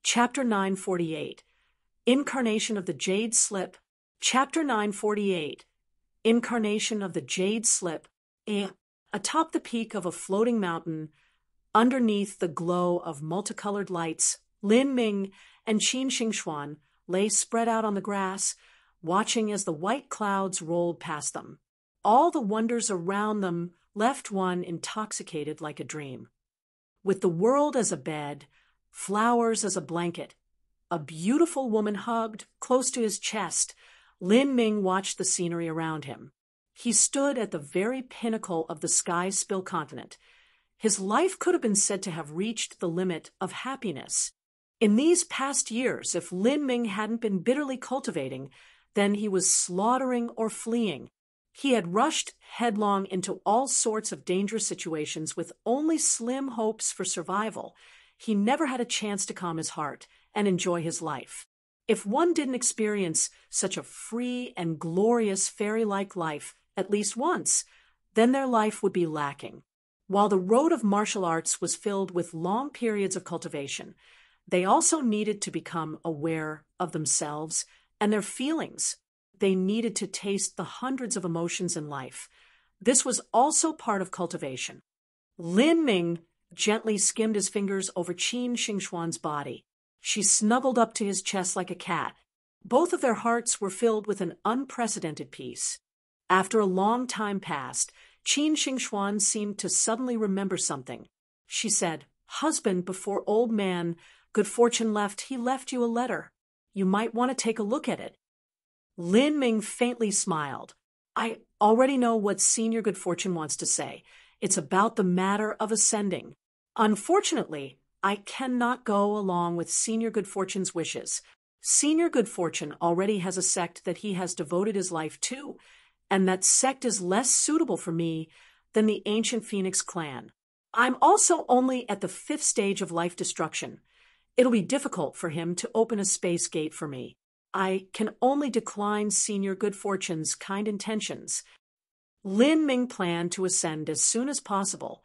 Chapter 948, Incarnation of the Jade Slip. Chapter 948, Incarnation of the Jade Slip. Atop the peak of a floating mountain, underneath the glow of multicolored lights, Lin Ming and Qin Xingxuan lay spread out on the grass, watching as the white clouds rolled past them. All the wonders around them left one intoxicated like a dream. With the world as a bed, flowers as a blanket, a beautiful woman hugged close to his chest, Lin Ming watched the scenery around him. He stood at the very pinnacle of the sky-spill continent. His life could have been said to have reached the limit of happiness. In these past years, if Lin Ming hadn't been bitterly cultivating, then he was slaughtering or fleeing. He had rushed headlong into all sorts of dangerous situations with only slim hopes for survival. He never had a chance to calm his heart and enjoy his life. If one didn't experience such a free and glorious fairy-like life at least once, then their life would be lacking. While the road of martial arts was filled with long periods of cultivation, they also needed to become aware of themselves and their feelings. They needed to taste the hundreds of emotions in life. This was also part of cultivation. Lin Ming gently skimmed his fingers over Qin Xingxuan's body. She snuggled up to his chest like a cat. Both of their hearts were filled with an unprecedented peace. After a long time passed, Qin Xingxuan seemed to suddenly remember something. She said, "Husband, before old man Good Fortune left, he left you a letter. You might want to take a look at it." Lin Ming faintly smiled. "I already know what Senior Good Fortune wants to say. It's about the matter of ascending. Unfortunately, I cannot go along with Senior Good Fortune's wishes. Senior Good Fortune already has a sect that he has devoted his life to, and that sect is less suitable for me than the ancient Phoenix clan. I'm also only at the 5th stage of life destruction. It'll be difficult for him to open a space gate for me. I can only decline Senior Good Fortune's kind intentions." Lin Ming planned to ascend as soon as possible.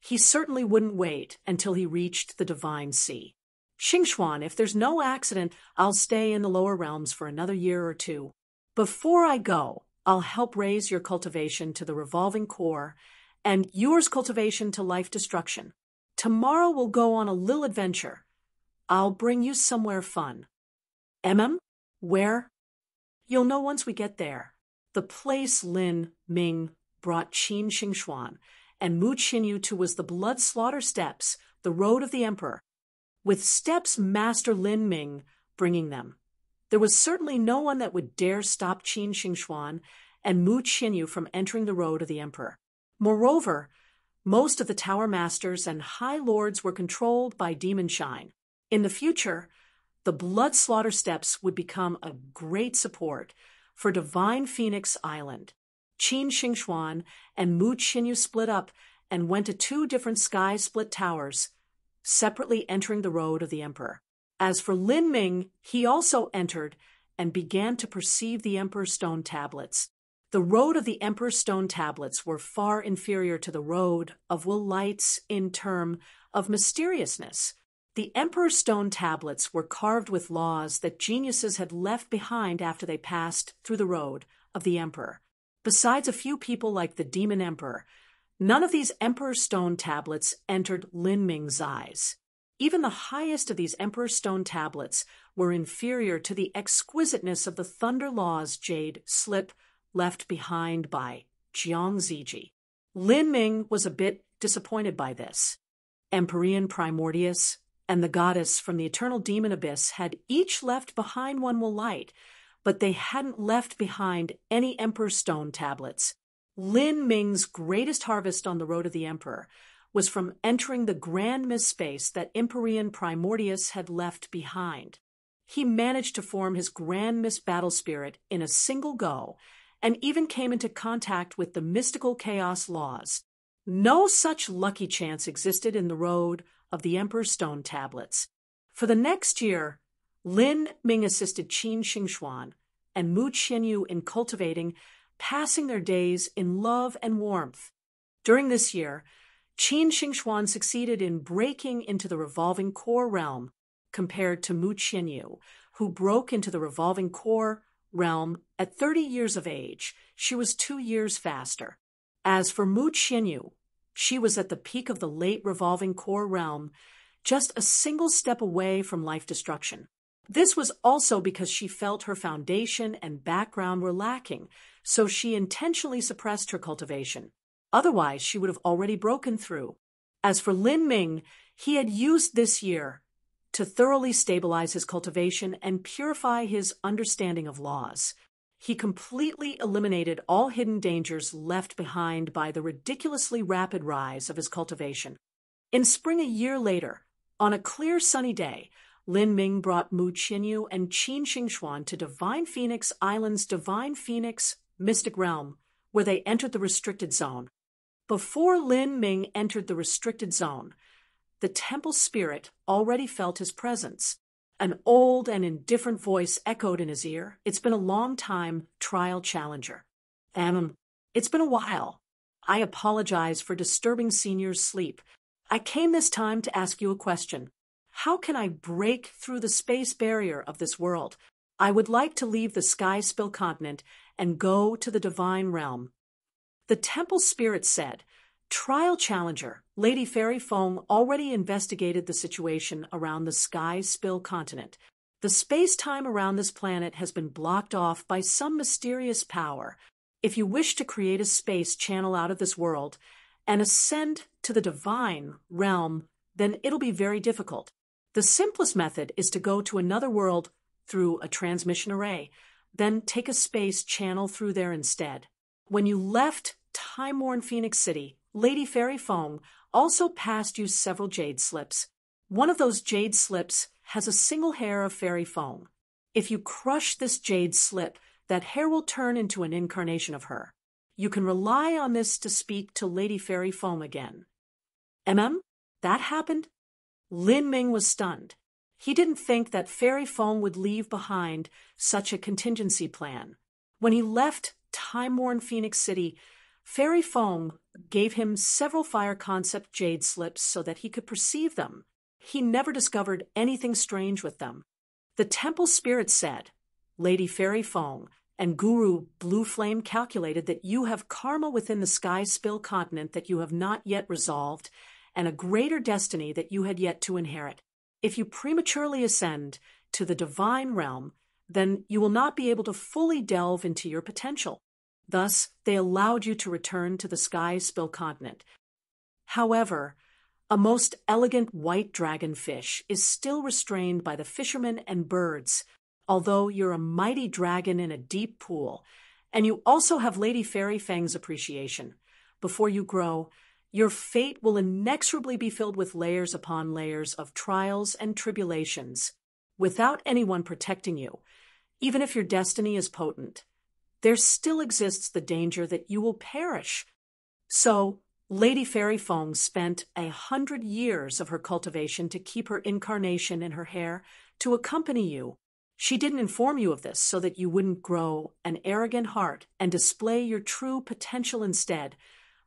He certainly wouldn't wait until he reached the Divine Sea. "Xingxuan, if there's no accident, I'll stay in the lower realms for another year or two. Before I go, I'll help raise your cultivation to the revolving core and yours cultivation to life destruction. Tomorrow we'll go on a little adventure. I'll bring you somewhere fun." "Where?" "You'll know once we get there." The place Lin Ming brought Qin Xingxuan and Mu Qinyu to was the blood slaughter steps, the road of the emperor. With steps Master Lin Ming bringing them, there was certainly no one that would dare stop Qin Xingxuan and Mu Qinyu from entering the road of the emperor. Moreover, most of the tower masters and high lords were controlled by demon shine. In the future, the blood slaughter steps would become a great support for Divine Phoenix Island. Qin Xingxuan and Mu Qinyu split up and went to 2 different sky-split towers, separately entering the road of the emperor. As for Lin Ming, he also entered and began to perceive the emperor's stone tablets. The road of the emperor's stone tablets were far inferior to the road of Will Lights in terms of mysteriousness. The emperor's stone tablets were carved with laws that geniuses had left behind after they passed through the road of the emperor. Besides a few people like the demon emperor, none of these emperor's stone tablets entered Lin Ming's eyes. Even the highest of these emperor's stone tablets were inferior to the exquisiteness of the Thunder Law's jade slip left behind by Jiang Ziji. Lin Ming was a bit disappointed by this. Empyrean Primordius and the goddess from the eternal demon abyss had each left behind one will light, but they hadn't left behind any emperor's stone tablets. Lin Ming's greatest harvest on the road of the emperor was from entering the grand mist space that Empyrean Primordius had left behind. He managed to form his grand mist battle spirit in a single go, and even came into contact with the mystical chaos laws. No such lucky chance existed in the road of the Emperor's Stone Tablets. For the next year, Lin Ming assisted Qin Xingxuan and Mu Qinyu in cultivating, passing their days in love and warmth. During this year, Qin Xingxuan succeeded in breaking into the revolving core realm. compared to Mu Qianyu, who broke into the revolving core realm at 30 years of age. She was 2 years faster. As for Mu Qianyu, she was at the peak of the late revolving core realm, just a single step away from life destruction. This was also because she felt her foundation and background were lacking, so she intentionally suppressed her cultivation. Otherwise, she would have already broken through. As for Lin Ming, he had used this year to thoroughly stabilize his cultivation and purify his understanding of laws. He completely eliminated all hidden dangers left behind by the ridiculously rapid rise of his cultivation. In spring a year later, on a clear sunny day, Lin Ming brought Mu Qianyu and Qin Xingxuan to Divine Phoenix Island's Divine Phoenix Mystic Realm, where they entered the restricted zone. Before Lin Ming entered the restricted zone, the temple spirit already felt his presence. An old and indifferent voice echoed in his ear. "It's been a long time, trial challenger. It's been a while. I apologize for disturbing senior's sleep. I came this time to ask you a question. How can I break through the space barrier of this world? I would like to leave the Sky Spill continent and go to the divine realm." The temple spirit said, "Trial challenger, Lady Fairy Feng already investigated the situation around the Sky Spill continent. The space-time around this planet has been blocked off by some mysterious power. If you wish to create a space channel out of this world and ascend to the divine realm, then it'll be very difficult. The simplest method is to go to another world through a transmission array, then take a space channel through there instead." When you left time-worn Phoenix City, Lady Fairy Feng also passed you several jade slips. One of those jade slips has a single hair of Fairy Feng. If you crush this jade slip, that hair will turn into an incarnation of her. You can rely on this to speak to Lady Fairy Feng again. That happened? Lin Ming was stunned. He didn't think that Fairy Feng would leave behind such a contingency plan. When he left time-worn Phoenix City, Fairy Feng gave him several fire concept jade slips so that he could perceive them. He never discovered anything strange with them. The temple spirit said, "Lady Fairy Feng and Guru Blue Flame calculated that you have karma within the Sky Spill continent that you have not yet resolved, and a greater destiny that you had yet to inherit. If you prematurely ascend to the divine realm, then you will not be able to fully delve into your potential. Thus, they allowed you to return to the Sky Spill continent. However, a most elegant white dragonfish is still restrained by the fishermen and birds, although you're a mighty dragon in a deep pool, and you also have Lady Fairy Feng's appreciation. Before you grow, your fate will inexorably be filled with layers upon layers of trials and tribulations, without anyone protecting you. Even if your destiny is potent, there still exists the danger that you will perish." So, Lady Fairy Feng spent 100 years of her cultivation to keep her incarnation in her hair to accompany you. She didn't inform you of this so that you wouldn't grow an arrogant heart and display your true potential instead,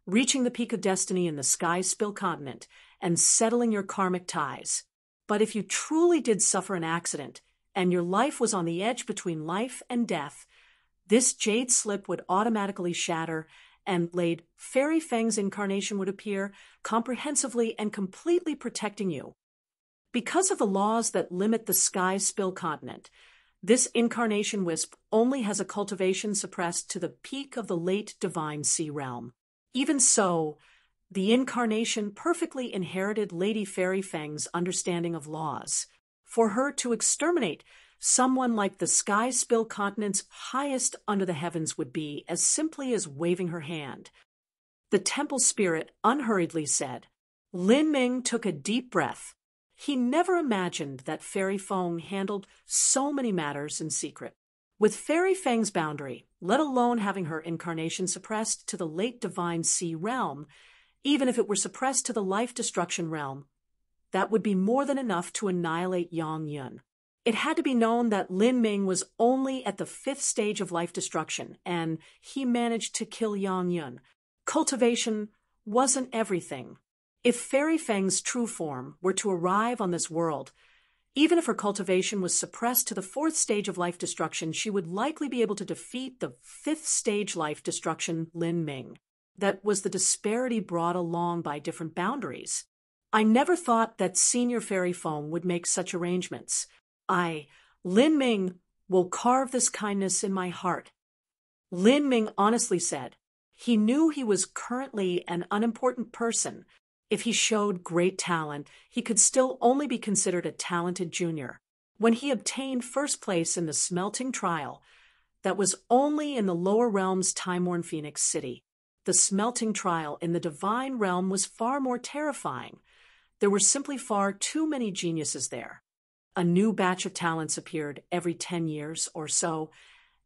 reaching the peak of destiny in the Sky Spill continent and settling your karmic ties. But if you truly did suffer an accident and your life was on the edge between life and death, this jade slip would automatically shatter and Lady Fairy Feng's incarnation would appear, comprehensively and completely protecting you. Because of the laws that limit the Sky Spill continent, this incarnation wisp only has a cultivation suppressed to the peak of the late Divine Sea realm. Even so, the incarnation perfectly inherited Lady Fairy Feng's understanding of laws. For her to exterminate someone like the Sky Spill continent's highest under the heavens would be as simply as waving her hand. The temple spirit unhurriedly said. Lin Ming took a deep breath. He never imagined that Fairy Feng handled so many matters in secret. With Fairy Feng's boundary, let alone having her incarnation suppressed to the late Divine Sea realm, even if it were suppressed to the life destruction realm, that would be more than enough to annihilate Yang Yun. It had to be known that Lin Ming was only at the 5th stage of life destruction, and he managed to kill Yang Yun. Cultivation wasn't everything. If Fairy Feng's true form were to arrive on this world, Even if her cultivation was suppressed to the 4th stage of life destruction, she would likely be able to defeat the 5th stage life destruction, Lin Ming. That was the disparity brought along by different boundaries. I never thought that Senior Fairy Feng would make such arrangements. Lin Ming, will carve this kindness in my heart. Lin Ming honestly said he knew he was currently an unimportant person. If he showed great talent, he could still only be considered a talented junior. When he obtained first place in the smelting trial, that was only in the lower realms time-worn Phoenix City. The smelting trial in the divine realm was far more terrifying. There were simply far too many geniuses there. A new batch of talents appeared every 10 years or so,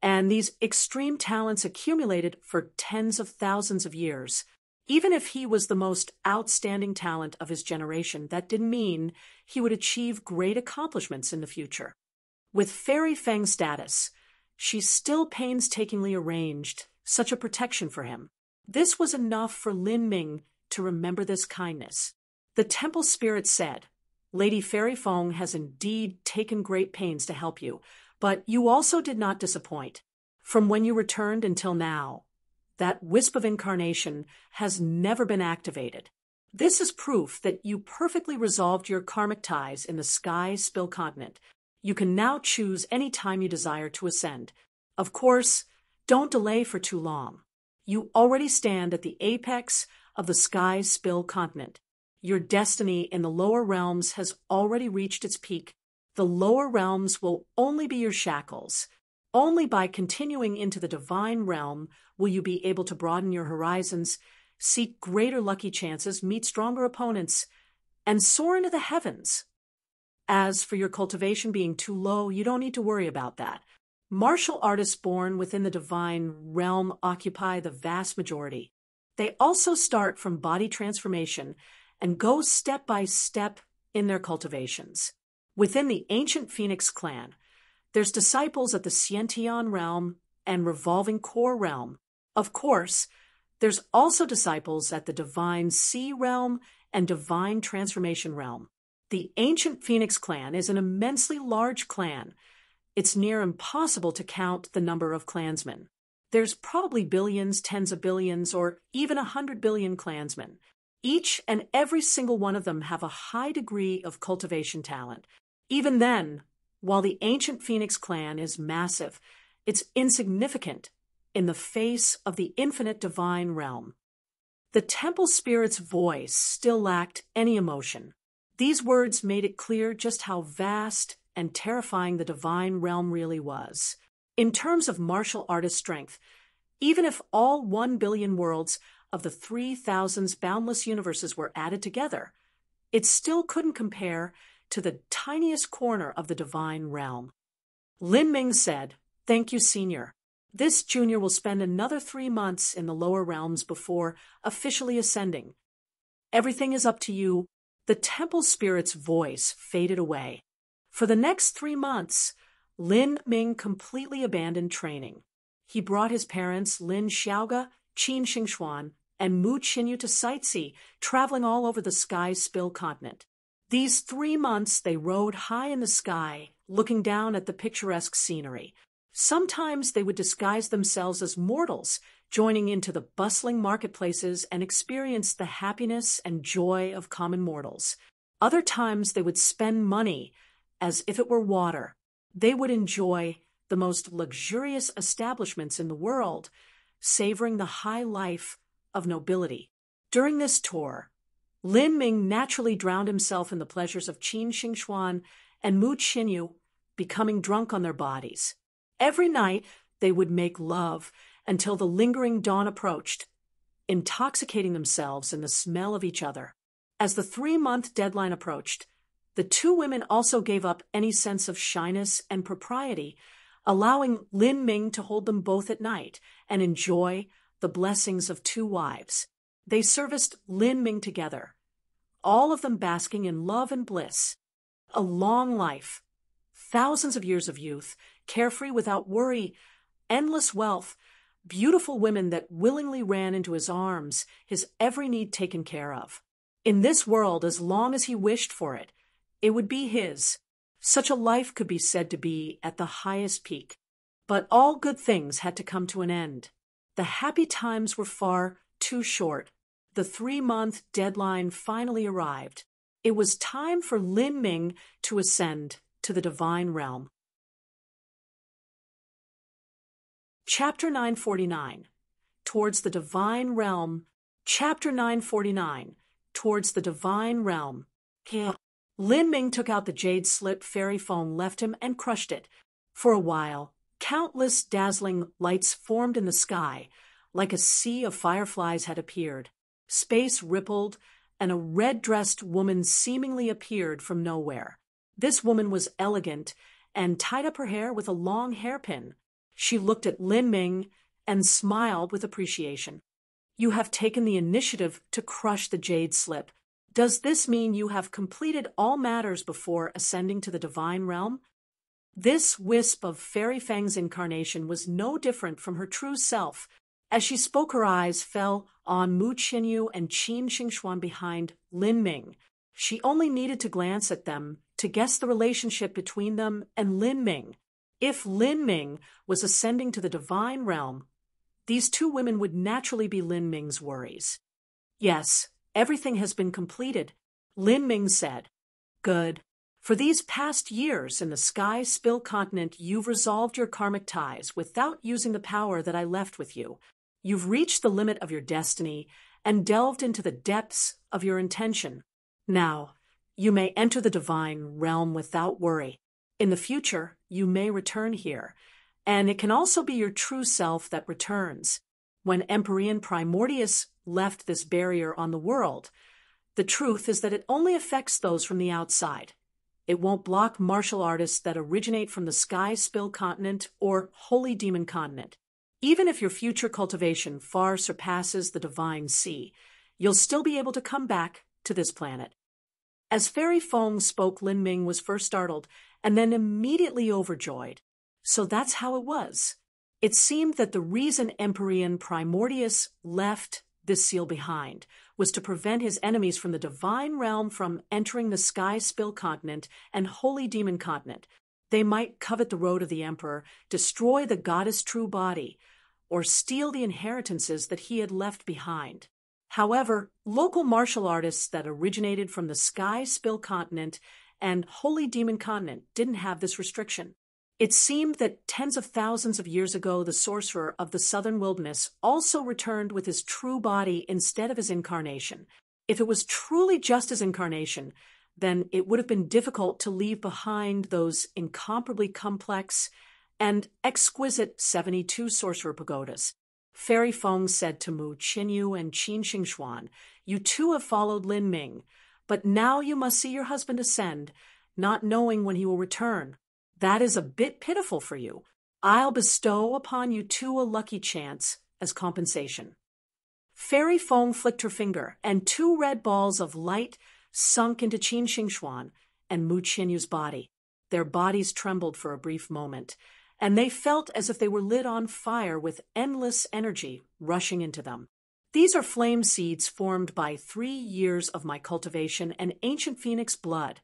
and these extreme talents accumulated for tens of thousands of years. Even if he was the most outstanding talent of his generation, that didn't mean he would achieve great accomplishments in the future. With Fairy Feng status, she still painstakingly arranged such a protection for him. This was enough for Lin Ming to remember this kindness. The temple spirit said, Lady Fairy Feng has indeed taken great pains to help you, but you also did not disappoint. From when you returned until now, that wisp of incarnation has never been activated. This is proof that you perfectly resolved your karmic ties in the Sky Spill Continent. You can now choose any time you desire to ascend. Of course, don't delay for too long. You already stand at the apex of the Sky Spill Continent. Your destiny in the lower realms has already reached its peak. The lower realms will only be your shackles. Only by continuing into the divine realm will you be able to broaden your horizons, seek greater lucky chances, meet stronger opponents, and soar into the heavens. As for your cultivation being too low, you don't need to worry about that. Martial artists born within the divine realm occupy the vast majority. They also start from body transformation and go step by step in their cultivations. Within the ancient Phoenix clan, there's disciples at the Xiantian realm and revolving core realm. Of course, there's also disciples at the divine sea realm and divine transformation realm. The ancient Phoenix clan is an immensely large clan. It's near impossible to count the number of clansmen. There's probably billions, tens of billions, or even 100 billion clansmen. Each and every single one of them have a high degree of cultivation talent. Even then, while the ancient Phoenix clan is massive, it's insignificant in the face of the infinite divine realm. The temple spirit's voice still lacked any emotion. These words made it clear just how vast and terrifying the divine realm really was. In terms of martial artist strength, even if all 1 billion worlds of the 3,000 boundless universes were added together, it still couldn't compare to the tiniest corner of the divine realm. Lin Ming said, "Thank you, Senior. This junior will spend another 3 months in the lower realms before officially ascending. Everything is up to you." The temple spirit's voice faded away. For the next 3 months, Lin Ming completely abandoned training. He brought his parents Lin Xiaoge, Qin Xingxuan, and Mu Qinyu to sightsee, traveling all over the Sky Spill Continent. These 3 months they rode high in the sky, looking down at the picturesque scenery. Sometimes they would disguise themselves as mortals, joining into the bustling marketplaces and experience the happiness and joy of common mortals. Other times they would spend money as if it were water. They would enjoy the most luxurious establishments in the world, savoring the high life of nobility. During this tour, Lin Ming naturally drowned himself in the pleasures of Qin Xingxuan and Mu Qinyu, becoming drunk on their bodies. Every night they would make love until the lingering dawn approached, intoxicating themselves in the smell of each other. As the 3-month deadline approached, the two women also gave up any sense of shyness and propriety, allowing Lin Ming to hold them both at night and enjoy the blessings of 2 wives. They serviced Lin Ming together, all of them basking in love and bliss. A long life, thousands of years of youth, carefree without worry, endless wealth, beautiful women that willingly ran into his arms, his every need taken care of. In this world, as long as he wished for it, it would be his. Such a life could be said to be at the highest peak. But all good things had to come to an end. The happy times were far too short. The 3-month deadline finally arrived. It was time for Lin Ming to ascend to the divine realm. Chapter 949. Towards the Divine Realm. Chapter 949. Towards the Divine Realm. Lin Ming took out the jade slip Fairy Feng left him and crushed it. For a while, countless dazzling lights formed in the sky, like a sea of fireflies had appeared. Space rippled, and a red-dressed woman seemingly appeared from nowhere. This woman was elegant and tied up her hair with a long hairpin. She looked at Lin Ming and smiled with appreciation. "You have taken the initiative to crush the jade slip. Does this mean you have completed all matters before ascending to the divine realm?" This wisp of Fairy Feng's incarnation was no different from her true self. As she spoke, her eyes fell on Mu Qinyu and Qin Xingxuan behind Lin Ming. She only needed to glance at them to guess the relationship between them and Lin Ming. If Lin Ming was ascending to the divine realm, these two women would naturally be Lin Ming's worries. "Yes, everything has been completed," Lin Ming said. "Good. For these past years in the Sky Spill continent, you've resolved your karmic ties without using the power that I left with you. You've reached the limit of your destiny and delved into the depths of your intention. Now, you may enter the divine realm without worry. In the future, you may return here, and it can also be your true self that returns. When Empyrean Primordius left this barrier on the world, the truth is that it only affects those from the outside. It won't block martial artists that originate from the Sky Spill continent or Holy Demon continent. Even if your future cultivation far surpasses the Divine Sea, you'll still be able to come back to this planet." As Fairy Feng spoke, Lin Ming was first startled and then immediately overjoyed. So that's how it was. It seemed that the reason Empyrean Primordius left this seal behind was to prevent his enemies from the divine realm from entering the Sky Spill continent and Holy Demon continent. They might covet the road of the Emperor, destroy the goddess' true body, or steal the inheritances that he had left behind. However, local martial artists that originated from the Sky Spill continent and Holy Demon continent didn't have this restriction. It seemed that tens of thousands of years ago, the sorcerer of the southern wilderness also returned with his true body instead of his incarnation. If it was truly just his incarnation, then it would have been difficult to leave behind those incomparably complex and exquisite 72 sorcerer pagodas. Fairy Feng said to Mu Qinyu and Qin Xingxuan, "You too have followed Lin Ming, but now you must see your husband ascend, not knowing when he will return. That is a bit pitiful for you. I'll bestow upon you two a lucky chance as compensation." Fairy Feng flicked her finger, and 2 red balls of light sunk into Qin Xingxuan and Mu Qinyu's body. Their bodies trembled for a brief moment, and they felt as if they were lit on fire with endless energy rushing into them. "These are flame seeds formed by 3 years of my cultivation and ancient phoenix blood.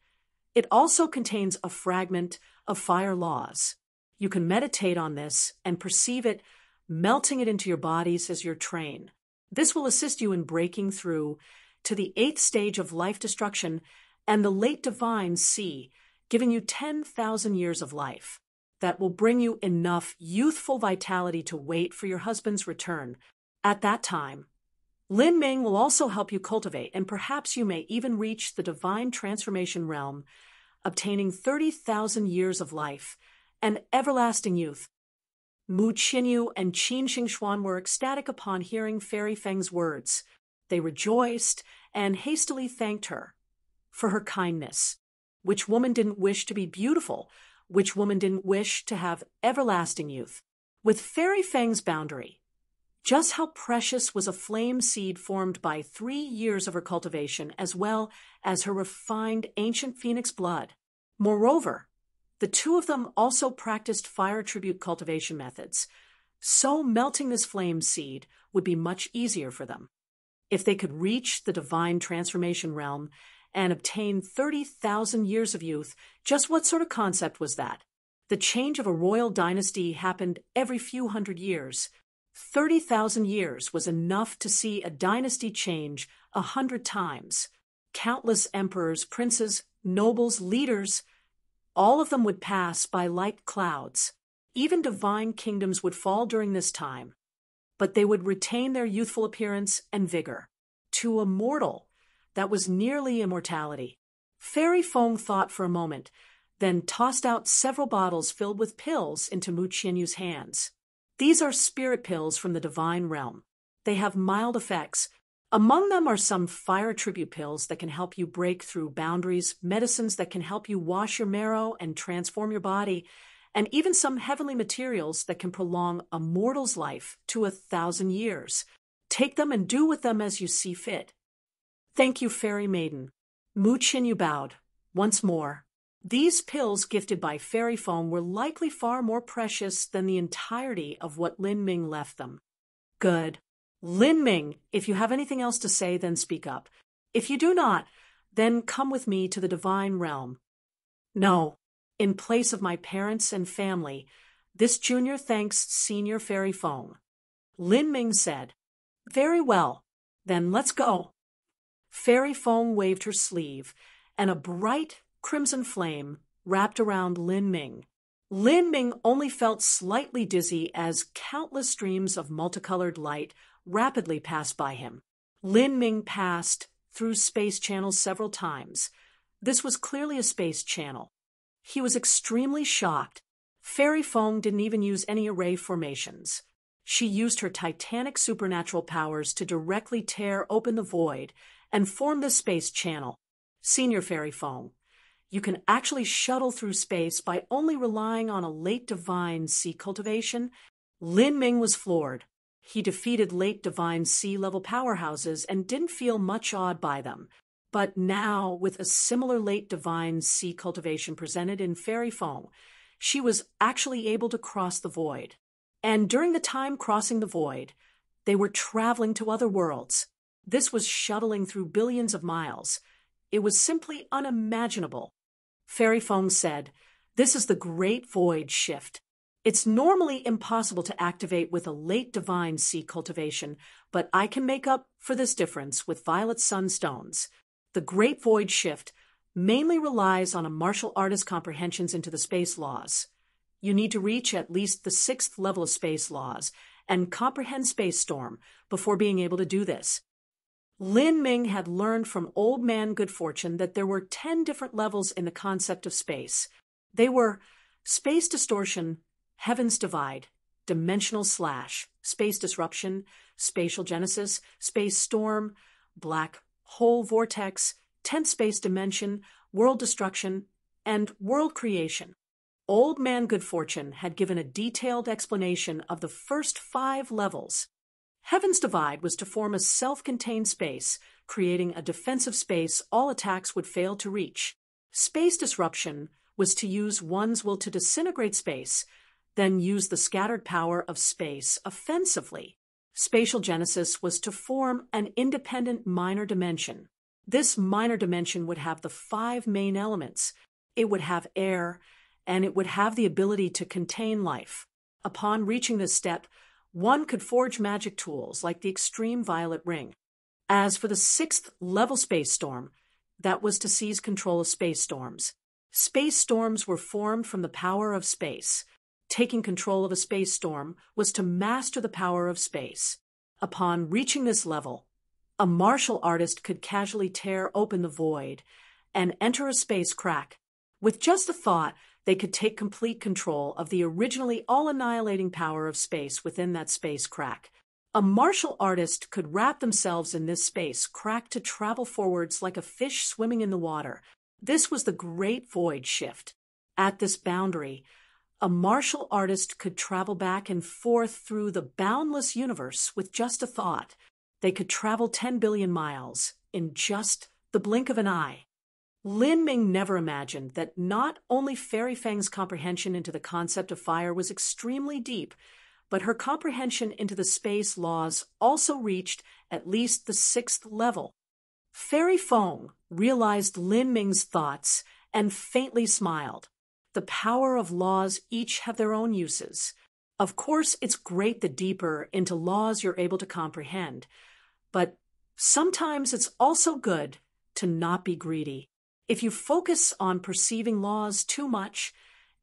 It also contains a fragment of fire laws. You can meditate on this and perceive it melting it into your bodies as you train. This will assist you in breaking through to the 8th stage of life destruction and the late divine sea, giving you 10,000 years of life. That will bring you enough youthful vitality to wait for your husband's return. At that time, Lin Ming will also help you cultivate, and perhaps you may even reach the divine transformation realm, obtaining 30,000 years of life and everlasting youth." Mu Qinyu and Qin Xingxuan were ecstatic upon hearing Fairy Feng's words. They rejoiced and hastily thanked her for her kindness. Which woman didn't wish to be beautiful? Which woman didn't wish to have everlasting youth? With Fairy Feng's boundary, just how precious was a flame seed formed by 3 years of her cultivation, as well as her refined ancient phoenix blood. Moreover, the two of them also practiced fire tribute cultivation methods, so melting this flame seed would be much easier for them. If they could reach the divine transformation realm and obtain 30,000 years of youth. Just what sort of concept was that? The change of a royal dynasty happened every few hundred years. 30,000 years was enough to see a dynasty change 100 times. Countless emperors, princes, nobles, leaders, all of them would pass by like clouds. Even divine kingdoms would fall during this time, but they would retain their youthful appearance and vigor. To a mortal, that was nearly immortality. Fairy Feng thought for a moment, then tossed out several bottles filled with pills into Mu Qianyu's hands. These are spirit pills from the divine realm. They have mild effects. Among them are some fire tribute pills that can help you break through boundaries, medicines that can help you wash your marrow and transform your body, and even some heavenly materials that can prolong a mortal's life to 1,000 years. Take them and do with them as you see fit. Thank you, Fairy Maiden. Mu Qianyu bowed. Once more. These pills gifted by Fairy Feng were likely far more precious than the entirety of what Lin Ming left them. Good. Lin Ming, if you have anything else to say, then speak up. If you do not, then come with me to the divine realm. No. In place of my parents and family, this junior thanks Senior Fairy Feng. Lin Ming said, Very well. Then let's go. Fairy Feng waved her sleeve, and a bright crimson flame wrapped around Lin Ming. Lin Ming only felt slightly dizzy as countless streams of multicolored light rapidly passed by him. Lin Ming passed through space channels several times. This was clearly a space channel. He was extremely shocked. Fairy Feng didn't even use any array formations. She used her titanic supernatural powers to directly tear open the void and form this space channel. Senior Fairy Feng, you can actually shuttle through space by only relying on a late divine sea cultivation. Lin Ming was floored. He defeated late divine sea-level powerhouses and didn't feel much awed by them. But now, with a similar late divine sea cultivation presented in Fairy Feng, she was actually able to cross the void. And during the time crossing the void, they were traveling to other worlds. This was shuttling through billions of miles. It was simply unimaginable. Fairy Feng said, This is the Great Void Shift. It's normally impossible to activate with a late divine sea cultivation, but I can make up for this difference with Violet Sunstones. The Great Void Shift mainly relies on a martial artist's comprehensions into the space laws. You need to reach at least the 6th level of space laws and comprehend Space Storm before being able to do this. Lin Ming had learned from Old Man Good Fortune that there were 10 different levels in the concept of space. They were Space Distortion, Heaven's Divide, Dimensional Slash, Space Disruption, Spatial Genesis, Space Storm, Black Hole Vortex, 10th Space Dimension, World Destruction, and World Creation. Old Man Good Fortune had given a detailed explanation of the first 5 levels. Heaven's Divide was to form a self-contained space, creating a defensive space all attacks would fail to reach. Space Disruption was to use one's will to disintegrate space, then use the scattered power of space offensively. Spatial Genesis was to form an independent minor dimension. This minor dimension would have the 5 main elements. It would have air, and it would have the ability to contain life. Upon reaching this step, one could forge magic tools like the Extreme Violet Ring. As for the 6th level Space Storm, that was to seize control of space storms. Space storms were formed from the power of space. Taking control of a space storm was to master the power of space. Upon reaching this level, a martial artist could casually tear open the void and enter a space crack. With just a thought, they could take complete control of the originally all-annihilating power of space within that space crack. A martial artist could wrap themselves in this space crack to travel forwards like a fish swimming in the water. This was the Great Void Shift. At this boundary, a martial artist could travel back and forth through the boundless universe with just a thought. They could travel 10 billion miles in just the blink of an eye. Lin Ming never imagined that not only Fairy Feng's comprehension into the concept of fire was extremely deep, but her comprehension into the space laws also reached at least the 6th level. Fairy Feng realized Lin Ming's thoughts and faintly smiled. The power of laws each have their own uses. Of course, it's great the deeper into laws you're able to comprehend, but sometimes it's also good to not be greedy. If you focus on perceiving laws too much,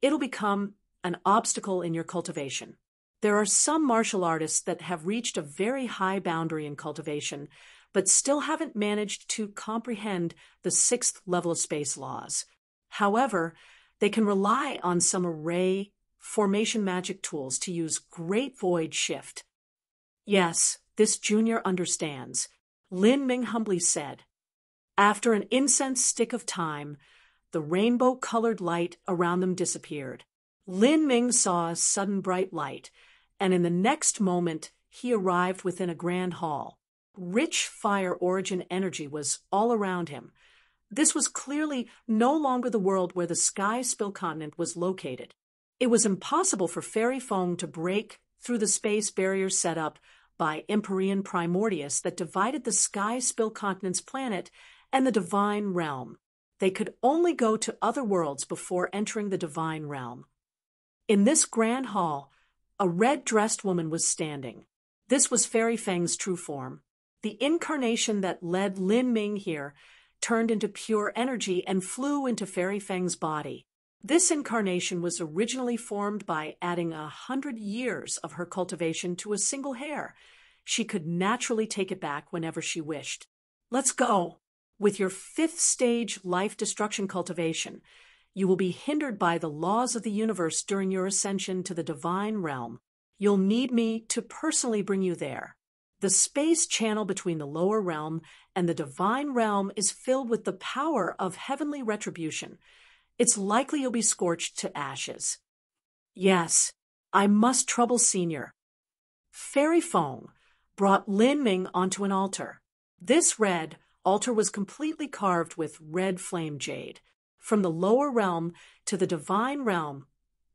it'll become an obstacle in your cultivation. There are some martial artists that have reached a very high boundary in cultivation, but still haven't managed to comprehend the 6th level of space laws. However, they can rely on some array formation magic tools to use Great Void Shift. Yes, this junior understands, Lin Ming humbly said. After an incense stick of time, the rainbow-colored light around them disappeared. Lin Ming saw a sudden bright light, and in the next moment he arrived within a grand hall. Rich fire origin energy was all around him. This was clearly no longer the world where the Sky Spill continent was located. It was impossible for Fairy Feng to break through the space barrier set up by Empyrean Primordius that divided the Sky Spill continent's planet and the Divine Realm. They could only go to other worlds before entering the Divine Realm. In this grand hall, a red-dressed woman was standing. This was Fairy Feng's true form. The incarnation that led Lin Ming here turned into pure energy and flew into Fairy Feng's body. This incarnation was originally formed by adding 100 years of her cultivation to a single hair. She could naturally take it back whenever she wished. Let's go. With your 5th stage life destruction cultivation, you will be hindered by the laws of the universe during your ascension to the Divine Realm. You'll need me to personally bring you there. The space channel between the lower realm and the Divine Realm is filled with the power of heavenly retribution. It's likely you'll be scorched to ashes. Yes, I must trouble Senior. Fairy Feng brought Lin Ming onto an altar. This red altar was completely carved with red flame jade. From the lower realm to the Divine Realm,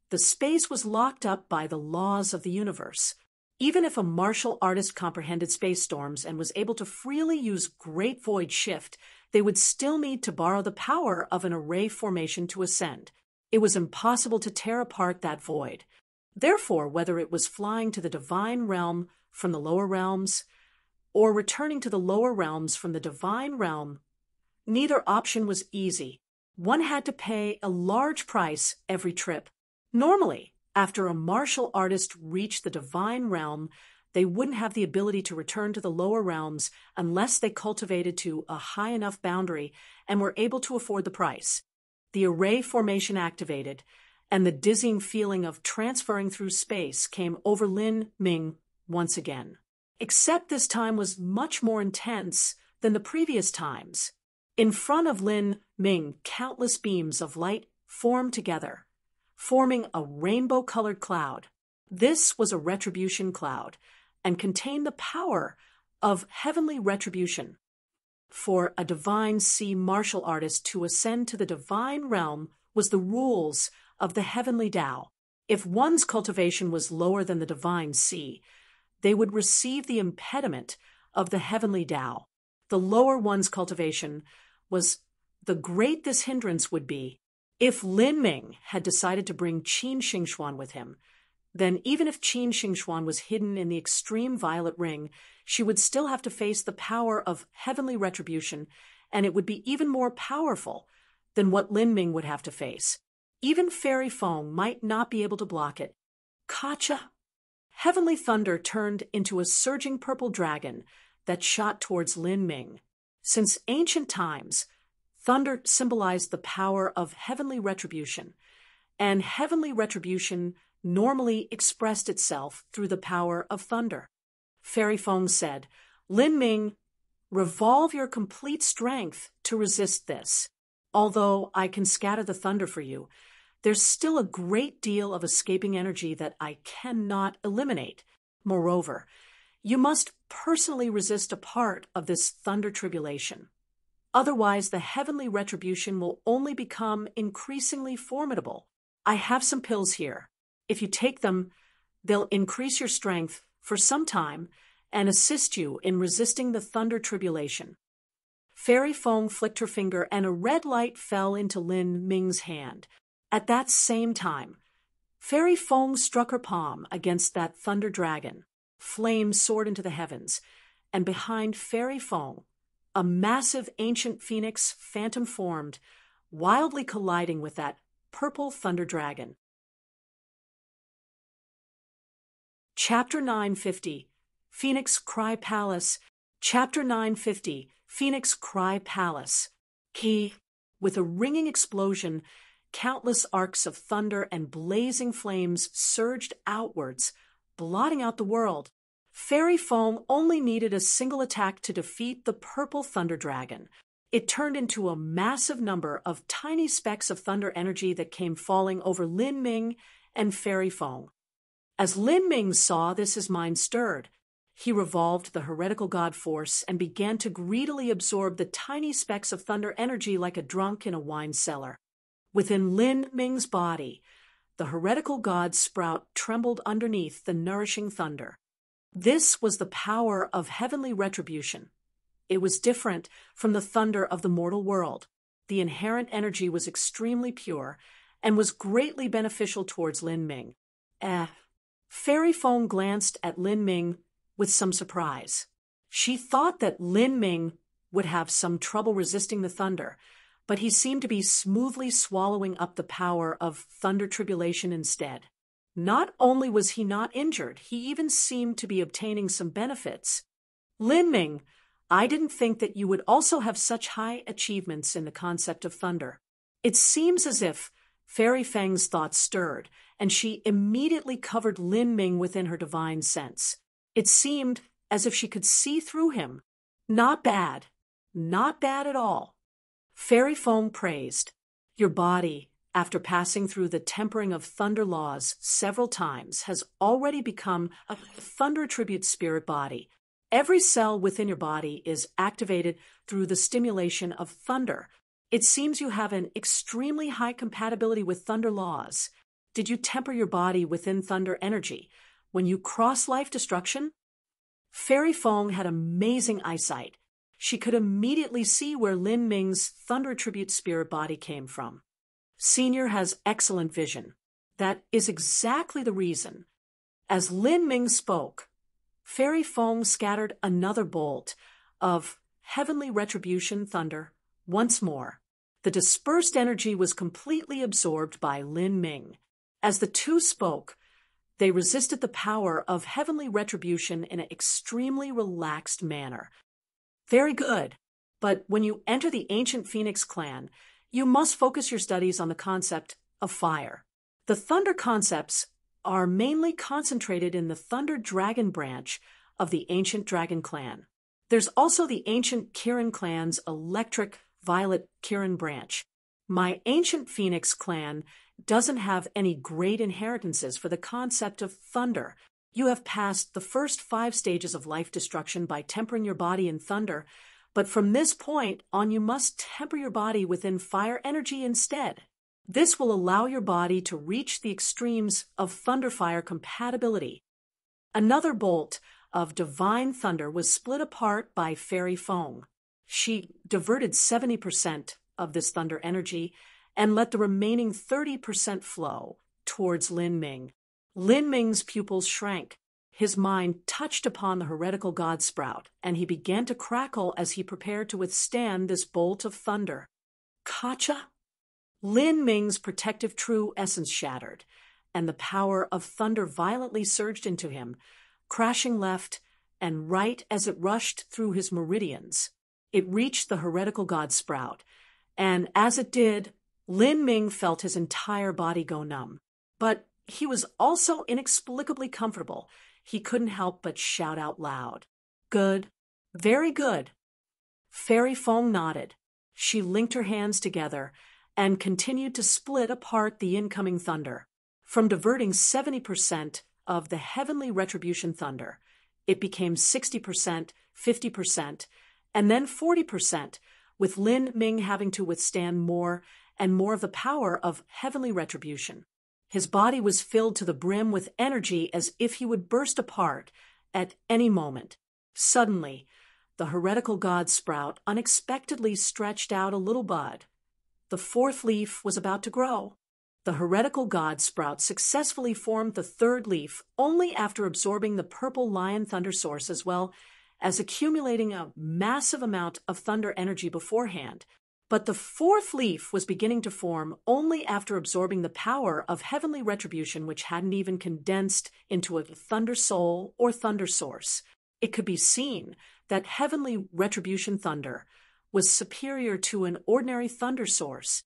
the space was locked up by the laws of the universe. Even if a martial artist comprehended space storms and was able to freely use Great Void Shift, they would still need to borrow the power of an array formation to ascend. It was impossible to tear apart that void. Therefore, whether it was flying to the Divine Realm from the lower realms, or returning to the lower realms from the Divine Realm, neither option was easy. One had to pay a large price every trip. Normally, after a martial artist reached the Divine Realm, they wouldn't have the ability to return to the lower realms unless they cultivated to a high enough boundary and were able to afford the price. The array formation activated, and the dizzying feeling of transferring through space came over Lin Ming once again. Except this time was much more intense than the previous times. In front of Lin Ming, countless beams of light formed together, forming a rainbow-colored cloud. This was a retribution cloud and contained the power of heavenly retribution. For a divine sea martial artist to ascend to the Divine Realm was the rules of the heavenly Tao. If one's cultivation was lower than the divine sea, they would receive the impediment of the heavenly Tao. The lower one's cultivation was the great this hindrance would be. If Lin Ming had decided to bring Qin Xingxuan with him, then even if Qin Xingxuan was hidden in the extreme violet ring, she would still have to face the power of heavenly retribution, and it would be even more powerful than what Lin Ming would have to face. Even Fairy Feng might not be able to block it. Kacha! Heavenly thunder turned into a surging purple dragon that shot towards Lin Ming. Since ancient times, thunder symbolized the power of heavenly retribution, and heavenly retribution normally expressed itself through the power of thunder. Fairy Feng said, Lin Ming, revolve your complete strength to resist this. Although I can scatter the thunder for you, there's still a great deal of escaping energy that I cannot eliminate. Moreover, you must personally resist a part of this thunder tribulation. Otherwise, the heavenly retribution will only become increasingly formidable. I have some pills here. If you take them, they'll increase your strength for some time and assist you in resisting the thunder tribulation. Fairy Fong flicked her finger and a red light fell into Lin Ming's hand. At that same time, Fairy Fong struck her palm against that thunder dragon. Flames soared into the heavens, and behind Fairy Fong, a massive ancient phoenix phantom formed, wildly colliding with that purple thunder dragon. Chapter 950, Phoenix Cry Palace. Chapter 950, Phoenix Cry Palace. Key. With a ringing explosion, countless arcs of thunder and blazing flames surged outwards, blotting out the world. Fairy Fong only needed a single attack to defeat the purple thunder dragon. It turned into a massive number of tiny specks of thunder energy that came falling over Lin Ming and Fairy Fong. As Lin Ming saw this, his mind stirred. He revolved the heretical god force and began to greedily absorb the tiny specks of thunder energy like a drunk in a wine cellar. Within Lin Ming's body, the heretical god sprout trembled underneath the nourishing thunder. This was the power of heavenly retribution. It was different from the thunder of the mortal world. The inherent energy was extremely pure and was greatly beneficial towards Lin Ming. Fairy Fong glanced at Lin Ming with some surprise. She thought that Lin Ming would have some trouble resisting the thunder, but he seemed to be smoothly swallowing up the power of thunder tribulation instead. Not only was he not injured, he even seemed to be obtaining some benefits. Lin Ming, I didn't think that you would also have such high achievements in the concept of thunder. It seems as if Fairy Fang's thoughts stirred, and she immediately covered Lin Ming within her divine sense. It seemed as if she could see through him. Not bad. Not bad at all. Fairy Fong praised. Your body, after passing through the tempering of thunder laws several times, has already become a thunder tribute spirit body. Every cell within your body is activated through the stimulation of thunder. It seems you have an extremely high compatibility with thunder laws. Did you temper your body within thunder energy when you cross life destruction? Fairy Fong had amazing eyesight. She could immediately see where Lin Ming's thunder tribute spirit body came from. Senior has excellent vision. That is exactly the reason. As Lin Ming spoke, Fairy Fong scattered another bolt of heavenly retribution thunder once more. The dispersed energy was completely absorbed by Lin Ming. As the two spoke, they resisted the power of heavenly retribution in an extremely relaxed manner. Very good, but when you enter the ancient Phoenix clan, you must focus your studies on the concept of fire. The thunder concepts are mainly concentrated in the Thunder Dragon branch of the ancient Dragon clan. There's also the ancient Kirin clan's Electric Violet Kirin branch. My ancient Phoenix clan doesn't have any great inheritances for the concept of thunder. You have passed the first 5 stages of life destruction by tempering your body in thunder, but from this point on you must temper your body within fire energy instead. This will allow your body to reach the extremes of thunder-fire compatibility. Another bolt of divine thunder was split apart by Fairy Fong. She diverted 70% of this thunder energy and let the remaining 30% flow towards Lin Ming. Lin Ming's pupils shrank. His mind touched upon the heretical god sprout, and he began to crackle as he prepared to withstand this bolt of thunder. Kacha? Lin Ming's protective true essence shattered, and the power of thunder violently surged into him, crashing left and right as it rushed through his meridians. It reached the heretical god sprout, and as it did, Lin Ming felt his entire body go numb. But he was also inexplicably comfortable. He couldn't help but shout out loud. Good. Very good. Fairy Fong nodded. She linked her hands together and continued to split apart the incoming thunder. From diverting 70% of the heavenly retribution thunder, it became 60%, 50%, and then 40%, with Lin Ming having to withstand more and more of the power of heavenly retribution. His body was filled to the brim with energy as if he would burst apart at any moment. Suddenly, the the heretical god sprout unexpectedly stretched out a little bud. The fourth leaf was about to grow. The heretical god sprout successfully formed the third leaf only after absorbing the purple lion thunder source as well as accumulating a massive amount of thunder energy beforehand. But the fourth leaf was beginning to form only after absorbing the power of heavenly retribution, which hadn't even condensed into a thunder soul or thunder source. It could be seen that heavenly retribution thunder was superior to an ordinary thunder source.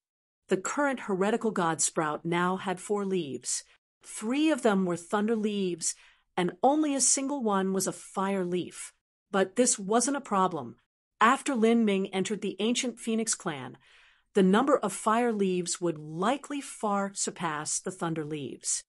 The current heretical god sprout now had 4 leaves. 3 of them were thunder leaves, and only a single one was a fire leaf. But this wasn't a problem. After Lin Ming entered the ancient Phoenix clan, the number of fire leaves would likely far surpass the thunder leaves.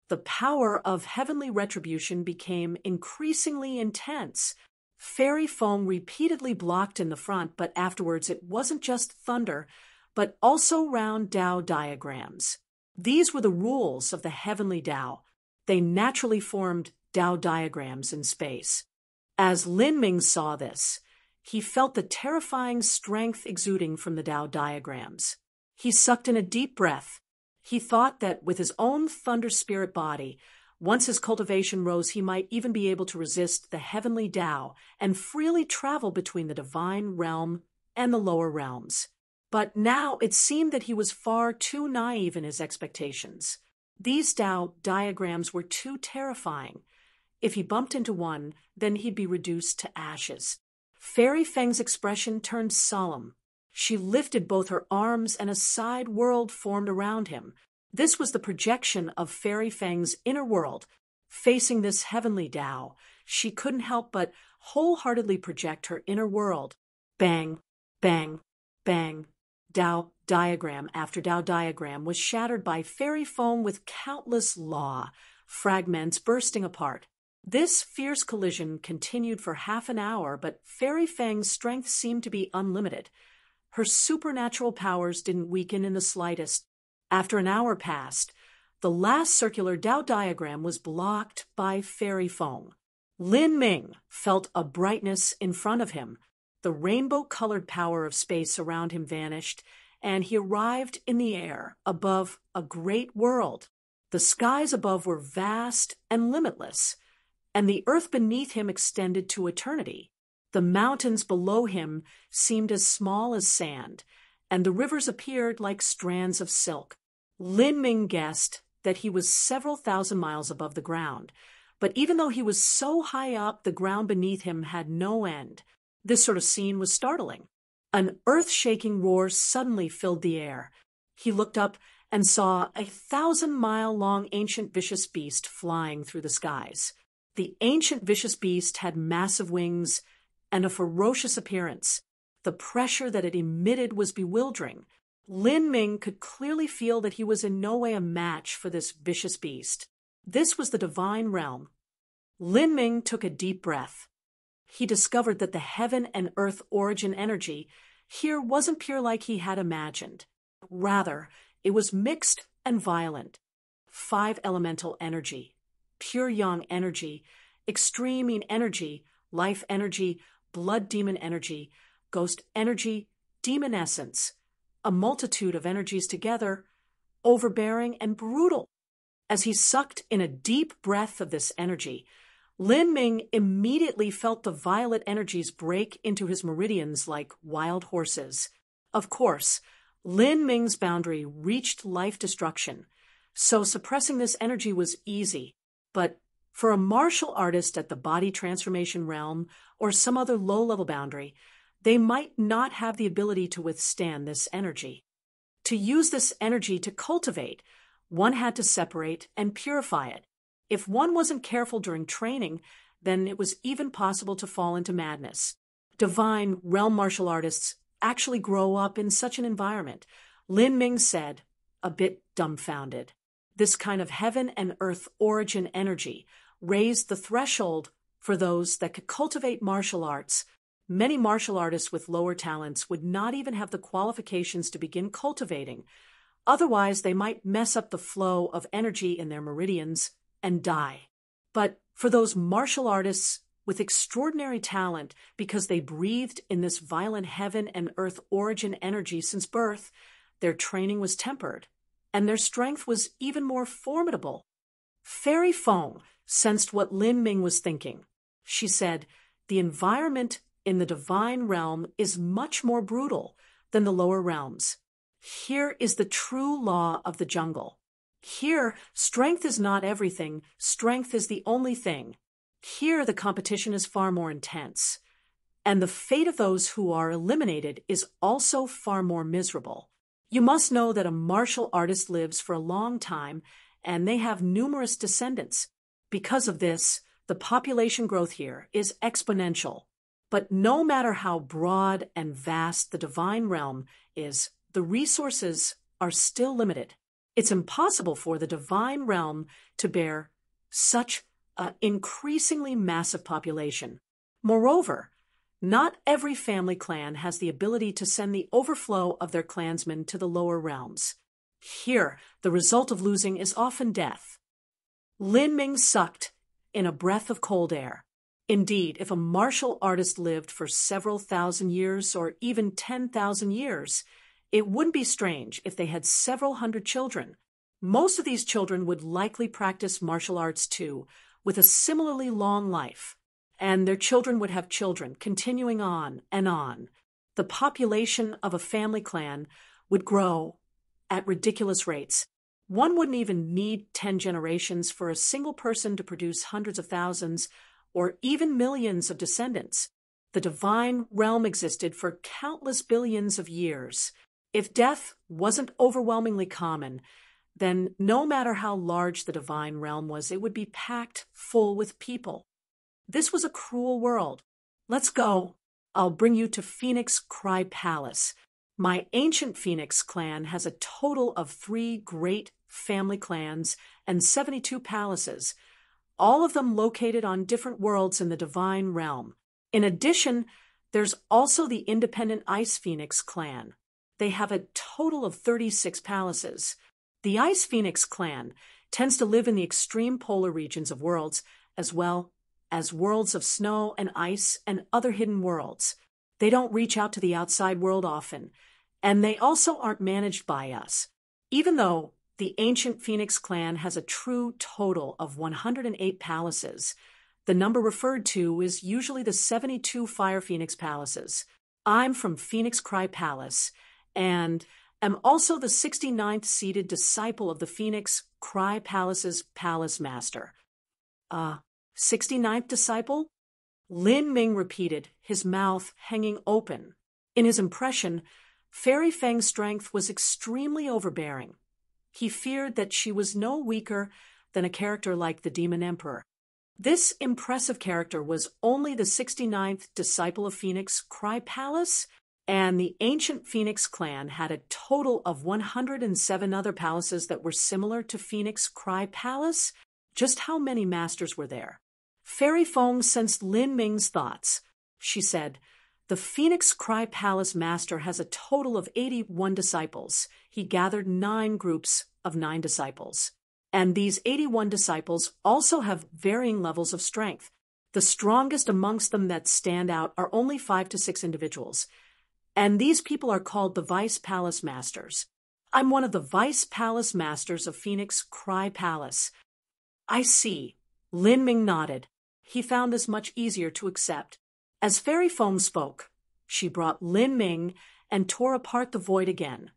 The power of heavenly retribution became increasingly intense. Fairy foam repeatedly blocked in the front, but afterwards it wasn't just thunder, but also round Tao diagrams. These were the rules of the heavenly Tao. They naturally formed Tao diagrams in space. As Lin Ming saw this, he felt the terrifying strength exuding from the Tao diagrams. He sucked in a deep breath. He thought that with his own thunder spirit body, once his cultivation rose, he might even be able to resist the heavenly Tao and freely travel between the divine realm and the lower realms. But now it seemed that he was far too naive in his expectations. These Tao diagrams were too terrifying. If he bumped into one, then he'd be reduced to ashes. Fairy Feng's expression turned solemn. She lifted both her arms and a side world formed around him. This was the projection of Fairy Feng's inner world. Facing this heavenly Tao, she couldn't help but wholeheartedly project her inner world. Bang, bang, bang. Tao diagram after Tao diagram was shattered by fairy foam with countless law fragments bursting apart. This fierce collision continued for half an hour, but Fairy Feng's strength seemed to be unlimited. Her supernatural powers didn't weaken in the slightest. After an hour passed, the last circular Tao diagram was blocked by fairy foam. Lin Ming felt a brightness in front of him. The rainbow-colored power of space around him vanished, and he arrived in the air above a great world. The skies above were vast and limitless, and the earth beneath him extended to eternity. The mountains below him seemed as small as sand, and the rivers appeared like strands of silk. Lin Ming guessed that he was several thousand miles above the ground, but even though he was so high up, the ground beneath him had no end. This sort of scene was startling. An earth-shaking roar suddenly filled the air. He looked up and saw a 1,000-mile-long ancient vicious beast flying through the skies. The ancient vicious beast had massive wings and a ferocious appearance. The pressure that it emitted was bewildering. Lin Ming could clearly feel that he was in no way a match for this vicious beast. This was the divine realm. Lin Ming took a deep breath. He discovered that the heaven and earth origin energy here wasn't pure like he had imagined. Rather, it was mixed and violent. 5 elemental energy, pure yang energy, extreme yin energy, life energy, blood demon energy, ghost energy, demon essence, a multitude of energies together, overbearing and brutal. As he sucked in a deep breath of this energy, Lin Ming immediately felt the violet energies break into his meridians like wild horses. Of course, Lin Ming's boundary reached life destruction, so suppressing this energy was easy. But for a martial artist at the body transformation realm or some other low-level boundary, they might not have the ability to withstand this energy. To use this energy to cultivate, one had to separate and purify it. If one wasn't careful during training, then it was even possible to fall into madness. Divine realm martial artists actually grow up in such an environment. Lin Ming said, a bit dumbfounded. This kind of heaven and earth origin energy raised the threshold for those that could cultivate martial arts. Many martial artists with lower talents would not even have the qualifications to begin cultivating. Otherwise, they might mess up the flow of energy in their meridians and die. But for those martial artists with extraordinary talent because they breathed in this violent heaven and earth origin energy since birth. Their training was tempered, and their strength was even more formidable. Fairy Feng sensed what Lin Ming was thinking. She said, "The environment in the divine realm is much more brutal than the lower realms. Here is the true law of the jungle. Here, strength is not everything, strength is the only thing. Here, the competition is far more intense. And the fate of those who are eliminated is also far more miserable. You must know that a martial artist lives for a long time, and they have numerous descendants. Because of this, the population growth here is exponential. But no matter how broad and vast the divine realm is, the resources are still limited. It's impossible for the divine realm to bear such an increasingly massive population. Moreover, not every family clan has the ability to send the overflow of their clansmen to the lower realms. Here, the result of losing is often death." Lin Ming sucked in a breath of cold air. Indeed, if a martial artist lived for several thousand years or even 10,000 years, it wouldn't be strange if they had several hundred children. Most of these children would likely practice martial arts too, with a similarly long life. And their children would have children, continuing on and on. The population of a family clan would grow at ridiculous rates. One wouldn't even need 10 generations for a single person to produce hundreds of thousands or even millions of descendants. The divine realm existed for countless billions of years. If death wasn't overwhelmingly common, then no matter how large the divine realm was, it would be packed full with people. This was a cruel world. Let's go. I'll bring you to Phoenix Cry Palace. My ancient Phoenix clan has a total of 3 great family clans and 72 palaces, all of them located on different worlds in the divine realm. In addition, there's also the independent Ice Phoenix clan. They have a total of 36 palaces. The Ice Phoenix clan tends to live in the extreme polar regions of worlds, as well as worlds of snow and ice and other hidden worlds. They don't reach out to the outside world often, and they also aren't managed by us. Even though the ancient Phoenix clan has a true total of 108 palaces, the number referred to is usually the 72 Fire Phoenix palaces. I'm from Phoenix Cry Palace, and am also the 69th seated disciple of the Phoenix Cry Palace's Palace Master. 69th disciple? Lin Ming repeated, his mouth hanging open. In his impression, Fairy Feng's strength was extremely overbearing. He feared that she was no weaker than a character like the Demon Emperor. This impressive character was only the 69th disciple of Phoenix Cry Palace, and the ancient Phoenix clan had a total of 107 other palaces that were similar to Phoenix Cry Palace. Just how many masters were there? Fairy Feng sensed Lin Ming's thoughts. She said, "The Phoenix Cry Palace master has a total of 81 disciples. He gathered 9 groups of 9 disciples. And these 81 disciples also have varying levels of strength. The strongest amongst them that stand out are only 5 to 6 individuals. And these people are called the Vice Palace Masters. I'm one of the Vice Palace Masters of Phoenix Cry Palace." "I see." Lin Ming nodded. He found this much easier to accept. As Fairy Feng spoke, she brought Lin Ming and tore apart the void again,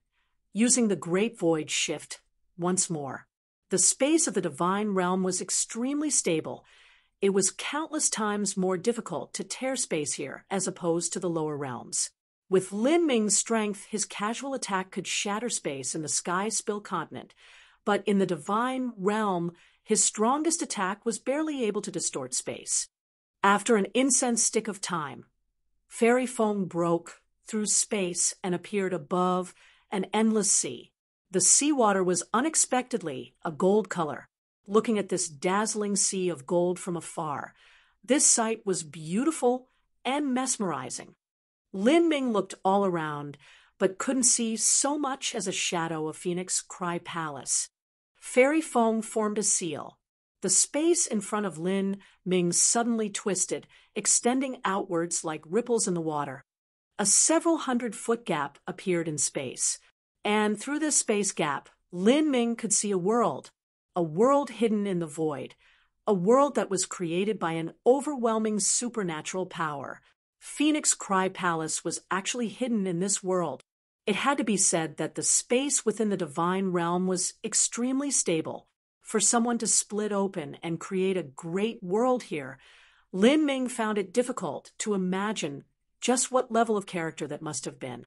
using the Great Void Shift once more. The space of the divine realm was extremely stable. It was countless times more difficult to tear space here as opposed to the lower realms. With Lin Ming's strength, his casual attack could shatter space in the Sky Spill continent, but in the divine realm, his strongest attack was barely able to distort space. After an incense stick of time, Fairy Feng broke through space and appeared above an endless sea. The seawater was unexpectedly a gold color. Looking at this dazzling sea of gold from afar, this sight was beautiful and mesmerizing. Lin Ming looked all around, but couldn't see so much as a shadow of Phoenix Cry Palace. Fairy Feng formed a seal. The space in front of Lin Ming suddenly twisted, extending outwards like ripples in the water. A several hundred-foot gap appeared in space, and through this space gap, Lin Ming could see a world hidden in the void, a world that was created by an overwhelming supernatural power. Phoenix Cry Palace was actually hidden in this world. It had to be said that the space within the divine realm was extremely stable. For someone to split open and create a great world here, Lin Ming found it difficult to imagine just what level of character that must have been.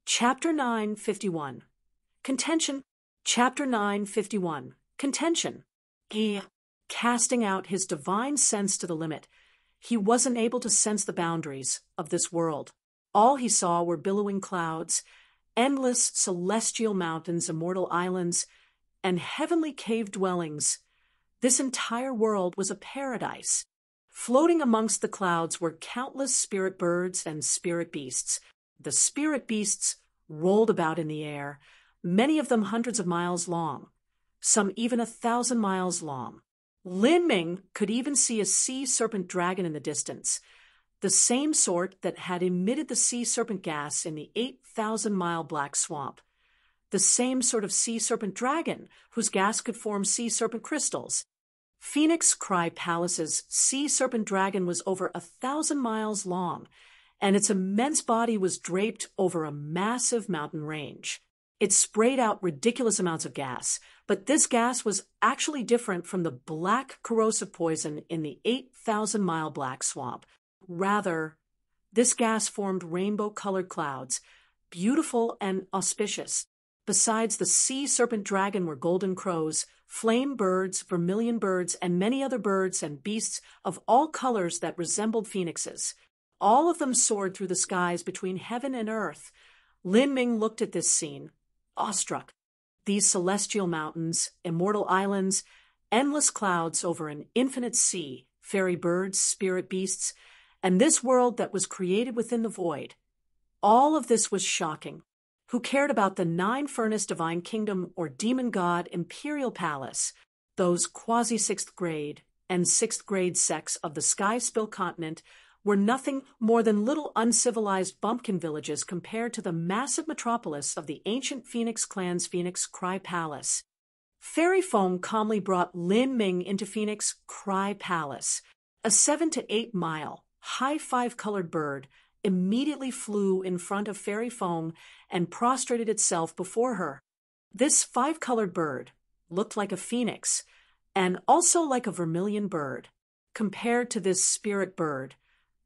Chapter 951. Contention. Chapter 951. Contention. Casting out his divine sense to the limit, he wasn't able to sense the boundaries of this world. All he saw were billowing clouds, endless celestial mountains, immortal islands, and heavenly cave dwellings. This entire world was a paradise. Floating amongst the clouds were countless spirit birds and spirit beasts. The spirit beasts rolled about in the air, many of them hundreds of miles long, some even 1,000 miles long. Lin Ming could even see a sea serpent dragon in the distance, the same sort that had emitted the sea serpent gas in the 8,000-mile black swamp. The same sort of sea serpent dragon whose gas could form sea serpent crystals. Phoenix Cry Palace's sea serpent dragon was over 1,000 miles long, and its immense body was draped over a massive mountain range. It sprayed out ridiculous amounts of gas, but this gas was actually different from the black corrosive poison in the 8,000-mile black swamp. Rather, this gas formed rainbow-colored clouds, beautiful and auspicious. Besides the sea serpent dragon were golden crows, flame birds, vermilion birds, and many other birds and beasts of all colors that resembled phoenixes. All of them soared through the skies between heaven and earth. Lin Ming looked at this scene, awestruck. These celestial mountains, immortal islands, endless clouds over an infinite sea, fairy birds, spirit beasts, and this world that was created within the void. All of this was shocking. Who cared about the nine-furnace divine kingdom or demon god imperial palace, those quasi-sixth grade and sixth grade sects of the Sky Spill continent were nothing more than little uncivilized bumpkin villages compared to the massive metropolis of the ancient Phoenix clan's Phoenix Cry Palace. Fairy Foam calmly brought Lin Ming into Phoenix Cry Palace. A 7 to 8 mile, high 5-colored bird immediately flew in front of Fairy Foam and prostrated itself before her. This 5-colored bird looked like a phoenix and also like a vermilion bird. Compared to this spirit bird,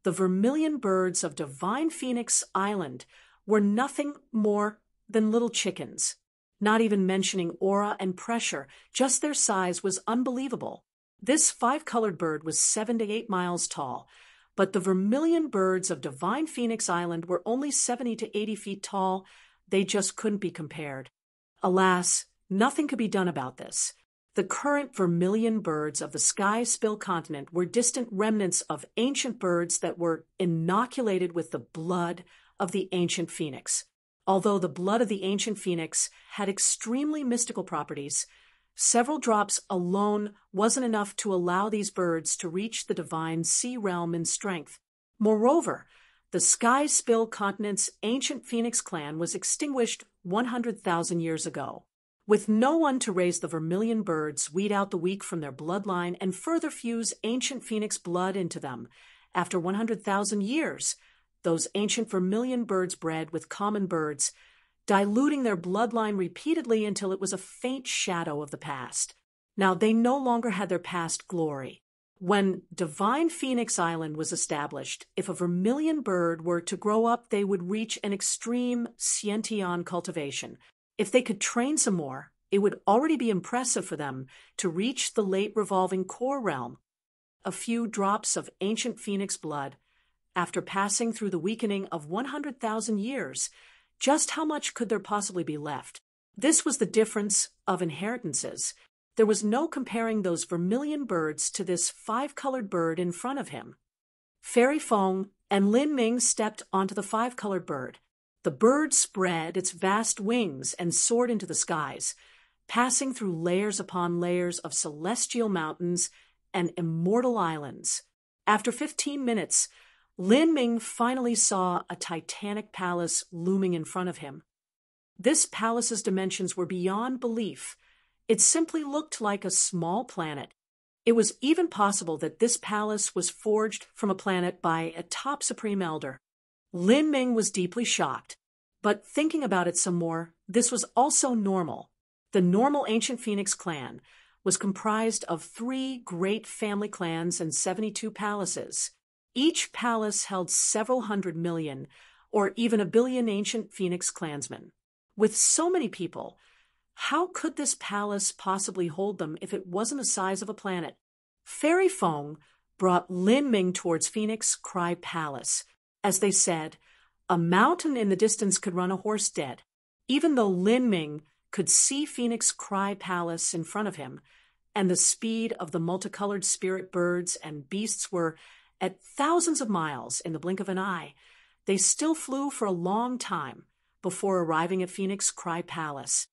the vermilion birds of Divine Phoenix Island were nothing more than little chickens. Not even mentioning aura and pressure, just their size was unbelievable. This 5-colored bird was 7 to 8 miles tall, but the vermilion birds of Divine Phoenix Island were only 70 to 80 feet tall. They just couldn't be compared. Alas, nothing could be done about this. The current vermilion birds of the Sky Spill continent were distant remnants of ancient birds that were inoculated with the blood of the ancient phoenix. Although the blood of the ancient phoenix had extremely mystical properties, several drops alone wasn't enough to allow these birds to reach the divine sea realm in strength. Moreover, the Sky Spill continent's ancient phoenix clan was extinguished 100,000 years ago. With no one to raise the vermilion birds, weed out the weak from their bloodline, and further fuse ancient phoenix blood into them, after 100,000 years, those ancient vermilion birds bred with common birds, diluting their bloodline repeatedly until it was a faint shadow of the past. Now they no longer had their past glory. When Divine Phoenix Island was established, if a vermilion bird were to grow up, they would reach an extreme sciention cultivation. If they could train some more, it would already be impressive for them to reach the late revolving core realm. A few drops of ancient phoenix blood, after passing through the weakening of 100,000 years, just how much could there possibly be left? This was the difference of inheritances. There was no comparing those vermilion birds to this 5-colored bird in front of him. Fairy Fong and Lin Ming stepped onto the 5-colored bird. The bird spread its vast wings and soared into the skies. passing through layers upon layers of celestial mountains and immortal islands. After 15 minutes, Lin Ming finally saw a titanic palace looming in front of him. This palace's dimensions were beyond belief. It simply looked like a small planet. It was even possible that this palace was forged from a planet by a top supreme elder. Lin Ming was deeply shocked, but thinking about it some more, this was also normal. The normal ancient Phoenix clan was comprised of 3 great family clans and 72 palaces. Each palace held several hundred million, or even a billion ancient Phoenix clansmen. With so many people, how could this palace possibly hold them if it wasn't the size of a planet? Fairy Feng brought Lin Ming towards Phoenix Cry Palace. As they said, a mountain in the distance could run a horse dead. Even though Lin Ming could see Phoenix Cry Palace in front of him, and the speed of the multicolored spirit birds and beasts were at thousands of miles in the blink of an eye, they still flew for a long time before arriving at Phoenix Cry Palace.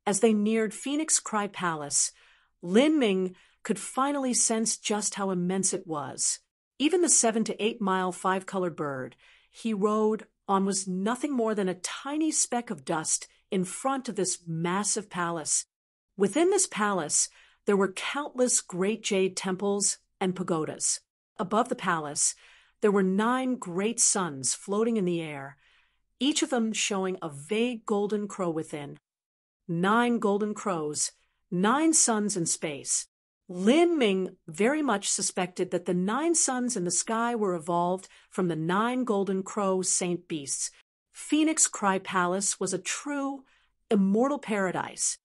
As they neared Phoenix Cry Palace, Lin Ming could finally sense just how immense it was. Even the 7 to 8 mile 5-colored bird he rode on was nothing more than a tiny speck of dust in front of this massive palace. Within this palace, there were countless great jade temples and pagodas. Above the palace, there were 9 great suns floating in the air, each of them showing a vague golden crow within. 9 golden crows, 9 suns in space. Lin Ming very much suspected that the 9 suns in the sky were evolved from the 9 golden crow saint beasts. Phoenix Cry Palace was a true, immortal paradise.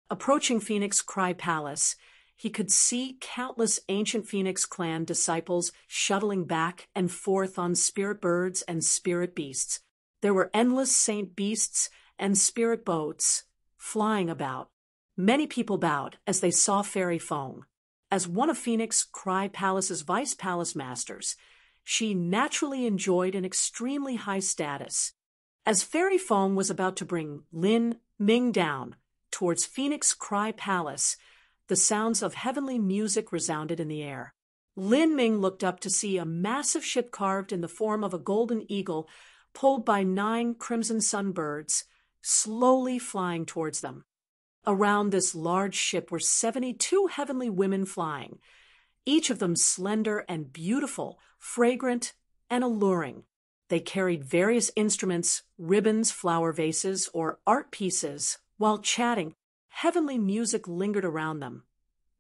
Approaching Phoenix Cry Palace, he could see countless ancient Phoenix clan disciples shuttling back and forth on spirit birds and spirit beasts. There were endless saint beasts and spirit boats flying about. Many people bowed as they saw Fairy Feng. As one of Phoenix Cry Palace's vice palace masters, she naturally enjoyed an extremely high status. As Fairy Feng was about to bring Lin Ming down towards Phoenix Cry Palace, the sounds of heavenly music resounded in the air. Lin Ming looked up to see a massive ship carved in the form of a golden eagle pulled by 9 crimson sunbirds, slowly flying towards them. Around this large ship were 72 heavenly women flying, each of them slender and beautiful, fragrant and alluring. They carried various instruments, ribbons, flower vases, or art pieces. While chatting, heavenly music lingered around them,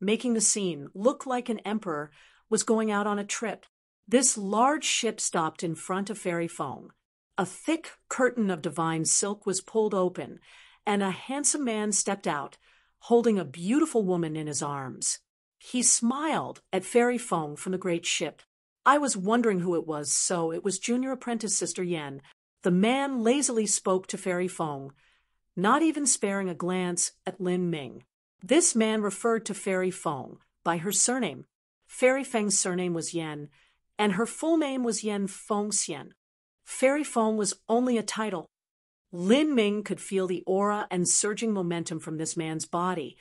making the scene look like an emperor was going out on a trip. This large ship stopped in front of Fairy Feng. A thick curtain of divine silk was pulled open, and a handsome man stepped out, holding a beautiful woman in his arms. He smiled at Fairy Feng from the great ship. I was wondering who it was, so it was junior apprentice Sister Yen. The man lazily spoke to Fairy Feng, not even sparing a glance at Lin Ming. This man referred to Fairy Feng by her surname. Fairy Feng's surname was Yen, and her full name was Yen Fengxian. Fairy Feng was only a title. Lin Ming could feel the aura and surging momentum from this man's body,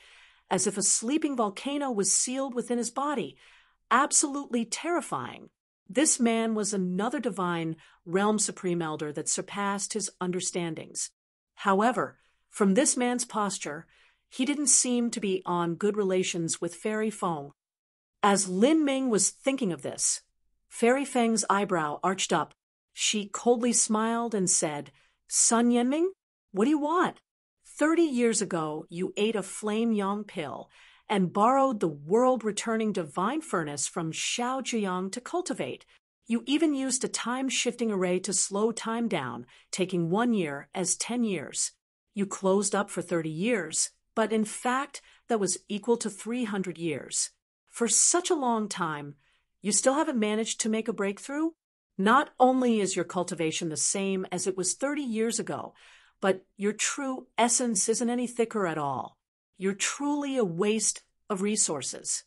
as if a sleeping volcano was sealed within his body. Absolutely terrifying. This man was another divine realm supreme elder that surpassed his understandings. However, from this man's posture, he didn't seem to be on good relations with Fairy Feng. As Lin Ming was thinking of this, Fairy Feng's eyebrow arched up. She coldly smiled and said, "Sun Yanming, what do you want? 30 years ago, you ate a flame yang pill and borrowed the world-returning divine furnace from Xiao Zhiyang to cultivate. You even used a time-shifting array to slow time down, taking 1 year as 10 years. You closed up for 30 years, but in fact, that was equal to 300 years. For such a long time, you still haven't managed to make a breakthrough? Not only is your cultivation the same as it was 30 years ago, but your true essence isn't any thicker at all. You're truly a waste of resources."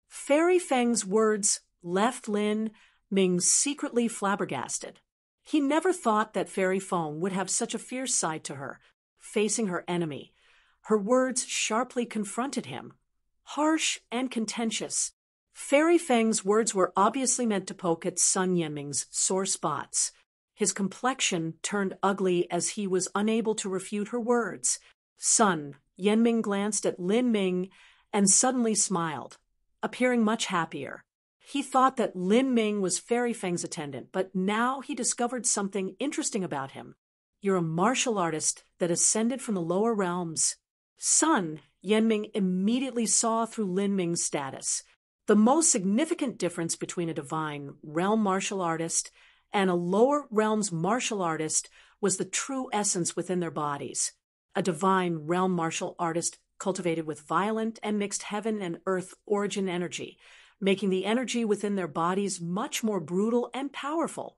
Fairy Feng's words left Lin Ming secretly flabbergasted. He never thought that Fairy Feng would have such a fierce side to her, facing her enemy. Her words sharply confronted him, harsh and contentious. Fairy Feng's words were obviously meant to poke at Sun Yanming's sore spots. His complexion turned ugly as he was unable to refute her words. Sun Yanming glanced at Lin Ming and suddenly smiled, appearing much happier. He thought that Lin Ming was Fairy Feng's attendant, but now he discovered something interesting about him. You're a martial artist that ascended from the lower realms. Sun Yanming immediately saw through Lin Ming's status. The most significant difference between a divine realm martial artist and a lower realms martial artist was the true essence within their bodies. A divine realm martial artist cultivated with violent and mixed heaven and earth origin energy, making the energy within their bodies much more brutal and powerful.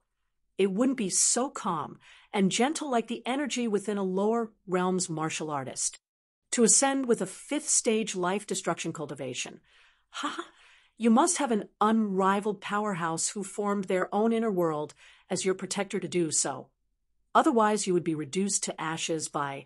It wouldn't be so calm and gentle like the energy within a lower realms martial artist. To ascend with a 5th stage life destruction cultivation. You must have an unrivaled powerhouse who formed their own inner world as your protector to do so. Otherwise, you would be reduced to ashes by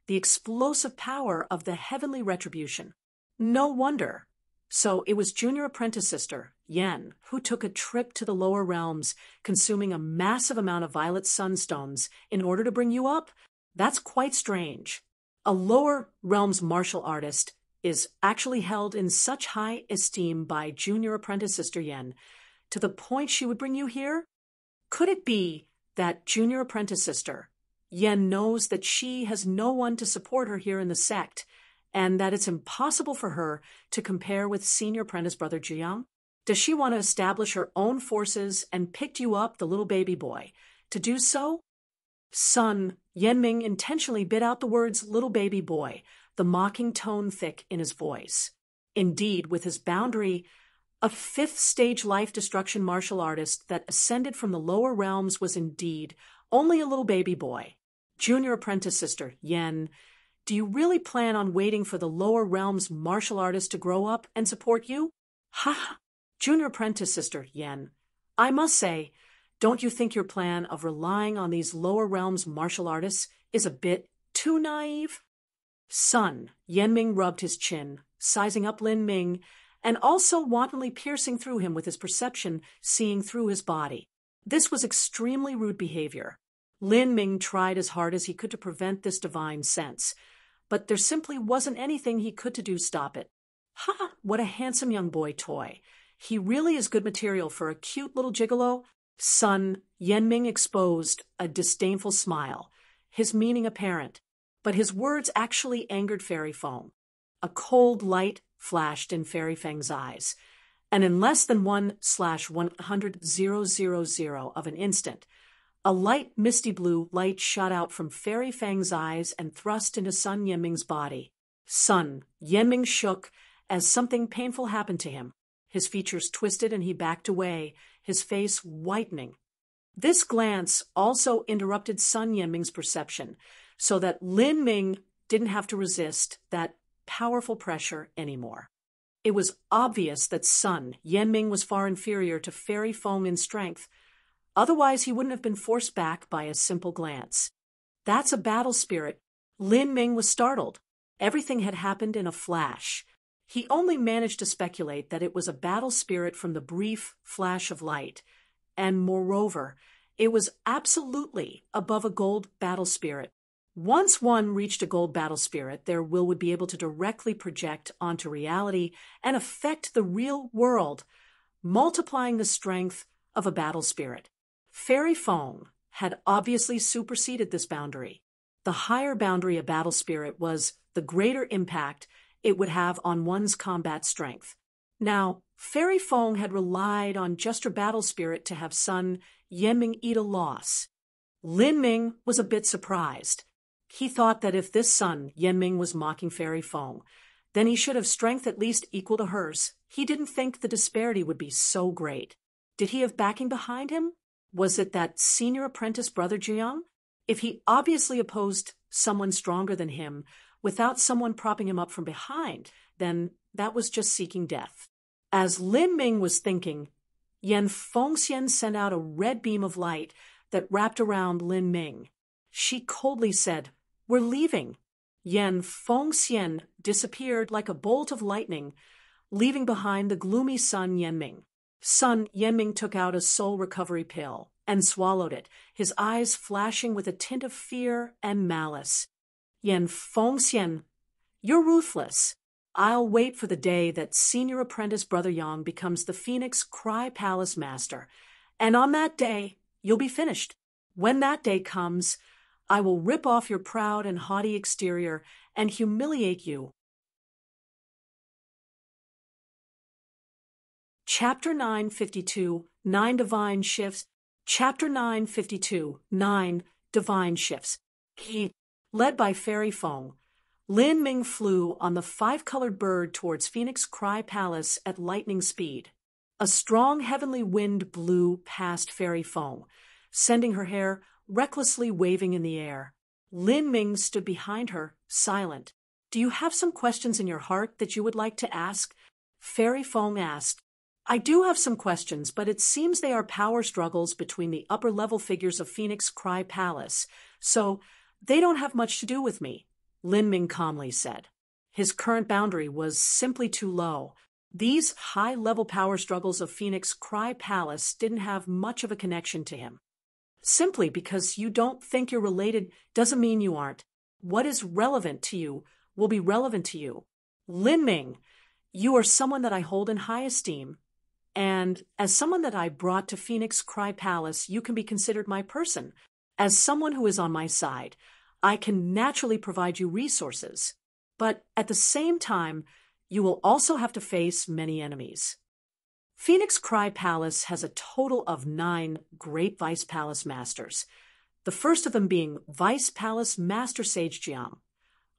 the explosive power of the heavenly retribution. No wonder. So it was junior apprentice sister, Yen, who took a trip to the lower realms, consuming a massive amount of violet sunstones in order to bring you up? That's quite strange. A lower realms martial artist is actually held in such high esteem by junior apprentice sister Yen, to the point she would bring you here? Could it be that junior apprentice sister Yen knows that she has no one to support her here in the sect, and that it's impossible for her to compare with senior apprentice brother Jiang? Does she want to establish her own forces and picked you up, the little baby boy? To do so? Sun Yanming intentionally bit out the words little baby boy, the mocking tone thick in his voice. Indeed, with his boundary, a 5th stage life destruction martial artist that ascended from the lower realms was indeed only a little baby boy. Junior apprentice sister Yen, do you really plan on waiting for the lower realms martial artist to grow up and support you? Junior apprentice sister Yen, I must say, don't you think your plan of relying on these lower realms martial artists is a bit too naive? Sun Yanming rubbed his chin, sizing up Lin Ming, and also wantonly piercing through him with his perception, seeing through his body. This was extremely rude behavior. Lin Ming tried as hard as he could to prevent this divine sense, but there simply wasn't anything he could to do stop it. What a handsome young boy toy. He really is good material for a cute little gigolo. Sun Yanming exposed a disdainful smile, his meaning apparent, but his words actually angered Fairy Feng. A cold light flashed in Fairy Feng's eyes, and in less than 1/100,000 of an instant, a light misty blue light shot out from Fairy Feng's eyes and thrust into Sun Yanming's body. Sun Yanming shook as something painful happened to him. His features twisted and he backed away, his face whitening. This glance also interrupted Sun Yanming's perception, so that Lin Ming didn't have to resist that powerful pressure anymore. It was obvious that Sun Yanming was far inferior to Fairy Feng in strength. Otherwise, he wouldn't have been forced back by a simple glance. That's a battle spirit. Lin Ming was startled. Everything had happened in a flash. He only managed to speculate that it was a battle spirit from the brief flash of light. And moreover, it was absolutely above a gold battle spirit. Once one reached a gold battle spirit, their will would be able to directly project onto reality and affect the real world, multiplying the strength of a battle spirit. Fairy Feng had obviously superseded this boundary. The higher boundary a battle spirit was, the greater impact it would have on one's combat strength. Now, Fairy Feng had relied on just her battle spirit to have Sun Yanming eat a loss. Lin Ming was a bit surprised. He thought that if this Sun Yanming was mocking Fairy Feng, then he should have strength at least equal to hers. He didn't think the disparity would be so great. Did he have backing behind him? Was it that senior apprentice brother Jiang? If he obviously opposed someone stronger than him without someone propping him up from behind, then that was just seeking death. As Lin Ming was thinking, Yan Fengxian sent out a red beam of light that wrapped around Lin Ming. She coldly said, "We're leaving." Yan Fengxian disappeared like a bolt of lightning, leaving behind the gloomy Sun Yanming. Sun Yanming took out a soul recovery pill and swallowed it, his eyes flashing with a tint of fear and malice. Yan Fengxian, you're ruthless. I'll wait for the day that senior apprentice Brother Yang becomes the Phoenix Cry Palace Master, and on that day, you'll be finished. When that day comes, I will rip off your proud and haughty exterior and humiliate you. Chapter 952, 9 Divine Shifts. Chapter 952, 9 Divine Shifts. Led by Fairy Feng, Lin Ming flew on the 5-colored bird towards Phoenix Cry Palace at lightning speed. A strong heavenly wind blew past Fairy Feng, sending her hair recklessly waving in the air. Lin Ming stood behind her, silent. Do you have some questions in your heart that you would like to ask? Fairy Feng asked. I do have some questions, but it seems they are power struggles between the upper-level figures of Phoenix Cry Palace, so they don't have much to do with me, Lin Ming calmly said. His current boundary was simply too low. These high-level power struggles of Phoenix Cry Palace didn't have much of a connection to him. Simply because you don't think you're related doesn't mean you aren't. What is relevant to you will be relevant to you. Lin Ming, you are someone that I hold in high esteem, and as someone that I brought to Phoenix Cry Palace, you can be considered my person. As someone who is on my side, I can naturally provide you resources. But at the same time, you will also have to face many enemies. Phoenix Cry Palace has a total of 9 great Vice Palace Masters, the first of them being Vice Palace Master Sage Jiang,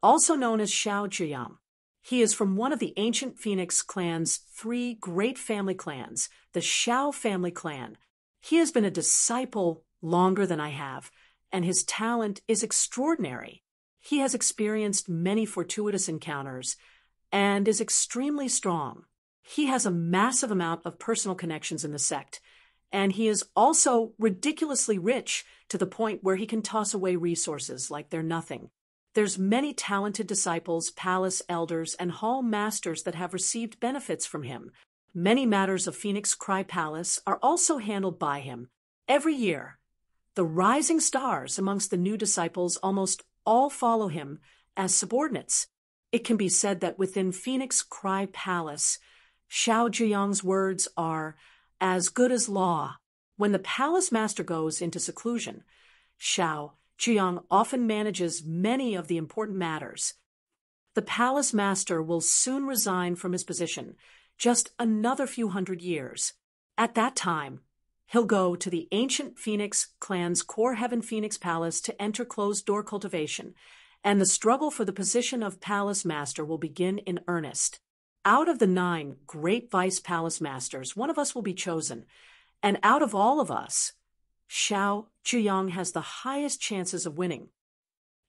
also known as Xiao Jiang. He is from one of the ancient Phoenix clan's 3 great family clans, the Xiao family clan. He has been a disciple longer than I have, and his talent is extraordinary. He has experienced many fortuitous encounters and is extremely strong. He has a massive amount of personal connections in the sect, and he is also ridiculously rich to the point where he can toss away resources like they're nothing. There's many talented disciples, palace elders, and hall masters that have received benefits from him. Many matters of Phoenix Cry Palace are also handled by him. Every year, the rising stars amongst the new disciples almost all follow him as subordinates. It can be said that within Phoenix Cry Palace, Xiao Jiang's words are as good as law. When the palace master goes into seclusion, Xiao Jiang often manages many of the important matters. The palace master will soon resign from his position, just another few hundred years. At that time, he'll go to the ancient Phoenix clan's core Heaven Phoenix Palace to enter closed-door cultivation, and the struggle for the position of palace master will begin in earnest. Out of the 9 great Vice Palace Masters, one of us will be chosen, and out of all of us, Xiao Jiang has the highest chances of winning.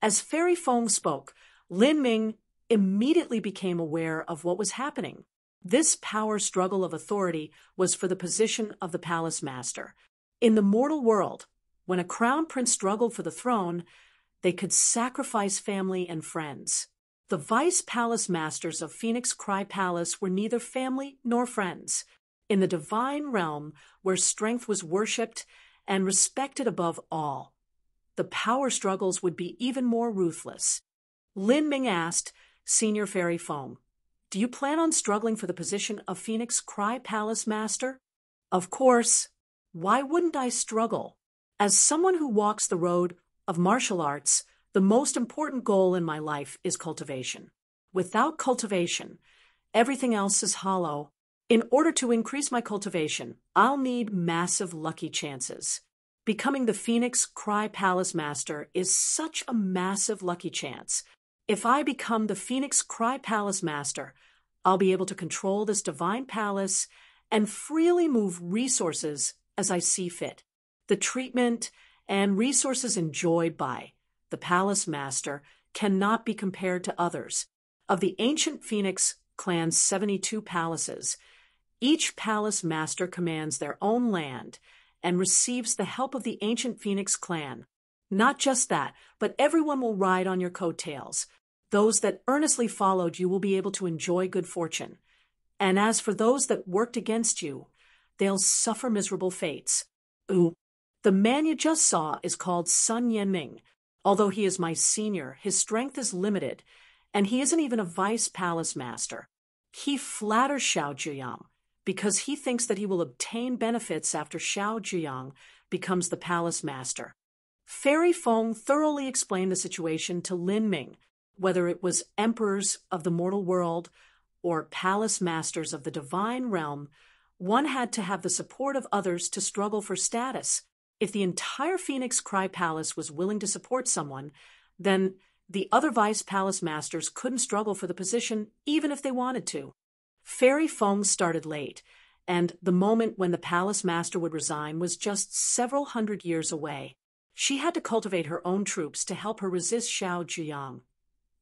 As Fairy Feng spoke, Lin Ming immediately became aware of what was happening. This power struggle of authority was for the position of the palace master. In the mortal world, when a crown prince struggled for the throne, they could sacrifice family and friends. The Vice Palace Masters of Phoenix Cry Palace were neither family nor friends. In the divine realm, where strength was worshipped and respected above all, the power struggles would be even more ruthless. Lin Ming asked Senior Fairy Feng, "Do you plan on struggling for the position of Phoenix Cry Palace Master?" "Of course. Why wouldn't I struggle? As someone who walks the road of martial arts, the most important goal in my life is cultivation. Without cultivation, everything else is hollow. In order to increase my cultivation, I'll need massive lucky chances. Becoming the Phoenix Cry Palace Master is such a massive lucky chance. If I become the Phoenix Cry Palace Master, I'll be able to control this divine palace and freely move resources as I see fit. The treatment and resources enjoyed by the Palace Master cannot be compared to others. Of the ancient Phoenix clan's 72 palaces, each Palace Master commands their own land and receives the help of the ancient Phoenix clan. Not just that, but everyone will ride on your coattails. Those that earnestly followed you will be able to enjoy good fortune. And as for those that worked against you, they'll suffer miserable fates. Ooh. The man you just saw is called Sun Yanming. Although he is my senior, his strength is limited, and he isn't even a vice palace master. He flatters Xiao Zhiyang because he thinks that he will obtain benefits after Xiao Zhiyang becomes the palace master. Fairy Feng thoroughly explained the situation to Lin Ming, whether it was emperors of the mortal world or palace masters of the divine realm. One had to have the support of others to struggle for status. If the entire Phoenix Cry Palace was willing to support someone, then the other vice palace masters couldn't struggle for the position even if they wanted to. Fairy Feng started late, and the moment when the palace master would resign was just several hundred years away. She had to cultivate her own troops to help her resist Xiao Zhiyang.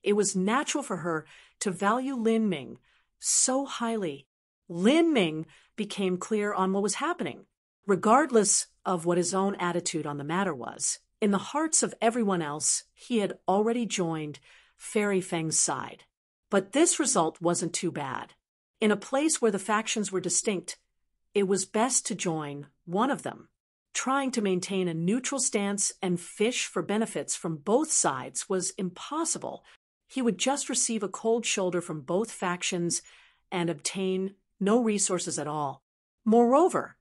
It was natural for her to value Lin Ming so highly. Lin Ming became clear on what was happening. Regardless of what his own attitude on the matter was, in the hearts of everyone else, he had already joined Fairy Feng's side. But this result wasn't too bad. In a place where the factions were distinct, it was best to join one of them. Trying to maintain a neutral stance and fish for benefits from both sides was impossible. He would just receive a cold shoulder from both factions and obtain no resources at all. Moreover,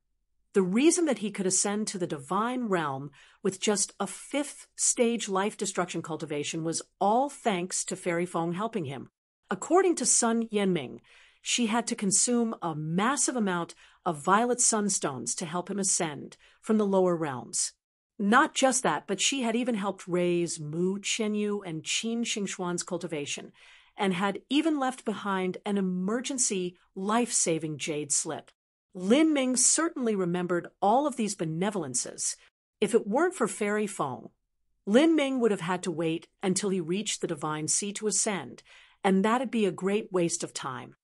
the reason that he could ascend to the divine realm with just a 5th stage life destruction cultivation was all thanks to Fairy Feng helping him. According to Sun Yanming, she had to consume a massive amount of violet sunstones to help him ascend from the lower realms. Not just that, but she had even helped raise Mu Chenyu and Qin Xingxuan's cultivation, and had even left behind an emergency life-saving jade slip. Lin Ming certainly remembered all of these benevolences. If it weren't for Fairy Feng, Lin Ming would have had to wait until he reached the divine sea to ascend, and that'd be a great waste of time.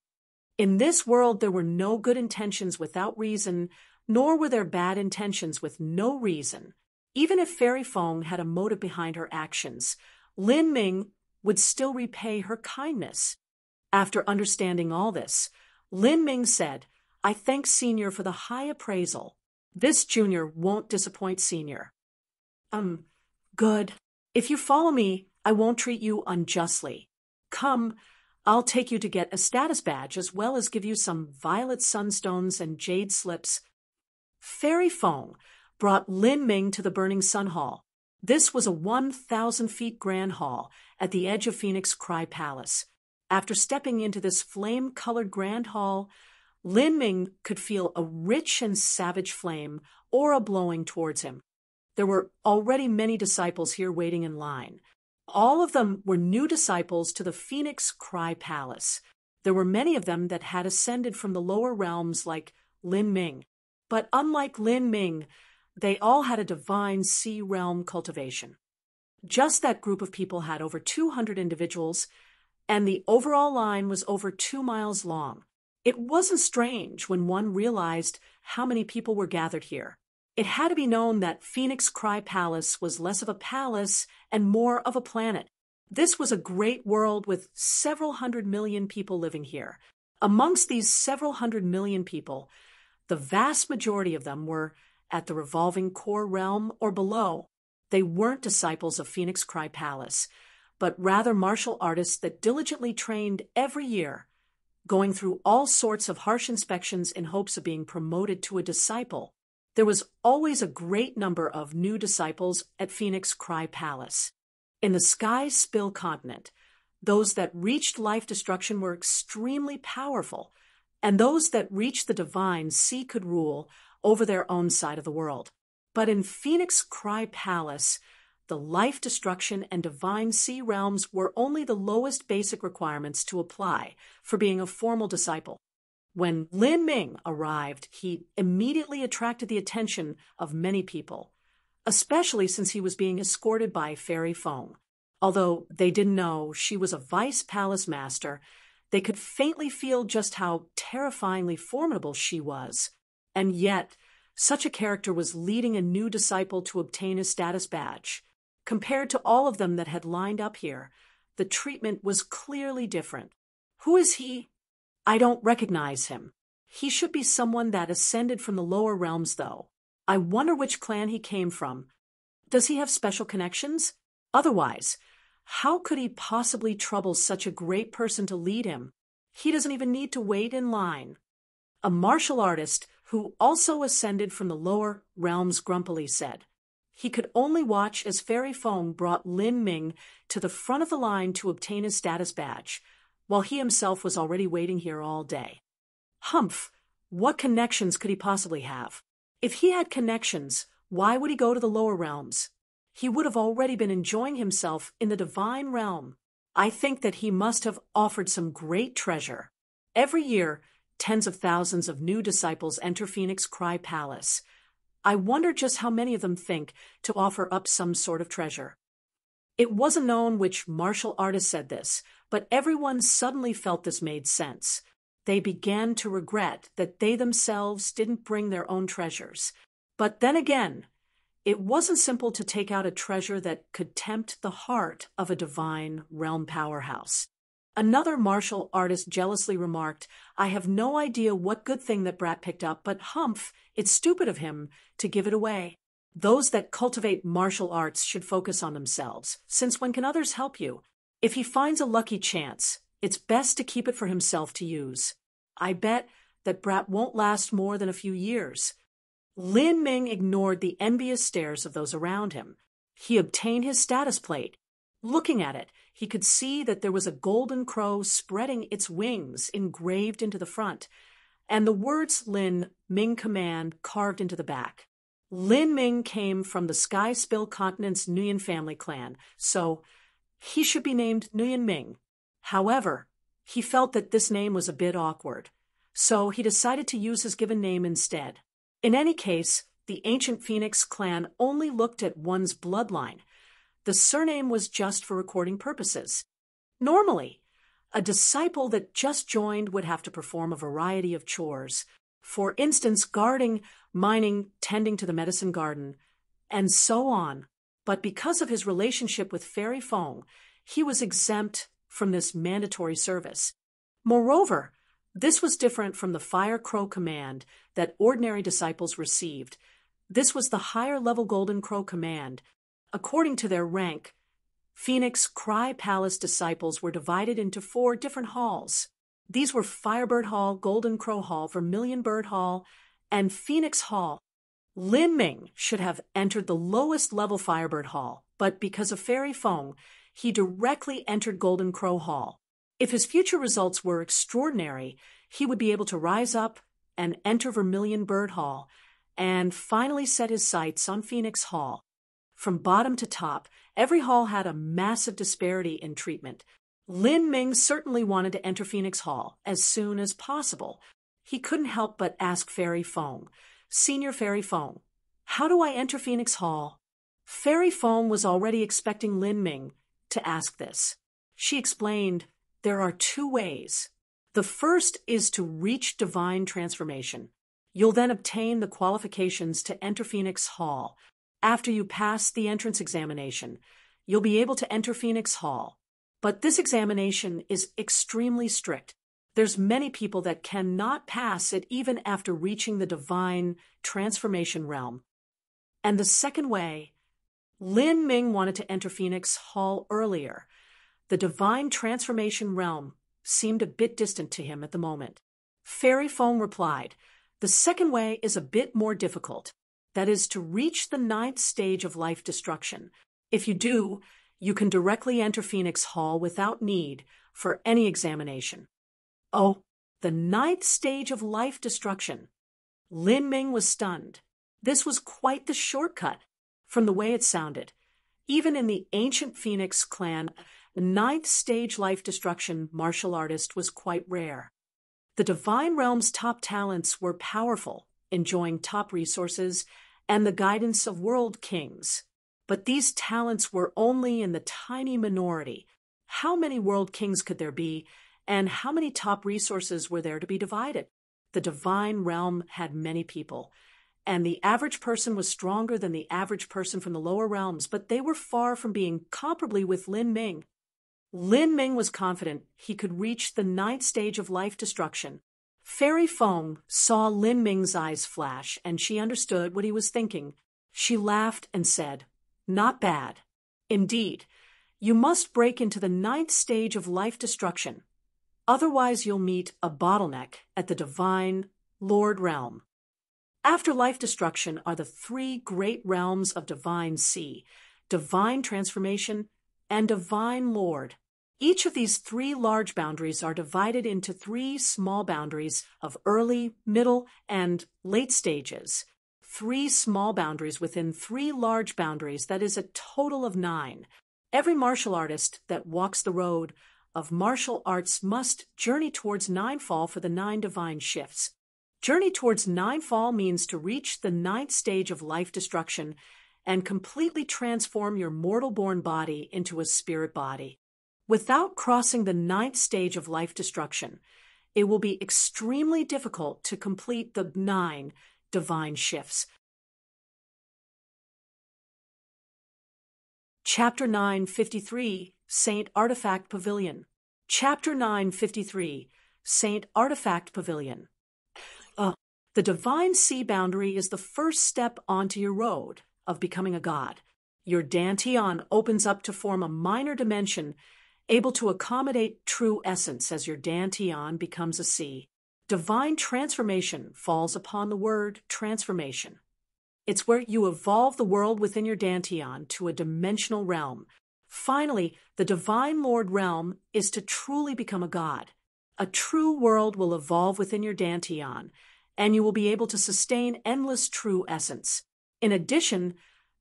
In this world, there were no good intentions without reason, nor were there bad intentions with no reason. Even if Fairy Feng had a motive behind her actions, Lin Ming would still repay her kindness. After understanding all this, Lin Ming said, "I thank Senior for the high appraisal. This junior won't disappoint Senior." Good. If you follow me, I won't treat you unjustly. Come, I'll take you to get a status badge as well as give you some violet sunstones and jade slips. Fairy Feng brought Lin Ming to the Burning Sun Hall. This was a 1,000 feet grand hall at the edge of Phoenix Cry Palace. After stepping into this flame-colored grand hall, Lin Ming could feel a rich and savage flame aura blowing towards him. There were already many disciples here waiting in line. All of them were new disciples to the Phoenix Cry Palace. There were many of them that had ascended from the lower realms like Lin Ming. But unlike Lin Ming, they all had a divine sea realm cultivation. Just that group of people had over 200 individuals, and the overall line was over 2 miles long. It wasn't strange when one realized how many people were gathered here. It had to be known that Phoenix Cry Palace was less of a palace and more of a planet. This was a great world with several 100 million people living here. Amongst these several 100 million people, the vast majority of them were at the revolving core realm or below. They weren't disciples of Phoenix Cry Palace, but rather martial artists that diligently trained every year, going through all sorts of harsh inspections in hopes of being promoted to a disciple. There was always a great number of new disciples at Phoenix Cry Palace. In the Sky Spill continent, those that reached life destruction were extremely powerful, and those that reached the divine sea could rule over their own side of the world. But in Phoenix Cry Palace, the life destruction and divine sea realms were only the lowest basic requirements to apply for being a formal disciple. When Lin Ming arrived, he immediately attracted the attention of many people, especially since he was being escorted by Fairy Feng. Although they didn't know she was a vice palace master, they could faintly feel just how terrifyingly formidable she was. And yet, such a character was leading a new disciple to obtain a status badge. Compared to all of them that had lined up here, The treatment was clearly different. Who is he? I don't recognize him. He should be someone that ascended from the lower realms, though. I wonder which clan he came from. Does he have special connections? Otherwise, how could he possibly trouble such a great person to lead him? He doesn't even need to wait in line. A martial artist who also ascended from the lower realms grumpily said. He could only watch as Fairy Feng brought Lin Ming to the front of the line to obtain his status badge, while he himself was already waiting here all day. Humph! What connections could he possibly have? If he had connections, why would he go to the lower realms? He would have already been enjoying himself in the divine realm. I think that he must have offered some great treasure. Every year, tens of thousands of new disciples enter Phoenix Cry Palace. I wonder just how many of them think to offer up some sort of treasure. It wasn't known which martial artist said this, but everyone suddenly felt this made sense. They began to regret that they themselves didn't bring their own treasures. But then again, it wasn't simple to take out a treasure that could tempt the heart of a divine realm powerhouse. Another martial artist jealously remarked, I have no idea what good thing that brat picked up, but humph, it's stupid of him to give it away. Those that cultivate martial arts should focus on themselves, since when can others help you? If he finds a lucky chance, it's best to keep it for himself to use. I bet that brat won't last more than a few years. Lin Ming ignored the envious stares of those around him. He obtained his status plate. Looking at it, he could see that there was a golden crow spreading its wings engraved into the front, and the words Lin Ming Command carved into the back. Lin Ming came from the Sky Spill Continent's Nguyen family clan, so he should be named Nguyen Ming. However, he felt that this name was a bit awkward, so he decided to use his given name instead. In any case, the ancient Phoenix clan only looked at one's bloodline. The surname was just for recording purposes. Normally, a disciple that just joined would have to perform a variety of chores. For instance, guarding, mining, tending to the medicine garden, and so on. But because of his relationship with Fairy Feng, he was exempt from this mandatory service. Moreover, this was different from the Fire Crow command that ordinary disciples received. This was the higher-level Golden Crow command. According to their rank, Phoenix Cry Palace disciples were divided into 4 different halls. These were Firebird Hall, Golden Crow Hall, Vermilion Bird Hall, and Phoenix Hall. Lin Ming should have entered the lowest level Firebird Hall, but because of Fairy Feng, he directly entered Golden Crow Hall. If his future results were extraordinary, he would be able to rise up and enter Vermilion Bird Hall, and finally set his sights on Phoenix Hall. From bottom to top, every hall had a massive disparity in treatment. Lin Ming certainly wanted to enter Phoenix Hall as soon as possible. He couldn't help but ask Fairy Feng, Senior Fairy Feng, how do I enter Phoenix Hall? Fairy Feng was already expecting Lin Ming to ask this. She explained, there are 2 ways. The first is to reach divine transformation. You'll then obtain the qualifications to enter Phoenix Hall. After you pass the entrance examination, you'll be able to enter Phoenix Hall. But this examination is extremely strict. There's many people that cannot pass it even after reaching the divine transformation realm. And the second way, Lin Ming wanted to enter Phoenix Hall earlier. The divine transformation realm seemed a bit distant to him at the moment. Fairy Feng replied, the second way is a bit more difficult. That is to reach the 9th stage of life destruction. If you do, you can directly enter Phoenix Hall without need for any examination. Oh, the 9th stage of life destruction. Lin Ming was stunned. This was quite the shortcut from the way it sounded. Even in the ancient Phoenix clan, the 9th stage life destruction martial artist was quite rare. The Divine Realm's top talents were powerful, enjoying top resources and the guidance of world kings. But these talents were only in the tiny minority. How many world kings could there be, and how many top resources were there to be divided? The Divine Realm had many people, and the average person was stronger than the average person from the lower realms, but they were far from being comparably with Lin Ming. Lin Ming was confident he could reach the 9th stage of life destruction. Fairy Feng saw Lin Ming's eyes flash, and she understood what he was thinking. She laughed and said, "Not bad. Indeed, you must break into the 9th stage of life destruction. Otherwise you'll meet a bottleneck at the Divine Lord Realm." After life destruction are the 3 great realms of Divine Sea, Divine Transformation, and Divine Lord. Each of these 3 large boundaries are divided into 3 small boundaries of early, middle, and late stages. 3 small boundaries within 3 large boundaries, that is a total of 9. Every martial artist that walks the road of martial arts must journey towards 9-fall for the 9 divine shifts. Journey towards 9-fall means to reach the 9th stage of life destruction and completely transform your mortal-born body into a spirit body. Without crossing the 9th stage of life destruction, it will be extremely difficult to complete the 9 divine shifts. Chapter 953, Saint Artifact Pavilion. Chapter 953, Saint Artifact Pavilion. The Divine Sea boundary is the first step onto your road of becoming a god. Your dantian opens up to form a minor dimension able to accommodate true essence as your dantian becomes a sea. Divine transformation falls upon the word transformation. It's where you evolve the world within your dantian to a dimensional realm. Finally, the Divine Lord realm is to truly become a god. A true world will evolve within your dantian, and you will be able to sustain endless true essence. In addition,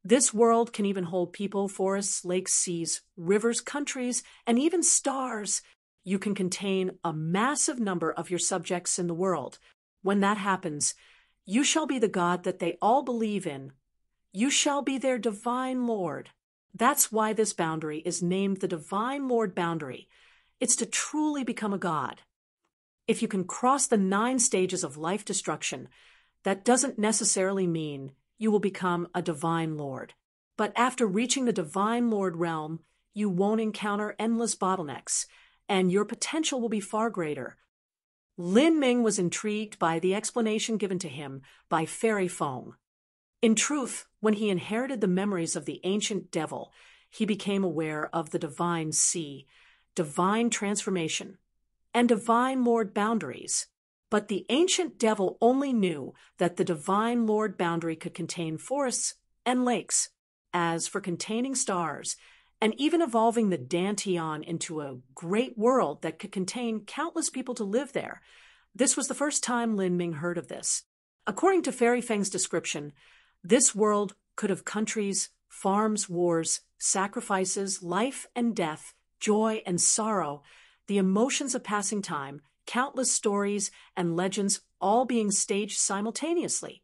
this world can even hold people, forests, lakes, seas, rivers, countries, and even stars. You can contain a massive number of your subjects in the world. When that happens, you shall be the God that they all believe in. You shall be their Divine Lord. That's why this boundary is named the Divine Lord boundary. It's to truly become a god. If you can cross the 9 stages of life destruction, that doesn't necessarily mean you will become a Divine Lord. But after reaching the Divine Lord realm, you won't encounter endless bottlenecks, and your potential will be far greater. Lin Ming was intrigued by the explanation given to him by Fairy Feng. In truth, when he inherited the memories of the ancient devil, he became aware of the Divine Sea, Divine Transformation, and Divine Lord boundaries. But the ancient devil only knew that the Divine Lord boundary could contain forests and lakes. As for containing stars, and even evolving the dantian into a great world that could contain countless people to live there, this was the first time Lin Ming heard of this. According to Fairy Feng's description, this world could have countries, farms, wars, sacrifices, life and death, joy and sorrow, the emotions of passing time, countless stories and legends all being staged simultaneously.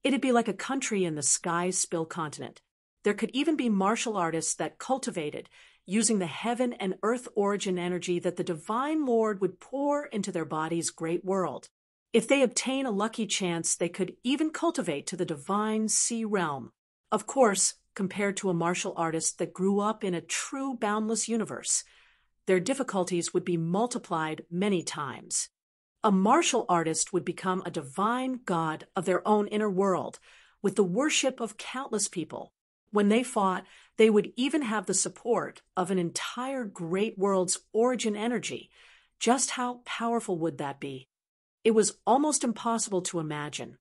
It'd be like a country in the sky-spill continent. There could even be martial artists that cultivated, using the heaven and earth origin energy that the Divine Lord would pour into their body's great world. If they obtain a lucky chance, they could even cultivate to the Divine Sea realm. Of course, compared to a martial artist that grew up in a true boundless universe, their difficulties would be multiplied many times. A martial artist would become a divine god of their own inner world, with the worship of countless people. When they fought, they would even have the support of an entire great world's origin energy. Just how powerful would that be? It was almost impossible to imagine.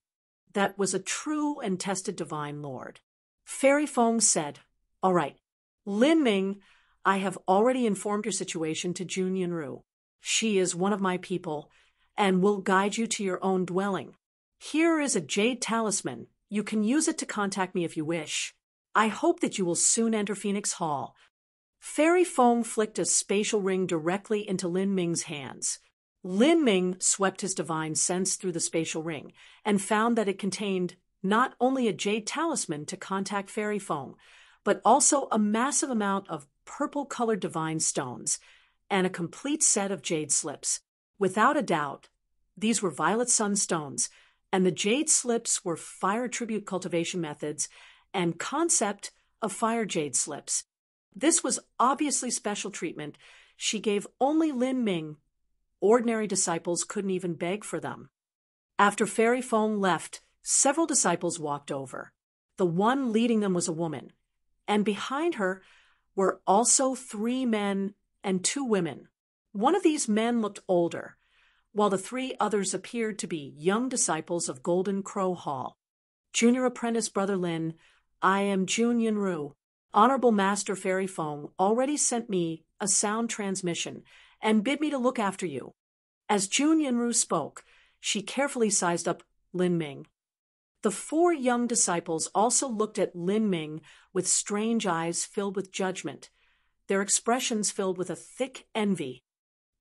That was a true and tested Divine Lord. Fairy Feng said, "All right, Lin Ming, I have already informed your situation to Jun Yunru. She is one of my people and will guide you to your own dwelling. Here is a jade talisman. You can use it to contact me if you wish. I hope that you will soon enter Phoenix Hall." Fairy Feng flicked a spatial ring directly into Lin Ming's hands. Lin Ming swept his divine sense through the spatial ring and found that it contained not only a jade talisman to contact Fairy Feng, but also a massive amount of purple-colored divine stones and a complete set of jade slips. Without a doubt, these were violet sunstones, and the jade slips were fire tribute cultivation methods and concept of fire jade slips. This was obviously special treatment she gave only Lin Ming. Ordinary disciples couldn't even beg for them. After Fairy Feng left, several disciples walked over. The one leading them was a woman, and behind her were also 3 men and 2 women. One of these men looked older, while the 3 others appeared to be young disciples of Golden Crow Hall. Junior Apprentice Brother Lin, I am Jun Yunru. Honorable Master Fairy Feng already sent me a sound transmission and bid me to look after you. As Jun Yunru spoke, she carefully sized up Lin Ming. The 4 young disciples also looked at Lin Ming with strange eyes filled with judgment, their expressions filled with a thick envy.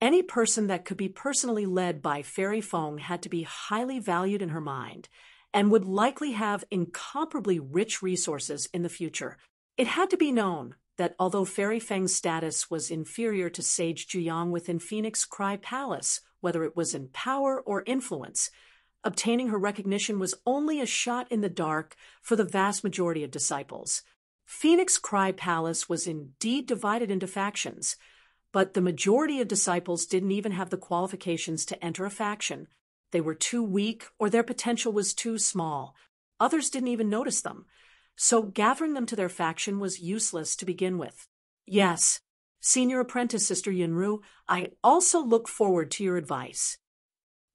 Any person that could be personally led by Fairy Feng had to be highly valued in her mind, and would likely have incomparably rich resources in the future. It had to be known that although Fairy Feng's status was inferior to Sage Juyang within Phoenix Cry Palace, whether it was in power or influence, obtaining her recognition was only a shot in the dark for the vast majority of disciples. Phoenix Cry Palace was indeed divided into factions, but the majority of disciples didn't even have the qualifications to enter a faction. They were too weak, or their potential was too small. Others didn't even notice them, so gathering them to their faction was useless to begin with. Yes, Senior Apprentice Sister Yunru, I also look forward to your advice.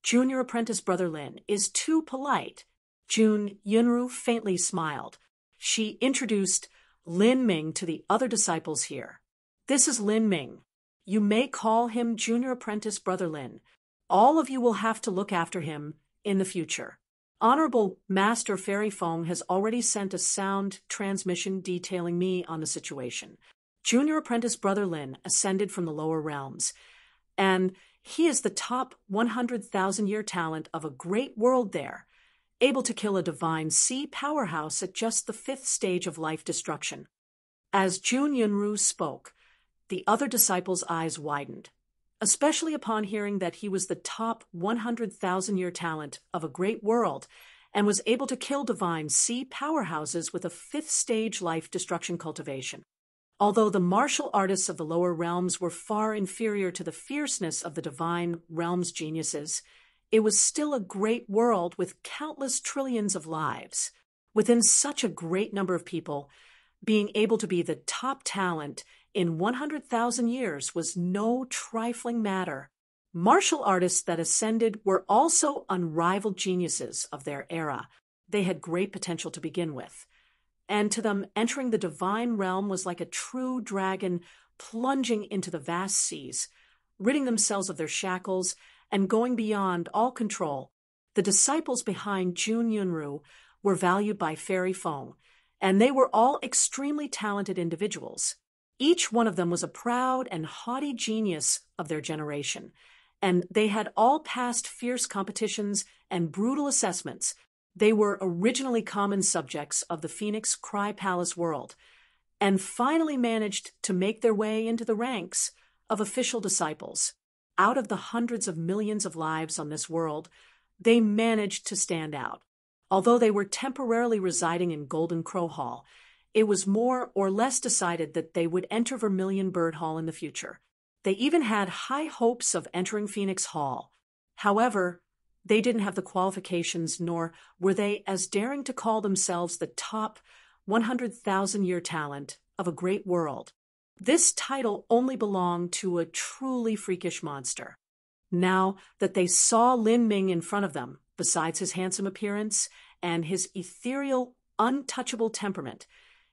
Junior Apprentice Brother Lin is too polite. Jun Yunru faintly smiled. She introduced Lin Ming to the other disciples here. This is Lin Ming. You may call him Junior Apprentice Brother Lin. All of you will have to look after him in the future. Honorable Master Fairy Feng has already sent a sound transmission detailing me on the situation. Junior Apprentice Brother Lin ascended from the lower realms, and he is the top 100,000-year talent of a great world there, able to kill a divine sea powerhouse at just the 5th stage of life destruction. As Jun Yunru spoke, the other disciples' eyes widened, especially upon hearing that he was the top 100,000-year talent of a great world and was able to kill divine sea powerhouses with a 5th stage life destruction cultivation. Although the martial artists of the lower realms were far inferior to the fierceness of the divine realms geniuses, it was still a great world with countless trillions of lives. Within such a great number of people, being able to be the top talent in 100,000 years was no trifling matter. Martial artists that ascended were also unrivaled geniuses of their era. They had great potential to begin with, and to them entering the divine realm was like a true dragon plunging into the vast seas, ridding themselves of their shackles and going beyond all control. The disciples behind Jun Yunru were valued by Fairy Feng, and they were all extremely talented individuals. Each one of them was a proud and haughty genius of their generation, and they had all passed fierce competitions and brutal assessments. They were originally common subjects of the Phoenix Cry Palace world, and finally managed to make their way into the ranks of official disciples. Out of the hundreds of millions of lives on this world, they managed to stand out. Although they were temporarily residing in Golden Crow Hall, it was more or less decided that they would enter Vermilion Bird Hall in the future. They even had high hopes of entering Phoenix Hall. However, they didn't have the qualifications, nor were they as daring to call themselves the top 100,000-year talent of a great world. This title only belonged to a truly freakish monster. Now that they saw Lin Ming in front of them, besides his handsome appearance and his ethereal, untouchable temperament,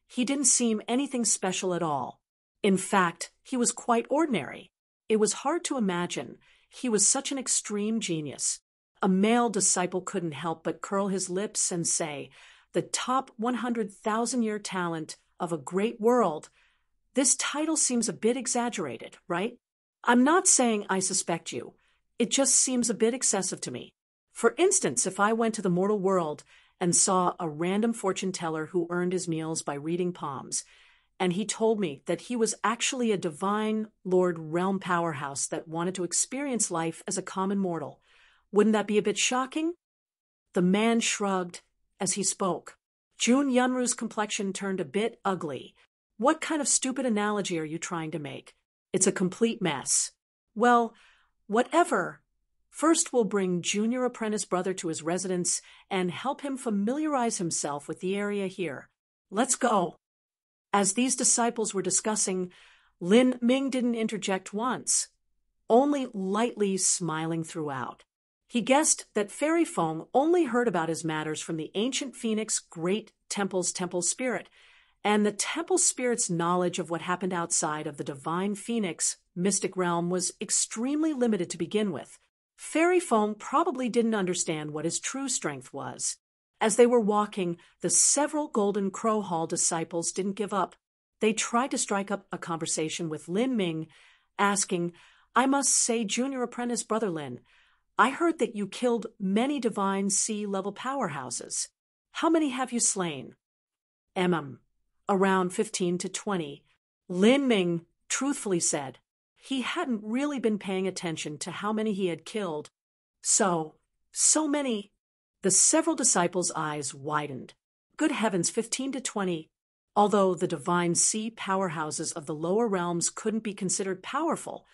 he didn't seem anything special at all. In fact, he was quite ordinary. It was hard to imagine he was such an extreme genius. A male disciple couldn't help but curl his lips and say, "The top 100,000-year talent of a great world." This title seems a bit exaggerated, right? I'm not saying I suspect you. It just seems a bit excessive to me. For instance, if I went to the mortal world and saw a random fortune teller who earned his meals by reading palms, and he told me that he was actually a divine Lord Realm powerhouse that wanted to experience life as a common mortal, wouldn't that be a bit shocking? The man shrugged as he spoke. Jun Yunru's complexion turned a bit ugly. What kind of stupid analogy are you trying to make? It's a complete mess. Well, whatever. First, we'll bring junior apprentice brother to his residence and help him familiarize himself with the area here. Let's go. As these disciples were discussing, Lin Ming didn't interject once, only lightly smiling throughout. He guessed that Fairy Feng only heard about his matters from the ancient phoenix Great Temple's temple spirit, and the temple spirit's knowledge of what happened outside of the divine phoenix mystic realm was extremely limited to begin with. Fairy Feng probably didn't understand what his true strength was. As they were walking, the several Golden Crow Hall disciples didn't give up. They tried to strike up a conversation with Lin Ming, asking, "I must say, junior apprentice brother Lin, I heard that you killed many divine sea-level powerhouses. How many have you slain?" Around 15 to 20. Lin Ming truthfully said. He hadn't really been paying attention to how many he had killed. So many. The several disciples' eyes widened. Good heavens, 15 to 20. Although the divine sea powerhouses of the lower realms couldn't be considered powerful,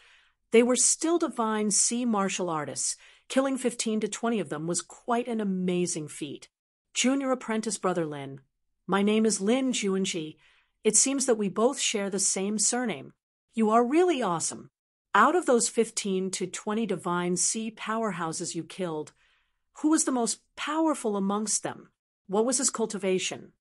they were still divine sea martial artists. Killing 15 to 20 of them was quite an amazing feat. Junior apprentice brother Lin, my name is Lin Juanji. It seems that we both share the same surname. You are really awesome. Out of those 15 to 20 divine sea powerhouses you killed, who was the most powerful amongst them? What was his cultivation?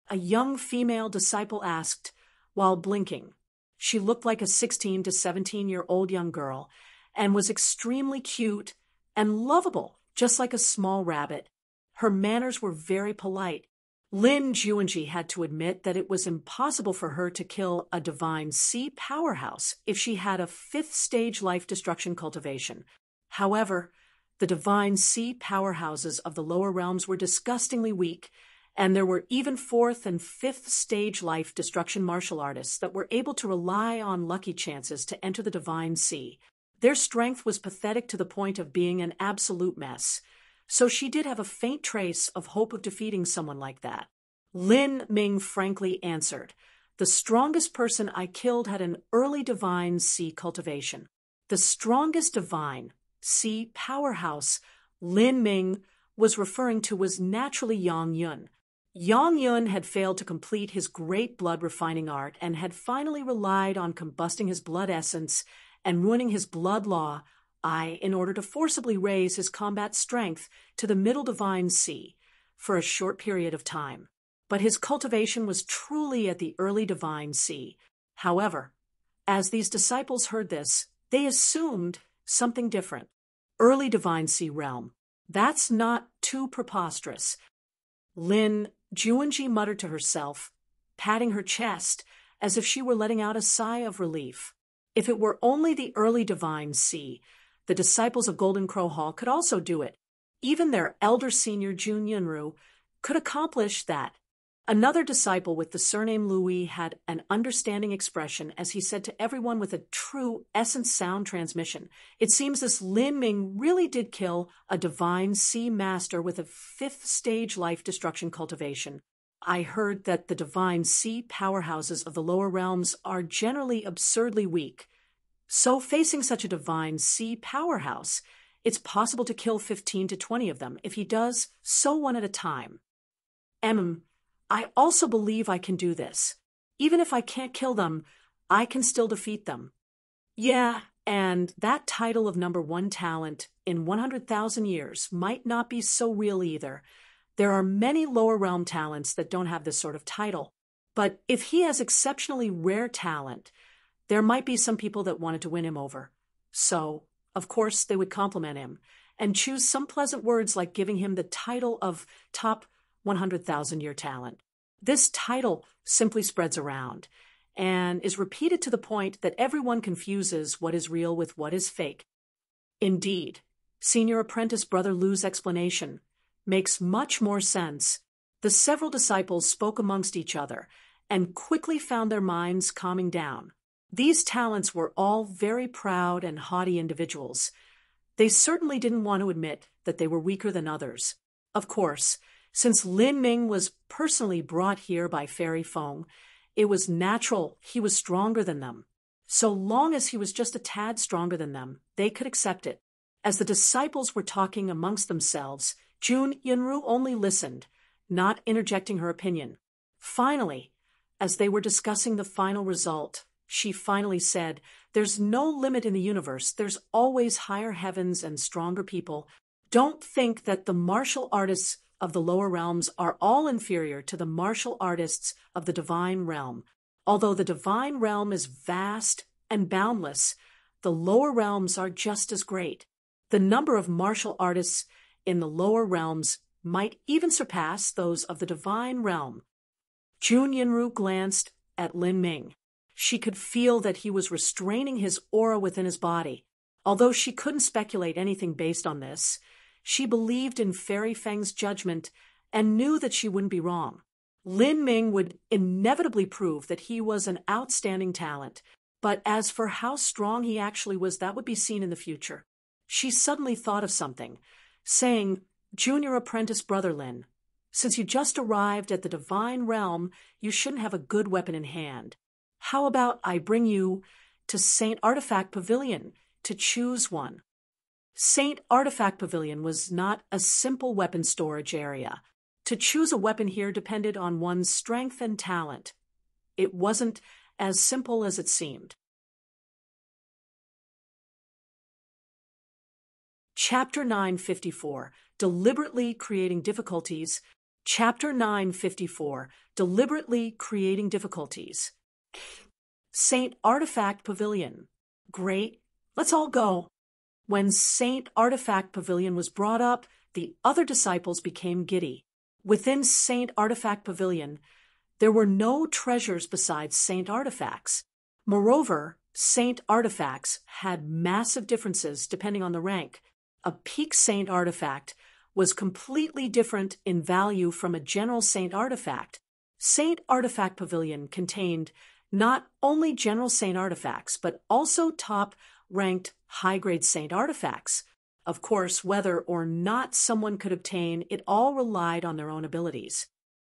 A young female disciple asked, while blinking. She looked like a 16 to 17-year-old young girl and was extremely cute and lovable, just like a small rabbit. Her manners were very polite. Lin Juanji had to admit that it was impossible for her to kill a divine sea powerhouse if she had a 5th-stage life destruction cultivation. However, the divine sea powerhouses of the lower realms were disgustingly weak, and there were even 4th and 5th-stage life destruction martial artists that were able to rely on lucky chances to enter the divine sea. Their strength was pathetic to the point of being an absolute mess. So she did have a faint trace of hope of defeating someone like that. Lin Ming frankly answered, "The strongest person I killed had an early divine sea cultivation." The strongest divine sea powerhouse Lin Ming was referring to was naturally Yang Yun. Yang Yun had failed to complete his great blood refining art and had finally relied on combusting his blood essence and ruining his blood law in order to forcibly raise his combat strength to the middle divine sea for a short period of time. But his cultivation was truly at the early divine sea. However, as these disciples heard this, they assumed something different. Early divine sea realm. That's not too preposterous. Lin Juanji muttered to herself, patting her chest as if she were letting out a sigh of relief. If it were only the early divine sea, the disciples of Golden Crow Hall could also do it. Even their elder senior Jun Yunru could accomplish that. Another disciple with the surname Louis had an understanding expression as he said to everyone with a true essence sound transmission, "It seems this Lin Ming really did kill a divine sea master with a 5th-stage life destruction cultivation. I heard that the divine sea powerhouses of the lower realms are generally absurdly weak. So facing such a divine sea powerhouse, it's possible to kill 15 to 20 of them if he does so one at a time. I also believe I can do this. Even if I can't kill them, I can still defeat them." Yeah, and that title of #1 talent in 100,000 years might not be so real either. There are many lower realm talents that don't have this sort of title. But if he has exceptionally rare talent, there might be some people that wanted to win him over. So, of course, they would compliment him and choose some pleasant words like giving him the title of top 100,000-year talent. This title simply spreads around and is repeated to the point that everyone confuses what is real with what is fake. Indeed, senior apprentice brother Lu's explanation makes much more sense. The several disciples spoke amongst each other and quickly found their minds calming down. These talents were all very proud and haughty individuals. They certainly didn't want to admit that they were weaker than others. Of course, since Lin Ming was personally brought here by Fairy Feng, it was natural he was stronger than them. So long as he was just a tad stronger than them, they could accept it. As the disciples were talking amongst themselves, Jun Yunru only listened, not interjecting her opinion. Finally, as they were discussing the final result, she finally said, "There's no limit in the universe. There's always higher heavens and stronger people. Don't think that the martial artists of the lower realms are all inferior to the martial artists of the divine realm. Although the divine realm is vast and boundless, the lower realms are just as great. The number of martial artists in the lower realms might even surpass those of the divine realm." Jun Yunru glanced at Lin Ming. She could feel that he was restraining his aura within his body. Although she couldn't speculate anything based on this, she believed in Fairy Feng's judgment and knew that she wouldn't be wrong. Lin Ming would inevitably prove that he was an outstanding talent, but as for how strong he actually was, that would be seen in the future. She suddenly thought of something, saying, "Junior apprentice brother Lin, since you just arrived at the divine realm, you shouldn't have a good weapon in hand. How about I bring you to Saint Artifact Pavilion to choose one?" Saint Artifact Pavilion was not a simple weapon storage area. To choose a weapon here depended on one's strength and talent. It wasn't as simple as it seemed. Chapter 954, Deliberately Creating Difficulties. Chapter 954, Deliberately Creating Difficulties. Saint Artifact Pavilion. Great, let's all go. When Saint Artifact Pavilion was brought up, the other disciples became giddy. Within Saint Artifact Pavilion, there were no treasures besides Saint Artifacts. Moreover, Saint Artifacts had massive differences depending on the rank. A peak Saint Artifact was completely different in value from a general Saint Artifact. Saint Artifact Pavilion contained not only general Saint Artifacts, but also top-ranked high-grade Saint Artifacts. Of course, whether or not someone could obtain, it all relied on their own abilities.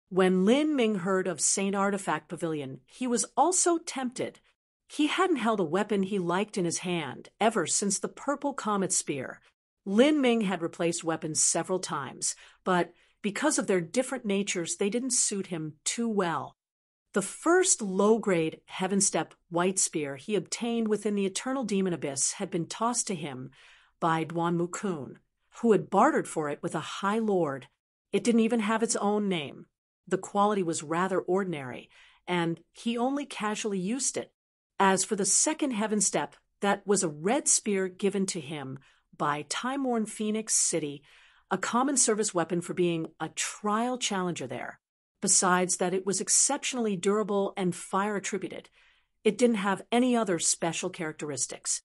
When Lin Ming heard of Saint Artifact Pavilion, he was also tempted. He hadn't held a weapon he liked in his hand ever since the Purple Comet Spear. Lin Ming had replaced weapons several times, but because of their different natures, they didn't suit him too well. The first low-grade Heaven Step White Spear he obtained within the Eternal Demon Abyss had been tossed to him by Duan Mukun, who had bartered for it with a High Lord. It didn't even have its own name. The quality was rather ordinary, and he only casually used it. As for the second Heaven Step, that was a red spear given to him by Time-Worn Phoenix City, a common service weapon for being a trial challenger there. Besides that, it was exceptionally durable and fire-attributed. It didn't have any other special characteristics.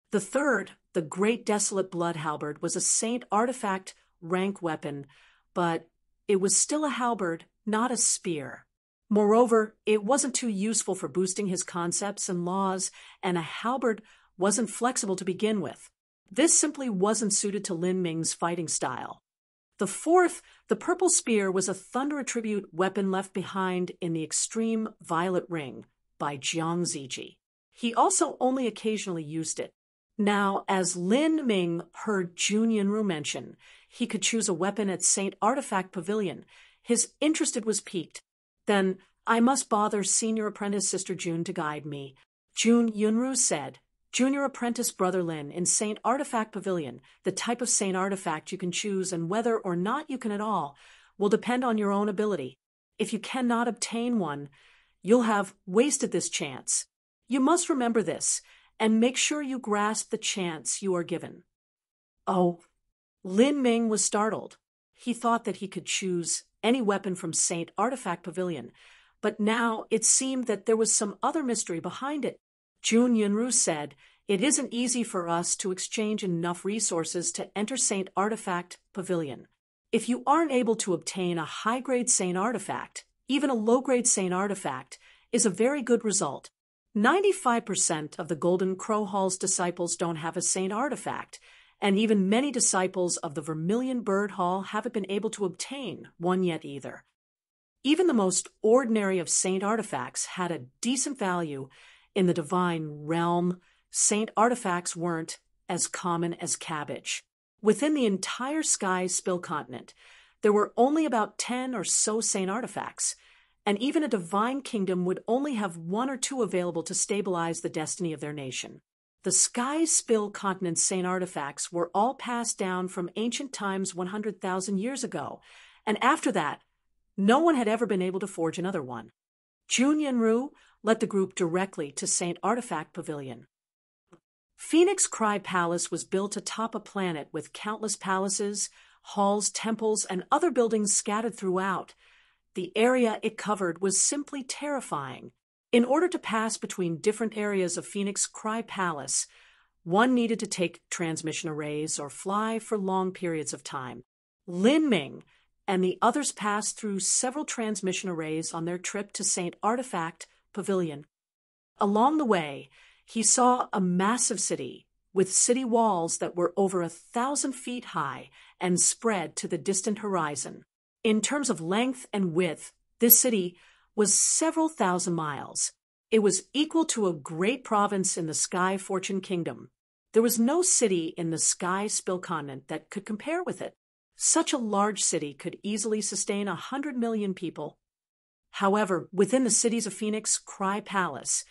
The third, the Great Desolate Blood Halberd, was a Saint Artifact rank weapon, but it was still a halberd, not a spear. Moreover, it wasn't too useful for boosting his concepts and laws, and a halberd wasn't flexible to begin with. This simply wasn't suited to Lin Ming's fighting style. The fourth, the Purple Spear, was a Thunder Attribute weapon left behind in the Extreme Violet Ring by Jiang Ziji. He also only occasionally used it. Now, as Lin Ming heard Jun Yunru mention he could choose a weapon at Saint Artifact Pavilion, his interest was piqued. "Then I must bother Senior Apprentice Sister Jun to guide me," Jun Yunru said. "Junior Apprentice Brother Lin, in Saint Artifact Pavilion, the type of Saint Artifact you can choose and whether or not you can at all will depend on your own ability. If you cannot obtain one, you'll have wasted this chance. You must remember this, and make sure you grasp the chance you are given." Oh, Lin Ming was startled. He thought that he could choose any weapon from Saint Artifact Pavilion, but now it seemed that there was some other mystery behind it. Jun Yunru said, "It isn't easy for us to exchange enough resources to enter Saint Artifact Pavilion. If you aren't able to obtain a high-grade Saint Artifact, even a low-grade Saint Artifact is a very good result. 95% of the Golden Crow Hall's disciples don't have a Saint Artifact, and even many disciples of the Vermilion Bird Hall haven't been able to obtain one yet either. Even the most ordinary of Saint Artifacts had a decent value In the divine realm, saint artifacts weren't as common as cabbage. Within the entire sky spill continent, there were only about 10 or so saint artifacts, and even a divine kingdom would only have one or two available to stabilize the destiny of their nation. The sky spill continent's saint artifacts were all passed down from ancient times 100,000 years ago, and after that, no one had ever been able to forge another one. Jun Yunru led the group directly to Saint Artifact Pavilion. Phoenix Cry Palace was built atop a planet with countless palaces, halls, temples, and other buildings scattered throughout. The area it covered was simply terrifying. In order to pass between different areas of Phoenix Cry Palace, one needed to take transmission arrays or fly for long periods of time. Lin Ming and the others passed through several transmission arrays on their trip to St. Artifact Pavilion. Along the way, he saw a massive city with city walls that were over 1,000 feet high and spread to the distant horizon. In terms of length and width, this city was several thousand miles. It was equal to a great province in the Sky Fortune Kingdom. There was no city in the Sky Spill Continent that could compare with it. Such a large city could easily sustain 100 million people. However, within the cities of Phoenix Cry Palace,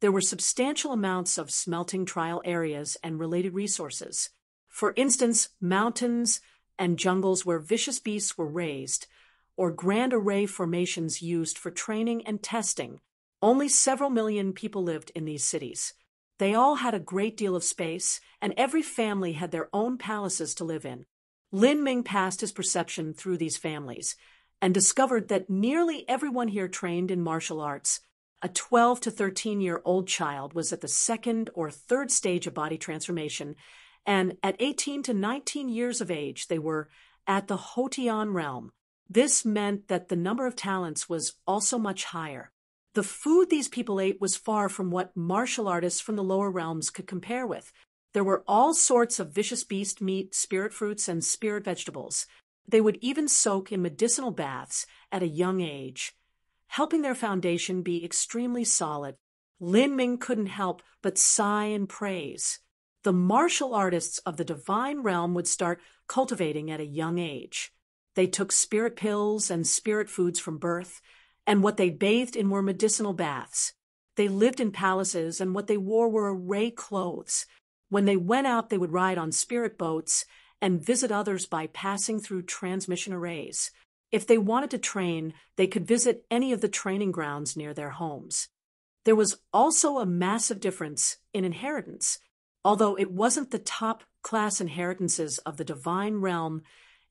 there were substantial amounts of smelting trial areas and related resources. For instance, mountains and jungles where vicious beasts were raised, or grand array formations used for training and testing. Only several million people lived in these cities. They all had a great deal of space, and every family had their own palaces to live in. Lin Ming passed his perception through these families and discovered that nearly everyone here trained in martial arts. A 12 to 13-year-old child was at the second or third stage of body transformation, and at 18 to 19 years of age, they were at the Hotian realm. This meant that the number of talents was also much higher. The food these people ate was far from what martial artists from the lower realms could compare with. There were all sorts of vicious beast meat, spirit fruits, and spirit vegetables. They would even soak in medicinal baths at a young age, helping their foundation be extremely solid. Lin Ming couldn't help but sigh and praise. The martial artists of the divine realm would start cultivating at a young age. They took spirit pills and spirit foods from birth, and what they bathed in were medicinal baths. They lived in palaces, and what they wore were array clothes. When they went out, they would ride on spirit boats and visit others by passing through transmission arrays. If they wanted to train, they could visit any of the training grounds near their homes. There was also a massive difference in inheritance. Although it wasn't the top-class inheritances of the divine realm,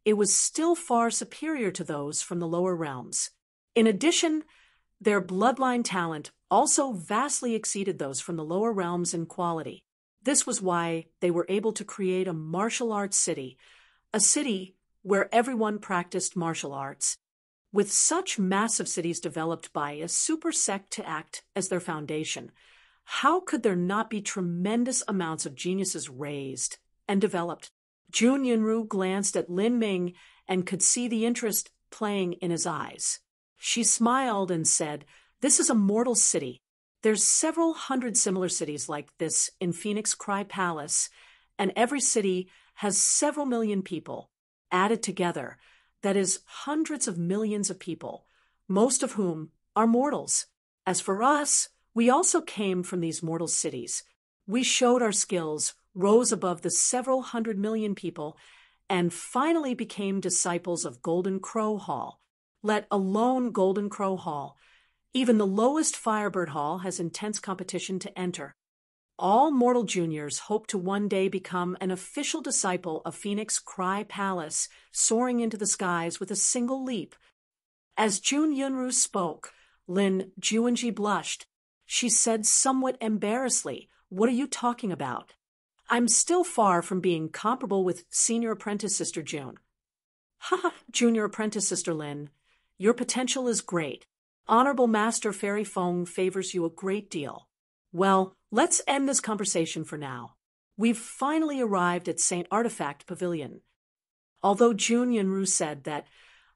it was still far superior to those from the lower realms. In addition, their bloodline talent also vastly exceeded those from the lower realms in quality. This was why they were able to create a martial arts city, a city where everyone practiced martial arts. With such massive cities developed by a super sect to act as their foundation, how could there not be tremendous amounts of geniuses raised and developed? Jun Yunru glanced at Lin Ming and could see the interest playing in his eyes. She smiled and said, "This is a mortal city. There's several hundred similar cities like this in Phoenix Cry Palace, and every city has several million people. Added together, that is hundreds of millions of people, most of whom are mortals. As for us, we also came from these mortal cities. We showed our skills, rose above the several hundred million people, and finally became disciples of Golden Crow Hall. Let alone Golden Crow Hall. Even the lowest Firebird Hall has intense competition to enter. All mortal juniors hope to one day become an official disciple of Phoenix Cry Palace, soaring into the skies with a single leap." As Jun Yunru spoke, Lin Juanji blushed. She said somewhat embarrassedly, "What are you talking about? I'm still far from being comparable with Senior Apprentice Sister June." "Ha, Junior Apprentice Sister Lin, your potential is great. Honorable Master Fairy Feng favors you a great deal. Well, let's end this conversation for now. We've finally arrived at St. Artifact Pavilion." Although Jun Yunru said that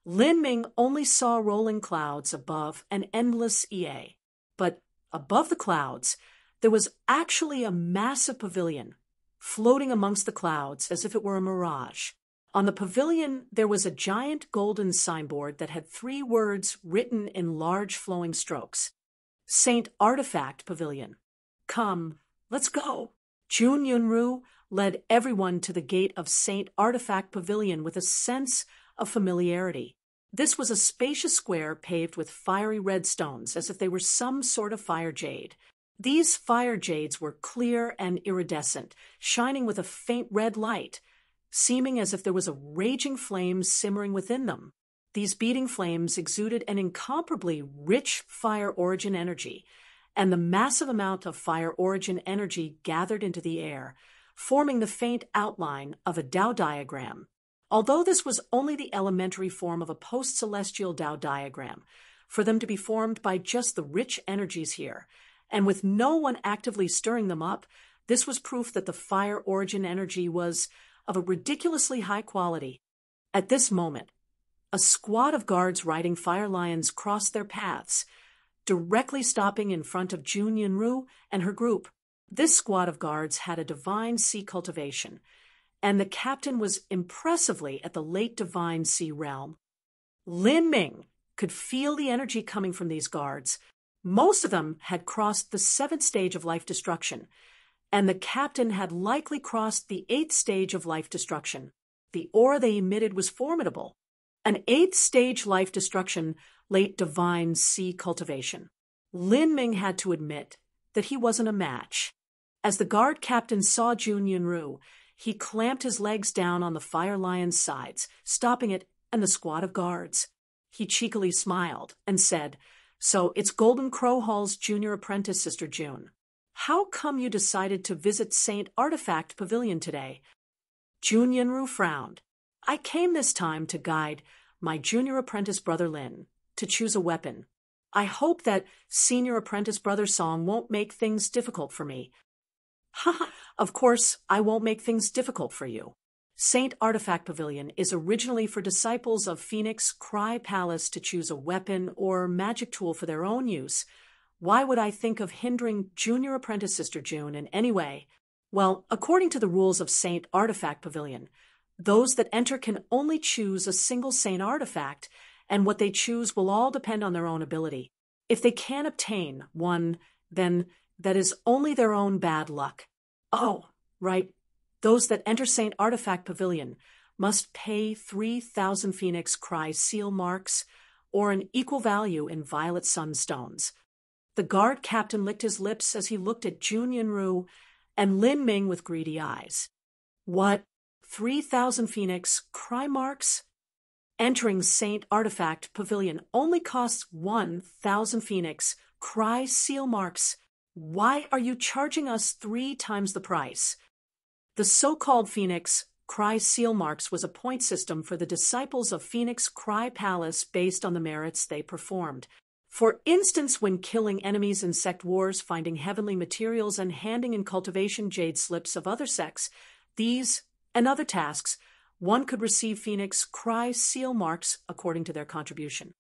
Lin Ming only saw rolling clouds above an endless EA, but above the clouds, There was actually a massive pavilion, floating amongst the clouds as if it were a mirage. On the pavilion, there was a giant golden signboard that had 3 words written in large flowing strokes. Saint Artifact Pavilion. Come, let's go. Jun Yunru led everyone to the gate of Saint Artifact Pavilion with a sense of familiarity. This was a spacious square paved with fiery red stones, as if they were some sort of fire jade. These fire jades were clear and iridescent, shining with a faint red light, seeming as if there was a raging flame simmering within them. These beating flames exuded an incomparably rich fire origin energy, and the massive amount of fire origin energy gathered into the air, forming the faint outline of a Tao diagram. Although this was only the elementary form of a post-celestial Tao diagram, for them to be formed by just the rich energies here, and with no one actively stirring them up, this was proof that the fire origin energy was of a ridiculously high quality. At this moment, a squad of guards riding fire lions crossed their paths, directly stopping in front of Jun Yunru and her group. This squad of guards had a divine sea cultivation, and the captain was impressively at the late divine sea realm. Lin Ming could feel the energy coming from these guards. Most of them had crossed the 7th stage of life destruction, and the captain had likely crossed the 8th stage of life destruction. The aura they emitted was formidable. An 8th stage life destruction, late divine sea cultivation. Lin Ming had to admit that he wasn't a match. As the guard captain saw Jun Yunru, he clamped his legs down on the fire lion's sides, stopping it and the squad of guards. He cheekily smiled and said, "So it's Golden Crow Hall's junior apprentice, Sister June. How come you decided to visit Saint Artifact Pavilion today?" Jun Yunru frowned. "I came this time to guide my junior apprentice brother Lin to choose a weapon. I hope that senior apprentice brother Song won't make things difficult for me." "Haha, of course I won't make things difficult for you. Saint Artifact Pavilion is originally for disciples of Phoenix Cry Palace to choose a weapon or magic tool for their own use. Why would I think of hindering junior apprentice Sister June in any way? Well, according to the rules of Saint Artifact Pavilion, those that enter can only choose a single Saint Artifact, and what they choose will all depend on their own ability. If they can't obtain one, then that is only their own bad luck. Oh, right. Those that enter Saint Artifact Pavilion must pay 3,000 Phoenix Cry seal marks, or an equal value in violet sunstones. The guard captain licked his lips as he looked at Jun Yunru and Lin Ming with greedy eyes. What? 3,000 Phoenix Cry marks? Entering Saint Artifact Pavilion only costs 1,000 Phoenix Cry seal marks. Why are you charging us 3 times the price? The so-called Phoenix Cry seal marks was a point system for the disciples of Phoenix Cry Palace based on the merits they performed. For instance, when killing enemies in sect wars, finding heavenly materials, and handing in cultivation jade slips of other sects, these and other tasks, one could receive Phoenix Cry seal marks according to their contribution.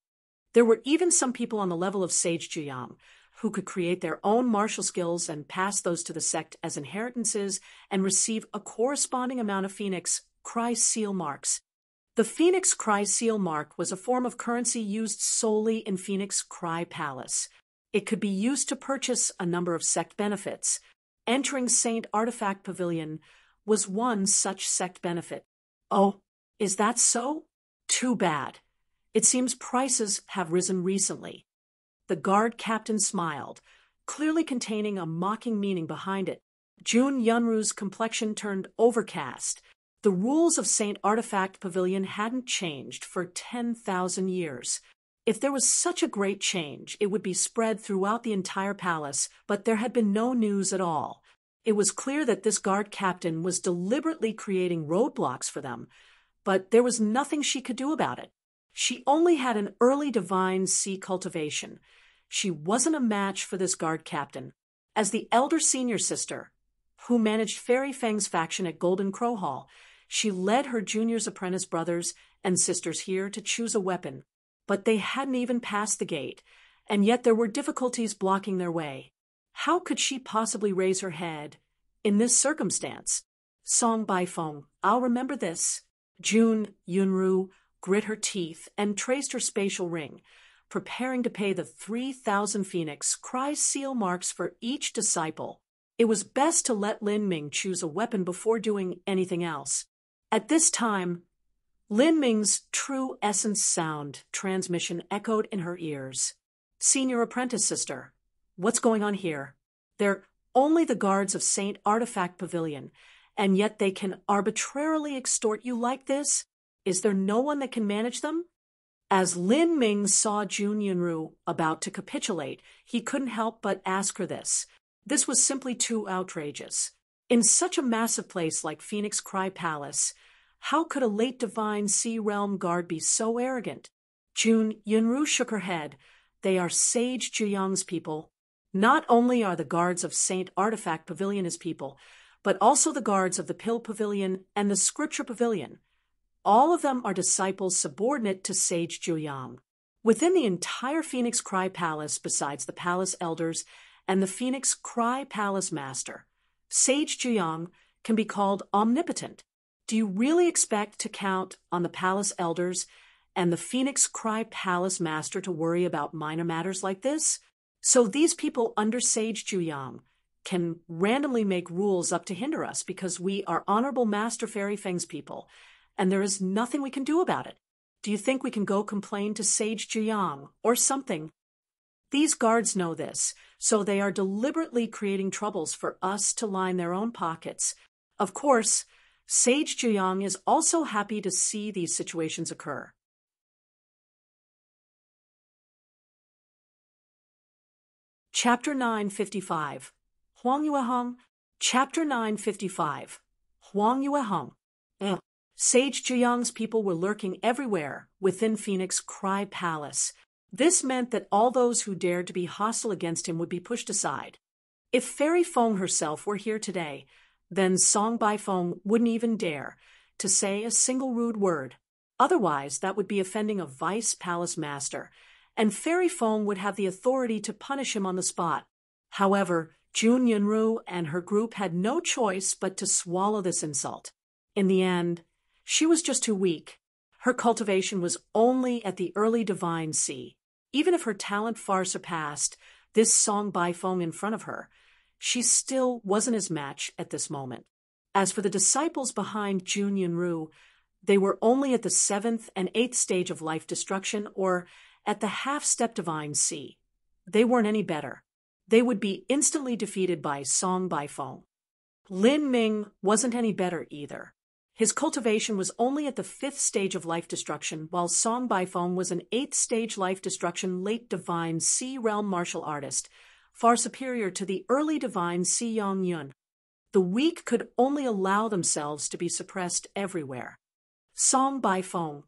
There were even some people on the level of Sage Juyam who could create their own martial skills and pass those to the sect as inheritances and receive a corresponding amount of Phoenix Cry seal marks. The Phoenix Cry seal mark was a form of currency used solely in Phoenix Cry Palace. It could be used to purchase a number of sect benefits. Entering Saint Artifact Pavilion was one such sect benefit. Oh, is that so? Too bad. It seems prices have risen recently. The guard captain smiled, clearly containing a mocking meaning behind it. Jun Yunru's complexion turned overcast. The rules of Saint Artifact Pavilion hadn't changed for 10,000 years. If there was such a great change, it would be spread throughout the entire palace, but there had been no news at all. It was clear that this guard captain was deliberately creating roadblocks for them, but there was nothing she could do about it. She only had an early divine sea cultivation. She wasn't a match for this guard captain. As the elder senior sister, who managed Fairy Fang's faction at Golden Crow Hall, she led her junior's apprentice brothers and sisters here to choose a weapon. But they hadn't even passed the gate, and yet there were difficulties blocking their way. How could she possibly raise her head in this circumstance? Song by Feng. I'll remember this. Jun Yunru grit her teeth and traced her spatial ring, preparing to pay the 3,000 phoenix cry seal marks for each disciple. It was best to let Lin Ming choose a weapon before doing anything else. At this time, Lin Ming's true essence sound transmission echoed in her ears. Senior apprentice sister, what's going on here? They're only the guards of Saint Artifact Pavilion, and yet they can arbitrarily extort you like this? Is there no one that can manage them? As Lin Ming saw Jun Yunru about to capitulate, he couldn't help but ask her this. This was simply too outrageous. In such a massive place like Phoenix Cry Palace, how could a late divine Sea Realm guard be so arrogant? Jun Yunru shook her head. They are Sage Juyang's people. Not only are the guards of Saint Artifact Pavilion his people, but also the guards of the Pill Pavilion and the Scripture Pavilion. All of them are disciples subordinate to Sage Juyang. Within the entire Phoenix Cry Palace, besides the palace elders and the Phoenix Cry Palace Master, Sage Juyang can be called omnipotent. Do you really expect to count on the palace elders and the Phoenix Cry Palace Master to worry about minor matters like this? So these people under Sage Juyang can randomly make rules up to hinder us because we are Honorable Master Fairy Feng's people, and there is nothing we can do about it. Do you think we can go complain to Sage Juyang or something? These guards know this, so they are deliberately creating troubles for us to line their own pockets. Of course, Sage Juyang is also happy to see these situations occur. Chapter 955. Huang Yueheng. Chapter 955. Huang Yueheng. Sage Juyang's people were lurking everywhere within Phoenix Cry Palace. This meant that all those who dared to be hostile against him would be pushed aside. If Fairy Feng herself were here today, then Song Bai Feng wouldn't even dare to say a single rude word. Otherwise, that would be offending a vice palace master, and Fairy Feng would have the authority to punish him on the spot. However, Jun Yunru and her group had no choice but to swallow this insult. In the end, she was just too weak. Her cultivation was only at the early divine sea. Even if her talent far surpassed this Song Bai Feng in front of her, she still wasn't his match at this moment. As for the disciples behind Jun Yunru, they were only at the 7th and 8th stage of life destruction, or at the half-step divine sea. They weren't any better. They would be instantly defeated by Song Bai Feng. Lin Ming wasn't any better either. His cultivation was only at the 5th stage of life destruction, while Song Bai Feng was an 8th stage life destruction late divine Sea Realm martial artist, far superior to the early divine Si Yang Yun. The weak could only allow themselves to be suppressed everywhere. Song Bai Feng.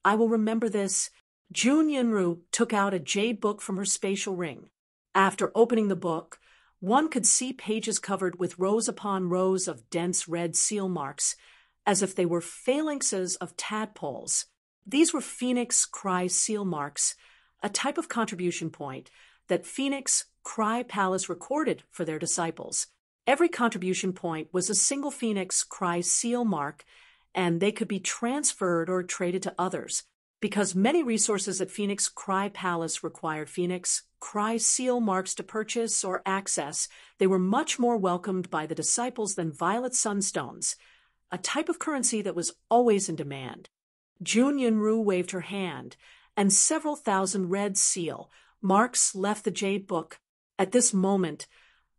I will remember this. Jun Yunru took out a jade book from her spatial ring. After opening the book, one could see pages covered with rows upon rows of dense red seal marks, as if they were phalanxes of tadpoles. These were Phoenix Cry seal marks, a type of contribution point that Phoenix Cry Palace recorded for their disciples. Every contribution point was a single Phoenix Cry seal mark, and they could be transferred or traded to others. Because many resources at Phoenix Cry Palace required Phoenix Cry seal marks to purchase or access, they were much more welcomed by the disciples than violet sunstones, a type of currency that was always in demand. Jun Yunru waved her hand, and several thousand red seal marks left the jade book. At this moment,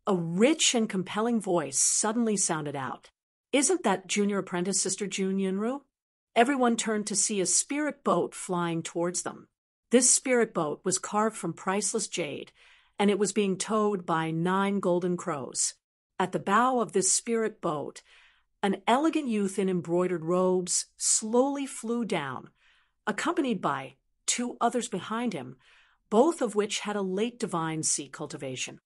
a rich and compelling voice suddenly sounded out. Isn't that junior apprentice Sister Jun Yunru? Everyone turned to see a spirit boat flying towards them. This spirit boat was carved from priceless jade, and it was being towed by 9 golden crows. At the bow of this spirit boat, an elegant youth in embroidered robes slowly flew down, accompanied by 2 others behind him, both of which had a late divine sea cultivation.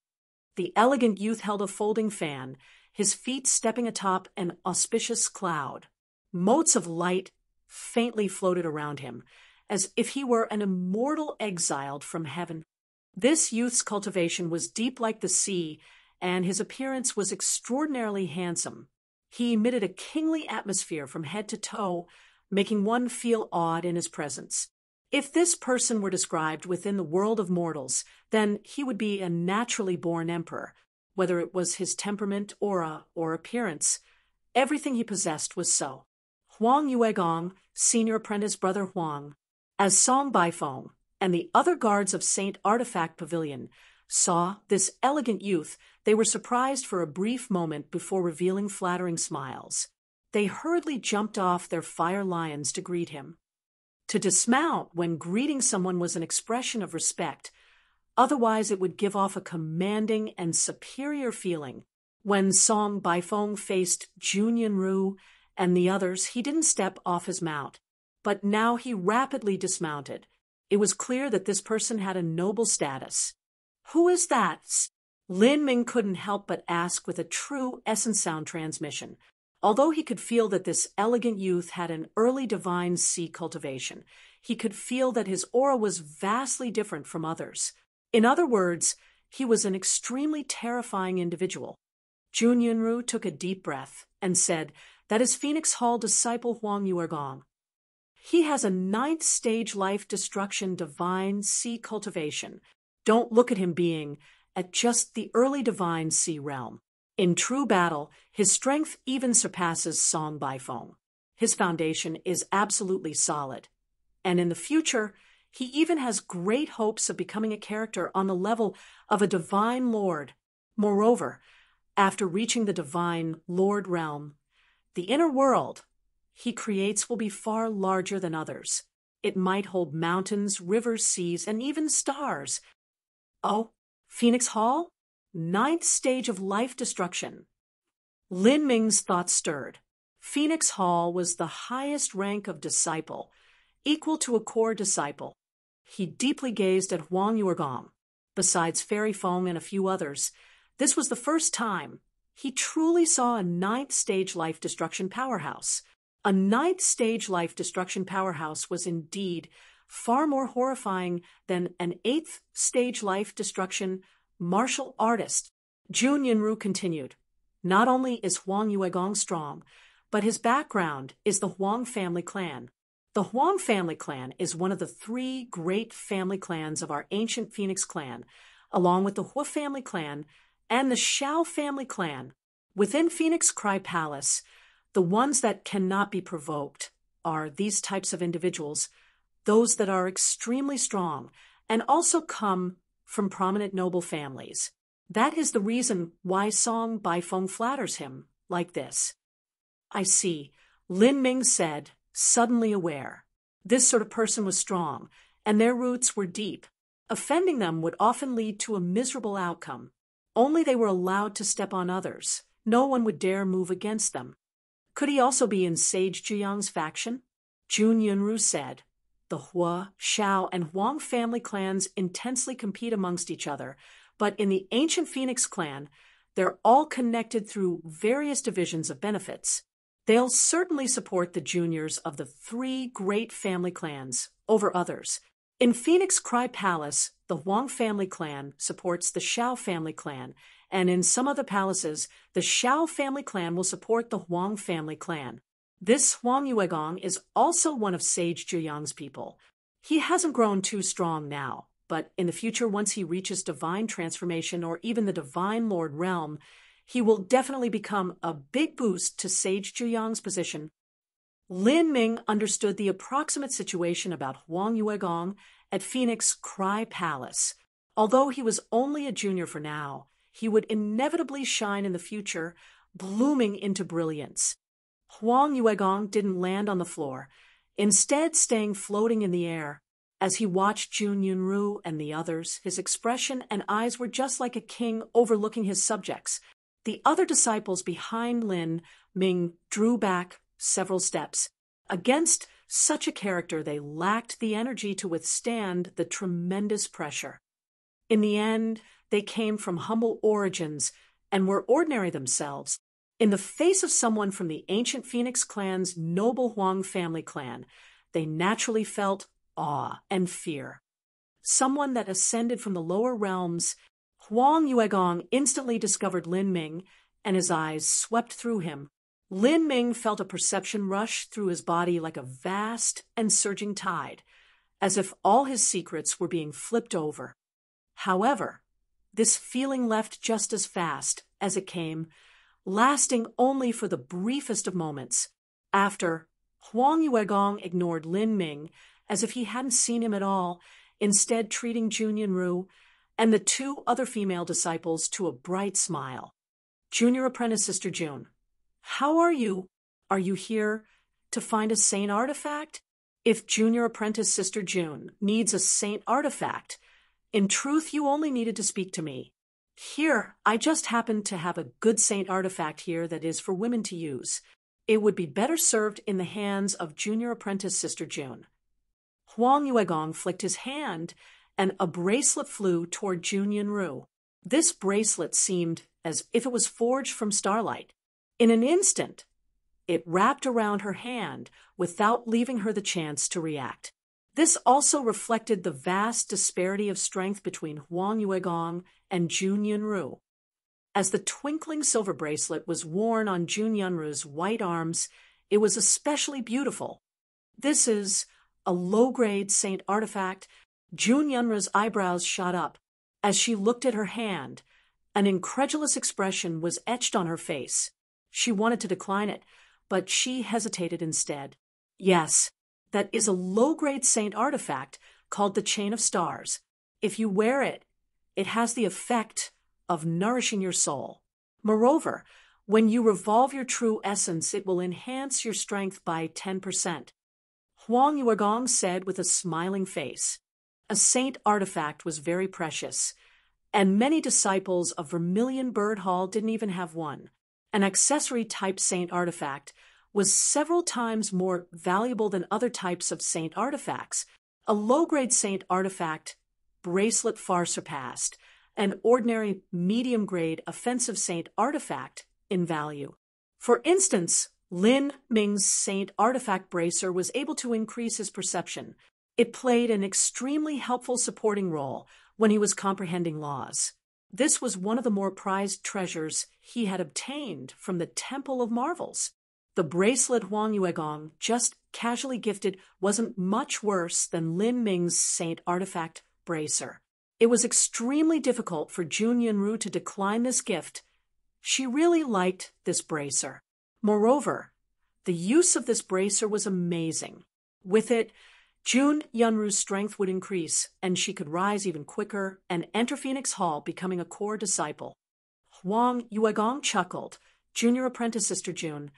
The elegant youth held a folding fan, his feet stepping atop an auspicious cloud. Motes of light faintly floated around him, as if he were an immortal exiled from heaven. This youth's cultivation was deep like the sea, and his appearance was extraordinarily handsome. He emitted a kingly atmosphere from head to toe, making one feel awed in his presence. If this person were described within the world of mortals, then he would be a naturally born emperor, whether it was his temperament, aura, or appearance. Everything he possessed was so. Huang Yuegong, senior apprentice brother Huang, as Song Baifeng and the other guards of Saint Artifact Pavilion saw this elegant youth, they were surprised for a brief moment before revealing flattering smiles. They hurriedly jumped off their fire lions to greet him. To dismount when greeting someone was an expression of respect. Otherwise, it would give off a commanding and superior feeling. When Song Baifeng faced Jun Yunru and the others, he didn't step off his mount. But now he rapidly dismounted. It was clear that this person had a noble status. "Who is that?" Lin Ming couldn't help but ask with a true essence sound transmission. Although he could feel that this elegant youth had an early divine sea cultivation, he could feel that his aura was vastly different from others. In other words, he was an extremely terrifying individual. Jun Yunru took a deep breath and said, "That is Phoenix Hall disciple Huang Yuergong. He has a 9th stage life destruction divine sea cultivation. Don't look at him being at just the early divine sea realm. In true battle, his strength even surpasses Song Baifeng. His foundation is absolutely solid. And in the future, he even has great hopes of becoming a character on the level of a divine lord. Moreover, after reaching the divine lord realm, the inner world he creates will be far larger than others. It might hold mountains, rivers, seas, and even stars. Oh, Phoenix Hall? 9th stage of life destruction." Lin Ming's thoughts stirred. Phoenix Hall was the highest rank of disciple, equal to a core disciple. He deeply gazed at Huang Yuergong. Besides Fairy Feng and a few others, this was the first time he truly saw a 9th stage life destruction powerhouse. A 9th stage life destruction powerhouse was indeed far more horrifying than an 8th stage life destruction martial artist. Jun Yunru continued, "Not only is Huang Yuegong strong, but his background is the Huang family clan. The Huang family clan is one of the 3 great family clans of our ancient Phoenix clan, along with the Hua family clan and the Shao family clan. Within Phoenix Cry Palace, the ones that cannot be provoked are these types of individuals, those that are extremely strong and also come from prominent noble families. That is the reason why Song Baifeng flatters him like this." "I see," Lin Ming said, suddenly aware. This sort of person was strong, and their roots were deep. Offending them would often lead to a miserable outcome. Only they were allowed to step on others. No one would dare move against them. Could he also be in Sage Zhiyang's faction? Jun Yunru said, "The Hua, Shao, and Huang family clans intensely compete amongst each other, but in the ancient Phoenix clan, they're all connected through various divisions of benefits. They'll certainly support the juniors of the 3 great family clans over others. In Phoenix Cry Palace, the Huang family clan supports the Shao family clan, and in some other palaces, the Shao family clan will support the Huang family clan. This Huang Yuegong is also one of Sage Zhiyang's people. He hasn't grown too strong now, but in the future, once he reaches divine transformation or even the divine lord realm, he will definitely become a big boost to Sage Zhiyang's position." Lin Ming understood the approximate situation about Huang Yuegong at Phoenix Cry Palace. Although he was only a junior for now, he would inevitably shine in the future, blooming into brilliance. Huang Yuegong didn't land on the floor, instead staying floating in the air. As he watched Jun Yunru and the others, his expression and eyes were just like a king overlooking his subjects. The other disciples behind Lin Ming drew back several steps. Against such a character, they lacked the energy to withstand the tremendous pressure. In the end, they came from humble origins and were ordinary themselves. In the face of someone from the ancient Phoenix clan's noble Huang family clan, they naturally felt awe and fear. someone that ascended from the lower realms. Huang Yuegong instantly discovered Lin Ming, and his eyes swept through him. Lin Ming felt a perception rush through his body like a vast and surging tide, as if all his secrets were being flipped over. However, this feeling left just as fast as it came, lasting only for the briefest of moments. After, Huang Yuegong ignored Lin Ming as if he hadn't seen him at all, instead treating Jun Yunru and the two other female disciples to a bright smile. Junior Apprentice Sister June, how are you? Are you here to find a saint artifact? If Junior Apprentice Sister June needs a saint artifact, in truth you only needed to speak to me. Here, I just happen to have a good saint artifact here that is for women to use. It would be better served in the hands of Junior Apprentice Sister June. Huang Yuegong flicked his hand, and a bracelet flew toward Jun Yunru. This bracelet seemed as if it was forged from starlight. In an instant, it wrapped around her hand without leaving her the chance to react. This also reflected the vast disparity of strength between Huang Yuegong and Jun Yunru. As the twinkling silver bracelet was worn on Jun Yunru's white arms, it was especially beautiful. This is a low-grade saint artifact. Jun Yunru's eyebrows shot up. As she looked at her hand, an incredulous expression was etched on her face. She wanted to decline it, but she hesitated instead. Yes, that is a low-grade saint artifact called the Chain of Stars. If you wear it, it has the effect of nourishing your soul. Moreover, when you revolve your true essence, it will enhance your strength by 10%. Huang Yuegong said with a smiling face. A saint artifact was very precious, and many disciples of Vermilion Bird Hall didn't even have one. An accessory-type saint artifact was several times more valuable than other types of saint artifacts. A low-grade saint artifact bracelet far surpassed an ordinary medium-grade offensive saint artifact in value. For instance, Lin Ming's saint artifact bracer was able to increase his perception. It played an extremely helpful supporting role when he was comprehending laws. This was one of the more prized treasures he had obtained from the Temple of Marvels. The bracelet Huang Yuegong just casually gifted wasn't much worse than Lin Ming's saint artifact bracer. It was extremely difficult for Jun Yunru to decline this gift. She really liked this bracer. Moreover, the use of this bracer was amazing. With it, Jun Yunru's strength would increase, and she could rise even quicker and enter Phoenix Hall, becoming a core disciple. Huang Yuegong chuckled. Junior Apprentice Sister June,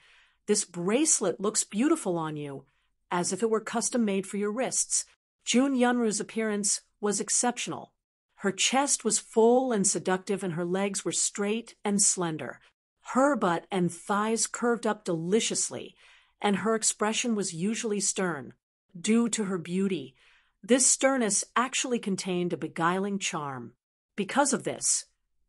this bracelet looks beautiful on you, as if it were custom-made for your wrists. Jun Yunru's appearance was exceptional. Her chest was full and seductive, and her legs were straight and slender. Her butt and thighs curved up deliciously, and her expression was usually stern. Due to her beauty, this sternness actually contained a beguiling charm. Because of this,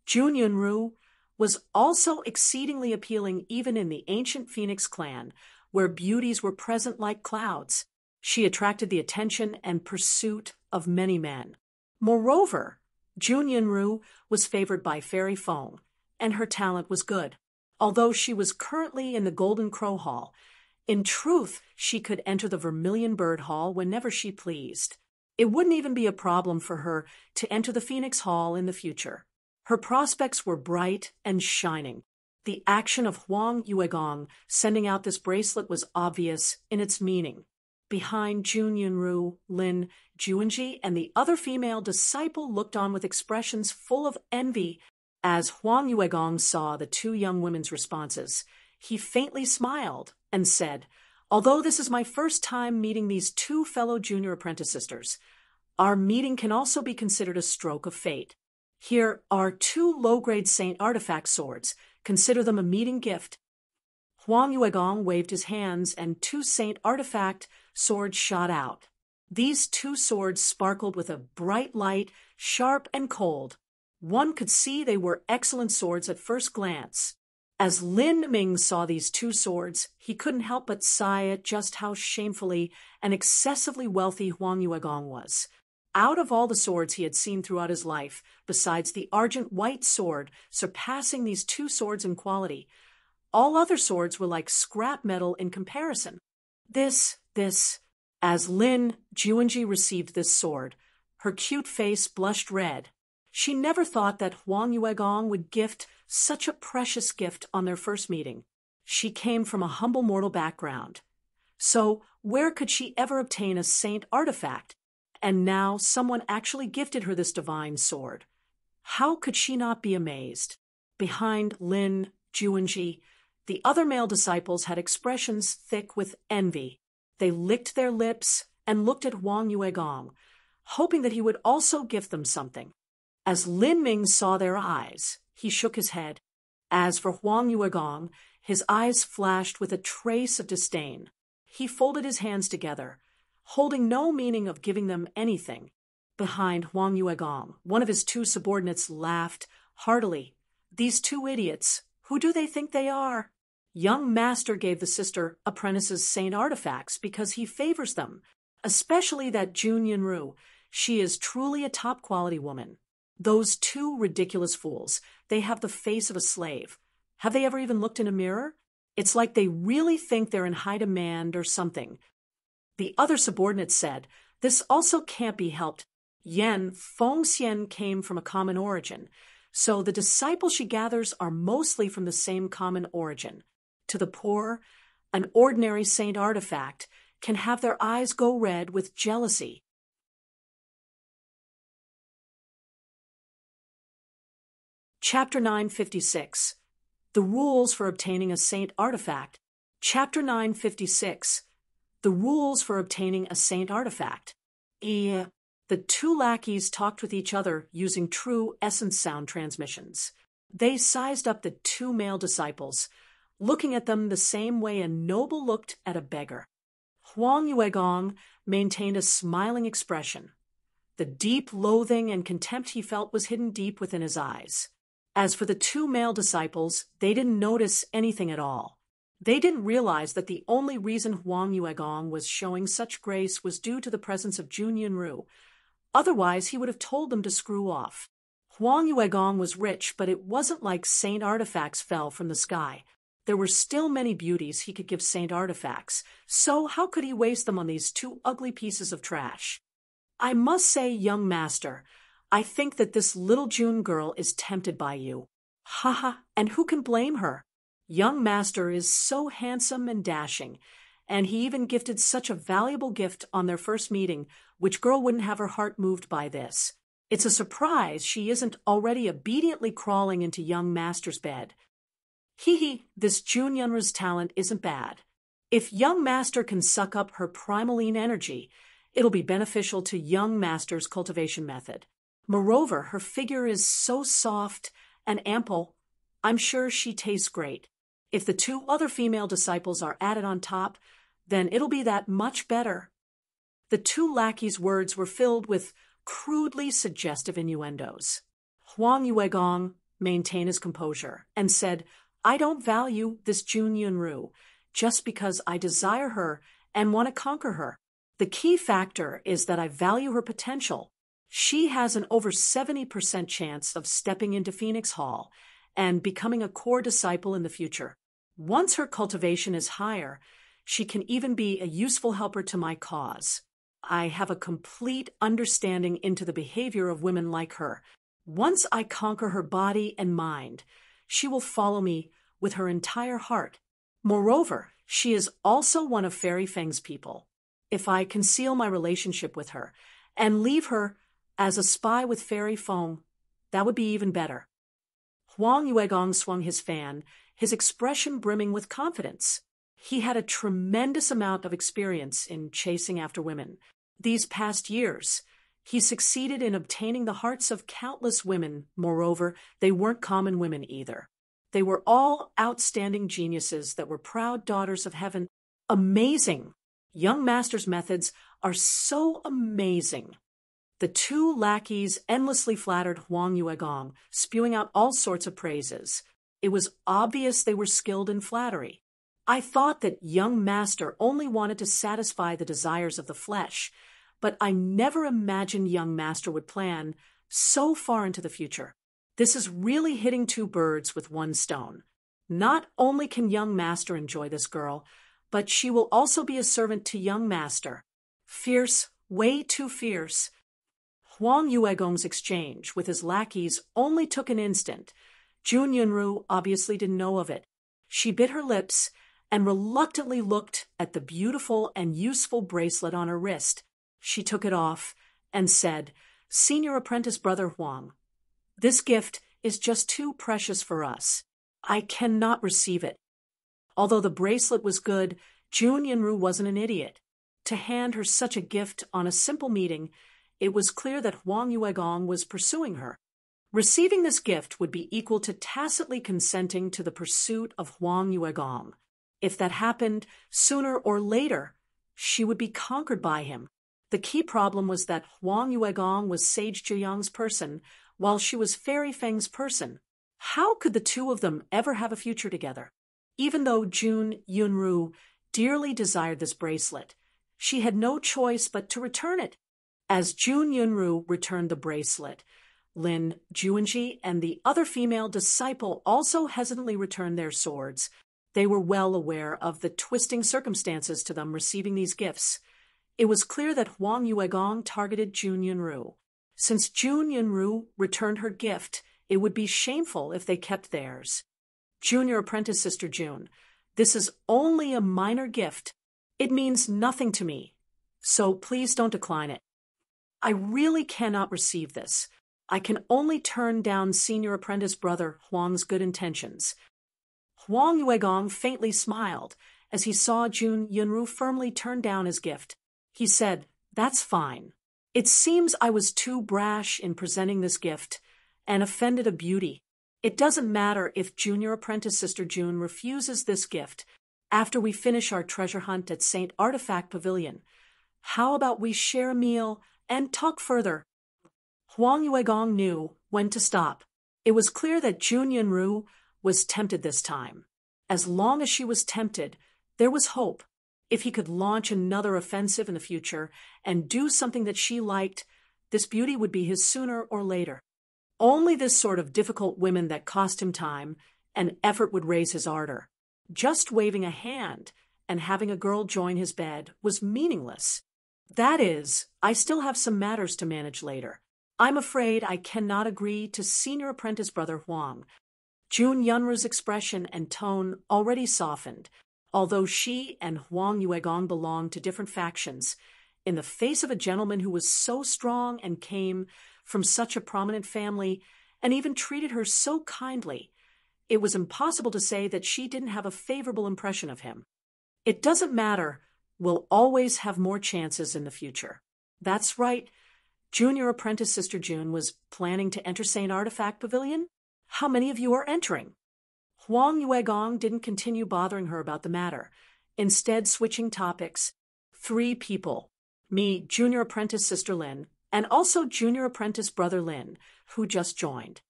Jun Yunru was also exceedingly appealing even in the ancient Phoenix clan, where beauties were present like clouds. She attracted the attention and pursuit of many men. Moreover, Jun Yunru was favored by Fairy Feng, and her talent was good. Although she was currently in the Golden Crow Hall, in truth, she could enter the Vermilion Bird Hall whenever she pleased. It wouldn't even be a problem for her to enter the Phoenix Hall in the future. Her prospects were bright and shining. The action of Huang Yuegong sending out this bracelet was obvious in its meaning. Behind Jun Yunru, Lin, Juanji, and the other female disciple looked on with expressions full of envy. As Huang Yuegong saw the two young women's responses, he faintly smiled and said, "Although this is my first time meeting these two fellow junior apprentice sisters, our meeting can also be considered a stroke of fate. Here are two low-grade saint artifact swords. Consider them a meeting gift." Huang Yuegong waved his hands, and two saint artifact swords shot out. These two swords sparkled with a bright light, sharp and cold. One could see they were excellent swords at first glance. As Lin Ming saw these two swords, he couldn't help but sigh at just how shamefully and excessively wealthy Huang Yuegong was. Out of all the swords he had seen throughout his life, besides the argent white sword surpassing these two swords in quality, all other swords were like scrap metal in comparison. As Lin Juanji received this sword, her cute face blushed red. She never thought that Huang Yuegong would gift such a precious gift on their first meeting. She came from a humble mortal background. So where could she ever obtain a saint artifact? And now someone actually gifted her this divine sword. How could she not be amazed? Behind Lin Juanji, the other male disciples had expressions thick with envy. They licked their lips and looked at Huang Yuegong, hoping that he would also gift them something. As Lin Ming saw their eyes, he shook his head. As for Huang Yuegong, his eyes flashed with a trace of disdain. He folded his hands together, holding no meaning of giving them anything. Behind Huang Yuegong, one of his two subordinates laughed heartily. These two idiots, who do they think they are? Young master gave the sister apprentices saint artifacts because he favors them, especially that Jun Yinru. She is truly a top-quality woman. Those two ridiculous fools, they have the face of a slave. Have they ever even looked in a mirror? It's like they really think they're in high demand or something. The other subordinate said, this also can't be helped. Yen Fengxian came from a common origin, so the disciples she gathers are mostly from the same common origin. To the poor, an ordinary saint artifact can have their eyes go red with jealousy. Chapter 956. The Rules for Obtaining a Saint Artifact. Chapter 956. The Rules for Obtaining a Saint Artifact. The two lackeys talked with each other using true essence sound transmissions. They sized up the two male disciples, looking at them the same way a noble looked at a beggar. Huang Yuegong maintained a smiling expression. The deep loathing and contempt he felt was hidden deep within his eyes. As for the two male disciples, they didn't notice anything at all. They didn't realize that the only reason Huang Yuegong was showing such grace was due to the presence of Jun Yinru. Otherwise, he would have told them to screw off. Huang Yuegong was rich, but it wasn't like saint artifacts fell from the sky. There were still many beauties he could give saint artifacts, so how could he waste them on these two ugly pieces of trash? I must say, young master, I think that this little June girl is tempted by you. Ha, and who can blame her? Young master is so handsome and dashing, and he even gifted such a valuable gift on their first meeting. Which girl wouldn't have her heart moved by this? It's a surprise she isn't already obediently crawling into young master's bed. This Jun Yunru's talent isn't bad. If young master can suck up her primaline energy, it'll be beneficial to young master's cultivation method. Moreover, her figure is so soft and ample, I'm sure she tastes great. If the two other female disciples are added on top, then it'll be that much better. The two lackeys' words were filled with crudely suggestive innuendos. Huang Yuegong maintained his composure and said, I don't value this Jun Yunru just because I desire her and want to conquer her. The key factor is that I value her potential. She has an over 70% chance of stepping into Phoenix Hall and becoming a core disciple in the future. Once her cultivation is higher, she can even be a useful helper to my cause. I have a complete understanding into the behavior of women like her. Once I conquer her body and mind, she will follow me with her entire heart. Moreover, she is also one of Fairy Feng's people. If I conceal my relationship with her and leave her as a spy with Fairy Feng, that would be even better. Huang Yuegong swung his fan, his expression brimming with confidence. He had a tremendous amount of experience in chasing after women. These past years, he succeeded in obtaining the hearts of countless women. Moreover, they weren't common women either. They were all outstanding geniuses that were proud daughters of heaven. Amazing! Young master's methods are so amazing. The two lackeys endlessly flattered Huang Yuegong, spewing out all sorts of praises. It was obvious they were skilled in flattery. I thought that young master only wanted to satisfy the desires of the flesh, but I never imagined young master would plan so far into the future. This is really hitting two birds with one stone. Not only can young master enjoy this girl, but she will also be a servant to young master. Fierce, way too fierce. Huang Yuegong's exchange with his lackeys only took an instant. Jun Yunru obviously didn't know of it. She bit her lips and reluctantly looked at the beautiful and useful bracelet on her wrist. She took it off and said, "Senior apprentice brother Huang, this gift is just too precious for us. I cannot receive it." Although the bracelet was good, Jun Yunru wasn't an idiot. To hand her such a gift on a simple meeting, it was clear that Huang Yuegong was pursuing her. Receiving this gift would be equal to tacitly consenting to the pursuit of Huang Yuegong. If that happened, sooner or later, she would be conquered by him. The key problem was that Huang Yuegong was Sage Zhiyang's person, while she was Fairy Feng's person. How could the two of them ever have a future together? Even though Jun Yunru dearly desired this bracelet, she had no choice but to return it. As Jun Yunru returned the bracelet, Lin Juanji and the other female disciple also hesitantly returned their swords. They were well aware of the twisting circumstances to them receiving these gifts. It was clear that Huang Yuegong targeted Jun Yunru. Since Jun Yunru returned her gift, it would be shameful if they kept theirs. Junior apprentice Sister June, this is only a minor gift. It means nothing to me, so please don't decline it. I really cannot receive this. I can only turn down senior apprentice brother Huang's good intentions. Huang Yuegong faintly smiled as he saw Jun Yunru firmly turn down his gift. He said, "That's fine. It seems I was too brash in presenting this gift and offended a beauty. It doesn't matter if junior apprentice Sister June refuses this gift after we finish our treasure hunt at St. Artifact Pavilion. How about we share a meal and talk further?" Huang Yuegong knew when to stop. It was clear that Jun Yunru was tempted this time. As long as she was tempted, there was hope. If he could launch another offensive in the future and do something that she liked, this beauty would be his sooner or later. Only this sort of difficult women that cost him time and effort would raise his ardor. Just waving a hand and having a girl join his bed was meaningless. That is, I still have some matters to manage later. I'm afraid I cannot agree to senior apprentice brother Huang. Jun Yunru's expression and tone already softened. Although she and Huang Yuegong belonged to different factions, in the face of a gentleman who was so strong and came from such a prominent family and even treated her so kindly, it was impossible to say that she didn't have a favorable impression of him. It doesn't matter. We'll always have more chances in the future. That's right. Junior apprentice Sister June was planning to enter St. Artifact Pavilion? How many of you are entering? Huang Yuegong didn't continue bothering her about the matter, instead switching topics. 3 people, me, junior apprentice Sister Lin, and also junior apprentice brother Lin, who just joined.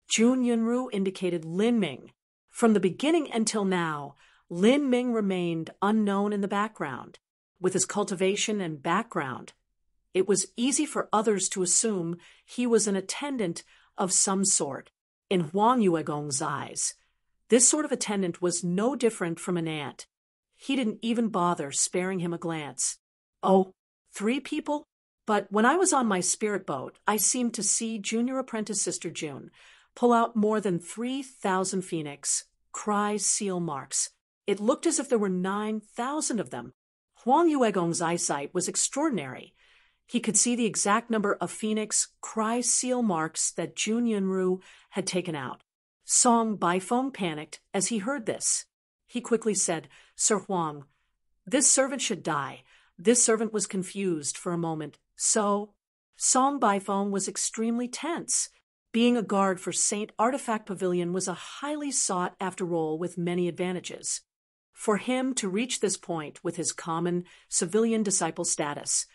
Jun Yunru indicated Lin Ming. From the beginning until now, Lin Ming remained unknown in the background. With his cultivation and background, it was easy for others to assume he was an attendant of some sort. In Huang Yuegong's eyes, this sort of attendant was no different from an ant. He didn't even bother sparing him a glance. Oh, 3 people? But when I was on my spirit boat, I seemed to see junior apprentice Sister June pull out more than 3,000 phoenix cry seal marks. It looked as if there were 9,000 of them. Huang Yuegong's eyesight was extraordinary. He could see the exact number of phoenix cry seal marks that Jun Yunru had taken out. Song Baifeng panicked as he heard this. He quickly said, "Sir Huang, this servant should die." This servant was confused for a moment. So, Song Baifeng was extremely tense. Being a guard for St. Artifact Pavilion was a highly sought-after role with many advantages. For him to reach this point with his common civilian disciple status,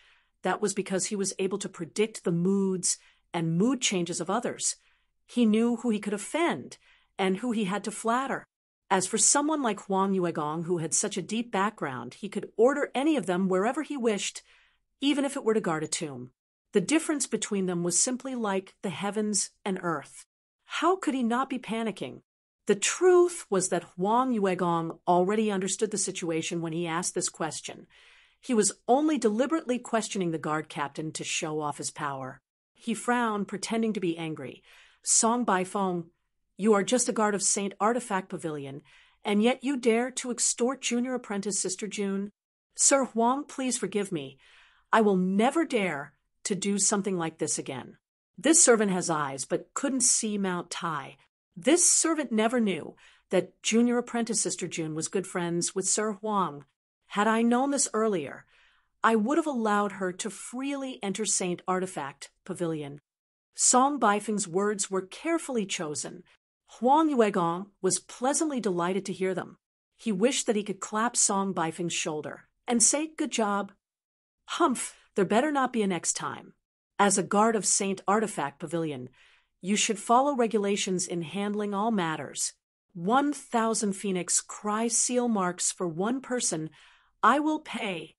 that was because he was able to predict the moods and mood changes of others. He knew who he could offend and who he had to flatter. As for someone like Huang Yuegong, who had such a deep background, he could order any of them wherever he wished. even if it were to guard a tomb. The difference between them was simply like the heavens and earth. How could he not be panicking? The truth was that Huang Yuegong already understood the situation when he asked this question. He was only deliberately questioning the guard captain to show off his power. He frowned, pretending to be angry. Song Baifeng, you are just a guard of Saint Artifact Pavilion, and yet you dare to extort junior apprentice Sister June? Sir Huang, please forgive me. I will never dare to do something like this again. This servant has eyes, but couldn't see Mount Tai. This servant never knew that junior apprentice Sister June was good friends with Sir Huang. Had I known this earlier, I would have allowed her to freely enter Saint Artifact Pavilion. Song Baifeng's words were carefully chosen. Huang Yuegong was pleasantly delighted to hear them. He wished that he could clap Song Baifeng's shoulder and say, "Good job." "Humph, there better not be a next time. As a guard of Saint Artifact Pavilion, you should follow regulations in handling all matters. 1,000 Phoenix Cry seal marks for one person. I will pay."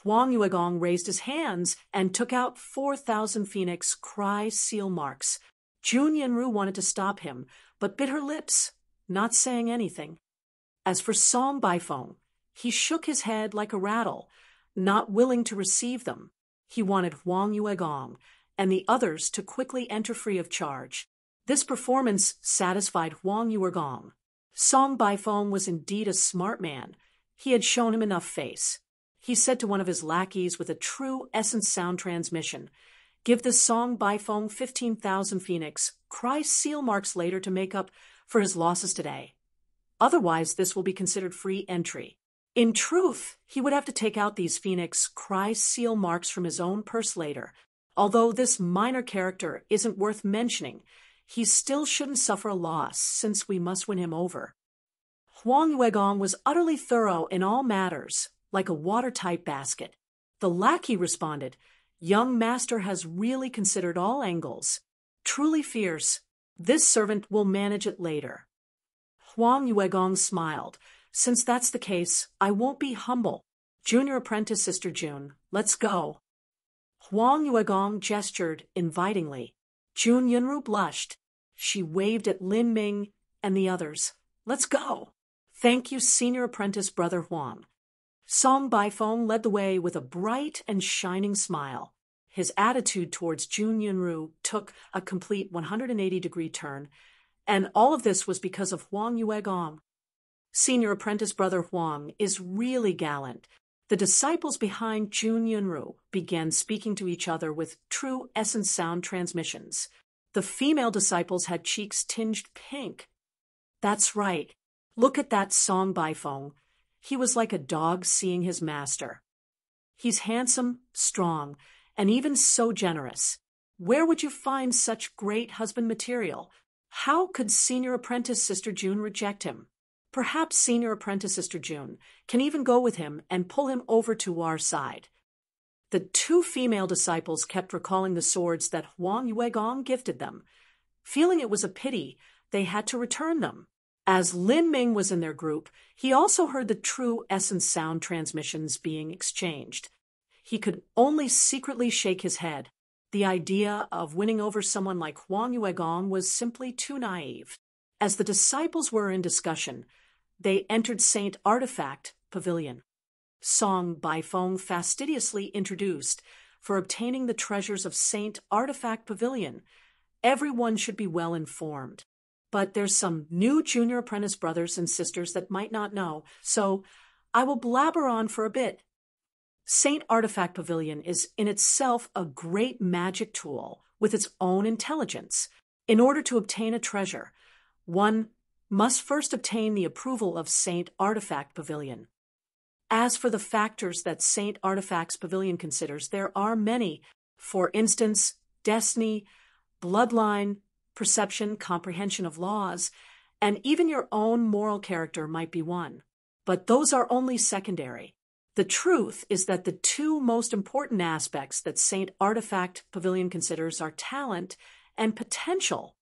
Huang Yuegong raised his hands and took out 4,000 Phoenix Cry seal marks. Jun Yinru wanted to stop him, but bit her lips, not saying anything. As for Song Baifeng, he shook his head like a rattle, not willing to receive them. He wanted Huang Yuegong and the others to quickly enter free of charge. This performance satisfied Huang Yuegong. Song Baifeng was indeed a smart man. He had shown him enough face. He said to one of his lackeys with a true essence sound transmission, "Give this Song Baifeng 15,000 Phoenix Cry seal marks later to make up for his losses today. Otherwise, this will be considered free entry." In truth, he would have to take out these Phoenix Cry seal marks from his own purse later. Although this minor character isn't worth mentioning, he still shouldn't suffer a loss, since we must win him over. Huang Yuegong was utterly thorough in all matters, like a watertight basket. The lackey responded, "Young master has really considered all angles. Truly fierce. This servant will manage it later." Huang Yuegong smiled. "Since that's the case, I won't be humble. Junior apprentice Sister June, let's go." Huang Yuegong gestured invitingly. Jun Yunru blushed. She waved at Lin Ming and the others. "Let's go." "Thank you, senior apprentice Brother Huang." Song Baifeng led the way with a bright and shining smile. His attitude towards Jun Yunru took a complete 180-degree turn, and all of this was because of Huang Yuegong. Senior apprentice Brother Huang is really gallant. The disciples behind Jun Yunru began speaking to each other with true essence sound transmissions. The female disciples had cheeks tinged pink. "That's right. Look at that Song Baifeng. He was like a dog seeing his master. He's handsome, strong, and even so generous. Where would you find such great husband material? How could senior apprentice Sister June reject him? Perhaps senior apprentice Sister June can even go with him and pull him over to our side." The two female disciples kept recalling the swords that Huang Yuegong gifted them. Feeling it was a pity, they had to return them. As Lin Ming was in their group, he also heard the true essence sound transmissions being exchanged. He could only secretly shake his head. The idea of winning over someone like Huang Yuegong was simply too naive. As the disciples were in discussion, they entered Saint Artifact Pavilion. Song Baifeng fastidiously introduced, "For obtaining the treasures of Saint Artifact Pavilion, everyone should be well informed. But there's some new junior apprentice brothers and sisters that might not know, so I will blabber on for a bit. Saint Artifact Pavilion is in itself a great magic tool with its own intelligence. In order to obtain a treasure, one must first obtain the approval of Saint Artifact Pavilion. As for the factors that Saint Artifact's Pavilion considers, there are many. For instance, destiny, bloodline, perception, comprehension of laws, and even your own moral character might be one. But those are only secondary. The truth is that the two most important aspects that Saint Artifact Pavilion considers are talent and potential.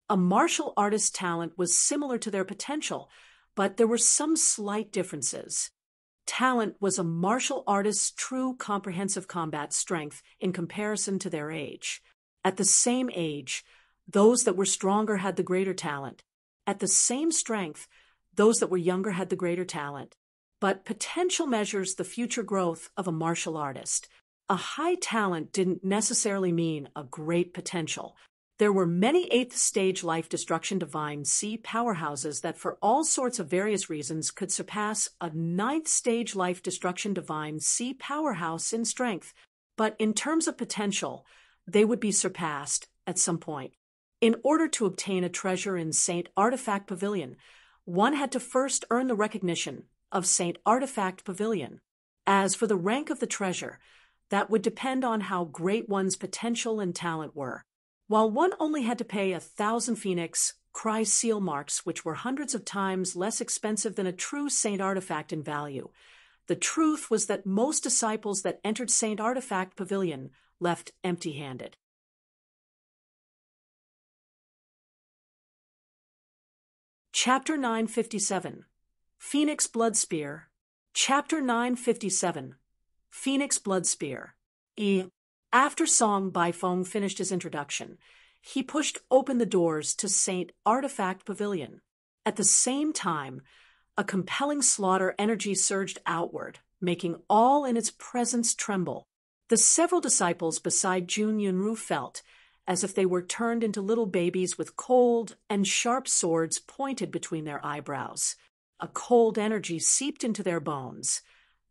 A martial artist's talent was similar to their potential, but there were some slight differences. Talent was a martial artist's true comprehensive combat strength in comparison to their age. At the same age, those that were stronger had the greater talent. At the same strength, those that were younger had the greater talent. But potential measures the future growth of a martial artist. A high talent didn't necessarily mean a great potential. There were many 8th stage life destruction divine C powerhouses that for all sorts of various reasons could surpass a 9th stage life destruction divine C powerhouse in strength. But in terms of potential, they would be surpassed at some point. In order to obtain a treasure in St. Artifact Pavilion, one had to first earn the recognition of St. Artifact Pavilion. As for the rank of the treasure, that would depend on how great one's potential and talent were. While one only had to pay 1,000 Phoenix Cry seal marks, which were hundreds of times less expensive than a true Saint Artifact in value, the truth was that most disciples that entered Saint Artifact Pavilion left empty-handed. Chapter 957, Phoenix Blood Spear. Chapter 957, Phoenix Blood Spear. After Song Baifeng finished his introduction, he pushed open the doors to St. Artifact Pavilion. At the same time, a compelling slaughter energy surged outward, making all in its presence tremble. The several disciples beside Jun Yunru felt as if they were turned into little babies with cold and sharp swords pointed between their eyebrows. A cold energy seeped into their bones,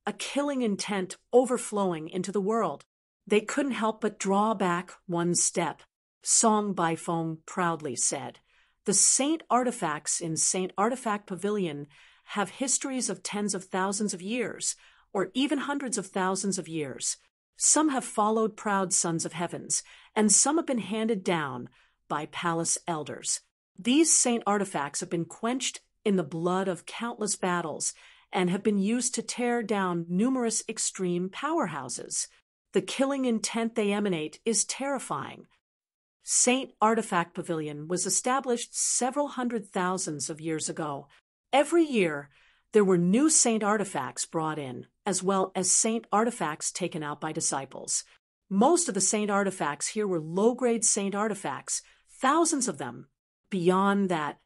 a killing intent overflowing into the world. They couldn't help but draw back one step. Song Baifeng proudly said, "The Saint Artifacts in Saint Artifact Pavilion have histories of tens of thousands of years, or even hundreds of thousands of years. Some have followed proud sons of heavens, and some have been handed down by palace elders. These Saint Artifacts have been quenched in the blood of countless battles and have been used to tear down numerous extreme powerhouses. The killing intent they emanate is terrifying." Saint Artifact Pavilion was established several hundred thousands of years ago. Every year, there were new Saint Artifacts brought in, as well as Saint Artifacts taken out by disciples. Most of the Saint Artifacts here were low-grade Saint Artifacts, thousands of them. Beyond that,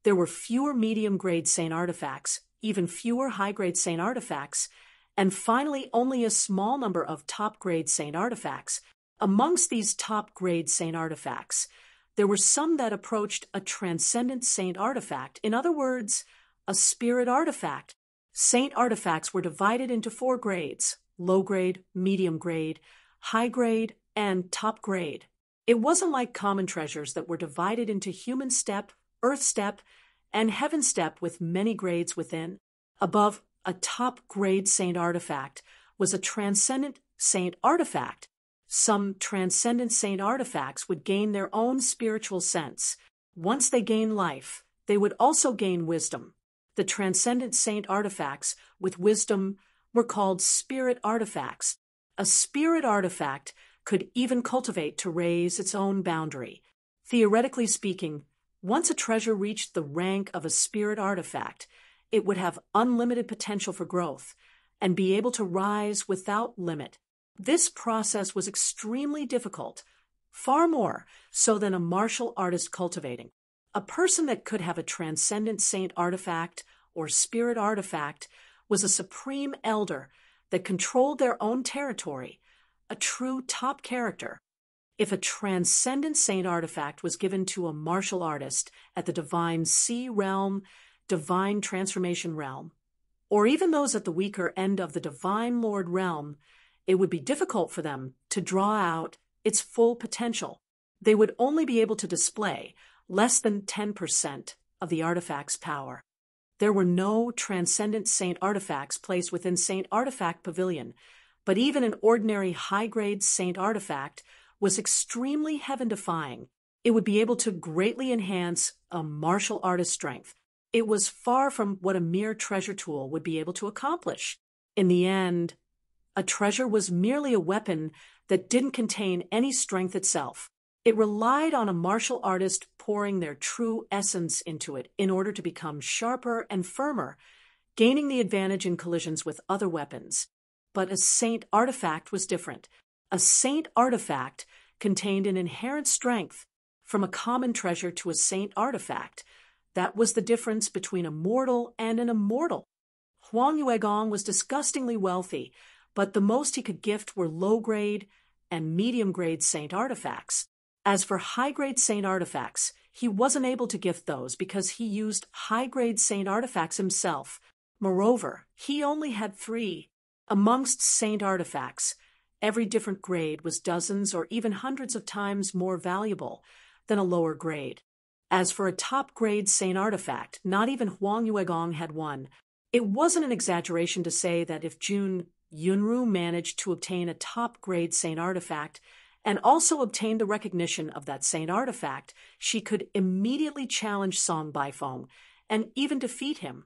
there were fewer medium-grade Saint Artifacts, even fewer high-grade Saint Artifacts, and finally only a small number of top-grade Saint Artifacts. Amongst these top-grade Saint Artifacts, there were some that approached a transcendent Saint Artifact, in other words, a spirit artifact. Saint Artifacts were divided into 4 grades: low-grade, medium-grade, high-grade, and top-grade. It wasn't like common treasures that were divided into human step, earth step, and heaven step with many grades within. Above a top-grade Saint Artifact was a transcendent Saint Artifact. Some transcendent Saint Artifacts would gain their own spiritual sense. Once they gained life, they would also gain wisdom. The transcendent Saint Artifacts with wisdom were called spirit artifacts. A spirit artifact could even cultivate to raise its own boundary. Theoretically speaking, once a treasure reached the rank of a spirit artifact, it would have unlimited potential for growth and be able to rise without limit. This process was extremely difficult, far more so than a martial artist cultivating. A person that could have a transcendent Saint Artifact or spirit artifact was a supreme elder that controlled their own territory, a true top character. If a transcendent Saint Artifact was given to a martial artist at the Divine C realm, Divine Transformation realm, or even those at the weaker end of the Divine Lord realm, it would be difficult for them to draw out its full potential. They would only be able to display less than 10% of the artifact's power. There were no transcendent Saint Artifacts placed within Saint Artifact Pavilion, but even an ordinary high-grade Saint Artifact was extremely heaven-defying. It would be able to greatly enhance a martial artist's strength. It was far from what a mere treasure tool would be able to accomplish. In the end, a treasure was merely a weapon that didn't contain any strength itself. It relied on a martial artist pouring their true essence into it in order to become sharper and firmer, gaining the advantage in collisions with other weapons. But a Saint artifact was different. A Saint artifact contained an inherent strength. From a common treasure to a Saint artifact, that was the difference between a mortal and an immortal. Huang Yuegong was disgustingly wealthy, but the most he could gift were low-grade and medium-grade Saint artifacts. As for high-grade Saint artifacts, he wasn't able to gift those because he used high-grade Saint artifacts himself. Moreover, he only had 3. Amongst Saint artifacts, every different grade was dozens or even hundreds of times more valuable than a lower grade. As for a top-grade Saint artifact, not even Huang Yuegong had one. It wasn't an exaggeration to say that if Jun Yunru managed to obtain a top-grade Saint artifact and also obtained the recognition of that Saint artifact, she could immediately challenge Song Baifeng and even defeat him.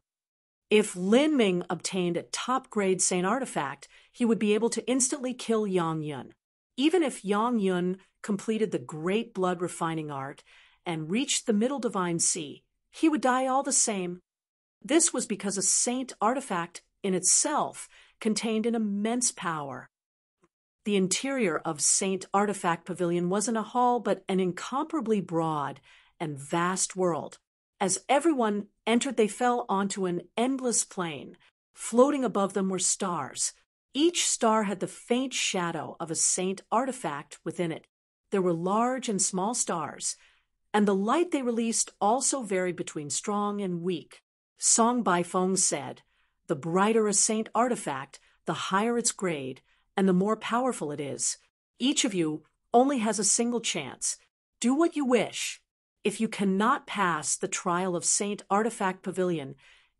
If Lin Ming obtained a top-grade Saint artifact, he would be able to instantly kill Yang Yun. Even if Yang Yun completed the great blood-refining art and reached the Middle Divine Sea, he would die all the same. This was because a Saint artifact in itself contained an immense power. The interior of Saint Artifact Pavilion wasn't a hall but an incomparably broad and vast world. As everyone entered, they fell onto an endless plain. Floating above them were stars. Each star had the faint shadow of a Saint artifact within it. There were large and small stars, and the light they released also varied between strong and weak. Song Baifeng said, "The brighter a Saint artifact, the higher its grade, and the more powerful it is. Each of you only has a single chance. Do what you wish. If you cannot pass the trial of Saint Artifact Pavilion,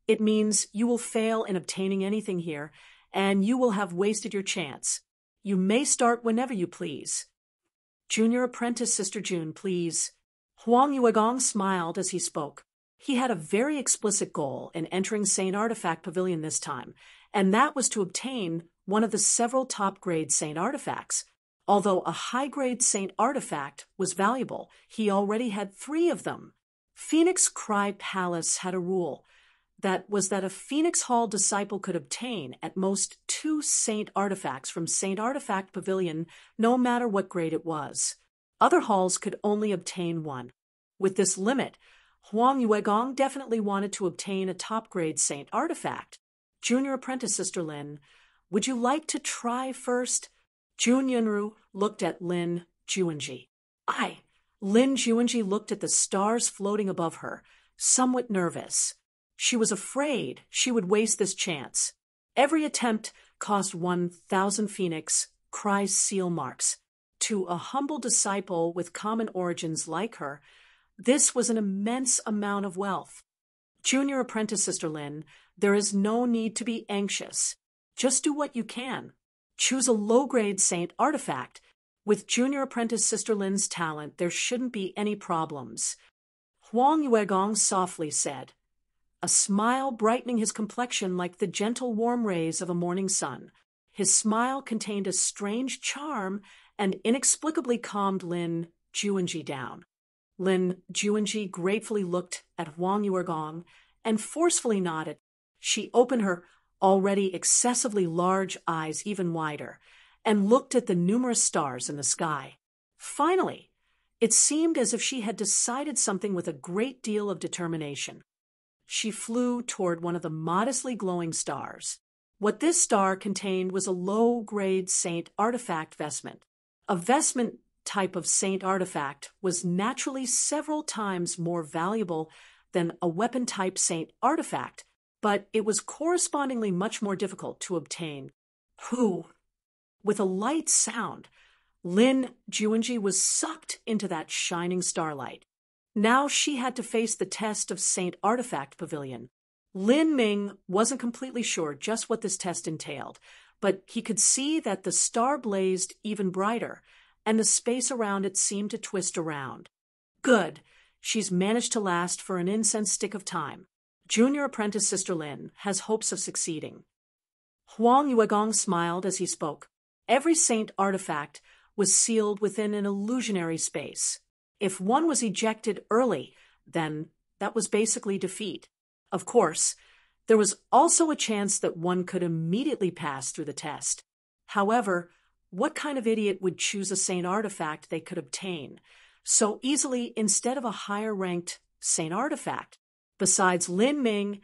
it means you will fail in obtaining anything here, and you will have wasted your chance. You may start whenever you please." "Junior apprentice, Sister June, please." Huang Yuegong smiled as he spoke. He had a very explicit goal in entering Saint Artifact Pavilion this time, and that was to obtain one of the several top-grade Saint artifacts. Although a high-grade Saint artifact was valuable, he already had 3 of them. Phoenix Cry Palace had a rule. That was that a Phoenix Hall disciple could obtain at most 2 Saint artifacts from Saint Artifact Pavilion, no matter what grade it was. Other halls could only obtain 1. With this limit, Huang Yuegong definitely wanted to obtain a top-grade Saint artifact. "Junior apprentice, Sister Lin, would you like to try first?" Jun Yunru looked at Lin Juanji. Lin Juanji looked at the stars floating above her, somewhat nervous. She was afraid she would waste this chance. Every attempt cost 1,000 Phoenix Cry seal marks. To a humble disciple with common origins like her, this was an immense amount of wealth. "Junior apprentice, Sister Lin, there is no need to be anxious. Just do what you can. Choose a low-grade Saint artifact. With Junior apprentice Sister Lin's talent, there shouldn't be any problems." Huang Yuegong softly said, a smile brightening his complexion like the gentle warm rays of a morning sun. His smile contained a strange charm and inexplicably calmed Lin Juanji down. Lin Juanji gratefully looked at Huang Yuegong and forcefully nodded. She opened her already excessively large eyes even wider and looked at the numerous stars in the sky. Finally, it seemed as if she had decided something with a great deal of determination. She flew toward one of the modestly glowing stars. What this star contained was a low-grade Saint artifact vestment. A vestment type of Saint artifact was naturally several times more valuable than a weapon-type Saint artifact, but it was correspondingly much more difficult to obtain. With a light sound, Lin Juanji was sucked into that shining starlight. Now she had to face the test of Saint Artifact Pavilion. Lin Ming wasn't completely sure just what this test entailed, but he could see that the star blazed even brighter, and the space around it seemed to twist around. Good, she's managed to last for an incense stick of time. Junior apprentice Sister Lin has hopes of succeeding. Huang Yuegong smiled as he spoke. Every Saint artifact was sealed within an illusionary space. If one was ejected early, then that was basically defeat. Of course, There was also a chance that one could immediately pass through the test. However, what kind of idiot would choose a saint artifact they could obtain so easily instead of a higher-ranked saint artifact? Besides Lin Ming,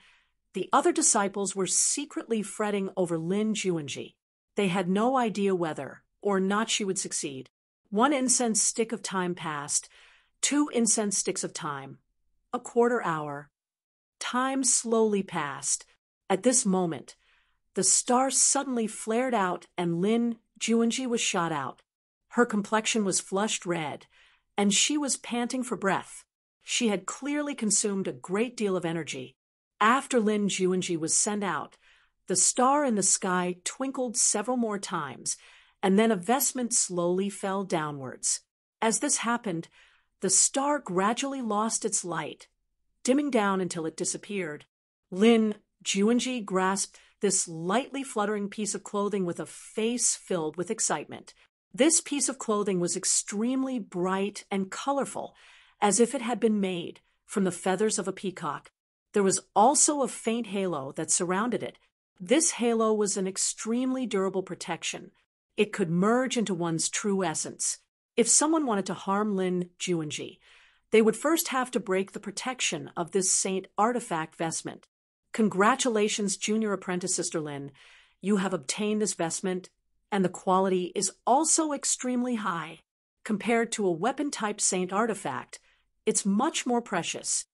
the other disciples were secretly fretting over Lin Juanji. They had no idea whether or not she would succeed. 1 incense stick of time passed, 2 incense sticks of time, a quarter hour. Time slowly passed. At this moment, the star suddenly flared out and Lin Juanji was shot out. Her complexion was flushed red, and she was panting for breath. She had clearly consumed a great deal of energy. After Lin Juanji was sent out, the star in the sky twinkled several more times, and then a vestment slowly fell downwards. As this happened, the star gradually lost its light, dimming down until it disappeared. Lin Juanji grasped this lightly fluttering piece of clothing with a face filled with excitement. This piece of clothing was extremely bright and colorful, as if it had been made from the feathers of a peacock. There was also a faint halo that surrounded it. This halo was an extremely durable protection. It could merge into one's true essence. If someone wanted to harm Lin Juanji, they would first have to break the protection of this saint artifact vestment. Congratulations, junior apprentice Sister Lin. You have obtained this vestment, and the quality is also extremely high. Compared to a weapon-type saint artifact, it's much more precious.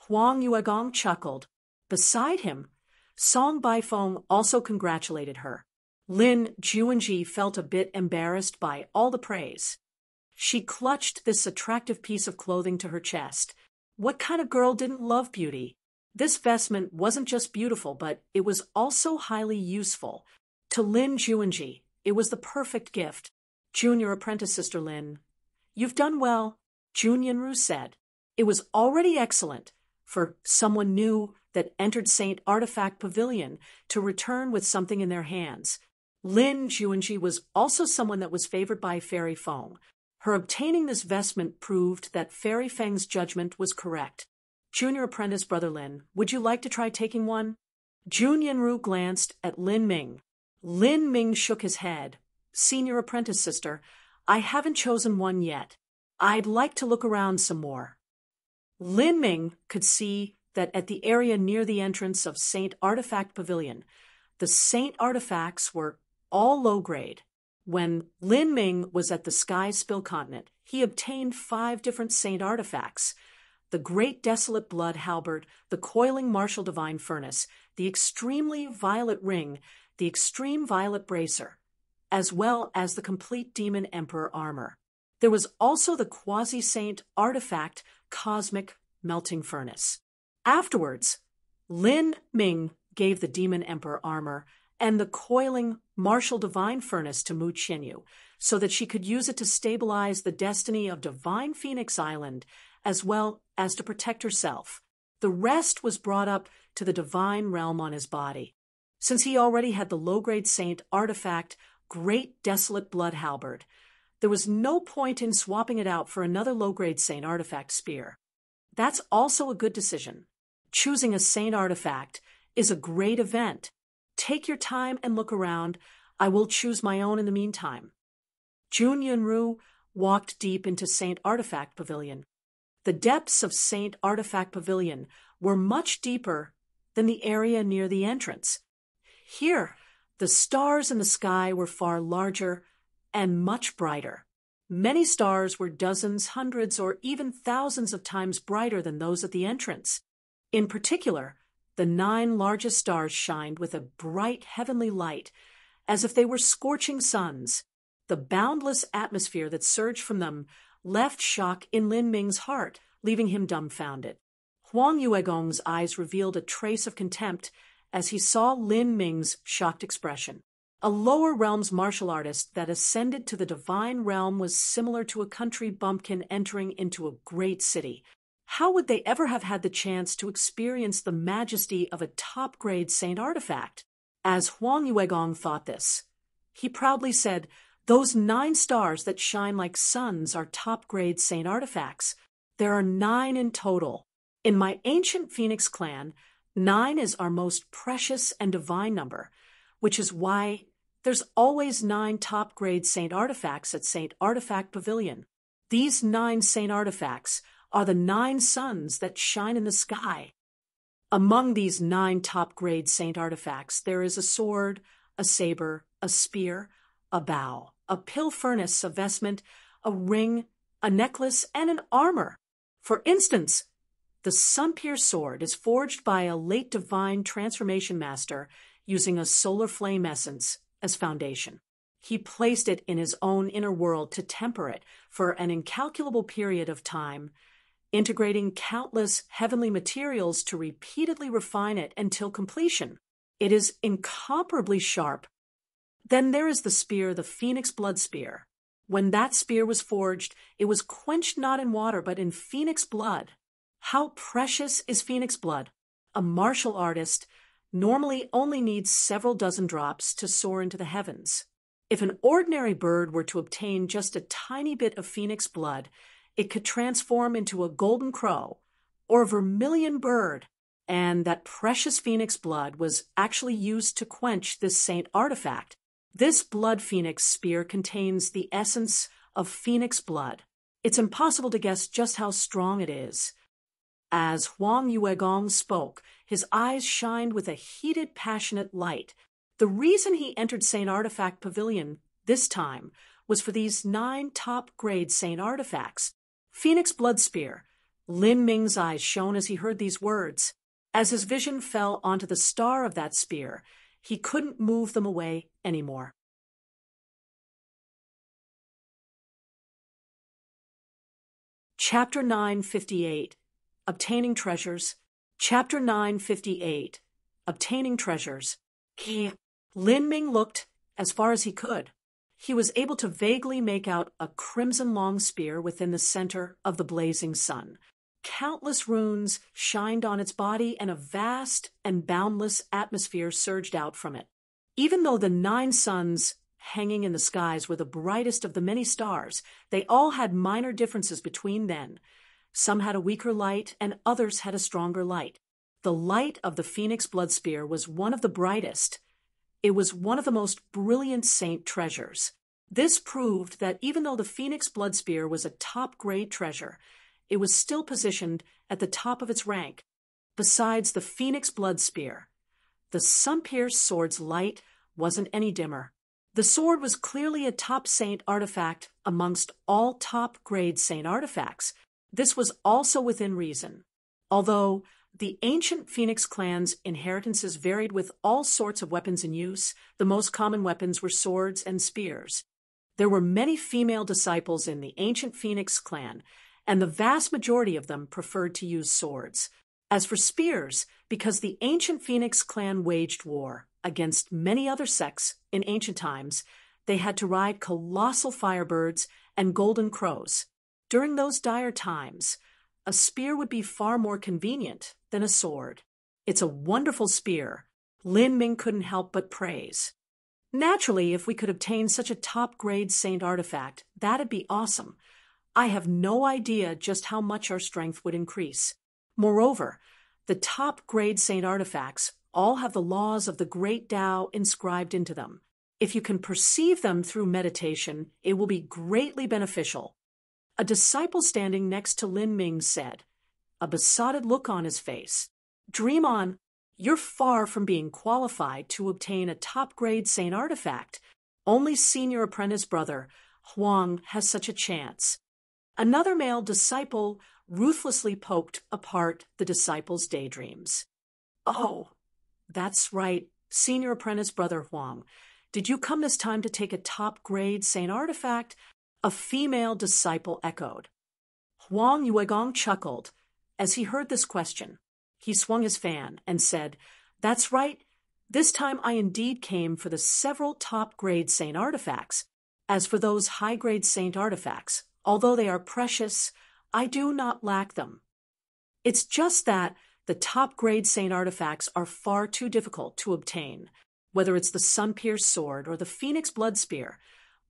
Huang Yuegong chuckled. Beside him, Song Baifeng also congratulated her. Lin Juanji felt a bit embarrassed by all the praise. She clutched this attractive piece of clothing to her chest. What kind of girl didn't love beauty? This vestment wasn't just beautiful, but it was also highly useful. To Lin Juanji, it was the perfect gift. Junior apprentice Sister Lin, you've done well, Jun Yinru said. It was already excellent for someone new that entered Saint Artifact Pavilion to return with something in their hands. Lin Juanji was also someone that was favored by Fairy Feng. Her obtaining this vestment proved that Fairy Feng's judgment was correct. Junior apprentice Brother Lin, would you like to try taking one? Jun Yinru glanced at Lin Ming. Lin Ming shook his head. Senior apprentice sister, I haven't chosen one yet. I'd like to look around some more. Lin Ming could see that at the area near the entrance of Saint Artifact Pavilion, the Saint Artifacts were all low-grade. When Lin Ming was at the Sky Spill Continent, he obtained 5 different Saint Artifacts: the Great Desolate Blood Halberd, the Coiling Martial Divine Furnace, the Extremely Violet Ring, the Extreme Violet Bracer, as well as the Complete Demon Emperor Armor. There was also the Quasi-Saint Artifact Cosmic Melting Furnace. Afterwards, Lin Ming gave the Demon Emperor Armor and the Coiling Martial Divine Furnace to Mu Qianyu, so that she could use it to stabilize the destiny of Divine Phoenix Island, as well as to protect herself. The rest was brought up to the Divine Realm on his body. Since he already had the low-grade Saint Artifact Great Desolate Blood Halberd, there was no point in swapping it out for another low-grade Saint Artifact Spear. That's also a good decision. Choosing a Saint Artifact is a great event. Take your time and look around. I will choose my own in the meantime. Jun Yunru walked deep into Saint Artifact Pavilion. The depths of Saint Artifact Pavilion were much deeper than the area near the entrance. Here, the stars in the sky were far larger and much brighter. Many stars were dozens, hundreds, or even thousands of times brighter than those at the entrance. In particular, the 9 largest stars shined with a bright heavenly light, as if they were scorching suns. The boundless atmosphere that surged from them left shock in Lin Ming's heart, leaving him dumbfounded. Huang Yuegong's eyes revealed a trace of contempt as he saw Lin Ming's shocked expression. A lower realm's martial artist that ascended to the divine realm was similar to a country bumpkin entering into a great city. How would they ever have had the chance to experience the majesty of a top-grade Saint Artifact? As Huang Yuegong thought this, he proudly said, "Those 9 stars that shine like suns are top-grade Saint Artifacts. There are 9 in total. In my ancient Phoenix clan, 9 is our most precious and divine number, which is why there's always 9 top-grade Saint artifacts at Saint Artifact Pavilion. These 9 Saint artifacts are the 9 suns that shine in the sky. Among these 9 top-grade Saint artifacts, there is a sword, a saber, a spear, a bow, a pill furnace, a vestment, a ring, a necklace, and an armor. For instance, the sun-pierced sword is forged by a late divine transformation master using a solar flame essence as foundation. He placed it in his own inner world to temper it for an incalculable period of time, integrating countless heavenly materials to repeatedly refine it until completion. It is incomparably sharp. Then there is the spear, the phoenix blood spear. When that spear was forged, it was quenched not in water but in phoenix blood. How precious is phoenix blood? A martial artist normally only needs several dozen drops to soar into the heavens. If an ordinary bird were to obtain just a tiny bit of phoenix blood, it could transform into a golden crow or a vermilion bird, and that precious phoenix blood was actually used to quench this saint artifact. This blood phoenix spear contains the essence of phoenix blood. It's impossible to guess just how strong it is. As Huang Yuegong spoke, his eyes shined with a heated, passionate light. The reason he entered Saint Artifact Pavilion this time was for these 9 top-grade Saint artifacts. Phoenix Blood Spear. Lin Ming's eyes shone as he heard these words. As his vision fell onto the star of that spear, he couldn't move them away anymore. Chapter 958. Obtaining Treasures. Chapter 958. Obtaining Treasures. Lin Ming looked as far as he could. He was able to vaguely make out a crimson long spear within the center of the blazing sun. Countless runes shined on its body, and a vast and boundless atmosphere surged out from it. Even though the 9 suns hanging in the skies were the brightest of the many stars, they all had minor differences between them. Some had a weaker light, and others had a stronger light. The light of the Phoenix Blood Spear was one of the brightest. It was one of the most brilliant saint treasures. This proved that even though the Phoenix Blood Spear was a top-grade treasure, it was still positioned at the top of its rank. Besides the Phoenix Blood Spear, the sun-pierced sword's light wasn't any dimmer. The sword was clearly a top saint artifact amongst all top-grade saint artifacts. This was also within reason. Although the ancient Phoenix clan's inheritances varied with all sorts of weapons in use, the most common weapons were swords and spears. There were many female disciples in the ancient Phoenix clan, and the vast majority of them preferred to use swords. As for spears, because the ancient Phoenix clan waged war against many other sects in ancient times, they had to ride colossal firebirds and golden crows. During those dire times, a spear would be far more convenient than a sword. It's a wonderful spear, Lin Ming couldn't help but praise. Naturally, if we could obtain such a top-grade saint artifact, that'd be awesome. I have no idea just how much our strength would increase. Moreover, the top-grade saint artifacts all have the laws of the great Tao inscribed into them. If you can perceive them through meditation, it will be greatly beneficial. A disciple standing next to Lin Ming said, a besotted look on his face, "Dream on. You're far from being qualified to obtain a top-grade saint artifact. Only senior apprentice brother Huang has such a chance." Another male disciple ruthlessly poked apart the disciple's daydreams. "Oh, that's right, senior apprentice brother Huang. Did you come this time to take a top-grade saint artifact?" A female disciple echoed. Huang Yuegong chuckled as he heard this question. He swung his fan and said, "That's right. This time I indeed came for the several top-grade saint artifacts. As for those high-grade saint artifacts, although they are precious, I do not lack them. It's just that the top-grade saint artifacts are far too difficult to obtain. Whether it's the sun-pierced sword or the Phoenix Blood Spear,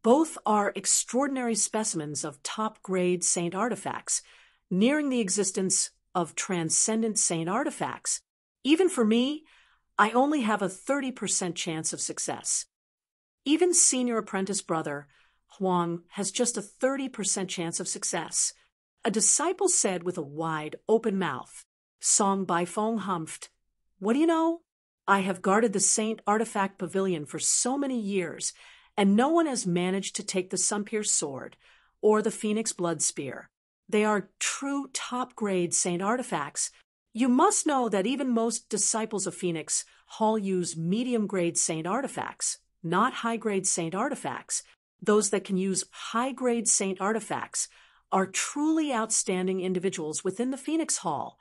both are extraordinary specimens of top-grade saint artifacts, nearing the existence of transcendent saint artifacts. Even for me, I only have a 30% chance of success. Even senior apprentice brother Huang has just a 30% chance of success. A disciple said with a wide, open mouth. Song Baifeng humphed. What do you know? I have guarded the Saint Artifact Pavilion for so many years, and no one has managed to take the Sun-Pierced Sword or the Phoenix Blood Spear. They are true top-grade Saint Artifacts. You must know that even most disciples of Phoenix Hall use medium-grade Saint Artifacts, not high-grade Saint Artifacts. Those that can use high-grade Saint Artifacts are truly outstanding individuals within the Phoenix Hall.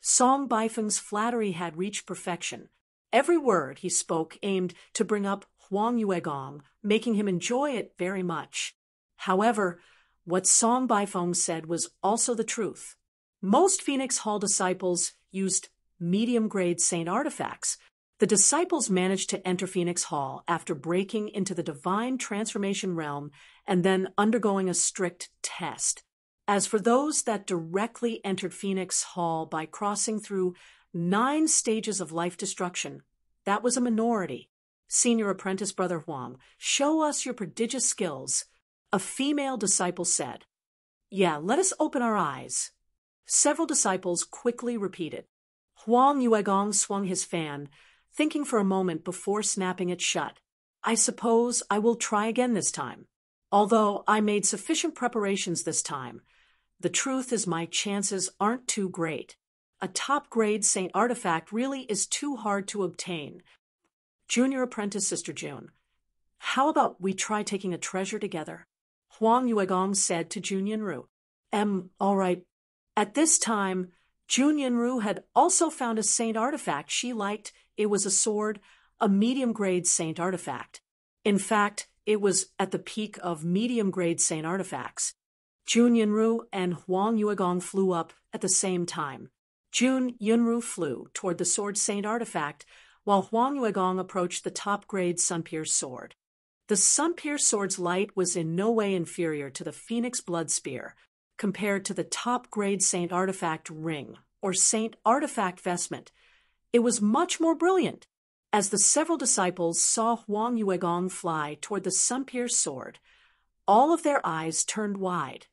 Song Baifeng's flattery had reached perfection. Every word he spoke aimed to bring up Huang Yuegong, making him enjoy it very much. However, what Song Baifeng said was also the truth. Most Phoenix Hall disciples used medium-grade Saint Artifacts. The disciples managed to enter Phoenix Hall after breaking into the divine transformation realm and then undergoing a strict test. As for those that directly entered Phoenix Hall by crossing through 9 stages of life destruction, that was a minority. Senior apprentice brother Huang, show us your prodigious skills. A female disciple said. Yeah, let us open our eyes. Several disciples quickly repeated. Huang Yuegong swung his fan, thinking for a moment before snapping it shut. I suppose I will try again this time. Although I made sufficient preparations this time, the truth is my chances aren't too great. A top-grade Saint Artifact really is too hard to obtain. Junior apprentice Sister June, how about we try taking a treasure together? Huang Yuegong said to Jun Yunru. All right. At this time, Jun Yunru had also found a Saint Artifact she liked. It was a sword, a medium-grade Saint Artifact. In fact, it was at the peak of medium-grade Saint Artifacts. Jun Yunru and Huang Yuegong flew up at the same time. Jun Yunru flew toward the sword Saint Artifact, while Huang Yuegong approached the top-grade Sun-Pierced Sword. The Sun-Pierced Sword's light was in no way inferior to the Phoenix Blood Spear, compared to the top-grade Saint Artifact Ring, or Saint Artifact Vestment. It was much more brilliant. As the several disciples saw Huang Yuegong fly toward the Sun-Pierced Sword, all of their eyes turned wide,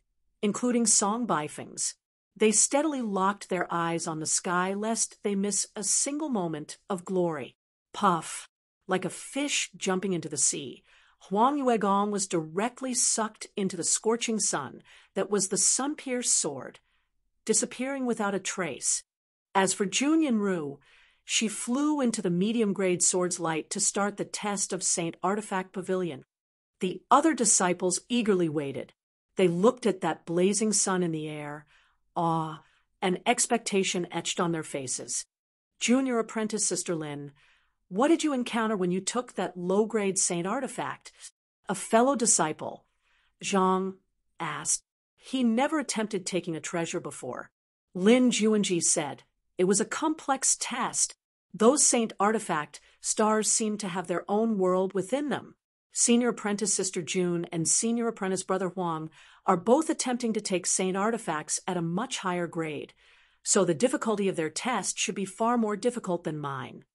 including Song Baifeng's. They steadily locked their eyes on the sky lest they miss a single moment of glory. Puff! Like a fish jumping into the sea, Huang Yuegong was directly sucked into the scorching sun that was the Sun-Pierced Sword, disappearing without a trace. As for Jun Yunru, she flew into the medium-grade sword's light to start the test of Saint Artifact Pavilion. The other disciples eagerly waited. They looked at that blazing sun in the air, awe and expectation etched on their faces. Junior apprentice Sister Lin, what did you encounter when you took that low-grade Saint Artifact? A fellow disciple, Zhang, asked. He never attempted taking a treasure before. Lin Juanji said, it was a complex test. Those Saint Artifact stars seemed to have their own world within them. Senior apprentice Sister June and senior apprentice brother Huang are both attempting to take Saint Artifacts at a much higher grade, so the difficulty of their test should be far more difficult than mine.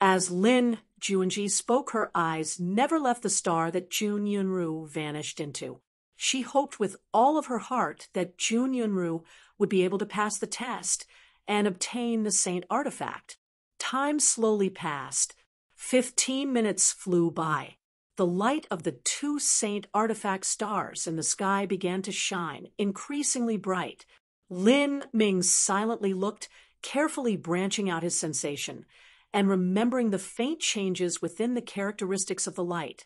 As Lin Juanji spoke, her eyes never left the star that Jun Yunru vanished into. She hoped with all of her heart that Jun Yunru would be able to pass the test and obtain the Saint Artifact. Time slowly passed. 15 minutes flew by. The light of the 2 Saint Artifact stars in the sky began to shine, increasingly bright. Lin Ming silently looked, carefully branching out his sensation, and remembering the faint changes within the characteristics of the light.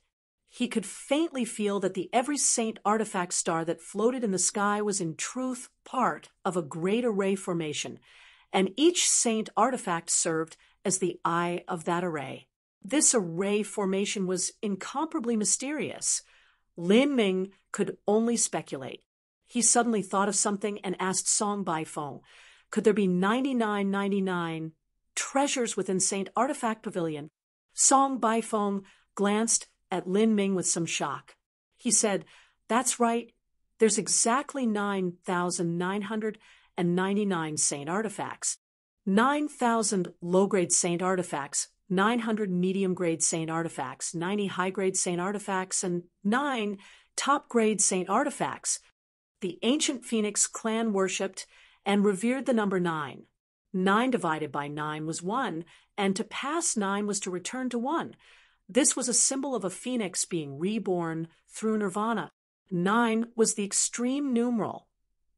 He could faintly feel that the every Saint Artifact star that floated in the sky was in truth part of a great array formation, and each Saint Artifact served as the eye of that array. This array formation was incomparably mysterious. Lin Ming could only speculate. He suddenly thought of something and asked Song Baifeng, could there be 99 treasures within Saint Artifact Pavilion? Song Baifeng glanced at Lin Ming with some shock. He said, that's right, there's exactly 9,999 Saint Artifacts. 9,000 low-grade saint artifacts, 900 medium-grade saint artifacts, 90 high-grade saint artifacts, and 9 top-grade saint artifacts. The ancient Phoenix clan worshipped and revered the number 9. 9 divided by 9 was 1, and to pass 9 was to return to 1. This was a symbol of a phoenix being reborn through nirvana. 9 was the extreme numeral.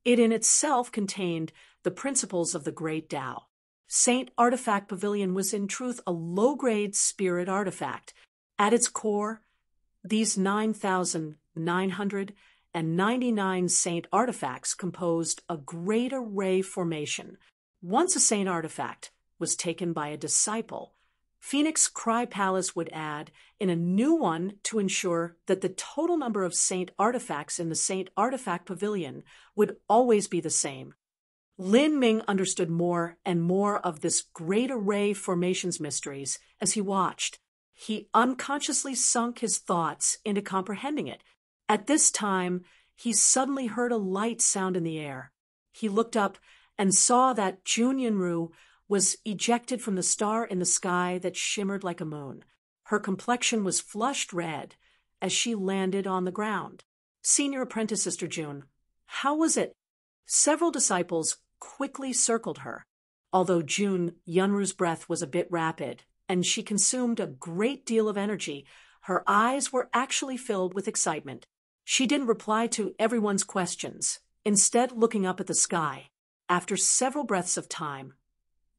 It in itself contained the principles of the Great Tao. Saint Artifact Pavilion was in truth a low-grade spirit artifact. At its core, these 9,999 saint artifacts composed a great array formation. Once a saint artifact was taken by a disciple, Phoenix Cry Palace would add in a new one to ensure that the total number of saint artifacts in the Saint Artifact Pavilion would always be the same. Lin Ming understood more and more of this great array formations mysteries as he watched. He unconsciously sunk his thoughts into comprehending it. At this time, he suddenly heard a light sound in the air. He looked up and saw that Jun Yunru was ejected from the star in the sky that shimmered like a moon. Her complexion was flushed red as she landed on the ground. Senior Apprentice Sister Jun, how was it? Several disciples quickly circled her. Although Jun Yunru's breath was a bit rapid, and she consumed a great deal of energy, her eyes were actually filled with excitement. She didn't reply to everyone's questions, instead looking up at the sky. After several breaths of time,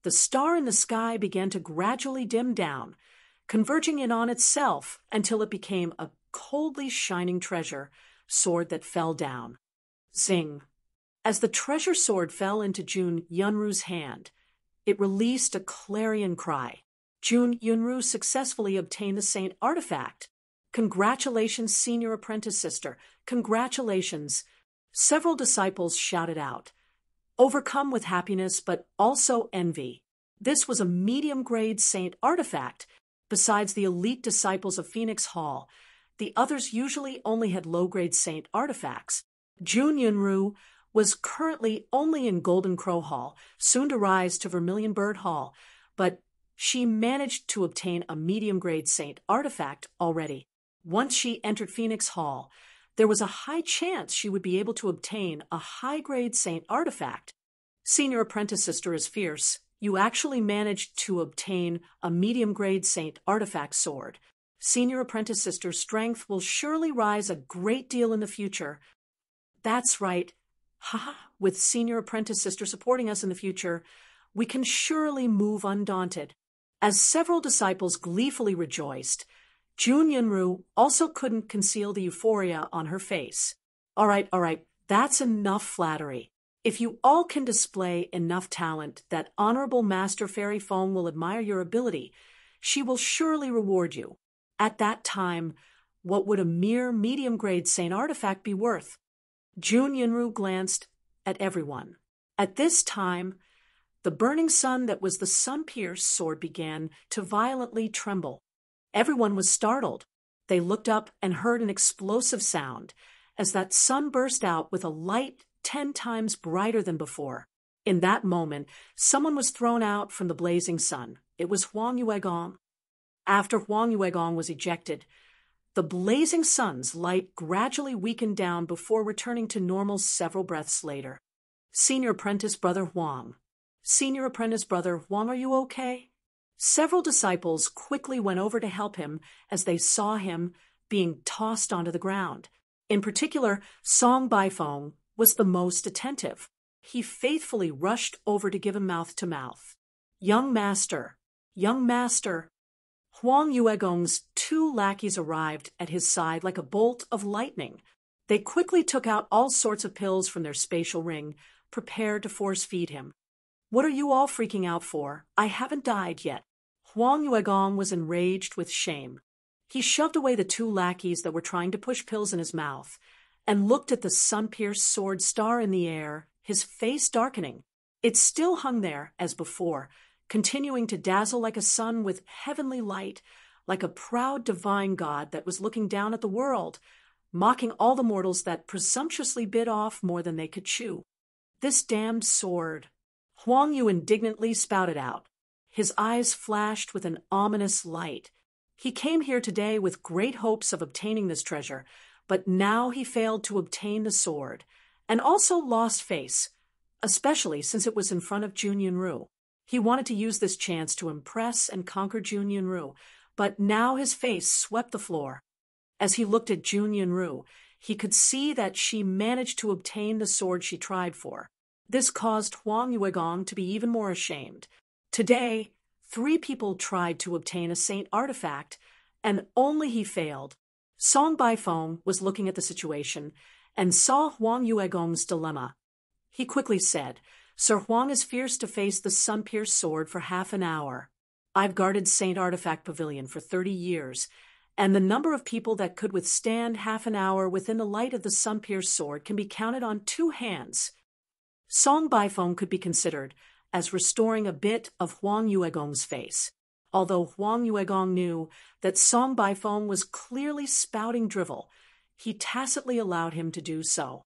the star in the sky began to gradually dim down, converging in on itself until it became a coldly shining treasure sword that fell down. Zing! As the treasure sword fell into Jun Yunru's hand, it released a clarion cry. Jun Yunru successfully obtained the saint artifact. Congratulations, Senior Apprentice Sister. Congratulations. Several disciples shouted out, overcome with happiness but also envy. This was a medium-grade saint artifact. Besides the elite disciples of Phoenix Hall, the others usually only had low-grade saint artifacts. Jun Yunru was currently only in Golden Crow Hall, soon to rise to Vermilion Bird Hall, but she managed to obtain a medium-grade saint artifact already. Once she entered Phoenix Hall, there was a high chance she would be able to obtain a high-grade saint artifact. Senior Apprentice Sister is fierce. You actually managed to obtain a medium-grade saint artifact sword. Senior Apprentice Sister's strength will surely rise a great deal in the future. That's right. Haha, with Senior Apprentice Sister supporting us in the future, we can surely move undaunted. As several disciples gleefully rejoiced, Jun Yunru also couldn't conceal the euphoria on her face. All right, that's enough flattery. If you all can display enough talent that Honorable Master Fairy Foam will admire your ability, she will surely reward you. At that time, what would a mere medium-grade saint artifact be worth? Jun Yunru glanced at everyone. At this time, the burning sun that was the sun-pierced sword began to violently tremble. Everyone was startled. They looked up and heard an explosive sound as that sun burst out with a light 10 times brighter than before. In that moment, someone was thrown out from the blazing sun. It was Huang Yuegong. After Huang Yuegong was ejected, the blazing sun's light gradually weakened down before returning to normal several breaths later. Senior Apprentice Brother Huang. Senior Apprentice Brother Huang, are you okay? Several disciples quickly went over to help him as they saw him being tossed onto the ground. In particular, Song Baifeng was the most attentive. He faithfully rushed over to give him mouth-to-mouth. Young Master, young Master. Huang Yuegong's 2 lackeys arrived at his side like a bolt of lightning. They quickly took out all sorts of pills from their spatial ring, prepared to force-feed him. What are you all freaking out for? I haven't died yet. Huang Yuegong was enraged with shame. He shoved away the 2 lackeys that were trying to push pills in his mouth and looked at the sun-pierced sword star in the air, his face darkening. It still hung there as before, continuing to dazzle like a sun with heavenly light, like a proud divine god that was looking down at the world, mocking all the mortals that presumptuously bit off more than they could chew. This damned sword. Huang Yu indignantly spouted out. His eyes flashed with an ominous light. He came here today with great hopes of obtaining this treasure, but now he failed to obtain the sword, and also lost face, especially since it was in front of Jun Yunru. He wanted to use this chance to impress and conquer Jun Yunru, but now his face swept the floor. As he looked at Jun Yunru, he could see that she managed to obtain the sword she tried for. This caused Huang Yuegong to be even more ashamed. Today, 3 people tried to obtain a saint artifact, and only he failed. Song Baifeng was looking at the situation and saw Huang Yuegong's dilemma. He quickly said, "Sir Huang is fierce to face the sun-pierced sword for half an hour. I've guarded Saint Artifact Pavilion for 30 years, and the number of people that could withstand half an hour within the light of the sun-pierced sword can be counted on 2 hands." Song Baifeng could be considered as restoring a bit of Huang Yuegong's face, although Huang Yuegong knew that Song Baifeng was clearly spouting drivel. He tacitly allowed him to do so.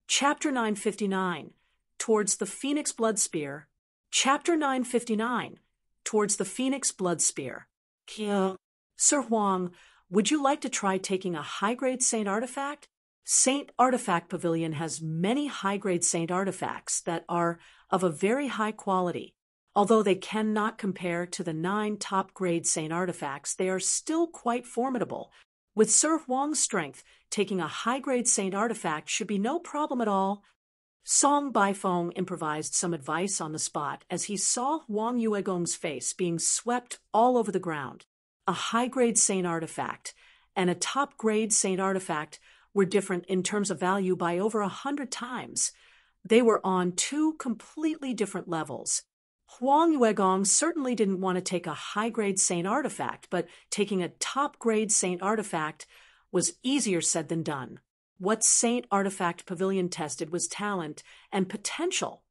Chapter 959, Towards the Phoenix Blood Spear. Chapter 959, Towards the Phoenix Blood Spear. Sir Huang, would you like to try taking a high-grade saint artifact? Saint Artifact Pavilion has many high-grade saint artifacts that are of a very high quality. Although they cannot compare to the 9 top-grade saint artifacts, they are still quite formidable. With Sir Huang's strength, taking a high-grade saint artifact should be no problem at all. Song Baifeng improvised some advice on the spot as he saw Huang Yuegong's face being swept all over the ground. A high-grade saint artifact and a top-grade saint artifact were different in terms of value by over 100 times. They were on 2 completely different levels. Huang Yuegong certainly didn't want to take a high-grade saint artifact, but taking a top-grade saint artifact was easier said than done. What Saint Artifact Pavilion tested was talent and potential.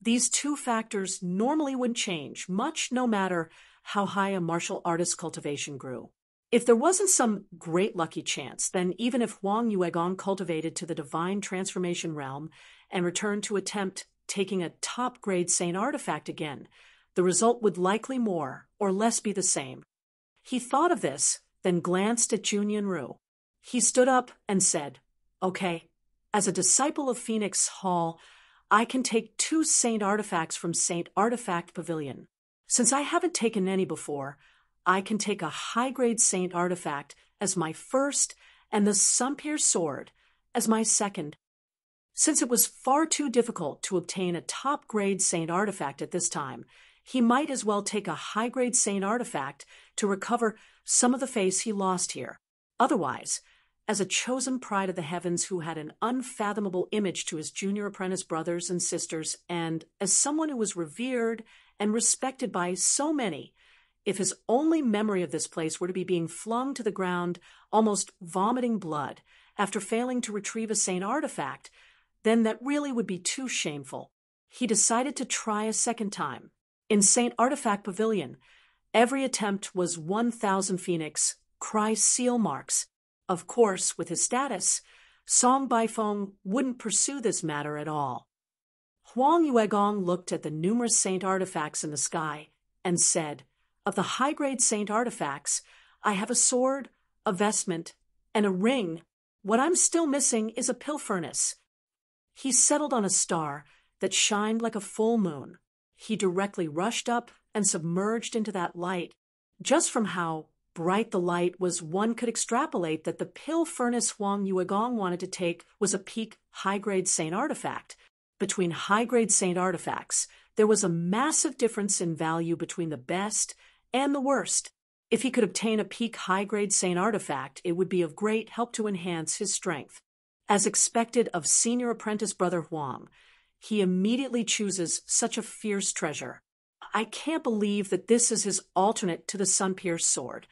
These 2 factors normally wouldn't change much, no matter how high a martial artist's cultivation grew. If there wasn't some great lucky chance, then even if Huang Yuegong cultivated to the divine transformation realm and returned to attempt taking a top-grade saint artifact again, the result would likely more or less be the same. He thought of this, then glanced at Jun Yunru. He stood up and said, "Okay, as a disciple of Phoenix Hall, I can take 2 saint artifacts from Saint Artifact Pavilion. Since I haven't taken any before, I can take a high-grade saint artifact as my first and the sun-pierced sword as my second." Since it was far too difficult to obtain a top-grade saint artifact at this time, he might as well take a high-grade saint artifact to recover some of the face he lost here. Otherwise, as a chosen pride of the heavens who had an unfathomable image to his junior apprentice brothers and sisters, and as someone who was revered and respected by so many, if his only memory of this place were to be being flung to the ground, almost vomiting blood, after failing to retrieve a saint artifact, then that really would be too shameful. He decided to try a second time. In Saint Artifact Pavilion, every attempt was 1,000 Phoenix Cry seal marks. Of course, with his status, Song Baifeng wouldn't pursue this matter at all. Huang Yuegong looked at the numerous saint artifacts in the sky and said, "Of the high-grade saint artifacts, I have a sword, a vestment, and a ring. What I'm still missing is a pill furnace." He settled on a star that shined like a full moon. He directly rushed up and submerged into that light. Just from how bright the light was, one could extrapolate that the pill furnace Huang Yuegong wanted to take was a peak high-grade saint artifact. Between high-grade saint artifacts, there was a massive difference in value between the best and the worst. If he could obtain a peak high-grade saint artifact, it would be of great help to enhance his strength. As expected of senior apprentice brother Huang, he immediately chooses such a fierce treasure. I can't believe that this is his alternate to the sun-pierced sword.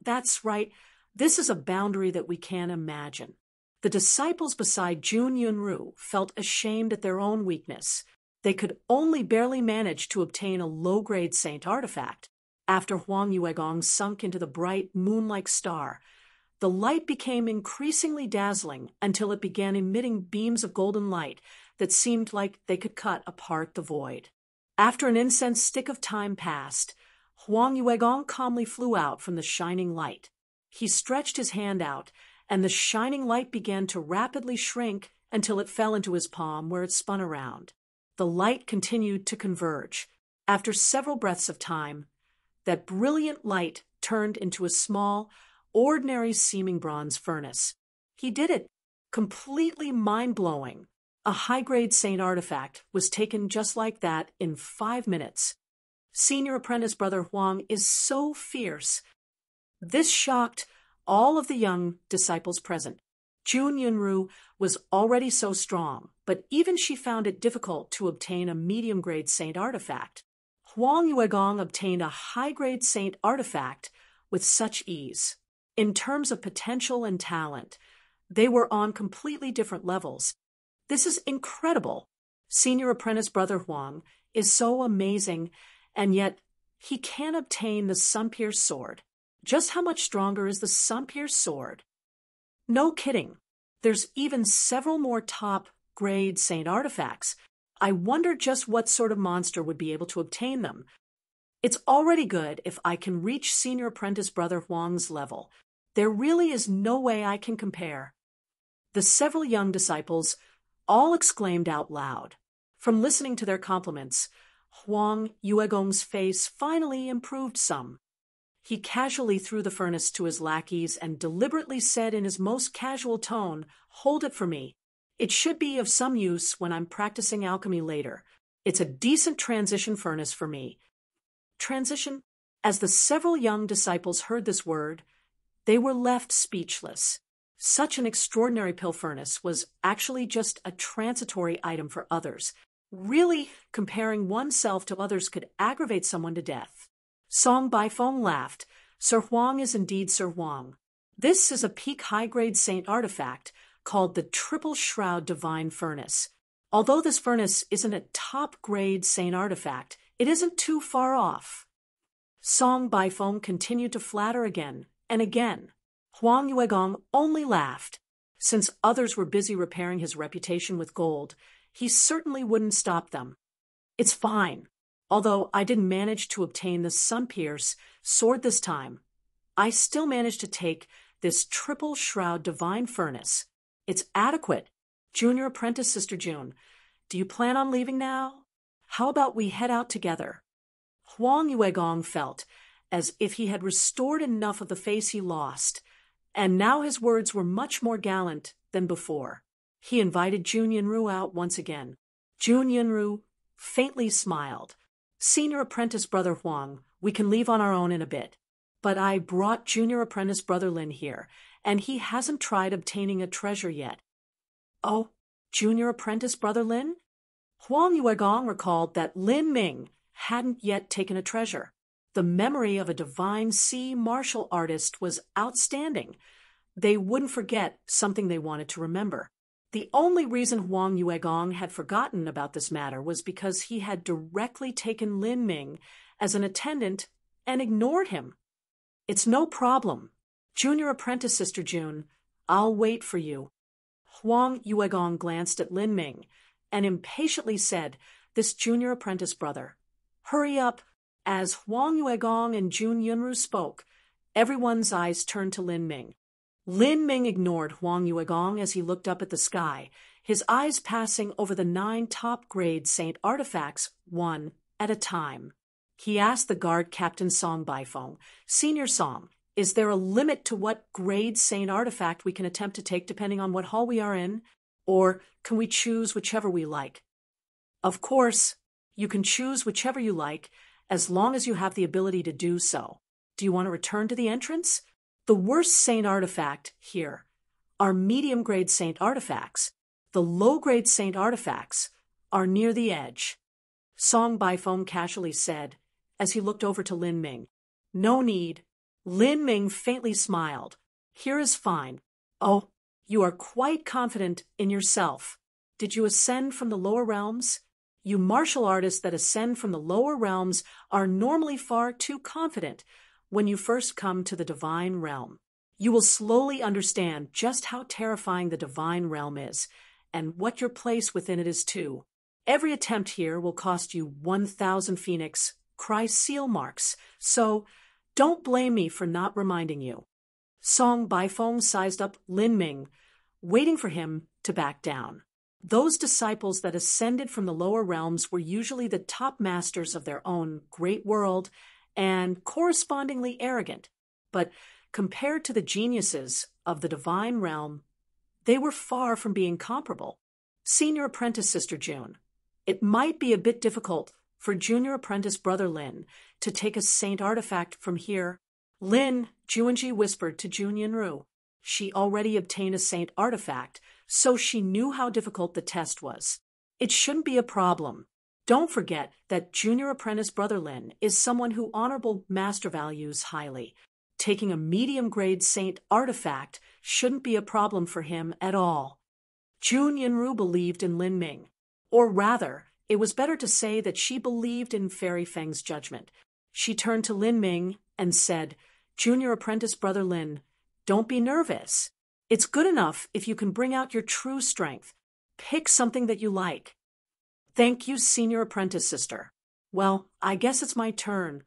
That's right, this is a boundary that we can't imagine. The disciples beside Jun Yunru felt ashamed at their own weakness. They could only barely manage to obtain a low-grade saint artifact. After Huang Yuegong sunk into the bright moon-like star, The light became increasingly dazzling until it began emitting beams of golden light that seemed like they could cut apart the void. After an incensed stick of time passed, Huang Yuegong calmly flew out from the shining light. He stretched his hand out, and the shining light began to rapidly shrink until it fell into his palm where it spun around. The light continued to converge. After several breaths of time, that brilliant light turned into a small, ordinary-seeming bronze furnace. He did it. Completely mind-blowing. A high-grade saint artifact was taken just like that in 5 minutes. Senior apprentice brother Huang is so fierce. This shocked all of the young disciples present. Jun Yunru was already so strong, but even she found it difficult to obtain a medium-grade saint artifact. Huang Yuegong obtained a high-grade saint artifact with such ease. In terms of potential and talent, they were on completely different levels. This is incredible. Senior apprentice brother Huang is so amazing, and yet he can't obtain the sun-pierced sword. Just how much stronger is the sun-pierced sword? No kidding. There's even several more top-grade saint artifacts. I wonder just what sort of monster would be able to obtain them. It's already good if I can reach senior apprentice brother Huang's level. There really is no way I can compare. The several young disciples all exclaimed out loud. From listening to their compliments, Huang Yuegong's face finally improved some. He casually threw the furnace to his lackeys and deliberately said in his most casual tone, "Hold it for me. It should be of some use when I'm practicing alchemy later. It's a decent transition furnace for me." Transition? As the several young disciples heard this word, they were left speechless. Such an extraordinary pill furnace was actually just a transitory item for others. Really, comparing oneself to others could aggravate someone to death. Song Baifeng laughed. Sir Huang is indeed Sir Huang. This is a peak high-grade saint artifact called the Triple Shroud Divine Furnace. Although this furnace isn't a top-grade saint artifact, it isn't too far off. Song Baifeng continued to flatter again and again. Huang Yuegong only laughed. Since others were busy repairing his reputation with gold, he certainly wouldn't stop them. It's fine. Although I didn't manage to obtain the sun-pierced sword this time, I still managed to take this Triple Shroud Divine Furnace. It's adequate. Junior apprentice Sister June, do you plan on leaving now? How about we head out together? Huang Yuegong felt as if he had restored enough of the face he lost, and now his words were much more gallant than before. He invited Jun Yunru out once again. Jun Yunru faintly smiled. "Senior apprentice brother Huang, we can leave on our own in a bit. But I brought junior apprentice brother Lin here, and he hasn't tried obtaining a treasure yet." "Oh, junior apprentice brother Lin?" Huang Yuegong recalled that Lin Ming hadn't yet taken a treasure. The memory of a divine sea martial artist was outstanding. They wouldn't forget something they wanted to remember. The only reason Huang Yuegong had forgotten about this matter was because he had directly taken Lin Ming as an attendant and ignored him. "It's no problem. Junior apprentice Sister June, I'll wait for you." Huang Yuegong glanced at Lin Ming and impatiently said, "This junior apprentice brother, hurry up." As Huang Yuegong and Jun Yunru spoke, everyone's eyes turned to Lin Ming. Lin Ming ignored Huang Yuegong as he looked up at the sky, his eyes passing over the 9 top-grade saint artifacts one at a time. He asked the guard captain Song Baifeng, "Senior Song, is there a limit to what grade saint artifact we can attempt to take depending on what hall we are in? Or can we choose whichever we like?" "Of course, you can choose whichever you like, as long as you have the ability to do so. Do you want to return to the entrance? The worst saint artifact here are medium-grade saint artifacts. The low-grade saint artifacts are near the edge." Song Baifeng casually said, as he looked over to Lin Ming. "No need." Lin Ming faintly smiled. "Here is fine." "Oh, you are quite confident in yourself. Did you ascend from the lower realms? You martial artists that ascend from the lower realms are normally far too confident when you first come to the divine realm. You will slowly understand just how terrifying the divine realm is, and what your place within it is too. Every attempt here will cost you 1,000 Phoenix Christ seal marks, so don't blame me for not reminding you. Song Baifeng sized up Lin Ming, waiting for him to back down. Those disciples that ascended from the lower realms were usually the top masters of their own great world and correspondingly arrogant, but compared to the geniuses of the divine realm, they were far from being comparable. Senior apprentice Sister June. It might be a bit difficult for junior apprentice Brother Lin to take a saint artifact from here. Lin, Juanji whispered to Jun Yinru. She already obtained a saint artifact, so she knew how difficult the test was. It shouldn't be a problem. Don't forget that junior apprentice Brother Lin is someone who honorable master values highly. Taking a medium-grade saint artifact shouldn't be a problem for him at all. Jun Yinru believed in Lin Ming. Or rather, it was better to say that she believed in Fairy Feng's judgment. She turned to Lin Ming and said, Junior apprentice Brother Lin, don't be nervous. It's good enough if you can bring out your true strength. Pick something that you like. Thank you, senior apprentice sister. Well, I guess it's my turn.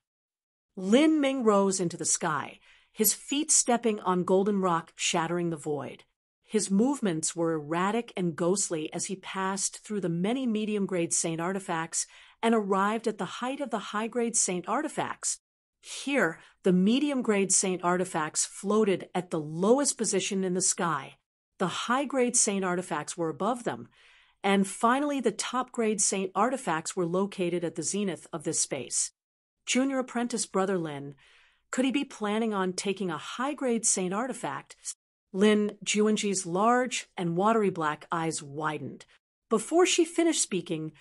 Lin Ming rose into the sky, his feet stepping on golden rock, shattering the void. His movements were erratic and ghostly as he passed through the many medium-grade saint artifacts and arrived at the height of the high-grade saint artifacts. Here, the medium-grade saint artifacts floated at the lowest position in the sky. The high-grade saint artifacts were above them, and finally the top-grade saint artifacts were located at the zenith of this space. Junior apprentice Brother Lin, could he be planning on taking a high-grade saint artifact? Lin Juanji's large and watery black eyes widened. Before she finished speaking,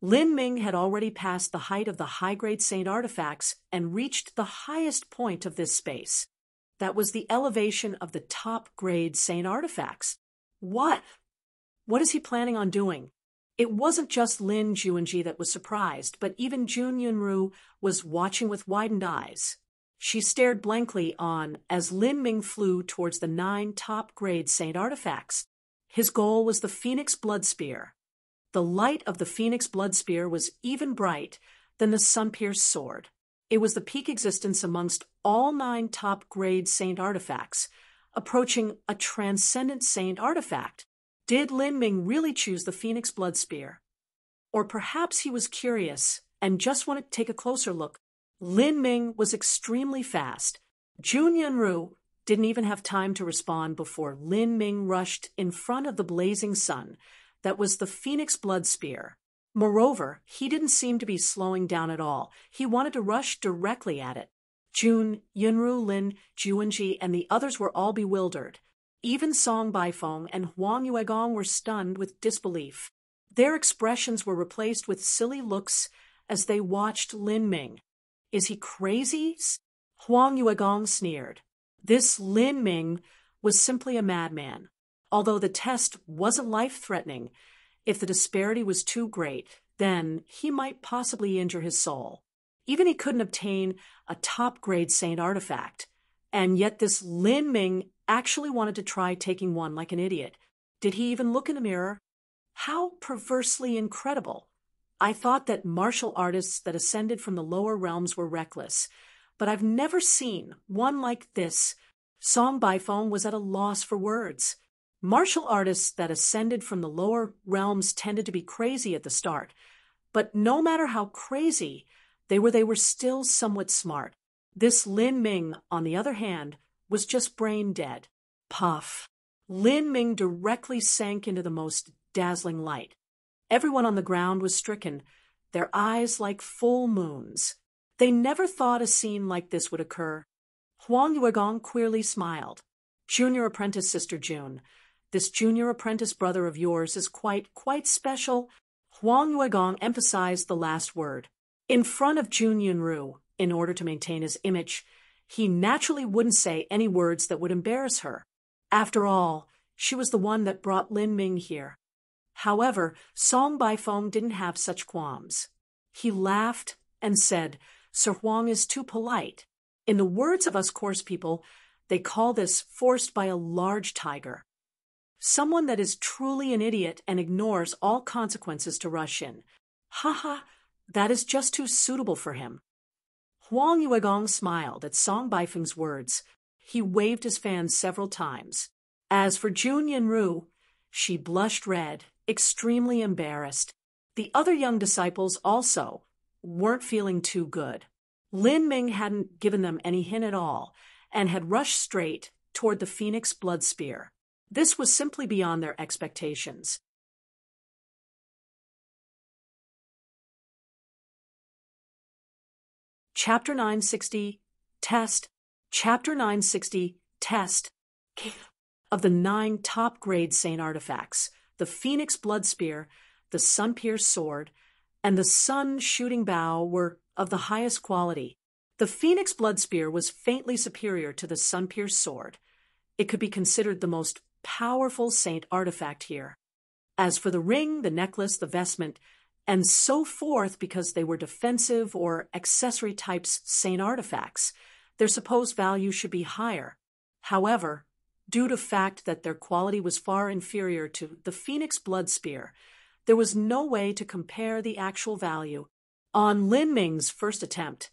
Lin Ming had already passed the height of the high-grade saint artifacts and reached the highest point of this space. That was the elevation of the top-grade saint artifacts. What is he planning on doing? It wasn't just Lin Juanji that was surprised, but even Jun Yunru was watching with widened eyes. She stared blankly on as Lin Ming flew towards the 9 top-grade saint artifacts. His goal was the Phoenix Blood Spear. The light of the Phoenix Blood Spear was even bright than the sun-pierced sword. It was the peak existence amongst all 9 top-grade saint artifacts, approaching a transcendent saint artifact. Did Lin Ming really choose the Phoenix Blood Spear? Or perhaps he was curious and just wanted to take a closer look. Lin Ming was extremely fast. Jun Yunru didn't even have time to respond before Lin Ming rushed in front of the blazing sun that was the Phoenix Blood Spear. Moreover, he didn't seem to be slowing down at all. He wanted to rush directly at it. Jun, Yunru, Lin, Juanji, and the others were all bewildered. Even Song Baifeng and Huang Yuegong were stunned with disbelief. Their expressions were replaced with silly looks as they watched Lin Ming. Is he crazy? Huang Yuegong sneered. This Lin Ming was simply a madman. Although the test wasn't life-threatening, if the disparity was too great, then he might possibly injure his soul. Even he couldn't obtain a top-grade saint artifact. And yet this Lin Ming actually wanted to try taking one like an idiot. Did he even look in the mirror? How perversely incredible. I thought that martial artists that ascended from the lower realms were reckless, but I've never seen one like this. Song Baifeng was at a loss for words. Martial artists that ascended from the lower realms tended to be crazy at the start, but no matter how crazy, they were still somewhat smart. This Lin Ming, on the other hand, was just brain dead. Puff. Lin Ming directly sank into the most dazzling light. Everyone on the ground was stricken, their eyes like full moons. They never thought a scene like this would occur. Huang Yuegong queerly smiled. Junior apprentice Sister June, this junior apprentice brother of yours is quite special. Huang Yuegong emphasized the last word. In front of Jun Yunru, in order to maintain his image, he naturally wouldn't say any words that would embarrass her. After all, she was the one that brought Lin Ming here. However, Song Baifeng didn't have such qualms. He laughed and said, Sir Huang is too polite. In the words of us coarse people, They call this forced by a large tiger. Someone that is truly an idiot and ignores all consequences to rush in. Haha, that is just too suitable for him. Huang Yuegong smiled at Song Baifeng's words. He waved his fan several times. As for Jun Yinru, she blushed red, extremely embarrassed. The other young disciples also weren't feeling too good. Lin Ming hadn't given them any hint at all and had rushed straight toward the Phoenix blood spear. This was simply beyond their expectations. Chapter 960, Test. Chapter 960, Test. Of the 9 top-grade Saint artifacts, the Phoenix blood spear, the sun-pierced sword, and the sun-shooting bow were of the highest quality. The Phoenix blood spear was faintly superior to the sun-pierced sword. It could be considered the most powerful Saint artifact here. As for the ring, the necklace, the vestment, and so forth, because they were defensive or accessory types Saint artifacts, their supposed value should be higher. However, due to the fact that their quality was far inferior to the Phoenix blood spear, there was no way to compare the actual value. On Lin Ming's first attempt,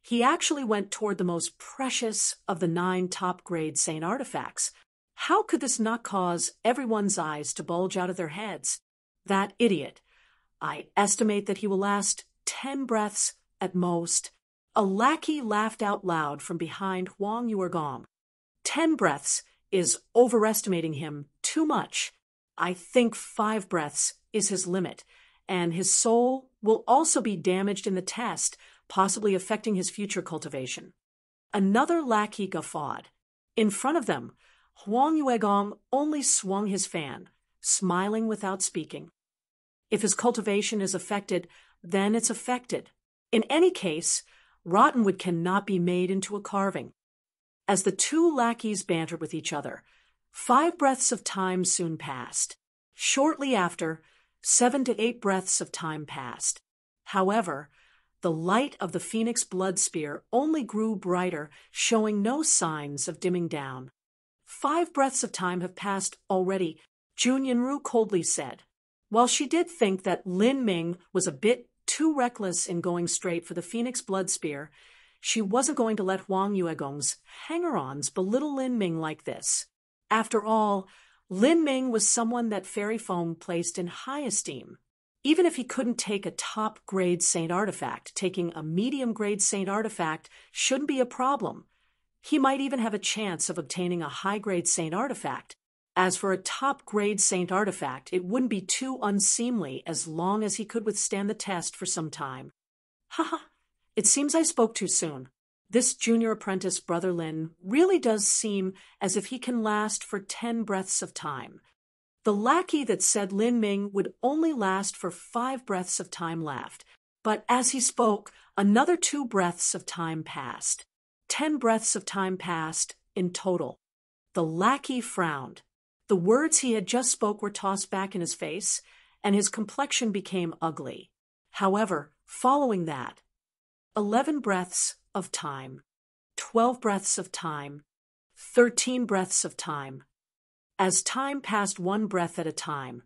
he actually went toward the most precious of the 9 top-grade Saint artifacts. How could this not cause everyone's eyes to bulge out of their heads? That idiot. I estimate that he will last 10 breaths at most. A lackey laughed out loud from behind Huang Yuegong. 10 breaths is overestimating him too much. I think 5 breaths is his limit, and his soul will also be damaged in the test, possibly affecting his future cultivation. Another lackey guffawed. In front of them, Huang Yuegong only swung his fan, smiling without speaking. If his cultivation is affected, then it's affected. In any case, rottenwood cannot be made into a carving. As the 2 lackeys bantered with each other, 5 breaths of time soon passed. Shortly after, 7 to 8 breaths of time passed. However, the light of the Phoenix blood spear only grew brighter, showing no signs of dimming down. 5 breaths of time have passed already, Jun Yinru coldly said. While she did think that Lin Ming was a bit too reckless in going straight for the Phoenix blood spear, she wasn't going to let Huang Yuegong's hanger-ons belittle Lin Ming like this. After all, Lin Ming was someone that Fairy Foam placed in high esteem. Even if he couldn't take a top-grade Saint artifact, taking a medium-grade Saint artifact shouldn't be a problem. He might even have a chance of obtaining a high-grade Saint artifact. As for a top-grade Saint artifact, it wouldn't be too unseemly as long as he could withstand the test for some time. Haha, it seems I spoke too soon. This junior apprentice, Brother Lin, really does seem as if he can last for 10 breaths of time. The lackey that said Lin Ming would only last for 5 breaths of time laughed, but as he spoke, another 2 breaths of time passed. 10 breaths of time passed in total. The lackey frowned. The words he had just spoke were tossed back in his face, and his complexion became ugly. However, following that, 11 breaths of time, 12 breaths of time, 13 breaths of time. As time passed 1 breath at a time,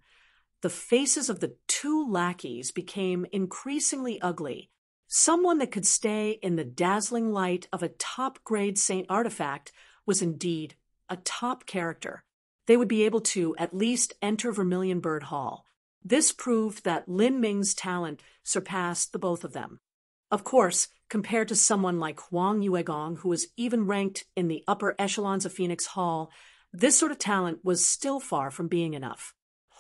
the faces of the 2 lackeys became increasingly ugly. Someone that could stay in the dazzling light of a top-grade Saint artifact was indeed a top character. They would be able to at least enter Vermilion Bird Hall. This proved that Lin Ming's talent surpassed the both of them. Of course, compared to someone like Huang Yuegong, who was even ranked in the upper echelons of Phoenix Hall, this sort of talent was still far from being enough.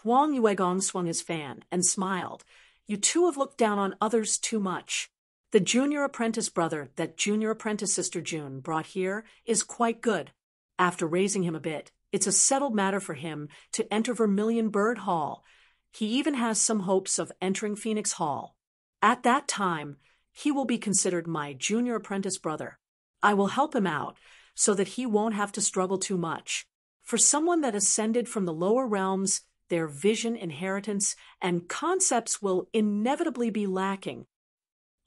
Huang Yuegong swung his fan and smiled. You 2 have looked down on others too much. The junior apprentice brother that junior apprentice sister June brought here is quite good. After raising him a bit, it's a settled matter for him to enter Vermilion Bird Hall. He even has some hopes of entering Phoenix Hall. At that time, he will be considered my junior apprentice brother. I will help him out so that he won't have to struggle too much. For someone that ascended from the lower realms, their vision, inheritance, and concepts will inevitably be lacking.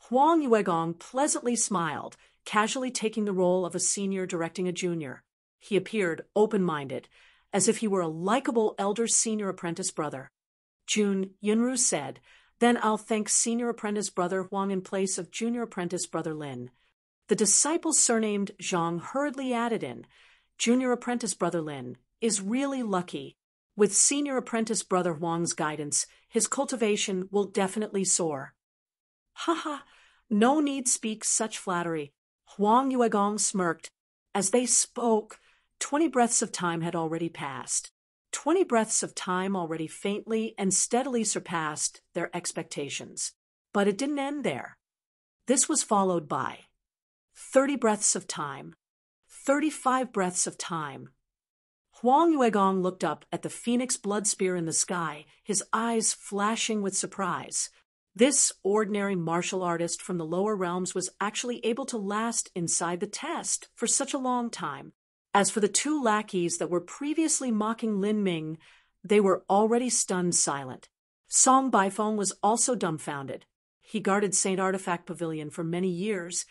Huang Yuegong pleasantly smiled, casually taking the role of a senior directing a junior. He appeared open-minded, as if he were a likable elder senior apprentice brother. Jun Yunru said, "Then I'll thank senior apprentice brother Huang in place of junior apprentice brother Lin." The disciple surnamed Zhang hurriedly added in, "Junior apprentice brother Lin is really lucky. With senior apprentice brother Huang's guidance, his cultivation will definitely soar." "Haha, no need speak such flattery." Huang Yuegong smirked. As they spoke, 20 breaths of time had already passed. 20 breaths of time already faintly and steadily surpassed their expectations. But it didn't end there. This was followed by 30 breaths of time, 35 breaths of time. Huang Yuegong looked up at the phoenix blood spear in the sky, his eyes flashing with surprise. This ordinary martial artist from the lower realms was actually able to last inside the test for such a long time. As for the two lackeys that were previously mocking Lin Ming, they were already stunned silent. Song Baifeng was also dumbfounded. He guarded St. Artifact Pavilion for many years,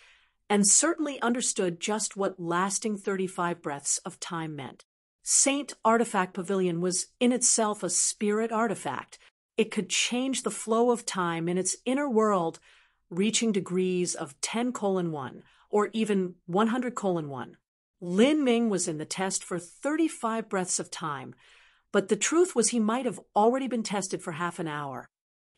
and certainly understood just what lasting 35 breaths of time meant. St. Artifact Pavilion was in itself a spirit artifact. It could change the flow of time in its inner world, reaching degrees of 10:1 or even 100:1. Lin Ming was in the test for 35 breaths of time, but the truth was he might have already been tested for half an hour.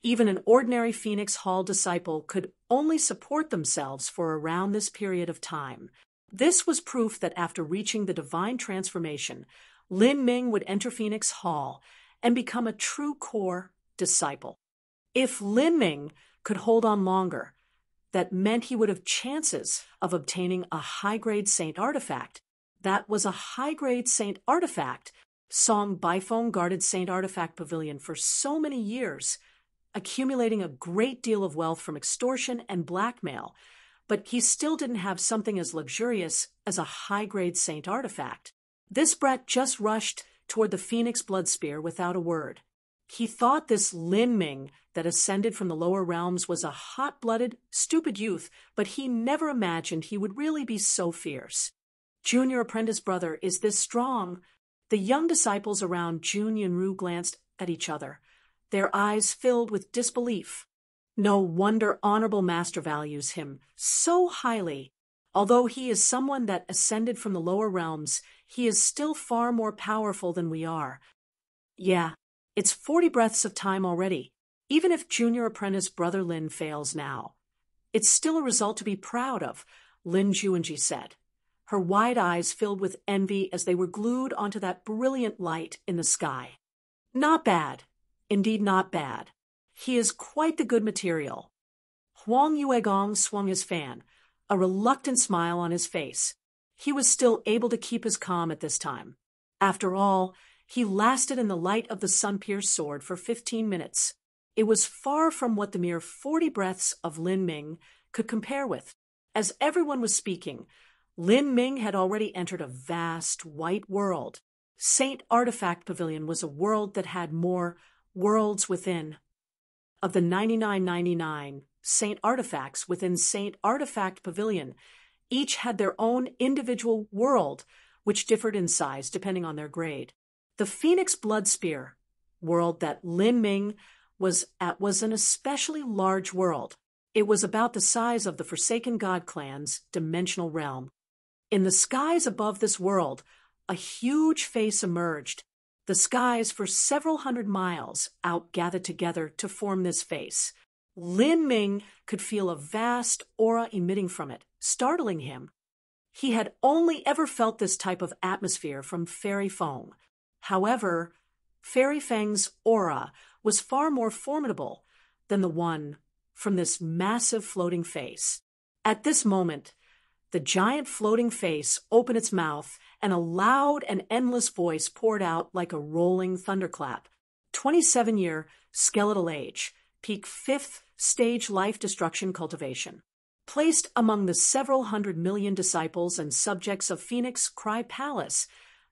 Even an ordinary Phoenix Hall disciple could only support themselves for around this period of time. This was proof that after reaching the divine transformation, Lin Ming would enter Phoenix Hall and become a true core disciple. If Lin Ming could hold on longer, that meant he would have chances of obtaining a high-grade Saint Artifact. That was a high-grade Saint Artifact. Song Baifeng guarded Saint Artifact Pavilion for so many years, accumulating a great deal of wealth from extortion and blackmail, but he still didn't have something as luxurious as a high-grade Saint Artifact. This brat just rushed toward the Phoenix Blood Spear without a word. He thought this Lin Ming that ascended from the lower realms was a hot-blooded, stupid youth, but he never imagined he would really be so fierce. Junior apprentice brother is this strong. The young disciples around Jun Yunru glanced at each other, their eyes filled with disbelief. No wonder Honorable Master values him so highly. Although he is someone that ascended from the lower realms, he is still far more powerful than we are. Yeah, it's 40 breaths of time already. Even if junior apprentice brother Lin fails now, it's still a result to be proud of, Lin Juanji said. Her wide eyes filled with envy as they were glued onto that brilliant light in the sky. Not bad. Indeed not bad. He is quite the good material. Huang Yuegong swung his fan, a reluctant smile on his face. He was still able to keep his calm at this time. After all, he lasted in the light of the sun-pierced sword for 15 minutes. It was far from what the mere 40 breaths of Lin Ming could compare with. As everyone was speaking, Lin Ming had already entered a vast, white world. Saint Artifact Pavilion was a world that had more worlds within. Of the 9999 Saint Artifacts within Saint Artifact Pavilion, each had their own individual world, which differed in size depending on their grade. The Phoenix Blood Spear world that Lin Ming was at was an especially large world. It was about the size of the Forsaken God clan's dimensional realm. In the skies above this world, a huge face emerged. The skies for several hundred miles out gathered together to form this face. Lin Ming could feel a vast aura emitting from it, startling him. He had only ever felt this type of atmosphere from Fairy Feng. However, Fairy Feng's aura was far more formidable than the one from this massive floating face. At this moment, the giant floating face opened its mouth and a loud and endless voice poured out like a rolling thunderclap. 27-year skeletal age, peak 5th stage life destruction cultivation. Placed among the several hundred million disciples and subjects of Phoenix Cry Palace,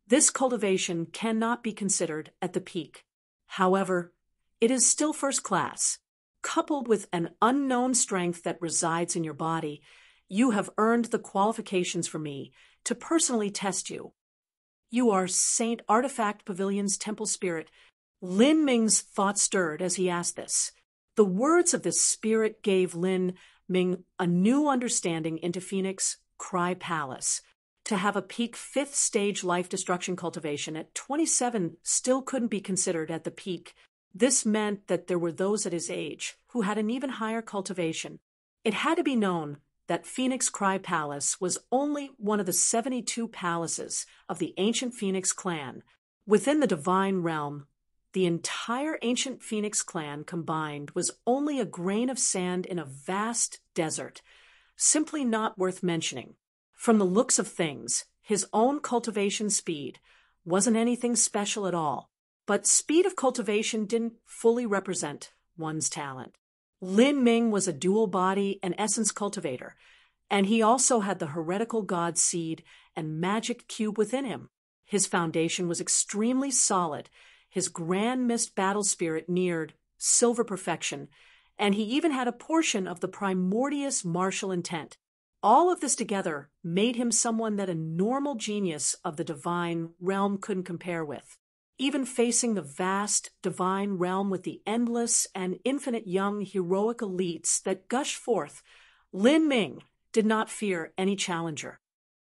this cultivation cannot be considered at the peak. However, it is still first class. Coupled with an unknown strength that resides in your body, you have earned the qualifications for me to personally test you. You are Saint Artifact Pavilion's temple spirit. Lin Ming's thoughts stirred as he asked this. The words of this spirit gave Lin Ming a new understanding into Phoenix Cry Palace. To have a peak 5th stage life destruction cultivation at 27 still couldn't be considered at the peak. This meant that there were those at his age who had an even higher cultivation. It had to be known that Phoenix Cry Palace was only one of the 72 palaces of the ancient Phoenix clan. Within the divine realm, the entire ancient Phoenix clan combined was only a grain of sand in a vast desert, simply not worth mentioning. From the looks of things, his own cultivation speed wasn't anything special at all, but speed of cultivation didn't fully represent one's talent. Lin Ming was a dual body and essence cultivator, and he also had the heretical god seed and magic cube within him. His foundation was extremely solid, his grand mist battle spirit neared silver perfection, and he even had a portion of the primordious martial intent. All of this together made him someone that a normal genius of the divine realm couldn't compare with. Even facing the vast divine realm with the endless and infinite young heroic elites that gush forth, Lin Ming did not fear any challenger.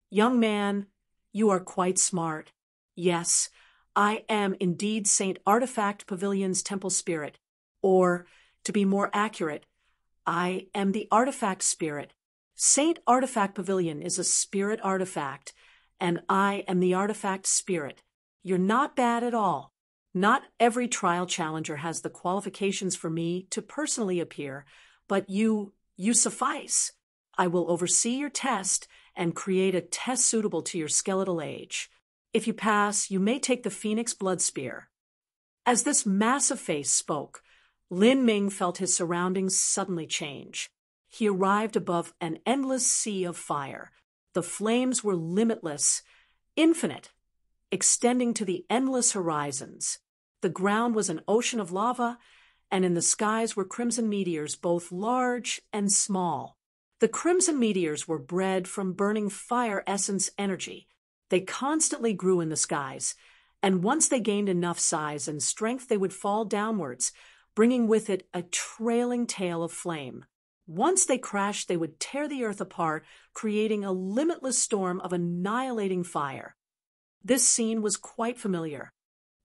Young man, you are quite smart. Yes, I am indeed Saint Artifact Pavilion's temple spirit, or, to be more accurate, I am the artifact spirit. Saint Artifact Pavilion is a spirit artifact, and I am the artifact spirit. You're not bad at all. Not every trial challenger has the qualifications for me to personally appear, but you suffice. I will oversee your test and create a test suitable to your skeletal age. If you pass, you may take the Phoenix Blood Spear. As this massive face spoke, Lin Ming felt his surroundings suddenly change. He arrived above an endless sea of fire. The flames were limitless, infinite, extending to the endless horizons. The ground was an ocean of lava, and in the skies were crimson meteors, both large and small. The crimson meteors were bred from burning fire essence energy. They constantly grew in the skies, and once they gained enough size and strength, they would fall downwards, bringing with it a trailing tail of flame. Once they crashed, they would tear the earth apart, creating a limitless storm of annihilating fire. This scene was quite familiar.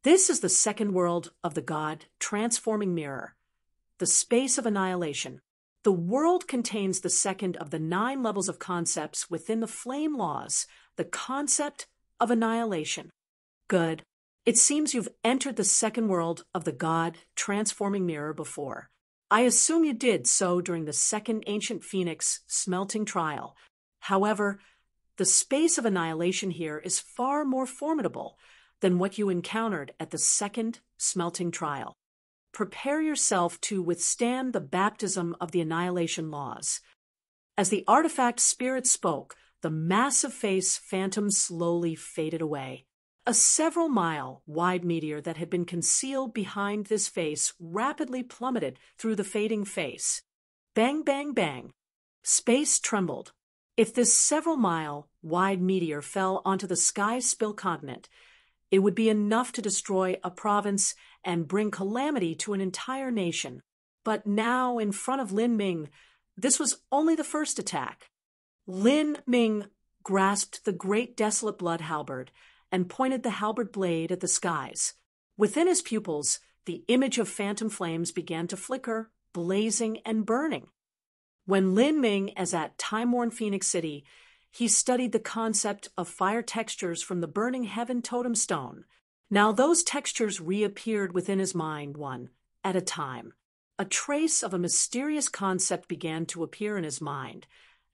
This is the second world of the god transforming mirror, the space of annihilation. The world contains the second of the 9 levels of concepts within the flame laws, the concept of annihilation. Good. It seems you've entered the second world of the god transforming mirror before. I assume you did so during the second ancient Phoenix smelting trial. However, the space of annihilation here is far more formidable than what you encountered at the second smelting trial. Prepare yourself to withstand the baptism of the annihilation laws. As the artifact spirit spoke, the massive face phantom slowly faded away. A several-mile-wide meteor that had been concealed behind this face rapidly plummeted through the fading face. Bang, bang, bang. Space trembled. If this several-mile-wide meteor fell onto the sky-spill continent, it would be enough to destroy a province and bring calamity to an entire nation. But now, in front of Lin Ming, this was only the first attack. Lin Ming grasped the great desolate blood halberd and pointed the halberd blade at the skies. Within his pupils, the image of phantom flames began to flicker, blazing and burning. When Lin Ming, as at time-worn Phoenix City, he studied the concept of fire textures from the burning heaven totem stone. Now those textures reappeared within his mind one at a time. A trace of a mysterious concept began to appear in his mind,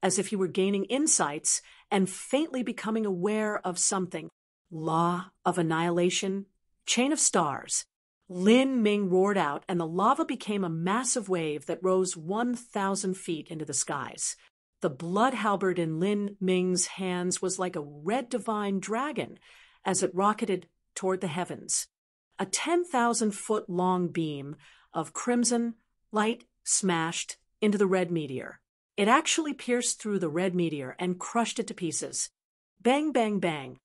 as if he were gaining insights and faintly becoming aware of something. Law of annihilation, chain of stars. Lin Ming roared out, and the lava became a massive wave that rose 1,000 feet into the skies. The blood halberd in Lin Ming's hands was like a red divine dragon as it rocketed toward the heavens. A 10,000-foot-long beam of crimson light smashed into the red meteor. It actually pierced through the red meteor and crushed it to pieces. Bang, bang, bang.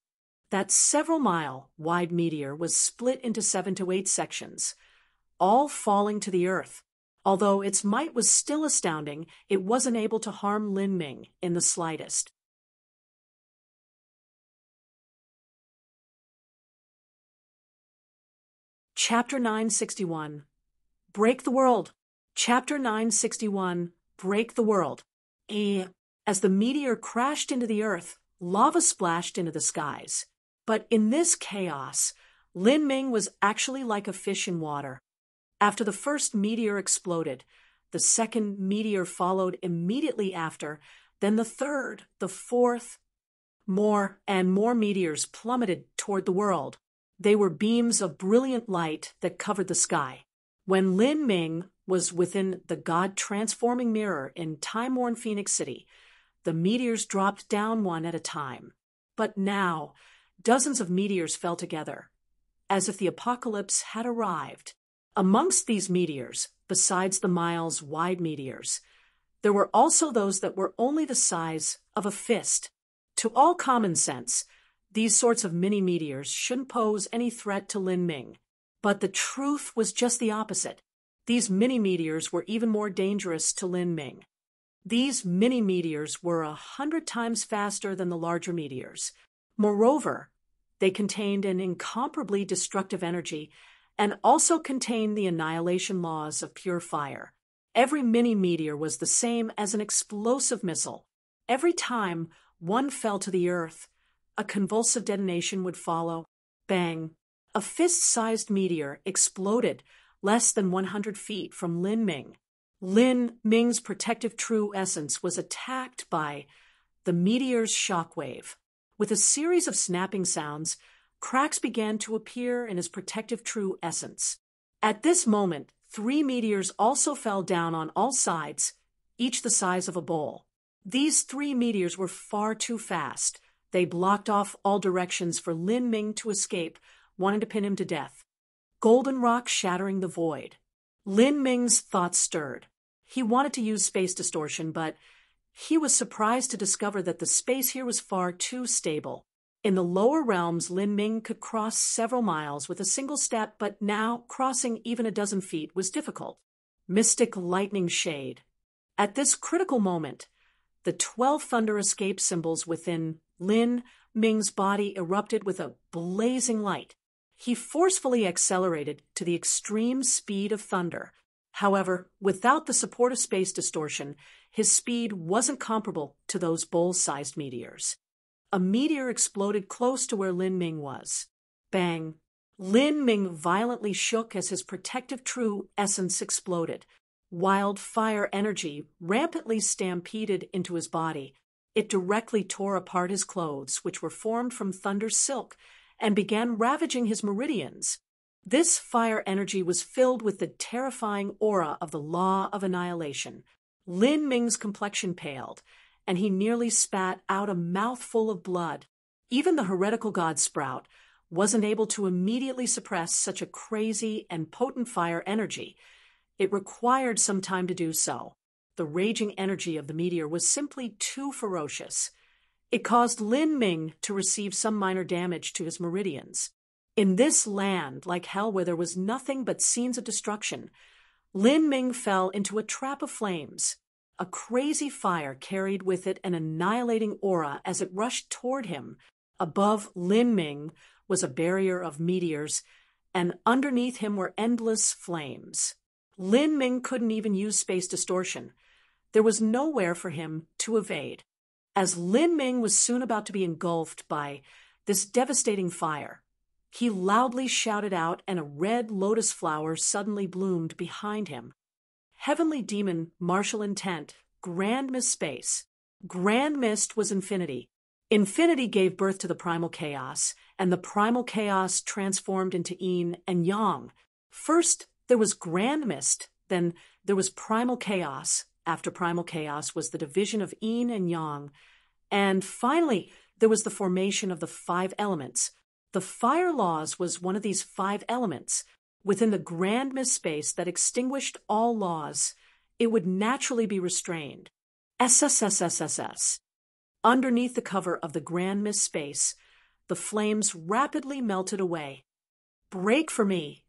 That several-mile-wide meteor was split into 7 to 8 sections, all falling to the earth. Although its might was still astounding, it wasn't able to harm Lin Ming in the slightest. Chapter 961. Break the World. Chapter 961. Break the World. As the meteor crashed into the earth, lava splashed into the skies. But in this chaos, Lin Ming was actually like a fish in water. After the first meteor exploded, the second meteor followed immediately after, then the third, the fourth. More and more meteors plummeted toward the world. They were beams of brilliant light that covered the sky. When Lin Ming was within the God-transforming mirror in time-worn Phoenix City, the meteors dropped down one at a time. But now, dozens of meteors fell together, as if the apocalypse had arrived. Amongst these meteors, besides the miles-wide meteors, there were also those that were only the size of a fist. To all common sense, these sorts of mini-meteors shouldn't pose any threat to Lin Ming. But the truth was just the opposite. These mini-meteors were even more dangerous to Lin Ming. These mini-meteors were 100 times faster than the larger meteors. Moreover, they contained an incomparably destructive energy and also contained the annihilation laws of pure fire. Every mini-meteor was the same as an explosive missile. Every time one fell to the earth, a convulsive detonation would follow. Bang! A fist-sized meteor exploded less than 100 feet from Lin Ming. Lin Ming's protective true essence was attacked by the meteor's shockwave. With a series of snapping sounds, cracks began to appear in his protective true essence. At this moment, 3 meteors also fell down on all sides, each the size of a bowl. These 3 meteors were far too fast. They blocked off all directions for Lin Ming to escape, wanting to pin him to death. Golden rock shattering the void. Lin Ming's thoughts stirred. He wanted to use space distortion, but he was surprised to discover that the space here was far too stable. In the lower realms, Lin Ming could cross several miles with a single step, but now crossing even a dozen feet was difficult. Mystic lightning shade. At this critical moment, the 12 thunder escape symbols within Lin Ming's body erupted with a blazing light. He forcefully accelerated to the extreme speed of thunder. However, without the support of space distortion, his speed wasn't comparable to those bowl-sized meteors. A meteor exploded close to where Lin Ming was. Bang! Lin Ming violently shook as his protective true essence exploded. Wild fire energy rampantly stampeded into his body. It directly tore apart his clothes, which were formed from thunder silk, and began ravaging his meridians. This fire energy was filled with the terrifying aura of the law of annihilation. Lin Ming's complexion paled, and he nearly spat out a mouthful of blood. Even the heretical god Sprout wasn't able to immediately suppress such a crazy and potent fire energy. It required some time to do so. The raging energy of the meteor was simply too ferocious. It caused Lin Ming to receive some minor damage to his meridians. In this land, like hell where there was nothing but scenes of destruction, Lin Ming fell into a trap of flames. A crazy fire carried with it an annihilating aura as it rushed toward him. Above Lin Ming was a barrier of meteors, and underneath him were endless flames. Lin Ming couldn't even use space distortion. There was nowhere for him to evade. As Lin Ming was soon about to be engulfed by this devastating fire, he loudly shouted out, and a red lotus flower suddenly bloomed behind him. Heavenly demon, martial intent, grand mist space. Grand mist was infinity. Infinity gave birth to the primal chaos, and the primal chaos transformed into yin and yang. First, there was grand mist, then there was primal chaos. After primal chaos was the division of yin and yang. And finally, there was the formation of the 5 elements. The fire laws was one of these 5 elements. Within the grand mist space that extinguished all laws, it would naturally be restrained. SSSSSS. Underneath the cover of the grand mist space, the flames rapidly melted away. "Break for me!"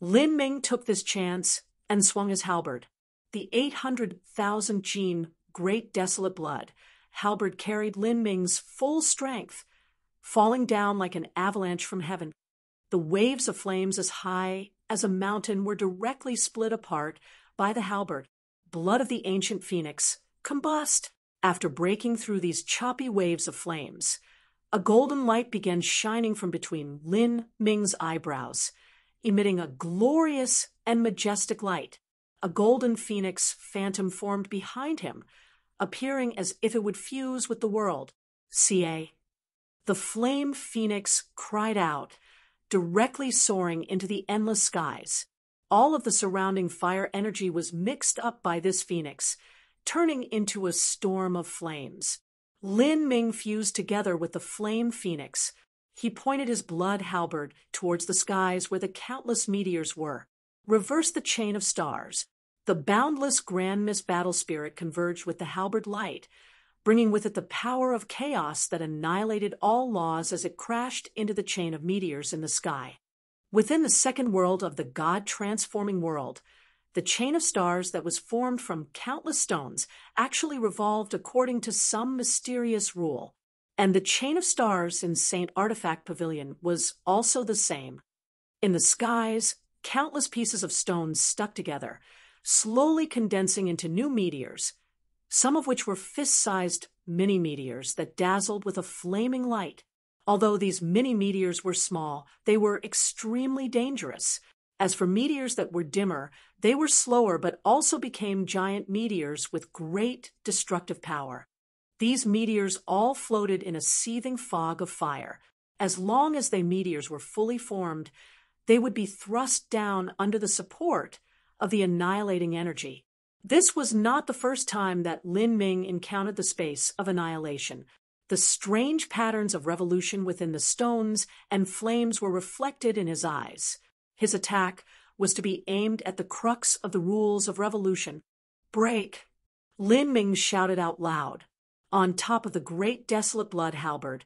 Lin Ming took this chance and swung his halberd. The 800,000 gene Great Desolate Blood halberd carried Lin Ming's full strength, falling down like an avalanche from heaven. The waves of flames as high as a mountain were directly split apart by the halberd. Blood of the ancient phoenix combust. After breaking through these choppy waves of flames, a golden light began shining from between Lin Ming's eyebrows, emitting a glorious and majestic light. A golden phoenix phantom formed behind him, appearing as if it would fuse with the world. Ca. The flame phoenix cried out, directly soaring into the endless skies. All of the surrounding fire energy was mixed up by this phoenix, turning into a storm of flames. Lin Ming fused together with the flame phoenix. He pointed his blood halberd towards the skies where the countless meteors were. Reverse the chain of stars. The boundless Grand Miss Battle Spirit converged with the halberd light, bringing with it the power of chaos that annihilated all laws as it crashed into the chain of meteors in the sky. Within the second world of the God-transforming world, the chain of stars that was formed from countless stones actually revolved according to some mysterious rule, and the chain of stars in St. Artifact Pavilion was also the same. In the skies, countless pieces of stone stuck together, slowly condensing into new meteors, some of which were fist-sized mini-meteors that dazzled with a flaming light. Although these mini-meteors were small, they were extremely dangerous. As for meteors that were dimmer, they were slower but also became giant meteors with great destructive power. These meteors all floated in a seething fog of fire. As long as the meteors were fully formed, they would be thrust down under the support of the annihilating energy. This was not the first time that Lin Ming encountered the space of annihilation. The strange patterns of revolution within the stones and flames were reflected in his eyes. His attack was to be aimed at the crux of the rules of revolution. "Break!" Lin Ming shouted out loud. On top of the Great Desolate Blood halberd,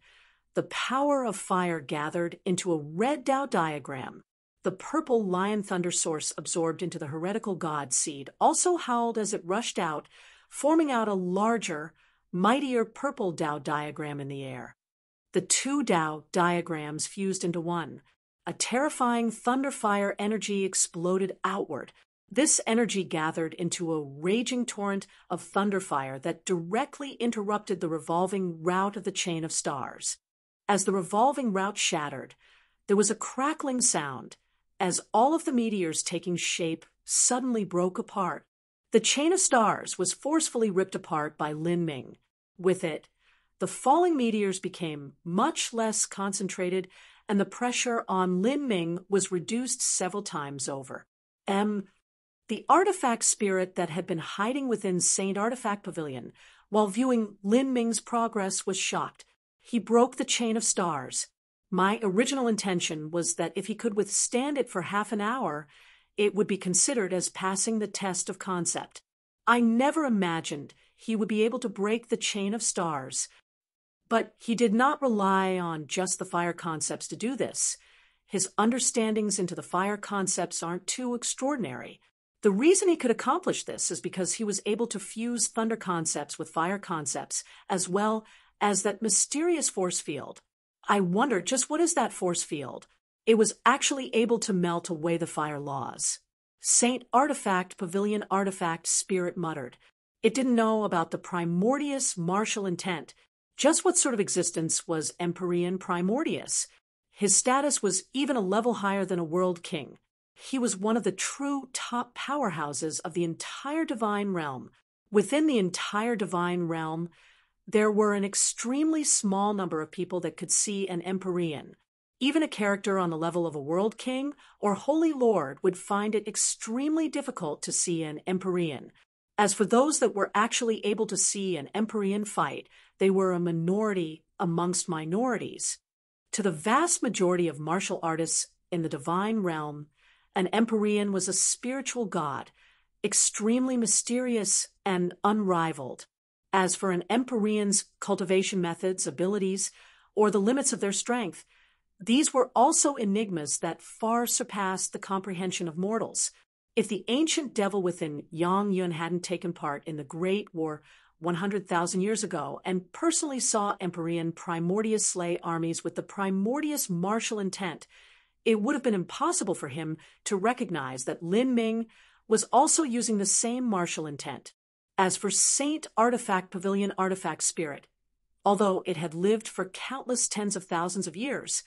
the power of fire gathered into a red Tao diagram. The purple lion thunder source absorbed into the heretical god seed also howled as it rushed out, forming out a larger, mightier purple Tao diagram in the air. The two Tao diagrams fused into one. A terrifying thunderfire energy exploded outward. This energy gathered into a raging torrent of thunderfire that directly interrupted the revolving route of the chain of stars. As the revolving route shattered, there was a crackling sound, as all of the meteors taking shape suddenly broke apart. The chain of stars was forcefully ripped apart by Lin Ming. With it, the falling meteors became much less concentrated, and the pressure on Lin Ming was reduced several times over. The artifact spirit that had been hiding within St. Artifact Pavilion, while viewing Lin Ming's progress, was shocked. He broke the chain of stars. My original intention was that if he could withstand it for half an hour, it would be considered as passing the test of concept. I never imagined he would be able to break the chain of stars. But he did not rely on just the fire concepts to do this. His understandings into the fire concepts aren't too extraordinary. The reason he could accomplish this is because he was able to fuse thunder concepts with fire concepts, as well as that mysterious force field. I wonder, just what is that force field? It was actually able to melt away the fire laws. St. Artifact Pavilion Artifact Spirit muttered. It didn't know about the primordious martial intent. Just what sort of existence was Empyrean Primordius? His status was even a level higher than a world king. He was one of the true top powerhouses of the entire divine realm. Within the entire divine realm, there were an extremely small number of people that could see an Empyrean. Even a character on the level of a world king or holy lord would find it extremely difficult to see an Empyrean. As for those that were actually able to see an Empyrean fight, they were a minority amongst minorities. To the vast majority of martial artists in the divine realm, an Empyrean was a spiritual god, extremely mysterious and unrivaled. As for an Empyrean's cultivation methods, abilities, or the limits of their strength. These were also enigmas that far surpassed the comprehension of mortals. If the ancient devil within Yang Yun hadn't taken part in the Great War 100,000 years ago and personally saw Empyrean Primordius slay armies with the Primordius martial intent, it would have been impossible for him to recognize that Lin Ming was also using the same martial intent. As for Saint Artifact Pavilion Artifact Spirit, although it had lived for countless tens of thousands of years,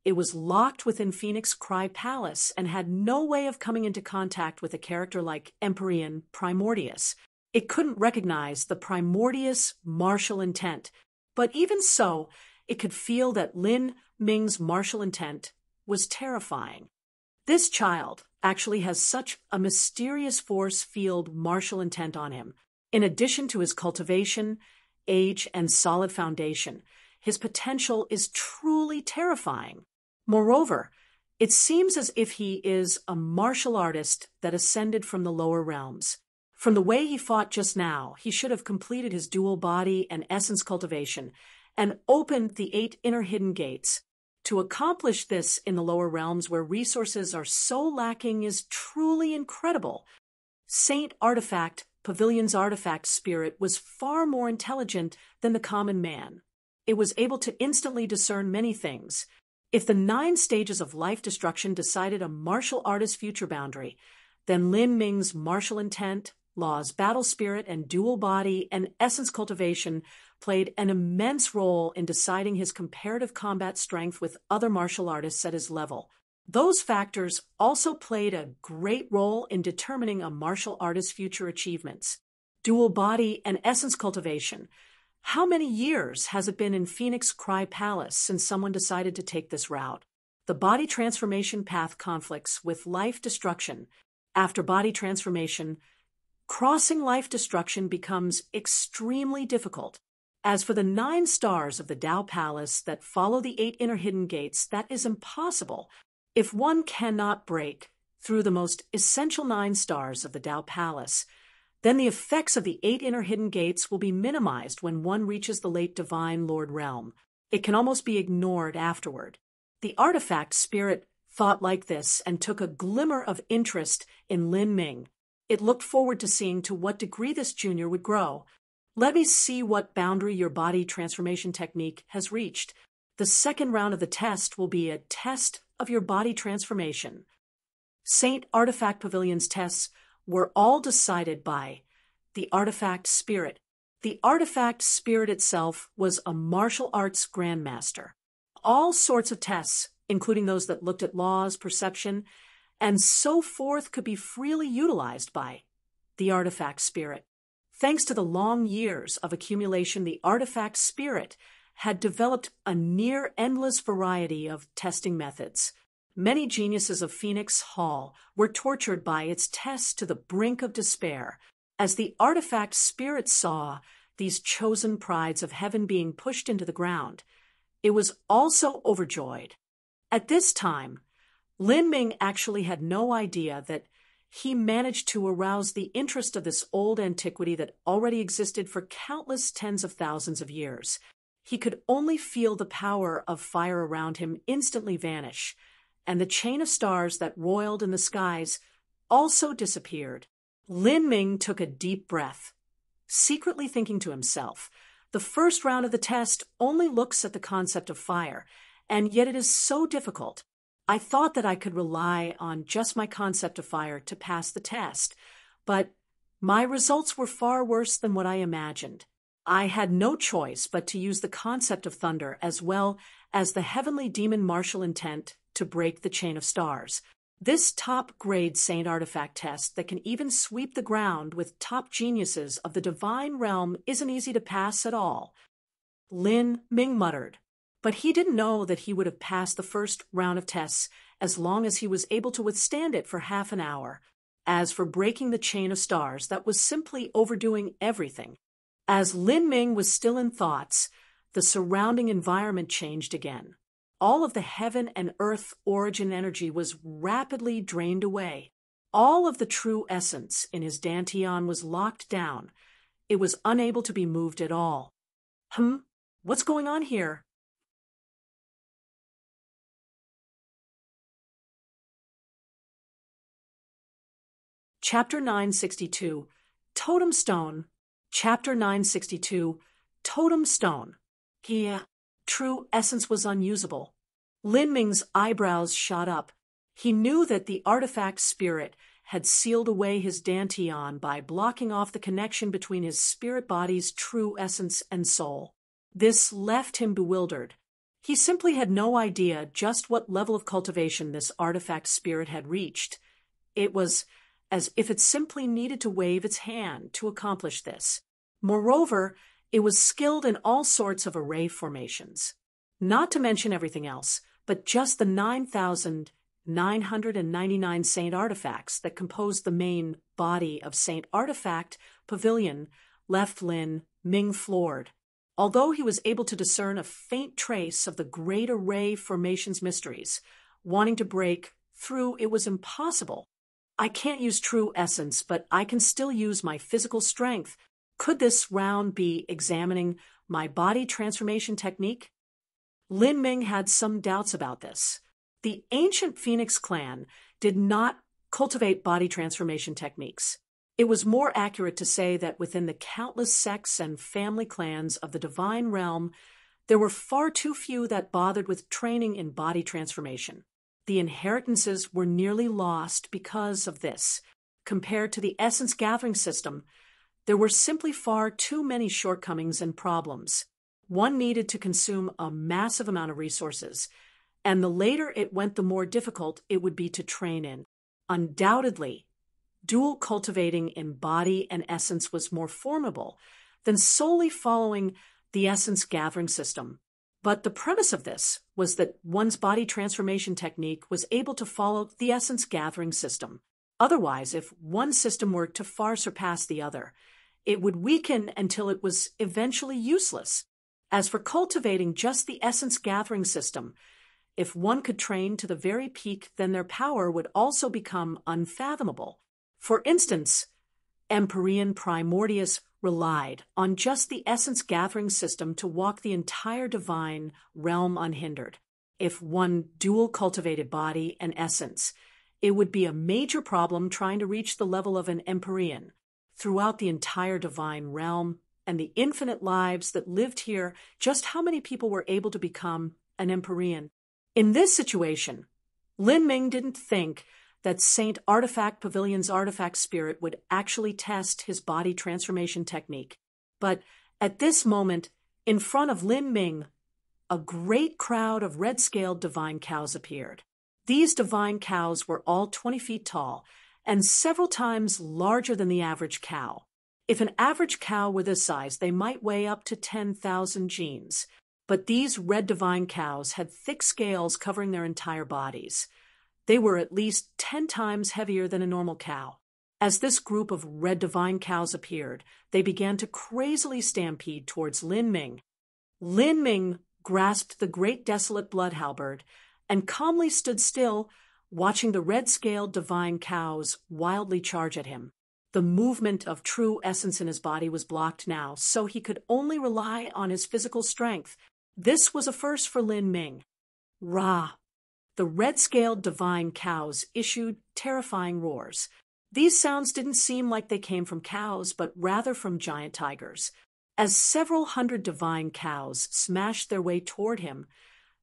it was locked within Phoenix Cry Palace and had no way of coming into contact with a character like Empyrean Primordius. It couldn't recognize the Primordius martial intent, but even so, it could feel that Lin Ming's martial intent was terrifying. This child actually has such a mysterious force field martial intent on him. In addition to his cultivation, age, and solid foundation, his potential is truly terrifying. Moreover, it seems as if he is a martial artist that ascended from the lower realms. From the way he fought just now, he should have completed his dual body and essence cultivation and opened the 8 inner hidden gates. To accomplish this in the lower realms where resources are so lacking is truly incredible. Saint Artifact Pavilion's artifact spirit was far more intelligent than the common man. It was able to instantly discern many things. If the 9 stages of life destruction decided a martial artist's future boundary, then Lin Ming's martial intent, laws, battle spirit, and dual body and essence cultivation played an immense role in deciding his comparative combat strength with other martial artists at his level. Those factors also played a great role in determining a martial artist's future achievements. Dual body and essence cultivation. How many years has it been in Phoenix Cry Palace since someone decided to take this route? The body transformation path conflicts with life destruction. After body transformation, crossing life destruction becomes extremely difficult. As for the 9 stars of the Tao Palace that follow the 8 inner hidden gates, that is impossible. If one cannot break through the most essential 9 stars of the Tao Palace, then the effects of the 8 inner hidden gates will be minimized when one reaches the late Divine Lord realm. It can almost be ignored afterward. The artifact spirit thought like this and took a glimmer of interest in Lin Ming. It looked forward to seeing to what degree this junior would grow. Let me see what boundary your body transformation technique has reached. The second round of the test will be a test of your body transformation. Saint Artifact Pavilion's tests were all decided by the artifact spirit. The artifact spirit itself was a martial arts grandmaster. All sorts of tests, including those that looked at laws, perception, and so forth, could be freely utilized by the artifact spirit. Thanks to the long years of accumulation, the artifact spirit had developed a near-endless variety of testing methods. Many geniuses of Phoenix Hall were tortured by its tests to the brink of despair. As the artifact spirit saw these chosen prides of heaven being pushed into the ground, it was also overjoyed. At this time, Lin Ming actually had no idea that he managed to arouse the interest of this old antiquity that already existed for countless tens of thousands of years. He could only feel the power of fire around him instantly vanish, and the chain of stars that roiled in the skies also disappeared. Lin Ming took a deep breath, secretly thinking to himself, the first round of the test only looks at the concept of fire, and yet it is so difficult. I thought that I could rely on just my concept of fire to pass the test, but my results were far worse than what I imagined. I had no choice but to use the concept of thunder as well as the heavenly demon martial intent to break the chain of stars. This top-grade Saint Artifact test that can even sweep the ground with top geniuses of the divine realm isn't easy to pass at all. Lin Ming muttered, but he didn't know that he would have passed the first round of tests as long as he was able to withstand it for half an hour. As for breaking the chain of stars, that was simply overdoing everything. As Lin Ming was still in thoughts, the surrounding environment changed again. All of the heaven and earth origin energy was rapidly drained away. All of the true essence in his Dantian was locked down. It was unable to be moved at all. What's going on here? Chapter 962, Totem Stone. Chapter 962, Totem Stone. True essence was unusable. Lin Ming's eyebrows shot up. He knew that the artifact spirit had sealed away his dantian by blocking off the connection between his spirit body's true essence and soul. This left him bewildered. He simply had no idea just what level of cultivation this artifact spirit had reached. It was as if it simply needed to wave its hand to accomplish this. Moreover, it was skilled in all sorts of array formations. Not to mention everything else, but just the 9,999 Saint artifacts that composed the main body of Saint Artifact Pavilion left Lin Ming floored. Although he was able to discern a faint trace of the great array formation's mysteries, wanting to break through it was impossible. I can't use true essence, but I can still use my physical strength. Could this round be examining my body transformation technique? Lin Ming had some doubts about this. The ancient Phoenix clan did not cultivate body transformation techniques. It was more accurate to say that within the countless sects and family clans of the divine realm, there were far too few that bothered with training in body transformation. The inheritances were nearly lost because of this. Compared to the essence gathering system, there were simply far too many shortcomings and problems. One needed to consume a massive amount of resources, and the later it went, the more difficult it would be to train in. Undoubtedly, dual cultivating in body and essence was more formidable than solely following the essence gathering system. But the premise of this was that one's body transformation technique was able to follow the essence gathering system. Otherwise, if one system were to far surpass the other, it would weaken until it was eventually useless. As for cultivating just the essence gathering system, if one could train to the very peak, then their power would also become unfathomable. For instance, Empyrean Primordius relied on just the essence gathering system to walk the entire divine realm unhindered. If one dual cultivated body and essence, it would be a major problem trying to reach the level of an Empyrean throughout the entire divine realm and the infinite lives that lived here. Just how many people were able to become an Empyrean? In this situation, Lin Ming didn't think that Saint Artifact Pavilion's artifact spirit would actually test his body transformation technique. But at this moment, in front of Lin Ming, a great crowd of red-scaled divine cows appeared. These divine cows were all 20 feet tall and several times larger than the average cow. If an average cow were this size, they might weigh up to 10,000 genes. But these red divine cows had thick scales covering their entire bodies. They were at least 10 times heavier than a normal cow. As this group of red divine cows appeared, they began to crazily stampede towards Lin Ming. Lin Ming grasped the great desolate blood halberd and calmly stood still, watching the red-scaled divine cows wildly charge at him. The movement of true essence in his body was blocked now, so he could only rely on his physical strength. This was a first for Lin Ming. Rah! The red-scaled divine cows issued terrifying roars. These sounds didn't seem like they came from cows, but rather from giant tigers. As several hundred divine cows smashed their way toward him,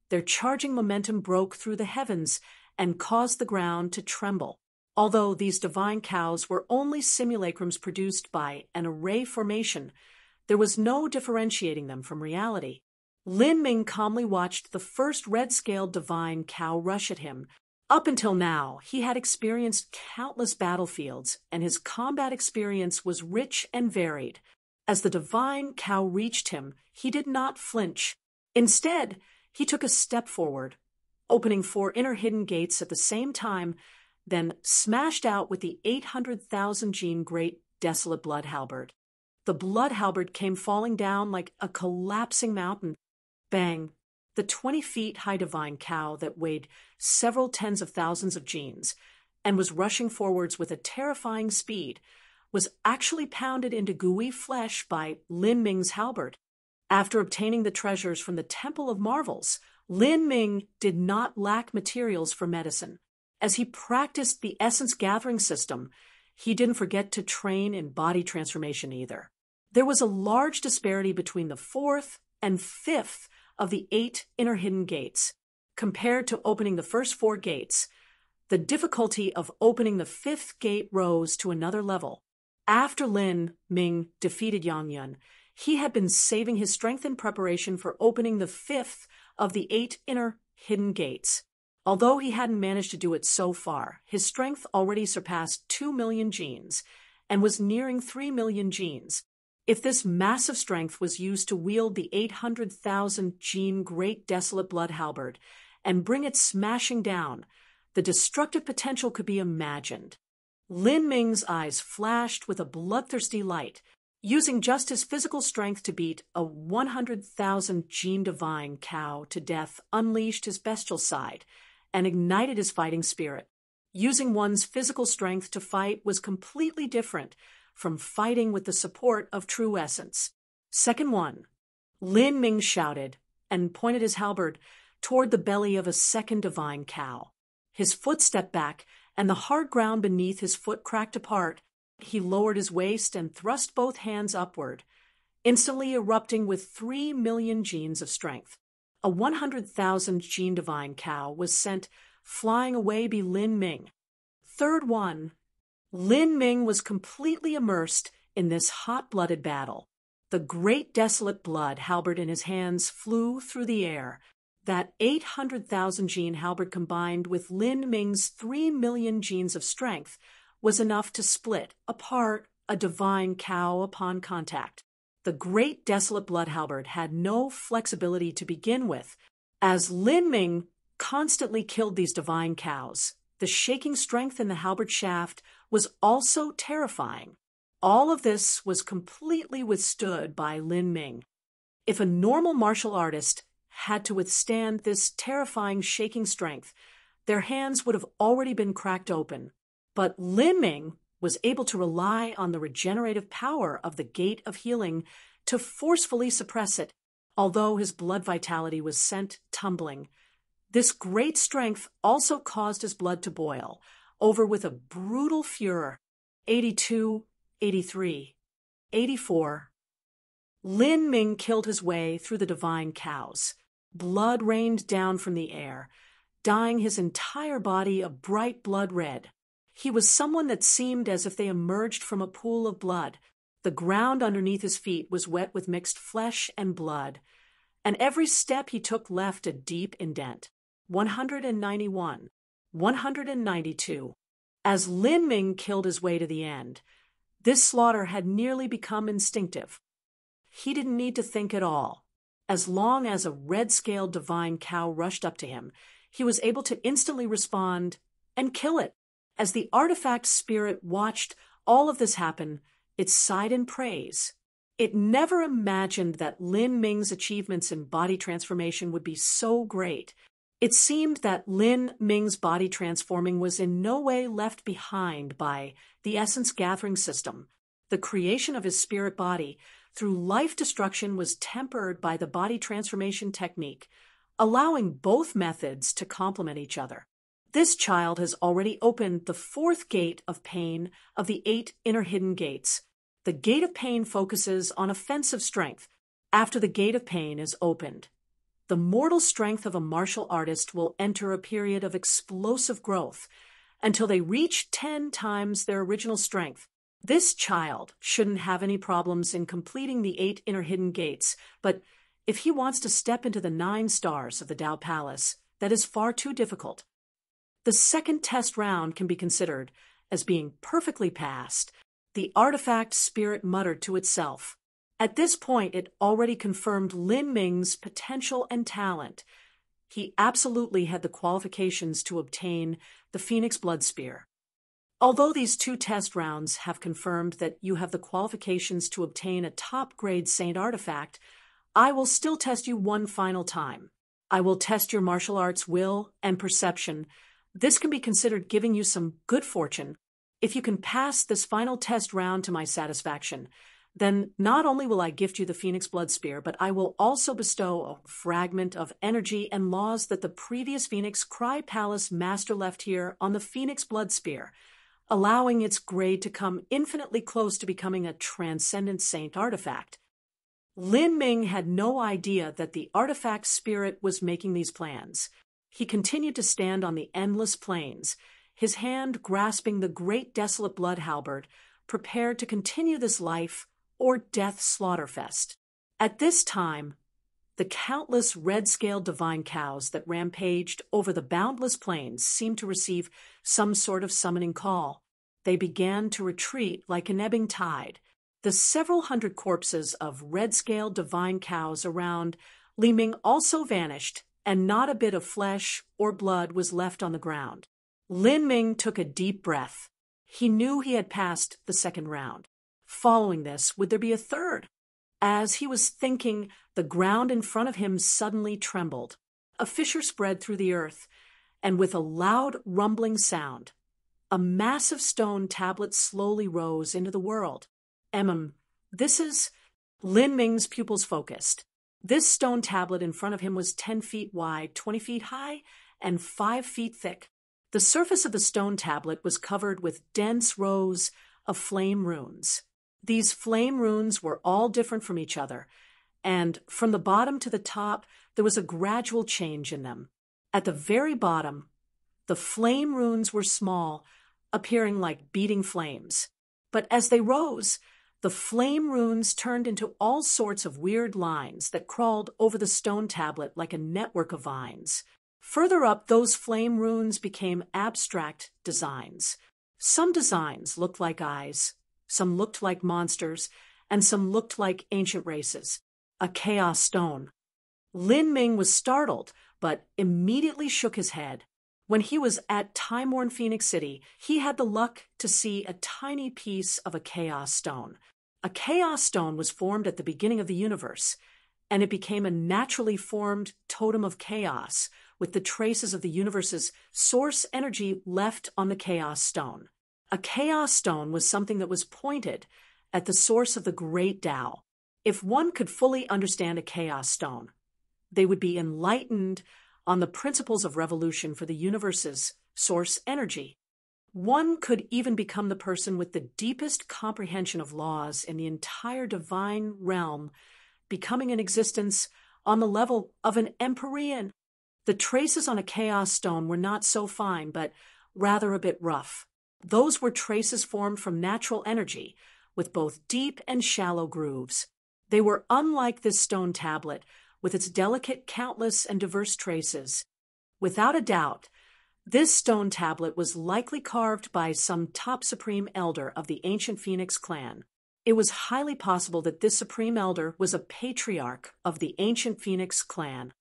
their charging momentum broke through the heavens and caused the ground to tremble. Although these divine cows were only simulacrums produced by an array formation, there was no differentiating them from reality. Lin Ming calmly watched the first red-scaled divine cow rush at him. Up until now, he had experienced countless battlefields, and his combat experience was rich and varied. As the divine cow reached him, he did not flinch. Instead, he took a step forward, opening 4 inner hidden gates at the same time, then smashed out with the 800,000 gene great desolate blood halberd. The blood halberd came falling down like a collapsing mountain. Bang! The 20 feet high divine cow that weighed several tens of thousands of genes and was rushing forwards with a terrifying speed was actually pounded into gooey flesh by Lin Ming's halberd. After obtaining the treasures from the Temple of Marvels, Lin Ming did not lack materials for medicine. As he practiced the essence gathering system, he didn't forget to train in body transformation either. There was a large disparity between the fourth and fifth of the 8 inner hidden gates. Compared to opening the first 4 gates, the difficulty of opening the 5th gate rose to another level. After Lin Ming defeated Yang Yun, he had been saving his strength in preparation for opening the 5th of the 8 inner hidden gates. Although he hadn't managed to do it so far, his strength already surpassed 2 million genes and was nearing 3 million genes. If this massive strength was used to wield the 800,000 gene Great Desolate Blood Halberd and bring it smashing down, the destructive potential could be imagined. Lin Ming's eyes flashed with a bloodthirsty light. Using just his physical strength to beat a 100,000 gene divine cow to death unleashed his bestial side and ignited his fighting spirit. Using one's physical strength to fight was completely different from fighting with the support of true essence. Second one, Lin Ming shouted and pointed his halberd toward the belly of a second divine cow. His foot stepped back, and the hard ground beneath his foot cracked apart. He lowered his waist and thrust both hands upward, instantly erupting with 3 million genes of strength. A 100,000 gene divine cow was sent flying away by Lin Ming. Third one, Lin Ming was completely immersed in this hot-blooded battle. The great desolate blood halberd in his hands flew through the air. That 800,000 gene halberd combined with Lin Ming's 3 million genes of strength was enough to split apart a divine cow upon contact. The great desolate blood halberd had no flexibility to begin with. As Lin Ming constantly killed these divine cows, the shaking strength in the halberd shaft was also terrifying. All of this was completely withstood by Lin Ming. If a normal martial artist had to withstand this terrifying shaking strength, their hands would have already been cracked open. But Lin Ming was able to rely on the regenerative power of the Gate of Healing to forcefully suppress it, although his blood vitality was sent tumbling. This great strength also caused his blood to boil over with a brutal furor. 82, 83, 84. Lin Ming killed his way through the divine cows. Blood rained down from the air, dyeing his entire body a bright blood red. He was someone that seemed as if they emerged from a pool of blood. The ground underneath his feet was wet with mixed flesh and blood, and every step he took left a deep indent. 191, 192. As Lin Ming killed his way to the end, this slaughter had nearly become instinctive. He didn't need to think at all. As long as a red-scaled divine cow rushed up to him, he was able to instantly respond and kill it. As the artifact spirit watched all of this happen, it sighed in praise. It never imagined that Lin Ming's achievements in body transformation would be so great. It seemed that Lin Ming's body transforming was in no way left behind by the essence gathering system. The creation of his spirit body through life destruction was tempered by the body transformation technique, allowing both methods to complement each other. This child has already opened the 4th gate of pain of the 8 inner hidden gates. The gate of pain focuses on offensive strength. After the gate of pain is opened, the mortal strength of a martial artist will enter a period of explosive growth until they reach 10 times their original strength. This child shouldn't have any problems in completing the 8 inner hidden gates, but if he wants to step into the 9 stars of the Tao Palace, that is far too difficult. The second test round can be considered as being perfectly passed. The artifact spirit muttered to itself. At this point, it already confirmed Lin Ming's potential and talent. He absolutely had the qualifications to obtain the Phoenix Blood Spear. Although these 2 test rounds have confirmed that you have the qualifications to obtain a top-grade Saint artifact, I will still test you one final time. I will test your martial arts will and perception. This can be considered giving you some good fortune. If you can pass this final test round to my satisfaction, then not only will I gift you the Phoenix Blood Spear, but I will also bestow a fragment of energy and laws that the previous Phoenix Cry Palace master left here on the Phoenix Blood Spear. allowing its grade to come infinitely close to becoming a transcendent saint artifact. Lin Ming had no idea that the artifact spirit was making these plans. He continued to stand on the endless plains, his hand grasping the great desolate blood halberd, prepared to continue this life or death slaughterfest. At this time, the countless red-scaled divine cows that rampaged over the boundless plains seemed to receive some sort of summoning call. They began to retreat like an ebbing tide. The several hundred corpses of red-scaled divine cows around Li Ming also vanished, and not a bit of flesh or blood was left on the ground. Lin Ming took a deep breath. He knew he had passed the second round. Following this, would there be a third? As he was thinking, the ground in front of him suddenly trembled. A fissure spread through the earth, and with a loud rumbling sound, a massive stone tablet slowly rose into the world. This is... Lin Ming's pupils focused. This stone tablet in front of him was 10 feet wide, 20 feet high, and 5 feet thick. The surface of the stone tablet was covered with dense rows of flame runes. These flame runes were all different from each other, and from the bottom to the top, there was a gradual change in them. At the very bottom, the flame runes were small, appearing like beating flames. But as they rose, the flame runes turned into all sorts of weird lines that crawled over the stone tablet like a network of vines. Further up, those flame runes became abstract designs. Some designs looked like eyes, some looked like monsters, and some looked like ancient races. A chaos stone. Lin Ming was startled, but immediately shook his head. When he was at Time-worn Phoenix City, he had the luck to see a tiny piece of a chaos stone. A chaos stone was formed at the beginning of the universe, and it became a naturally formed totem of chaos, with the traces of the universe's source energy left on the chaos stone. A chaos stone was something that was pointed at the source of the great Tao. If one could fully understand a chaos stone, they would be enlightened on the principles of revolution for the universe's source energy. One could even become the person with the deepest comprehension of laws in the entire divine realm, becoming in existence on the level of an Empyrean. The traces on a chaos stone were not so fine, but rather a bit rough. Those were traces formed from natural energy, with both deep and shallow grooves. They were unlike this stone tablet, with its delicate, countless, and diverse traces. Without a doubt, this stone tablet was likely carved by some top supreme elder of the ancient Phoenix clan. It was highly possible that this supreme elder was a patriarch of the ancient Phoenix clan.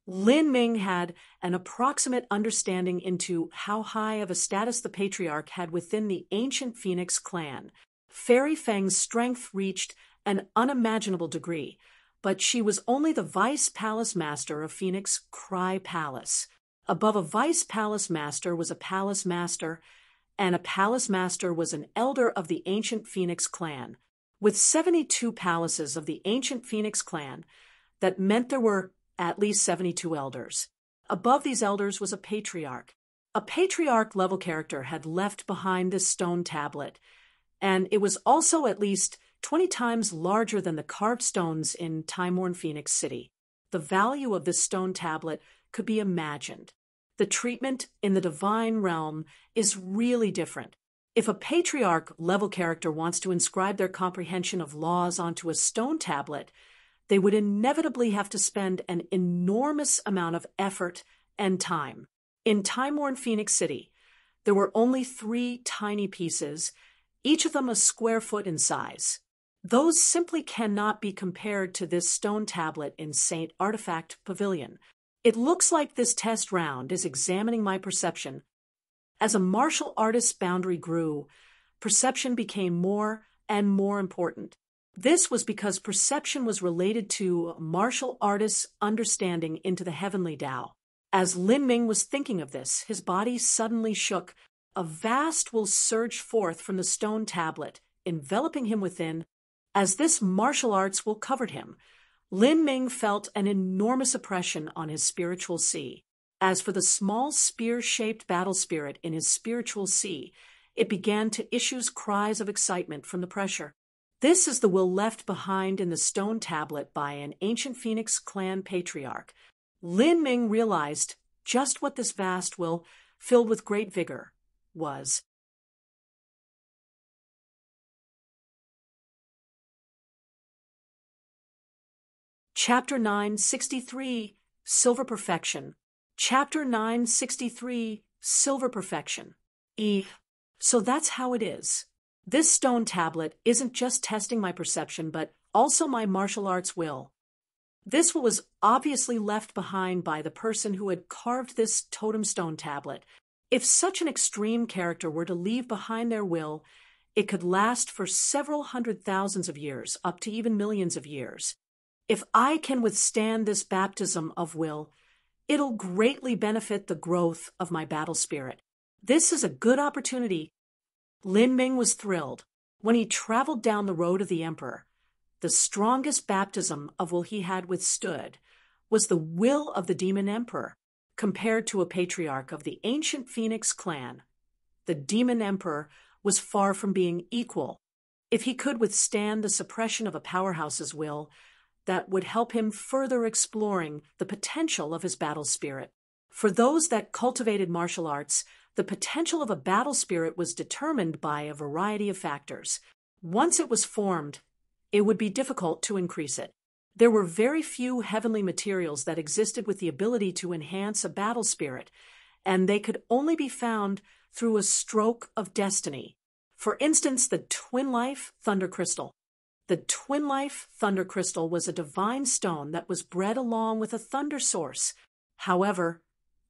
Lin Ming had an approximate understanding into how high of a status the patriarch had within the ancient Phoenix clan. Fairy Feng's strength reached an unimaginable degree, but she was only the vice palace master of Phoenix Cry Palace. Above a vice palace master was a palace master, and a palace master was an elder of the ancient Phoenix clan. With 72 palaces of the ancient Phoenix clan, that meant there were at least 72 elders. Above these elders was a patriarch. A patriarch-level character had left behind this stone tablet, and it was also at least 20 times larger than the carved stones in Time-worn Phoenix City. The value of this stone tablet could be imagined. The treatment in the divine realm is really different. If a patriarch-level character wants to inscribe their comprehension of laws onto a stone tablet, they would inevitably have to spend an enormous amount of effort and time. In Time-worn Phoenix City, there were only 3 tiny pieces, each of them a square foot in size. Those simply cannot be compared to this stone tablet in Saint Artifact Pavilion. It looks like this test round is examining my perception. As a martial artist's boundary grew, perception became more and more important. This was because perception was related to martial artists' understanding into the heavenly Tao. As Lin Ming was thinking of this, his body suddenly shook. A vast will surged forth from the stone tablet, enveloping him within. As this martial arts will covered him, Lin Ming felt an enormous oppression on his spiritual sea. As for the small spear-shaped battle spirit in his spiritual sea, it began to issue cries of excitement from the pressure. This is the will left behind in the stone tablet by an ancient Phoenix clan patriarch. Lin Ming realized just what this vast will, filled with great vigor, was. Chapter 963, Silver Perfection. Chapter 963, Silver Perfection. So that's how it is. This stone tablet isn't just testing my perception, but also my martial arts will. This will was obviously left behind by the person who had carved this totem stone tablet. If such an extreme character were to leave behind their will, it could last for several 100,000 of years, up to even millions of years. If I can withstand this baptism of will, it'll greatly benefit the growth of my battle spirit. This is a good opportunity. Lin Ming was thrilled. When he traveled down the road of the emperor, the strongest baptism of will he had withstood was the will of the demon emperor, compared to a patriarch of the ancient Phoenix clan. The demon emperor was far from being equal. If he could withstand the suppression of a powerhouse's will, that would help him further exploring the potential of his battle spirit. For those that cultivated martial arts, the potential of a battle spirit was determined by a variety of factors. Once it was formed, it would be difficult to increase it. There were very few heavenly materials that existed with the ability to enhance a battle spirit, and they could only be found through a stroke of destiny. For instance, the Twin Life Thunder Crystal. The Twin Life Thunder Crystal was a divine stone that was bred along with a thunder source. However,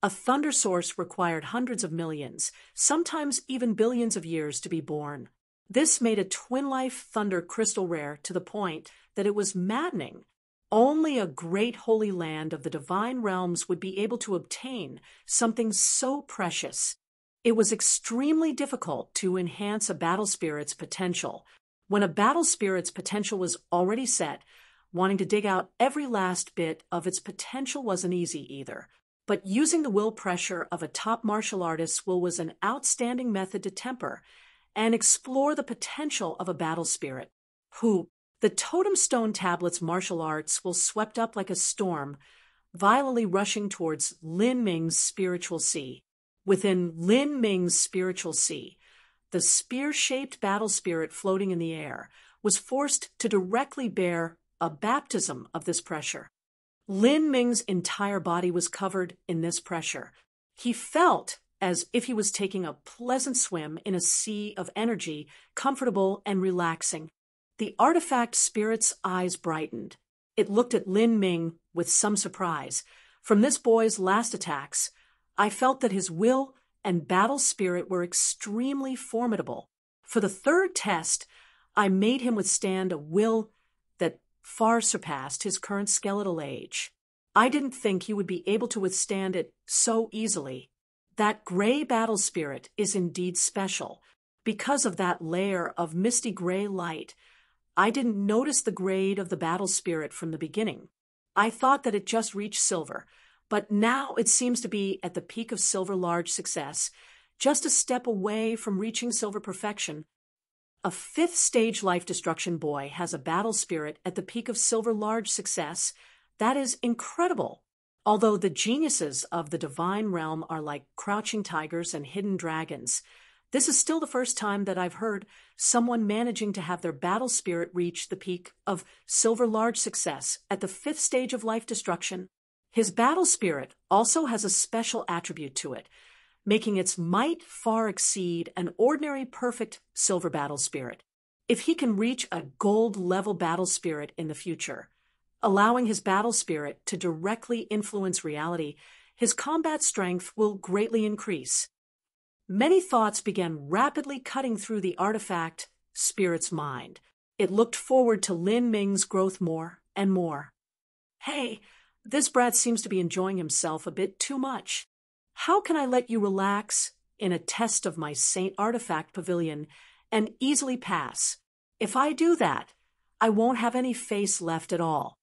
a thunder source required hundreds of millions, sometimes even billions of years to be born. This made a Twin Life Thunder Crystal rare to the point that it was maddening. Only a great holy land of the divine realms would be able to obtain something so precious. It was extremely difficult to enhance a battle spirit's potential. When a battle spirit's potential was already set, wanting to dig out every last bit of its potential wasn't easy either. But using the will pressure of a top martial artist's will was an outstanding method to temper and explore the potential of a battle spirit. The totem stone tablet's martial arts will swept up like a storm, violently rushing towards Lin Ming's spiritual sea. Within Lin Ming's spiritual sea, the spear-shaped battle spirit floating in the air was forced to directly bear a baptism of this pressure. Lin Ming's entire body was covered in this pressure. He felt as if he was taking a pleasant swim in a sea of energy, comfortable and relaxing. The artifact spirit's eyes brightened. It looked at Lin Ming with some surprise. From this boy's last attacks, I felt that his will and battle spirit were extremely formidable. For the third test, I made him withstand a will that far surpassed his current skeletal age. I didn't think he would be able to withstand it so easily. That gray battle spirit is indeed special. Because of that layer of misty gray light, I didn't notice the grade of the battle spirit from the beginning. I thought that it just reached silver, but now it seems to be at the peak of silver large success, just a step away from reaching silver perfection. A fifth stage life destruction boy has a battle spirit at the peak of silver large success. That is incredible. Although the geniuses of the divine realm are like crouching tigers and hidden dragons, this is still the first time that I've heard someone managing to have their battle spirit reach the peak of silver large success at the fifth stage of life destruction. His battle spirit also has a special attribute to it, making its might far exceed an ordinary perfect silver battle spirit. If he can reach a gold-level battle spirit in the future, allowing his battle spirit to directly influence reality, his combat strength will greatly increase. Many thoughts began rapidly cutting through the artifact spirit's mind. It looked forward to Lin Ming's growth more and more. Hey, this brat seems to be enjoying himself a bit too much. How can I let you relax in a test of my Saint Artifact Pavilion and easily pass? If I do that, I won't have any face left at all.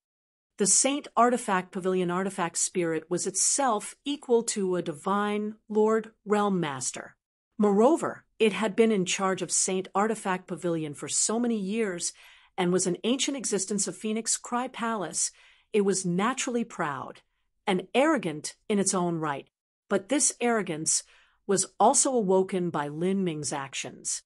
The Saint Artifact Pavilion artifact spirit was itself equal to a divine Lord Realm Master. Moreover, it had been in charge of Saint Artifact Pavilion for so many years and was an ancient existence of Phoenix Cry Palace, it was naturally proud and arrogant in its own right. But this arrogance was also awoken by Lin Ming's actions.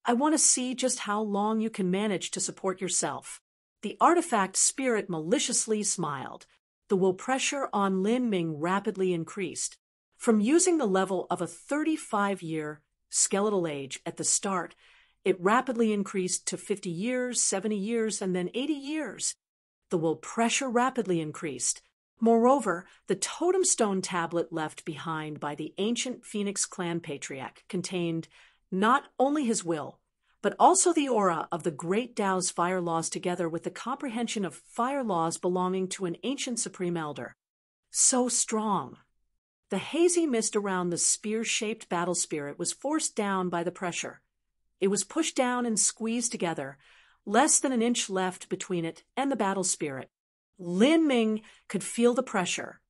I want to see just how long you can manage to support yourself. The artifact spirit maliciously smiled. The will pressure on Lin Ming rapidly increased. From using the level of a 35-year skeletal age at the start, it rapidly increased to 50 years, 70 years, and then 80 years. The will pressure rapidly increased. Moreover, the totem stone tablet left behind by the ancient Phoenix clan patriarch contained not only his will, but also the aura of the great Tao's fire laws together with the comprehension of fire laws belonging to an ancient supreme elder. So strong. The hazy mist around the spear-shaped battle spirit was forced down by the pressure. It was pushed down and squeezed together, less than an inch left between it and the battle spirit. Lin Ming could feel the pressure,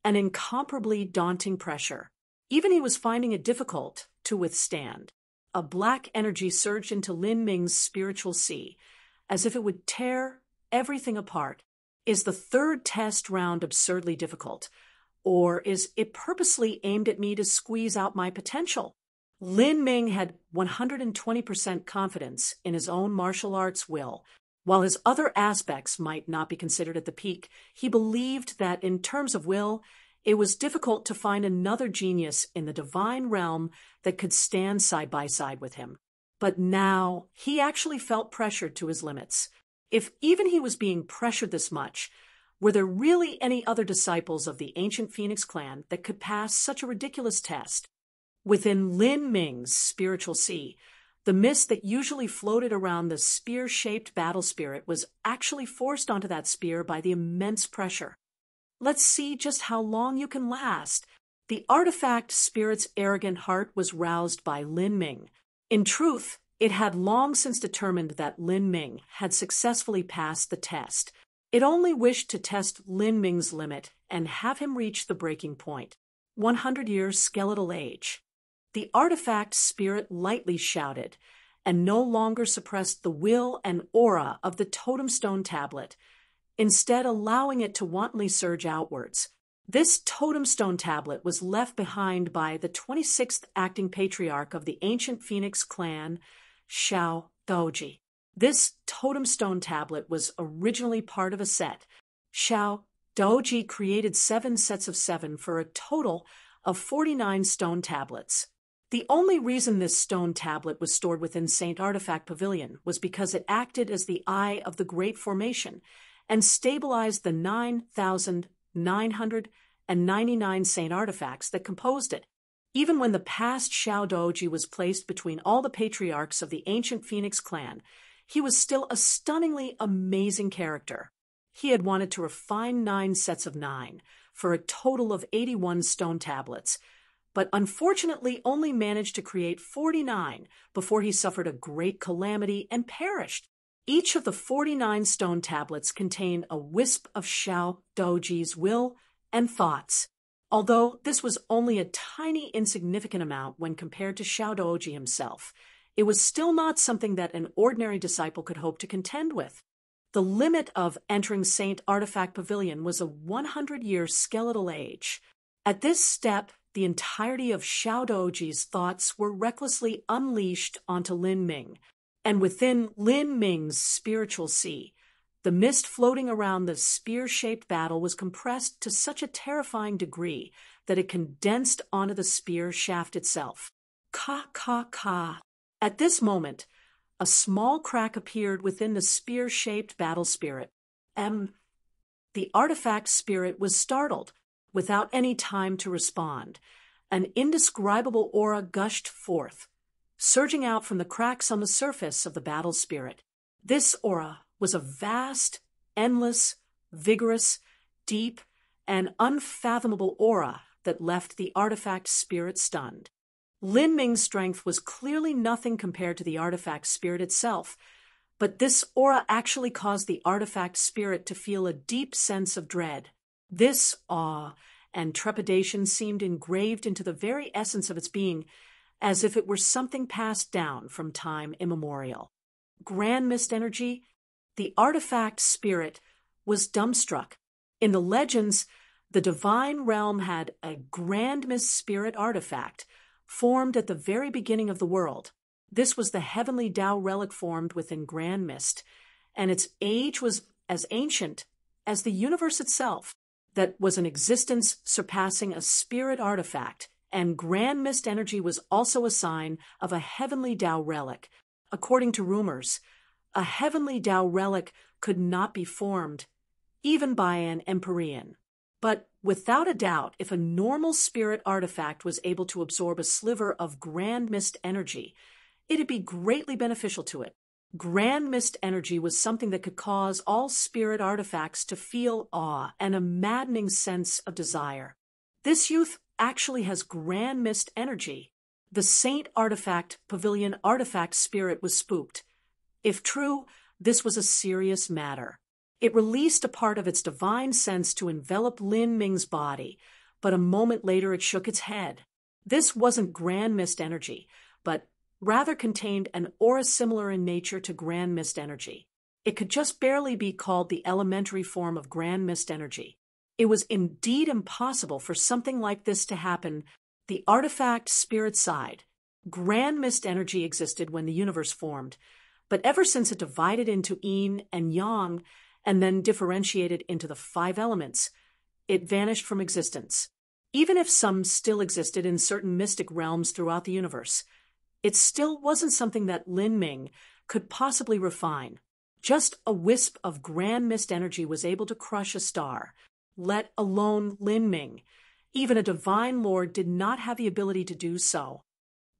an incomparably daunting pressure. Even he was finding it difficult to withstand. A black energy surged into Lin Ming's spiritual sea, as if it would tear everything apart. Is the third test round absurdly difficult, or is it purposely aimed at me to squeeze out my potential? Lin Ming had 120% confidence in his own martial arts will. While his other aspects might not be considered at the peak, he believed that in terms of will, it was difficult to find another genius in the divine realm that could stand side by side with him. But now he actually felt pressured to his limits. If even he was being pressured this much, were there really any other disciples of the ancient Phoenix clan that could pass such a ridiculous test? Within Lin Ming's spiritual sea, the mist that usually floated around the spear-shaped battle spirit was actually forced onto that spear by the immense pressure. Let's see just how long you can last. The artifact spirit's arrogant heart was roused by Lin Ming. In truth, it had long since determined that Lin Ming had successfully passed the test. It only wished to test Lin Ming's limit and have him reach the breaking point. 100 years skeletal age. The artifact spirit lightly shouted, and no longer suppressed the will and aura of the totem stone tablet, instead allowing it to wantonly surge outwards. This totem stone tablet was left behind by the 26th acting patriarch of the ancient Phoenix clan, Xiao Doji. This totem stone tablet was originally part of a set. Xiao Doji created 7 sets of 7 for a total of 49 stone tablets. The only reason this stone tablet was stored within Saint Artifact Pavilion was because it acted as the eye of the Great Formation and stabilized the 9,999 Saint artifacts that composed it. Even when the past Xiao Doji was placed between all the patriarchs of the ancient Phoenix clan, he was still a stunningly amazing character. He had wanted to refine 9 sets of 9 for a total of 81 stone tablets, but unfortunately only managed to create 49 before he suffered a great calamity and perished. Each of the 49 stone tablets contained a wisp of Xiao Doji's will and thoughts. Although this was only a tiny insignificant amount when compared to Xiao Doji himself, it was still not something that an ordinary disciple could hope to contend with. The limit of entering Saint Artifact Pavilion was a 100-year skeletal age. At this step, the entirety of Xiao Doji's thoughts were recklessly unleashed onto Lin Ming, and within Lin Ming's spiritual sea, the mist floating around the spear-shaped battle was compressed to such a terrifying degree that it condensed onto the spear shaft itself. Ka. At this moment, a small crack appeared within the spear-shaped battle spirit. The artifact spirit was startled, without any time to respond. An indescribable aura gushed forth, surging out from the cracks on the surface of the battle spirit. This aura was a vast, endless, vigorous, deep, and unfathomable aura that left the artifact spirit stunned. Lin Ming's strength was clearly nothing compared to the artifact spirit itself, but this aura actually caused the artifact spirit to feel a deep sense of dread. This awe and trepidation seemed engraved into the very essence of its being, as if it were something passed down from time immemorial. Grand mist energy, the artifact spirit, was dumbstruck. In the legends, the divine realm had a grand mist spirit artifact formed at the very beginning of the world. This was the heavenly Tao relic formed within grand mist, and its age was as ancient as the universe itself. That was an existence surpassing a spirit artifact, and grand mist energy was also a sign of a heavenly Tao relic. According to rumors, a heavenly Tao relic could not be formed, even by an Empyrean. But without a doubt, if a normal spirit artifact was able to absorb a sliver of grand mist energy, it'd be greatly beneficial to it. Grand mist energy was something that could cause all spirit artifacts to feel awe and a maddening sense of desire. This youth actually has grand mist energy. The Saint Artifact Pavilion artifact spirit was spooked. If true, this was a serious matter. It released a part of its divine sense to envelop Lin Ming's body, but a moment later it shook its head. This wasn't grand mist energy, but rather contained an aura similar in nature to grand mist energy. It could just barely be called the elementary form of grand mist energy. It was indeed impossible for something like this to happen. The artifact spirit side, grand mist energy, existed when the universe formed, but ever since it divided into yin and yang and then differentiated into the 5 elements, it vanished from existence. Even if some still existed in certain mystic realms throughout the universe, it still wasn't something that Lin Ming could possibly refine. Just a wisp of grand mist energy was able to crush a star, let alone Lin Ming. Even a divine lord did not have the ability to do so.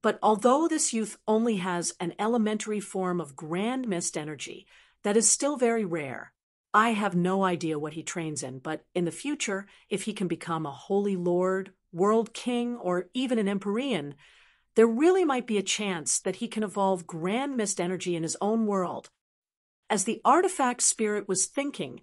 But although this youth only has an elementary form of grand mist energy, that is still very rare. I have no idea what he trains in, but in the future, if he can become a holy lord, world king, or even an Empyrean, there really might be a chance that he can evolve grand mist energy in his own world. As the artifact spirit was thinking,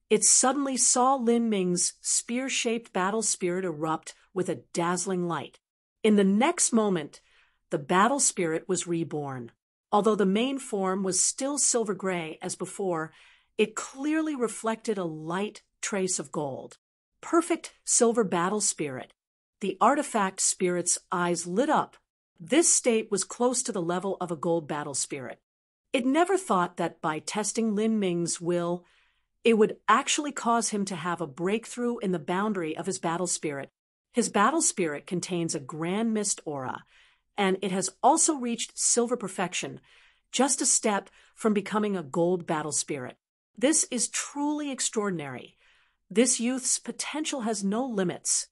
it suddenly saw Lin Ming's spear-shaped battle spirit erupt with a dazzling light. In the next moment, the battle spirit was reborn. Although the main form was still silver gray as before, it clearly reflected a light trace of gold. Perfect silver battle spirit. The artifact spirit's eyes lit up. This state was close to the level of a gold battle spirit. It never thought that by testing Lin Ming's will, it would actually cause him to have a breakthrough in the boundary of his battle spirit. His battle spirit contains a grand mist aura, and it has also reached silver perfection, just a step from becoming a gold battle spirit. This is truly extraordinary. This youth's potential has no limits.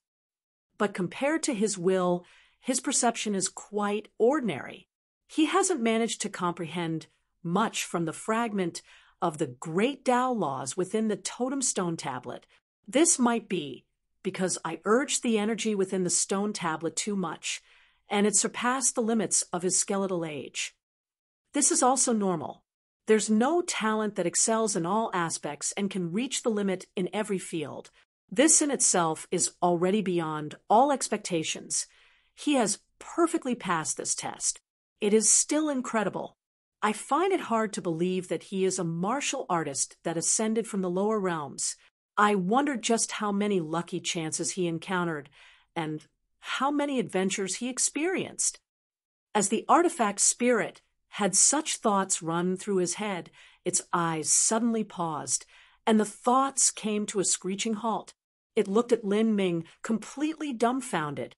But compared to his will, his perception is quite ordinary. He hasn't managed to comprehend much from the fragment of the great Tao laws within the totem stone tablet. This might be because I urged the energy within the stone tablet too much, and it surpassed the limits of his skeletal age. This is also normal. There's no talent that excels in all aspects and can reach the limit in every field. This in itself is already beyond all expectations. He has perfectly passed this test. It is still incredible. I find it hard to believe that he is a martial artist that ascended from the lower realms. I wondered just how many lucky chances he encountered and how many adventures he experienced. As the artifact spirit had such thoughts run through his head, its eyes suddenly paused, and the thoughts came to a screeching halt. It looked at Lin Ming, completely dumbfounded.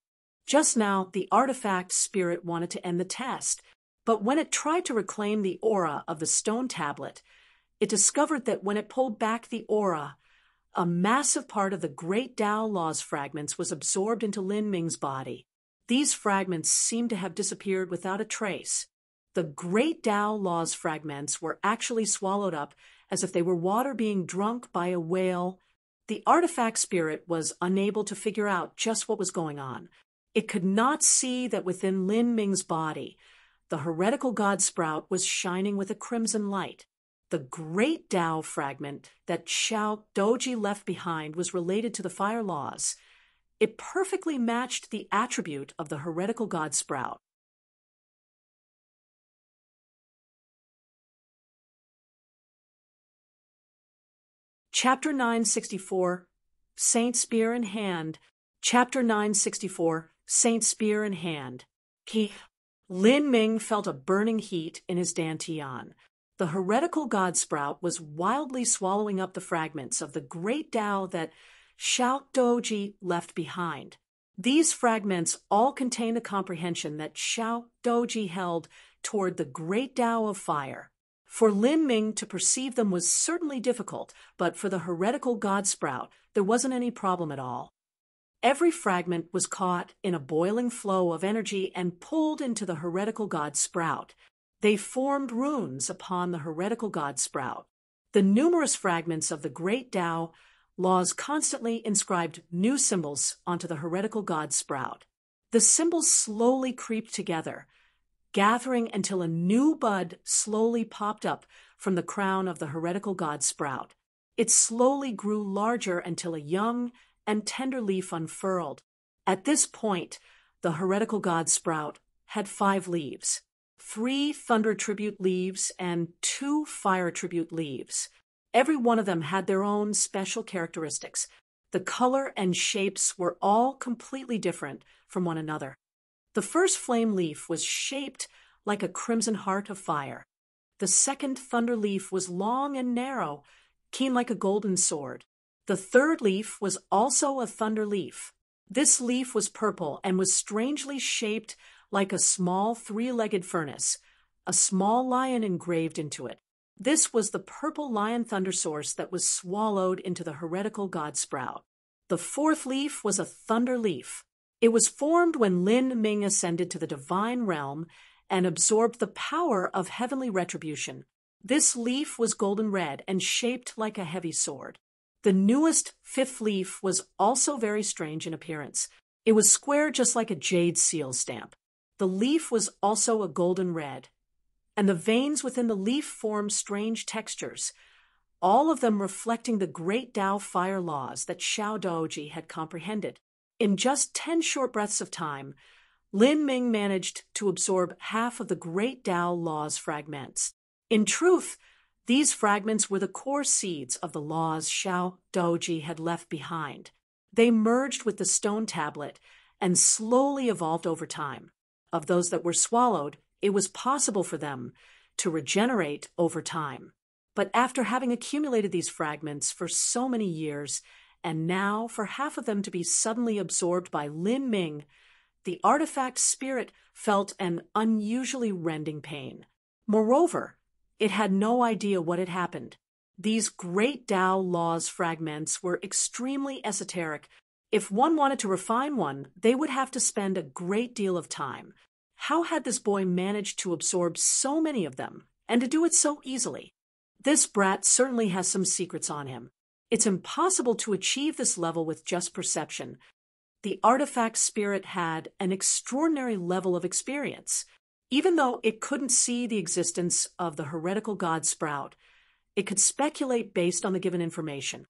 Just now, the artifact spirit wanted to end the test, but when it tried to reclaim the aura of the stone tablet, it discovered that when it pulled back the aura, a massive part of the great Tao laws fragments was absorbed into Lin Ming's body. These fragments seemed to have disappeared without a trace. The great Tao laws fragments were actually swallowed up as if they were water being drunk by a whale. The artifact spirit was unable to figure out just what was going on. It could not see that within Lin Ming's body, the heretical god sprout was shining with a crimson light. The great Tao fragment that Xiao Doji left behind was related to the fire laws. It perfectly matched the attribute of the heretical god sprout. Chapter 964, Saint Spear in Hand. Chapter 964, Saint Spear in Hand. Lin Ming felt a burning heat in his dantian. The heretical god sprout was wildly swallowing up the fragments of the great Tao that Xiao Doji left behind. These fragments all contain the comprehension that Xiao Doji held toward the great Tao of fire. For Lin Ming to perceive them was certainly difficult, but for the heretical god sprout, there wasn't any problem at all. Every fragment was caught in a boiling flow of energy and pulled into the heretical god sprout. They formed runes upon the heretical god sprout. The numerous fragments of the great Tao laws constantly inscribed new symbols onto the heretical god sprout. The symbols slowly creeped together, gathering until a new bud slowly popped up from the crown of the heretical god sprout. It slowly grew larger until a young and tender leaf unfurled. At this point, the heretical god sprout had 5 leaves, 3 thunder tribute leaves and 2 fire tribute leaves. Every one of them had their own special characteristics. The color and shapes were all completely different from one another. The first flame leaf was shaped like a crimson heart of fire. The second thunder leaf was long and narrow, keen like a golden sword. The third leaf was also a thunder leaf. This leaf was purple and was strangely shaped like a small 3-legged furnace, a small lion engraved into it. This was the purple lion thunder source that was swallowed into the heretical god sprout. The fourth leaf was a thunder leaf. It was formed when Lin Ming ascended to the divine realm and absorbed the power of heavenly retribution. This leaf was golden red and shaped like a heavy sword. The newest 5th leaf was also very strange in appearance. It was square just like a jade seal stamp. The leaf was also a golden red, and the veins within the leaf formed strange textures, all of them reflecting the great Tao fire laws that Xiao Doji had comprehended. In just 10 short breaths of time, Lin Ming managed to absorb half of the great Tao laws fragments. In truth, these fragments were the core seeds of the laws Xiao Doji had left behind. They merged with the stone tablet and slowly evolved over time. Of those that were swallowed, it was possible for them to regenerate over time. But after having accumulated these fragments for so many years, and now for half of them to be suddenly absorbed by Lin Ming, the artifact spirit felt an unusually rending pain. Moreover, it had no idea what had happened. These great Tao laws fragments were extremely esoteric. If one wanted to refine one, they would have to spend a great deal of time. How had this boy managed to absorb so many of them, and to do it so easily? This brat certainly has some secrets on him. It's impossible to achieve this level with just perception. The artifact spirit had an extraordinary level of experience. Even though it couldn't see the existence of the heretical god sprout, it could speculate based on the given information.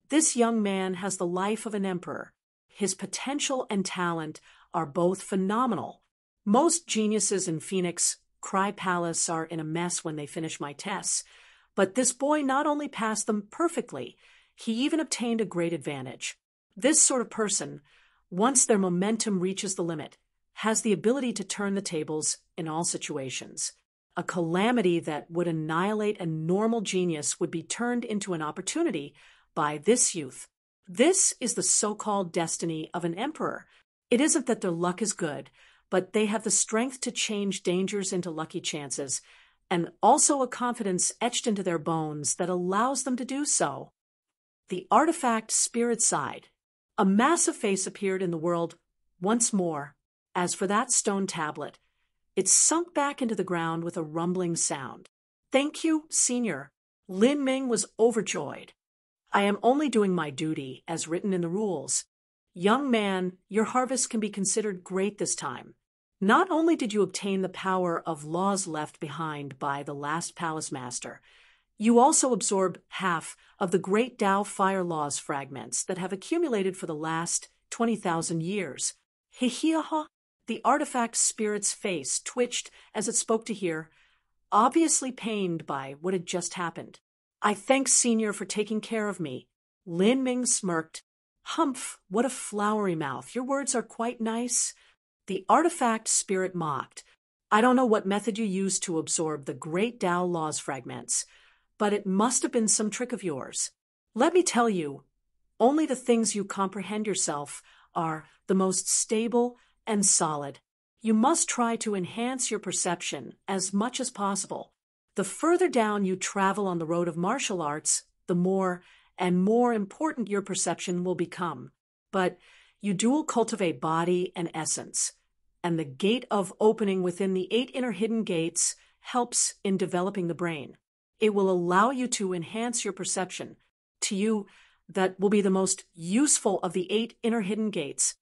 This young man has the life of an emperor. His potential and talent are both phenomenal. Most geniuses in Phoenix Cry Palace are in a mess when they finish my tests, but this boy not only passed them perfectly, he even obtained a great advantage. This sort of person, once their momentum reaches the limit, has the ability to turn the tables in all situations. A calamity that would annihilate a normal genius would be turned into an opportunity by this youth. This is the so-called destiny of an emperor. It isn't that their luck is good, but they have the strength to change dangers into lucky chances, and also a confidence etched into their bones that allows them to do so. The artifact spirit side. A massive face appeared in the world once more. As for that stone tablet, it sunk back into the ground with a rumbling sound. Thank you, Senior. Lin Ming was overjoyed. I am only doing my duty, as written in the rules. Young man, your harvest can be considered great this time. Not only did you obtain the power of laws left behind by the last palace master, you also absorb half of the great Tao fire laws fragments that have accumulated for the last 20,000 years. Hihiaha! The artifact spirit's face twitched as it spoke to hear, obviously pained by what had just happened. I thank Senior for taking care of me. Lin Ming smirked. Humph, what a flowery mouth. Your words are quite nice. The artifact spirit mocked. I don't know what method you used to absorb the great Tao Law's fragments, but it must have been some trick of yours. Let me tell you, only the things you comprehend yourself are the most stable and solid. You must try to enhance your perception as much as possible. The further down you travel on the road of martial arts, the more and more important your perception will become. But you dual cultivate body and essence, and the gate of opening within the 8 inner hidden gates helps in developing the brain. It will allow you to enhance your perception. To you, that will be the most useful of the 8 inner hidden gates.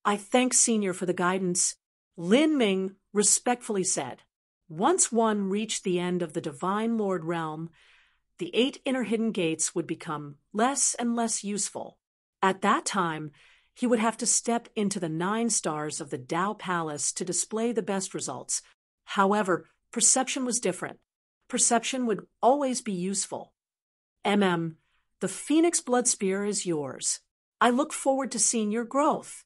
I thank Senior for the guidance, Lin Ming respectfully said. Once one reached the end of the Divine Lord realm, the 8 inner hidden gates would become less and less useful. At that time, he would have to step into the 9 stars of the Tao Palace to display the best results. However, perception was different. Perception would always be useful. The Phoenix Blood Spear is yours. I look forward to seeing your growth.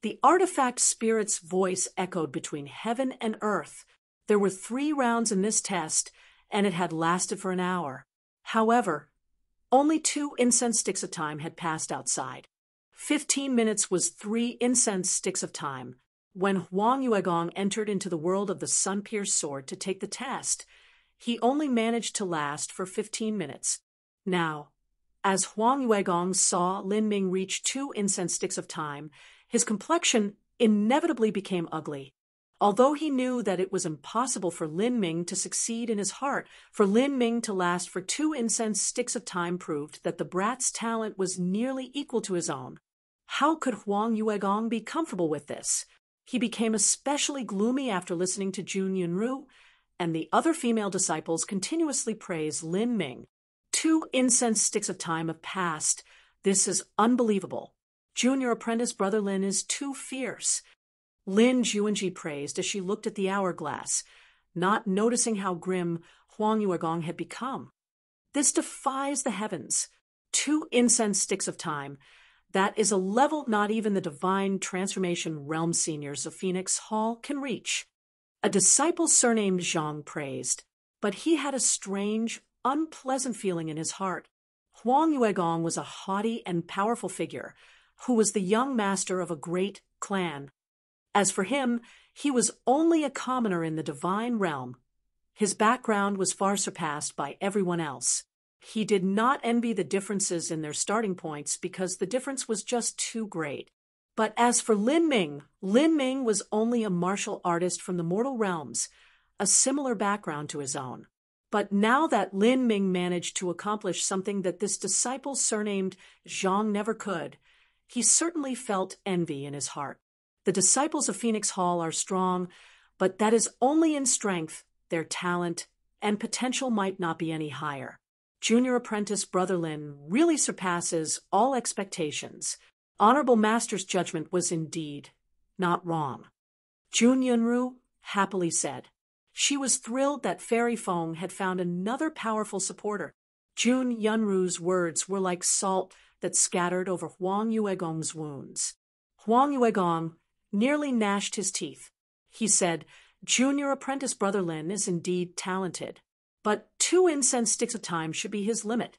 The artifact spirit's voice echoed between heaven and earth. There were 3 rounds in this test, and it had lasted for an hour. However, only 2 incense sticks of time had passed outside. 15 minutes was 3 incense sticks of time when Huang Yuegong entered into the world of the sun-pierced sword to take the test. He only managed to last for 15 minutes. Now, as Huang Yuegong saw Lin Ming reach 2 incense sticks of time, his complexion inevitably became ugly. Although he knew that it was impossible for Lin Ming to succeed in his heart, for Lin Ming to last for 2 incense sticks of time proved that the brat's talent was nearly equal to his own. How could Huang Yuegong be comfortable with this? He became especially gloomy after listening to Jun Yunru, and the other female disciples continuously praised Lin Ming. 2 incense sticks of time have passed. This is unbelievable. Junior apprentice brother Lin is too fierce. Lin Juanji praised as she looked at the hourglass, not noticing how grim Huang Yuegong had become. This defies the heavens. 2 incense sticks of time. That is a level not even the divine transformation realm seniors of Phoenix Hall can reach. A disciple surnamed Zhang praised, but he had a strange, unpleasant feeling in his heart. Huang Yuegong was a haughty and powerful figure who was the young master of a great clan. As for him, he was only a commoner in the divine realm. His background was far surpassed by everyone else. He did not envy the differences in their starting points because the difference was just too great. But as for Lin Ming was only a martial artist from the mortal realms, a similar background to his own. But now that Lin Ming managed to accomplish something that this disciple surnamed Zhang never could, he certainly felt envy in his heart. The disciples of Phoenix Hall are strong, but that is only in strength. Their talent and potential might not be any higher. Junior apprentice brother Lin really surpasses all expectations. Honorable Master's judgment was indeed not wrong. Jun Yunru happily said. She was thrilled that Fairy Feng had found another powerful supporter. Jun Yunru's words were like salt that scattered over Huang Yuegong's wounds. Huang Yuegong nearly gnashed his teeth. He said, Junior apprentice brother Lin is indeed talented, but 2 incense sticks of time should be his limit.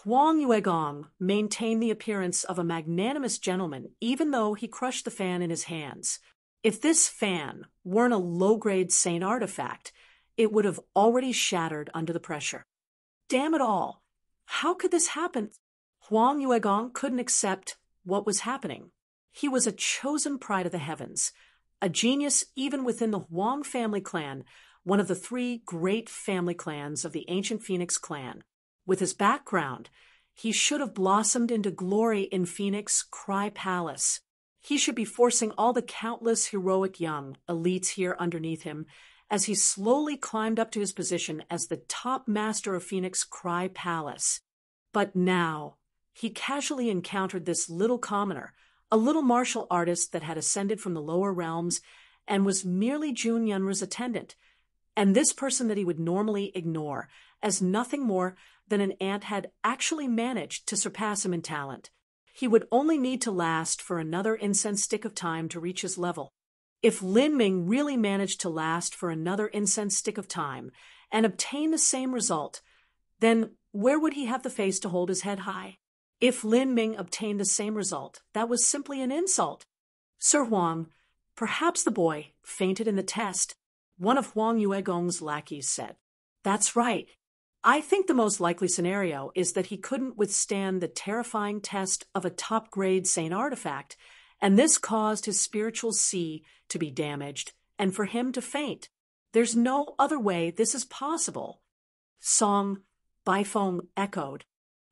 Huang Yuegong maintained the appearance of a magnanimous gentleman even though he crushed the fan in his hands. If this fan weren't a low-grade saint artifact, it would have already shattered under the pressure. Damn it all! How could this happen? Huang Yuegong couldn't accept what was happening. He was a chosen pride of the heavens, a genius even within the Huang family clan, one of the 3 great family clans of the ancient Phoenix clan. With his background, he should have blossomed into glory in Phoenix Cry Palace. He should be forcing all the countless heroic young elites here underneath him as he slowly climbed up to his position as the top master of Phoenix Cry Palace. But now, he casually encountered this little commoner, a little martial artist that had ascended from the lower realms and was merely Jun Yunru's attendant, and this person that he would normally ignore as nothing more then an ant had actually managed to surpass him in talent. He would only need to last for another incense stick of time to reach his level. If Lin Ming really managed to last for another incense stick of time and obtain the same result, then where would he have the face to hold his head high? If Lin Ming obtained the same result, that was simply an insult. Sir Huang, perhaps the boy fainted in the test, one of Huang Yuegong's lackeys said. That's right. I think the most likely scenario is that he couldn't withstand the terrifying test of a top-grade Saint artifact, and this caused his spiritual C to be damaged and for him to faint. There's no other way this is possible. Song Baifeng echoed.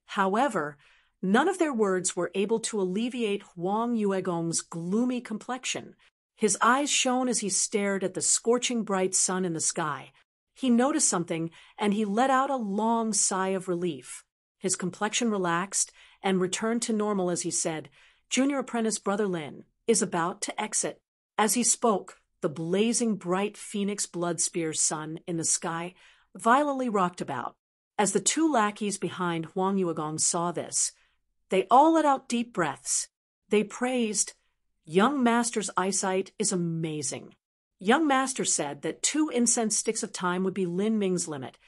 However, none of their words were able to alleviate Huang Yuegong's gloomy complexion. His eyes shone as he stared at the scorching bright sun in the sky. He noticed something, and he let out a long sigh of relief. His complexion relaxed and returned to normal as he said, "Junior apprentice Brother Lin is about to exit." As he spoke, the blazing bright phoenix blood spear sun in the sky violently rocked about. As the two lackeys behind Huang Yuegong saw this, they all let out deep breaths. They praised, "Young Master's eyesight is amazing." Young Master said that 2 incense sticks of time would be Lin Ming's limit,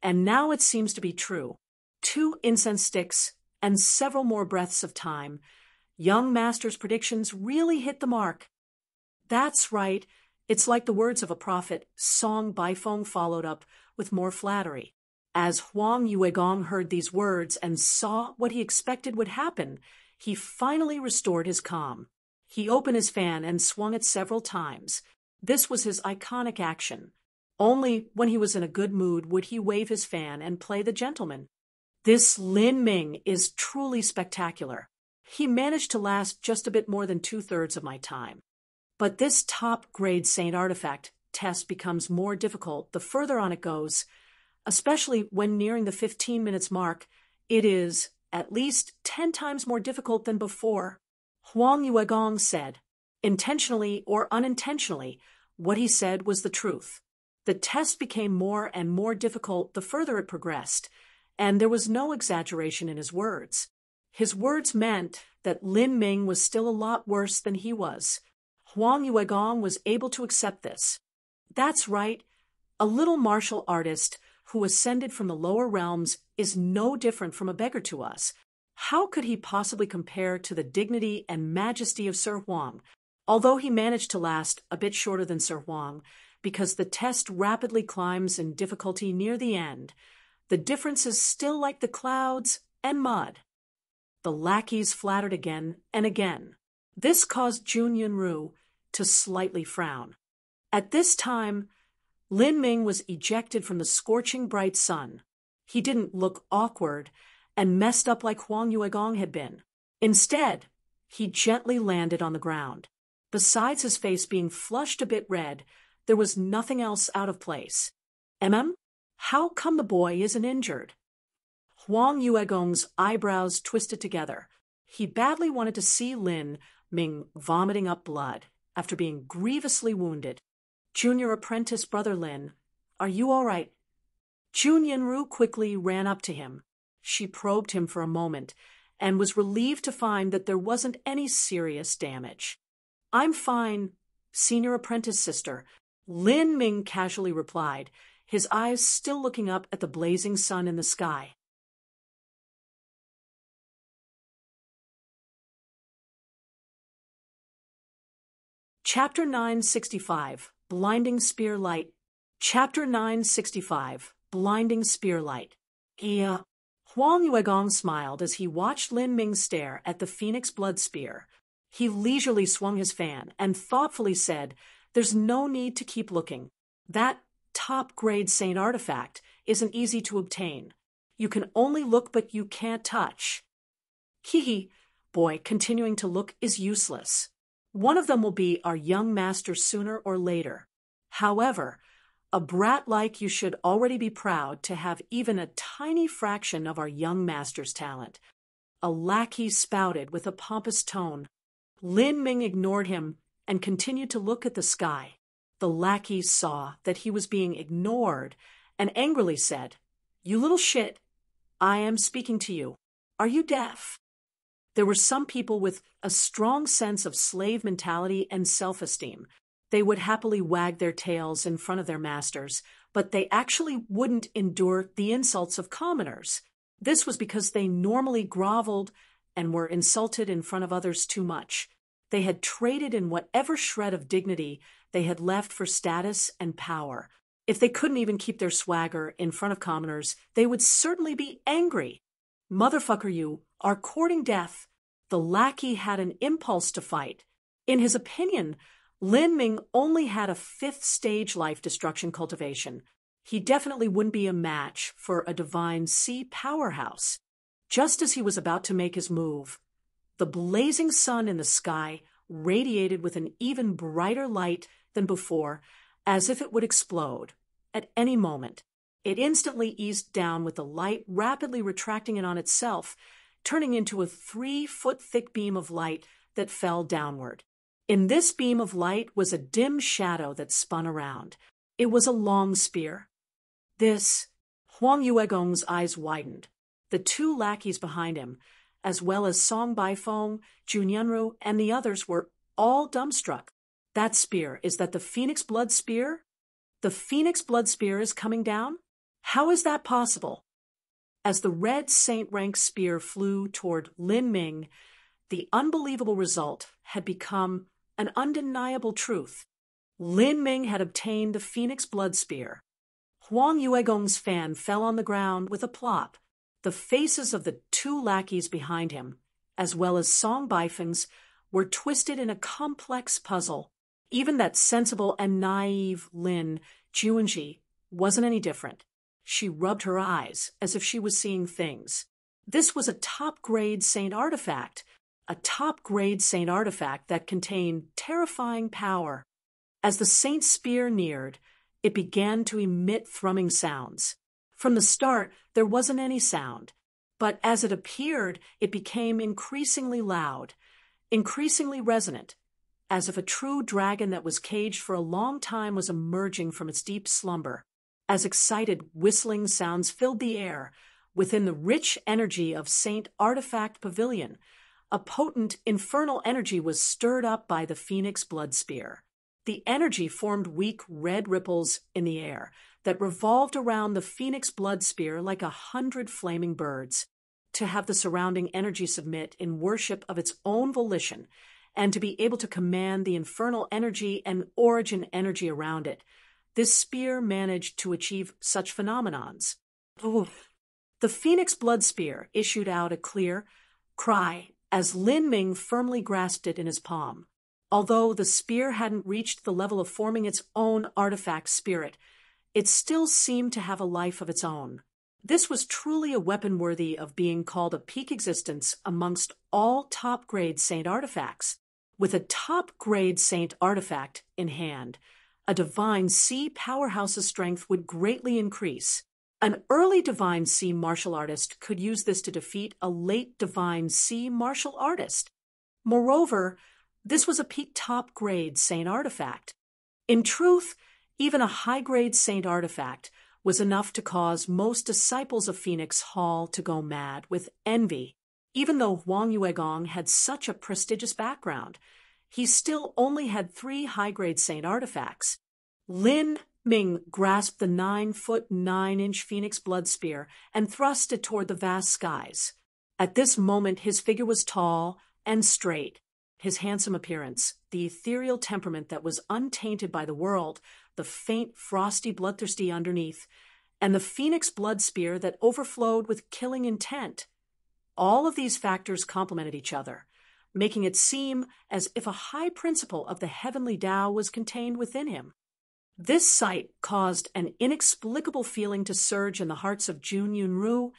and now it seems to be true. 2 incense sticks and several more breaths of time. Young Master's predictions really hit the mark. That's right. It's like the words of a prophet. Song Baifeng followed up with more flattery. As Huang Yuegong heard these words and saw what he expected would happen, he finally restored his calm. He opened his fan and swung it several times. This was his iconic action. Only when he was in a good mood would he wave his fan and play the gentleman. This Lin Ming is truly spectacular. He managed to last just a bit more than 2/3 of my time. But this top-grade Saint artifact test becomes more difficult the further on it goes, especially when nearing the 15 minutes mark. It is at least 10 times more difficult than before. Huang Yuegong said, intentionally or unintentionally, what he said was the truth. The test became more and more difficult the further it progressed, and there was no exaggeration in his words. His words meant that Lin Ming was still a lot worse than he was. Huang Yuegong was able to accept this. That's right, a little martial artist who ascended from the lower realms is no different from a beggar to us. How could he possibly compare to the dignity and majesty of Sir Huang? Although he managed to last a bit shorter than Sir Huang, because the test rapidly climbs in difficulty near the end, the difference is still like the clouds and mud. The lackeys flattered again and again. This caused Jun Yunru to slightly frown. At this time, Lin Ming was ejected from the scorching bright sun. He didn't look awkward and messed up like Huang Yuegong had been. Instead, he gently landed on the ground. Besides his face being flushed a bit red, there was nothing else out of place. How come the boy isn't injured? Huang Yuegong's eyebrows twisted together. He badly wanted to see Lin Ming vomiting up blood after being grievously wounded. Junior apprentice Brother Lin, are you all right? Jun Yunru quickly ran up to him. She probed him for a moment and was relieved to find that there wasn't any serious damage. I'm fine, senior apprentice sister, Lin Ming casually replied, his eyes still looking up at the blazing sun in the sky. Chapter 965, Blinding Spear Light. Chapter 965, Blinding Spear Light. Yeah. Huang Yuegong smiled as he watched Lin Ming stare at the phoenix blood spear. He leisurely swung his fan and thoughtfully said, "There's no need to keep looking. That top-grade Saint artifact isn't easy to obtain. You can only look but you can't touch." Hee, boy, continuing to look is useless. One of them will be our young master sooner or later. However, a brat like you should already be proud to have even a tiny fraction of our young master's talent. A lackey spouted with a pompous tone. Lin Ming ignored him and continued to look at the sky. The lackey saw that he was being ignored and angrily said, "You little shit, I am speaking to you. Are you deaf? There were some people with a strong sense of slave mentality and self-esteem. They would happily wag their tails in front of their masters, but they actually wouldn't endure the insults of commoners. This was because they normally groveled and were insulted in front of others too much. They had traded in whatever shred of dignity they had left for status and power. If they couldn't even keep their swagger in front of commoners, they would certainly be angry. Motherfucker, you are courting death. The lackey had an impulse to fight. In his opinion, Lin Ming only had a fifth-stage life destruction cultivation. He definitely wouldn't be a match for a divine sea powerhouse. Just as he was about to make his move, the blazing sun in the sky radiated with an even brighter light than before, as if it would explode at any moment. It instantly eased down with the light rapidly retracting in on itself, turning into a 3-foot-thick beam of light that fell downward. In this beam of light was a dim shadow that spun around. It was a long spear. Huang Yuegong's eyes widened. The two lackeys behind him, as well as Song Baifeng, Jun Yunru, and the others were all dumbstruck. That spear, is that the Phoenix Blood Spear? The Phoenix Blood Spear is coming down? How is that possible? As the red Saint Rank spear flew toward Lin Ming, the unbelievable result had become an undeniable truth. Lin Ming had obtained the Phoenix Blood Spear. Huang Yuegong's fan fell on the ground with a plop. The faces of the two lackeys behind him, as well as Song Baifeng's, were twisted in a complex puzzle. Even that sensible and naive Lin Juanji wasn't any different. She rubbed her eyes as if she was seeing things. This was a top-grade saint artifact, that contained terrifying power. As the saint's spear neared, it began to emit thrumming sounds. From the start, there wasn't any sound, but as it appeared, it became increasingly loud, increasingly resonant, as if a true dragon that was caged for a long time was emerging from its deep slumber. As excited whistling sounds filled the air, within the rich energy of Saint Artifact Pavilion, a potent infernal energy was stirred up by the Phoenix Blood Spear. The energy formed weak red ripples in the air that revolved around the Phoenix Blood Spear like 100 flaming birds. To have the surrounding energy submit in worship of its own volition, and to be able to command the infernal energy and origin energy around it, this spear managed to achieve such phenomenons. The Phoenix Blood Spear issued out a clear cry as Lin Ming firmly grasped it in his palm. Although the spear hadn't reached the level of forming its own artifact spirit, it still seemed to have a life of its own. This was truly a weapon worthy of being called a peak existence amongst all top-grade saint artifacts. With a top-grade saint artifact in hand, a divine sea powerhouse's strength would greatly increase. An early divine sea martial artist could use this to defeat a late divine sea martial artist. Moreover, this was a peak top-grade saint artifact. In truth, even a high-grade saint artifact was enough to cause most disciples of Phoenix Hall to go mad with envy. Even though Huang Yuegong had such a prestigious background, he still only had 3 high-grade saint artifacts. Lin Ming grasped the 9-foot 9-inch Phoenix Blood Spear and thrust it toward the vast skies. At this moment his figure was tall and straight. His handsome appearance, the ethereal temperament that was untainted by the world, the faint, frosty, bloodthirsty underneath, and the Phoenix Blood Spear that overflowed with killing intent. All of these factors complemented each other, making it seem as if a high principle of the heavenly Tao was contained within him. This sight caused an inexplicable feeling to surge in the hearts of Jun Yunru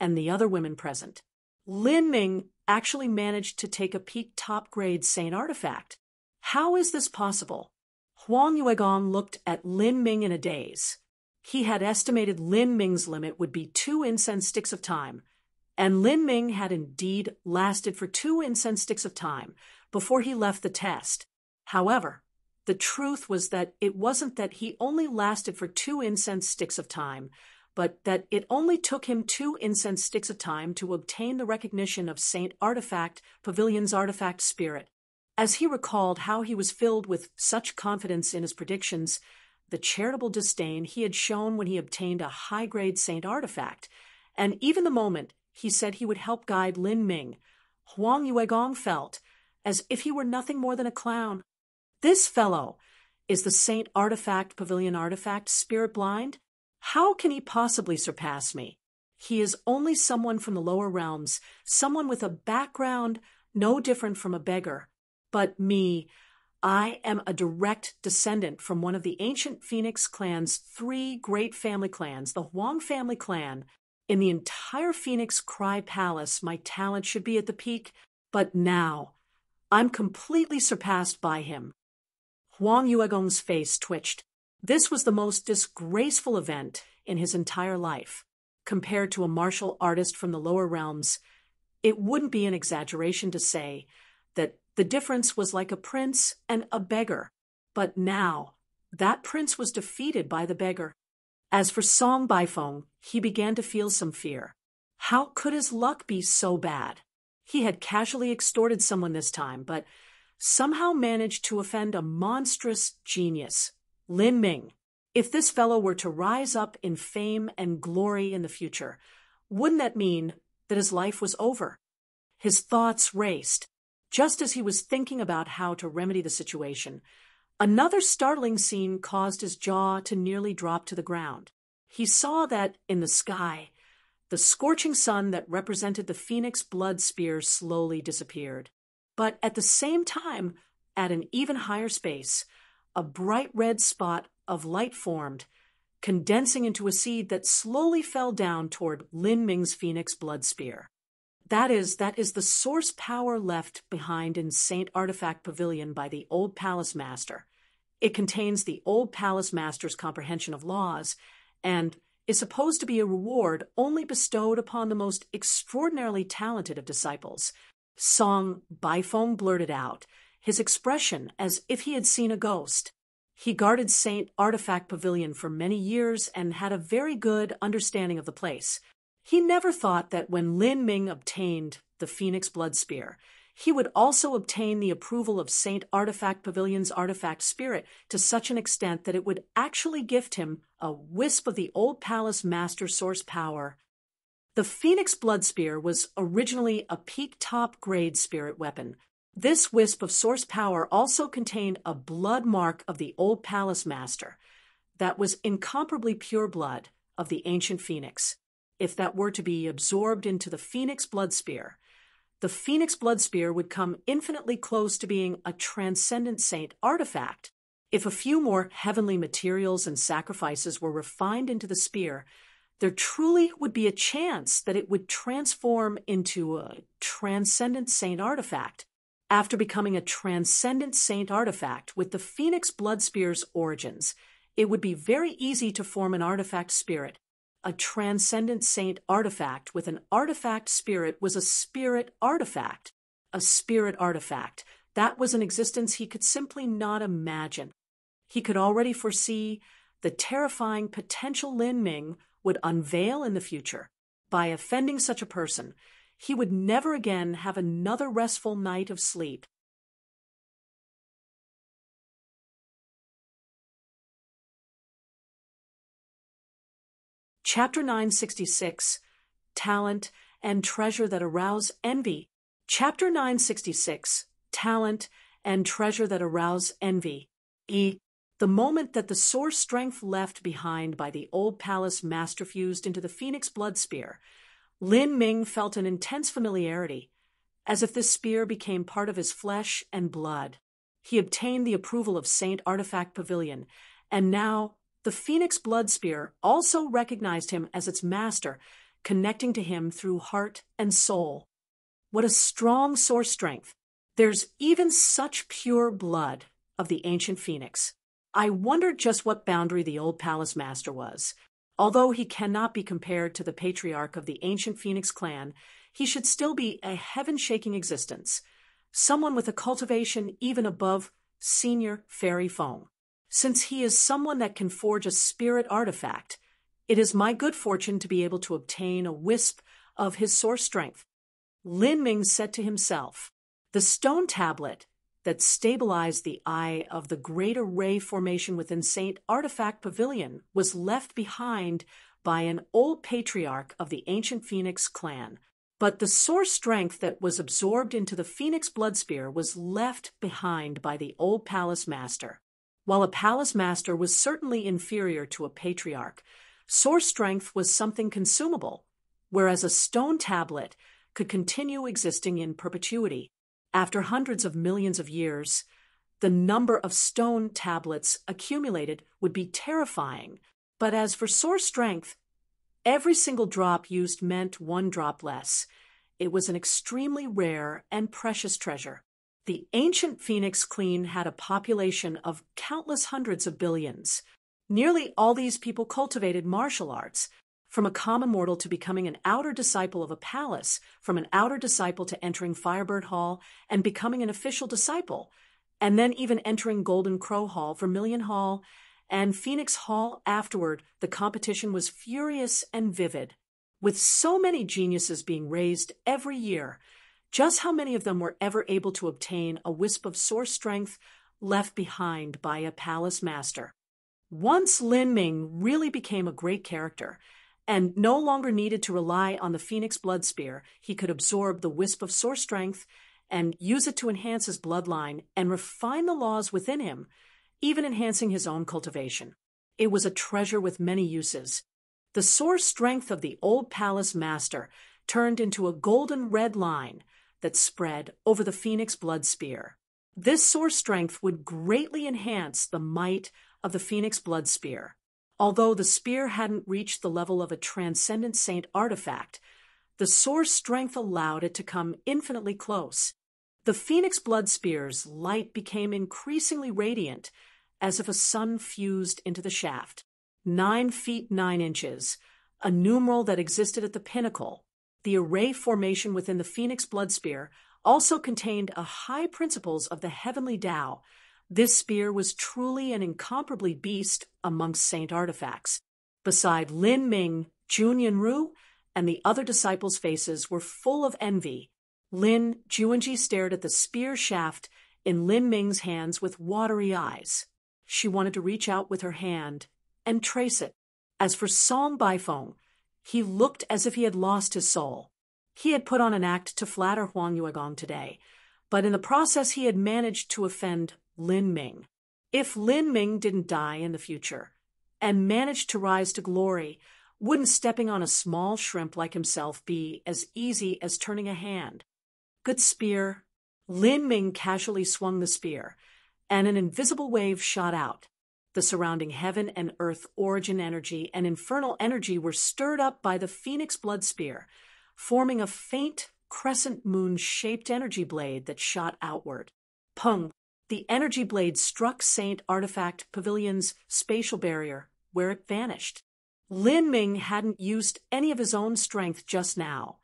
and the other women present. Lin Ming actually managed to take a peak top-grade saint artifact. How is this possible? Huang Yuegong looked at Lin Ming in a daze. He had estimated Lin Ming's limit would be 2 incense sticks of time, and Lin Ming had indeed lasted for 2 incense sticks of time before he left the test. However, the truth was that it wasn't that he only lasted for 2 incense sticks of time, but that it only took him 2 incense sticks of time to obtain the recognition of Saint Artifact Pavilion's artifact spirit. As he recalled how he was filled with such confidence in his predictions, the charitable disdain he had shown when he obtained a high-grade Saint Artifact, and even the moment he said he would help guide Lin Ming, Huang Yuegong felt as if he were nothing more than a clown. This fellow is the Saint Artifact Pavilion artifact spirit blind? How can he possibly surpass me? He is only someone from the lower realms, someone with a background no different from a beggar. But me, I am a direct descendant from one of the ancient Phoenix clan's 3 great family clans, the Huang family clan. In the entire Phoenix Cry Palace, my talent should be at the peak, but now I'm completely surpassed by him. Huang Yuegong's face twitched. This was the most disgraceful event in his entire life. Compared to a martial artist from the lower realms, it wouldn't be an exaggeration to say that the difference was like a prince and a beggar. But now, that prince was defeated by the beggar. As for Song Baifeng, he began to feel some fear. How could his luck be so bad? He had casually extorted someone this time, but somehow managed to offend a monstrous genius, Lin Ming. If this fellow were to rise up in fame and glory in the future, wouldn't that mean that his life was over? His thoughts raced. Just as he was thinking about how to remedy the situation, another startling scene caused his jaw to nearly drop to the ground. He saw that, in the sky, the scorching sun that represented the Phoenix blood spear slowly disappeared. But at the same time, at an even higher space, a bright red spot of light formed, condensing into a seed that slowly fell down toward Lin Ming's Phoenix blood spear. That is the source power left behind in Saint Artifact Pavilion by the Old Palace Master. It contains the Old Palace Master's comprehension of laws, and is supposed to be a reward only bestowed upon the most extraordinarily talented of disciples. Song Baifeng blurted out, his expression as if he had seen a ghost. He guarded Saint Artifact Pavilion for many years and had a very good understanding of the place. He never thought that when Lin Ming obtained the Phoenix Blood Spear, he would also obtain the approval of Saint Artifact Pavilion's artifact spirit to such an extent that it would actually gift him a wisp of the Old Palace Master source power. The Phoenix Blood Spear was originally a peak top grade spirit weapon. This wisp of source power also contained a blood mark of the Old Palace Master that was incomparably pure blood of the ancient Phoenix. If that were to be absorbed into the Phoenix Blood Spear, the Phoenix Blood Spear would come infinitely close to being a transcendent saint artifact. If a few more heavenly materials and sacrifices were refined into the spear, there truly would be a chance that it would transform into a transcendent saint artifact. After becoming a transcendent saint artifact with the Phoenix Blood Spear's origins, it would be very easy to form an artifact spirit. A transcendent saint artifact with an artifact spirit was a spirit artifact. A spirit artifact. That was an existence he could simply not imagine. He could already foresee the terrifying potential Lin Ming would unveil in the future. By offending such a person, he would never again have another restful night of sleep. Chapter 966, Talent and Treasure That Arouse Envy. Chapter 966, Talent and Treasure That Arouse Envy. The moment that the source strength left behind by the Old Palace Master fused into the Phoenix Blood Spear, Lin Ming felt an intense familiarity, as if this spear became part of his flesh and blood. He obtained the approval of Saint Artifact Pavilion, and now the Phoenix Blood Spear also recognized him as its master, connecting to him through heart and soul. What a strong source strength! There's even such pure blood of the ancient Phoenix. I wondered just what boundary the Old Palace Master was. Although he cannot be compared to the patriarch of the ancient Phoenix clan, he should still be a heaven-shaking existence, someone with a cultivation even above senior fairy Feng. Since he is someone that can forge a spirit artifact, It is my good fortune to be able to obtain a wisp of his source strength. Lin Ming said to himself. The stone tablet that stabilized the eye of the great array formation within Saint Artifact Pavilion was left behind by an old patriarch of the ancient Phoenix clan. But the source strength that was absorbed into the Phoenix Blood Spear was left behind by the old palace master. While a palace master was certainly inferior to a patriarch, source strength was something consumable, whereas a stone tablet could continue existing in perpetuity. After hundreds of millions of years, the number of stone tablets accumulated would be terrifying. But as for source strength, every single drop used meant one drop less. It was an extremely rare and precious treasure. The ancient Phoenix clan had a population of countless hundreds of billions. Nearly all these people cultivated martial arts, from a common mortal to becoming an outer disciple of a palace, from an outer disciple to entering Firebird Hall and becoming an official disciple, and then even entering Golden Crow Hall, Vermilion Hall, and Phoenix Hall afterward. The competition was furious and vivid. With so many geniuses being raised every year, just how many of them were ever able to obtain a wisp of source strength left behind by a palace master? Once Lin Ming really became a great character, and no longer needed to rely on the Phoenix Blood Spear, he could absorb the wisp of source strength and use it to enhance his bloodline and refine the laws within him, even enhancing his own cultivation. It was a treasure with many uses. The source strength of the old palace master turned into a golden red line that spread over the Phoenix Blood Spear. This source strength would greatly enhance the might of the Phoenix Blood Spear. Although the spear hadn't reached the level of a transcendent saint artifact, the source strength allowed it to come infinitely close. The Phoenix Blood Spear's light became increasingly radiant, as if a sun fused into the shaft. 9 feet 9 inches, a numeral that existed at the pinnacle. The array formation within the Phoenix Blood Spear also contained a high principles of the heavenly Tao. This spear was truly an incomparably beast amongst saint artifacts. Beside Lin Ming, Jun Yunru, and the other disciples' faces were full of envy. Lin Juanji stared at the spear shaft in Lin Ming's hands with watery eyes. She wanted to reach out with her hand and trace it. As for Song Baifeng, he looked as if he had lost his soul. He had put on an act to flatter Huang Yuegong today, but in the process he had managed to offend Lin Ming. If Lin Ming didn't die in the future and managed to rise to glory, wouldn't stepping on a small shrimp like himself be as easy as turning a hand? Good spear. Lin Ming casually swung the spear, and an invisible wave shot out. The surrounding heaven and earth origin energy and infernal energy were stirred up by the Phoenix Blood Spear, forming a faint crescent moon-shaped energy blade that shot outward. Pung! The energy blade struck Saint Artifact Pavilion's spatial barrier, where it vanished. Lin Ming hadn't used any of his own strength just now.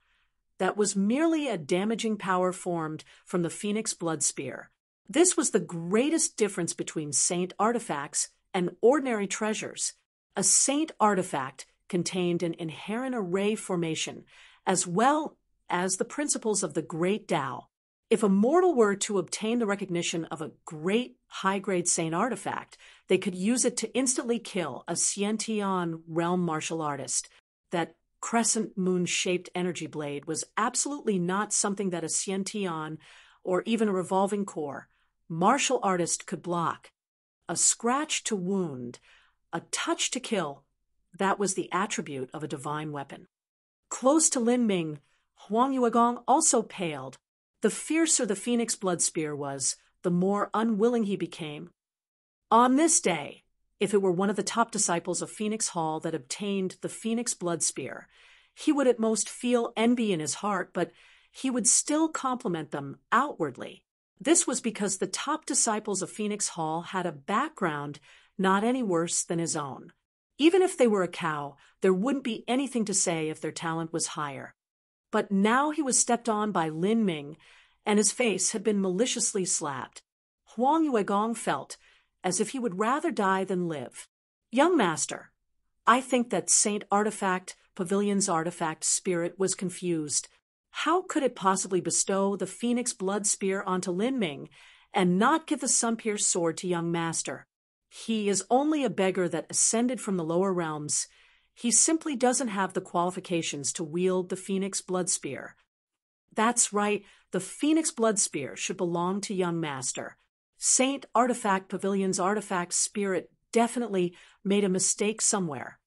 That was merely a damaging power formed from the Phoenix Blood Spear. This was the greatest difference between saint artifacts and ordinary treasures. A saint artifact contained an inherent array formation, as well as the principles of the great Tao. If a mortal were to obtain the recognition of a great high-grade saint artifact, they could use it to instantly kill a Xiantian realm martial artist. That crescent moon-shaped energy blade was absolutely not something that a Xiantian or even a revolving core martial artist could block. A scratch to wound, a touch to kill, that was the attribute of a divine weapon. Close to Lin Ming, Huang Yuegong also paled. The fiercer the Phoenix Blood Spear was, the more unwilling he became. On this day, if it were one of the top disciples of Phoenix Hall that obtained the Phoenix Blood Spear, he would at most feel envy in his heart, but he would still compliment them outwardly. This was because the top disciples of Phoenix Hall had a background not any worse than his own. Even if they were a cow, there wouldn't be anything to say if their talent was higher. But now he was stepped on by Lin Ming, and his face had been maliciously slapped. Huang Yuegong felt as if he would rather die than live. "Young master, I think that Saint Artifact Pavilion's artifact spirit was confused. How could it possibly bestow the Phoenix Blood Spear onto Lin Ming and not give the sun-pierced sword to young master? He is only a beggar that ascended from the lower realms. He simply doesn't have the qualifications to wield the Phoenix Blood Spear. That's right, the Phoenix Blood Spear should belong to young master. Saint Artifact Pavilion's artifact spirit definitely made a mistake somewhere.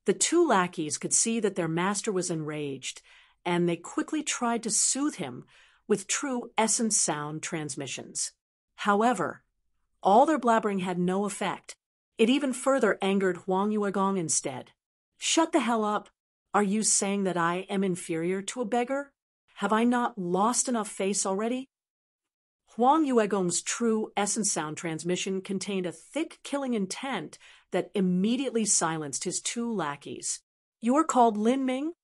The two lackeys could see that their master was enraged, and they quickly tried to soothe him with true essence sound transmissions. However, all their blabbering had no effect. It even further angered Huang Yuegong instead. "Shut the hell up! Are you saying that I am inferior to a beggar? Have I not lost enough face already?" Huang Yuegong's true essence sound transmission contained a thick killing intent that immediately silenced his two lackeys. "You are called Lin Ming?"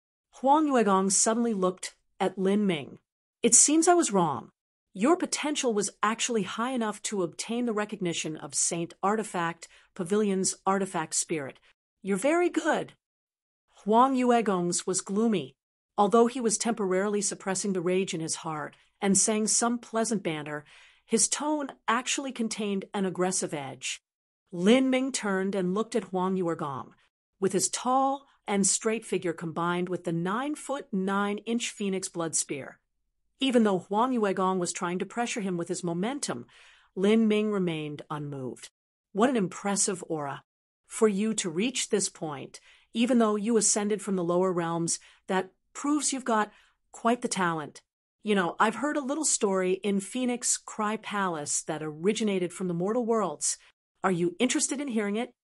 Huang Yuegong suddenly looked at Lin Ming. "It seems I was wrong. Your potential was actually high enough to obtain the recognition of Saint Artifact Pavilion's artifact spirit. You're very good." Huang Yuegong's was gloomy, although he was temporarily suppressing the rage in his heart and saying some pleasant banter. His tone actually contained an aggressive edge. Lin Ming turned and looked at Huang Yuegong. With his tall and straight figure combined with the 9-foot 9-inch Phoenix Blood Spear. Even though Huang Yuegong was trying to pressure him with his momentum, Lin Ming remained unmoved. What an impressive aura. For you to reach this point, even though you ascended from the lower realms, that proves you've got quite the talent. You know, I've heard a little story in Phoenix Cry Palace that originated from the mortal worlds. Are you interested in hearing it?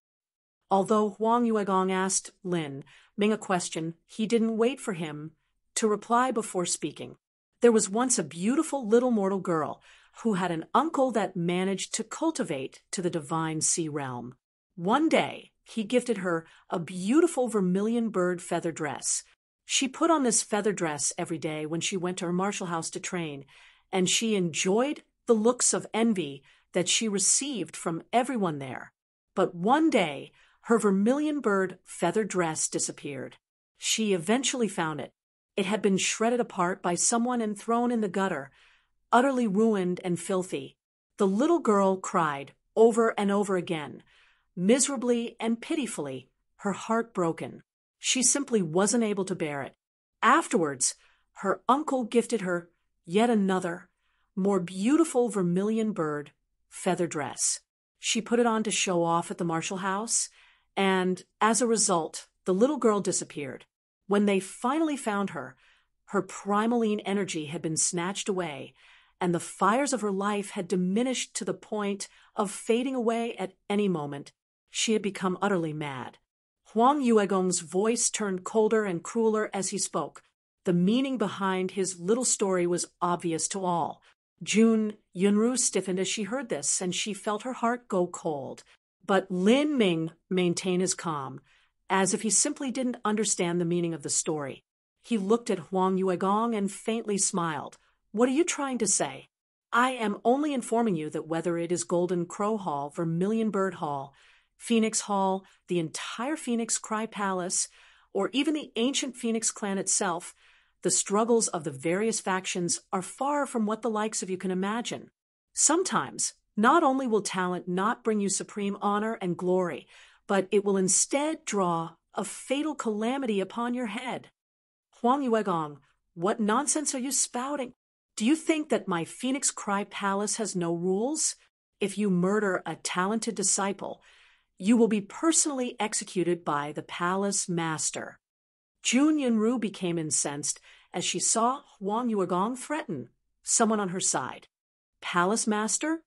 Although Huang Yuegong asked Lin Ming a question, he didn't wait for him to reply before speaking. There was once a beautiful little mortal girl who had an uncle that managed to cultivate to the divine sea realm. One day, he gifted her a beautiful vermilion bird feather dress. She put on this feather dress every day when she went to her martial house to train, and she enjoyed the looks of envy that she received from everyone there. But one day, her vermilion bird feather dress disappeared. She eventually found it. It had been shredded apart by someone and thrown in the gutter, utterly ruined and filthy. The little girl cried over and over again, miserably and pitifully, her heart broken. She simply wasn't able to bear it. Afterwards, her uncle gifted her yet another, more beautiful vermilion bird feather dress. She put it on to show off at the martial house, and as a result, the little girl disappeared. When they finally found her, her primaline energy had been snatched away, and the fires of her life had diminished to the point of fading away at any moment. She had become utterly mad. Huang Yuegong's voice turned colder and crueler as he spoke. The meaning behind his little story was obvious to all. Jun Yunru stiffened as she heard this, and she felt her heart go cold. But Lin Ming maintained his calm, as if he simply didn't understand the meaning of the story. He looked at Huang Yuegong and faintly smiled. "What are you trying to say?" "I am only informing you that whether it is Golden Crow Hall, Vermilion Bird Hall, Phoenix Hall, the entire Phoenix Cry Palace, or even the ancient Phoenix clan itself, the struggles of the various factions are far from what the likes of you can imagine. Sometimes, not only will talent not bring you supreme honor and glory, but it will instead draw a fatal calamity upon your head." "Huang Yuegong, what nonsense are you spouting? Do you think that my Phoenix Cry Palace has no rules? If you murder a talented disciple, you will be personally executed by the palace master." Jun Yunru became incensed as she saw Huang Yuegong threaten someone on her side. "Palace master?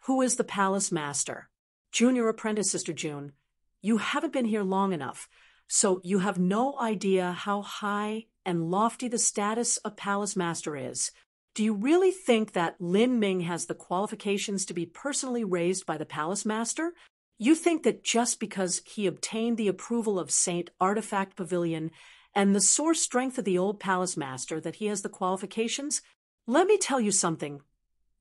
Who is the palace master?" "Junior apprentice, Sister June. You haven't been here long enough, so you have no idea how high and lofty the status of palace master is. Do you really think that Lin Ming has the qualifications to be personally raised by the palace master? You think that just because he obtained the approval of Saint Artifact Pavilion and the source strength of the old palace master that he has the qualifications? Let me tell you something.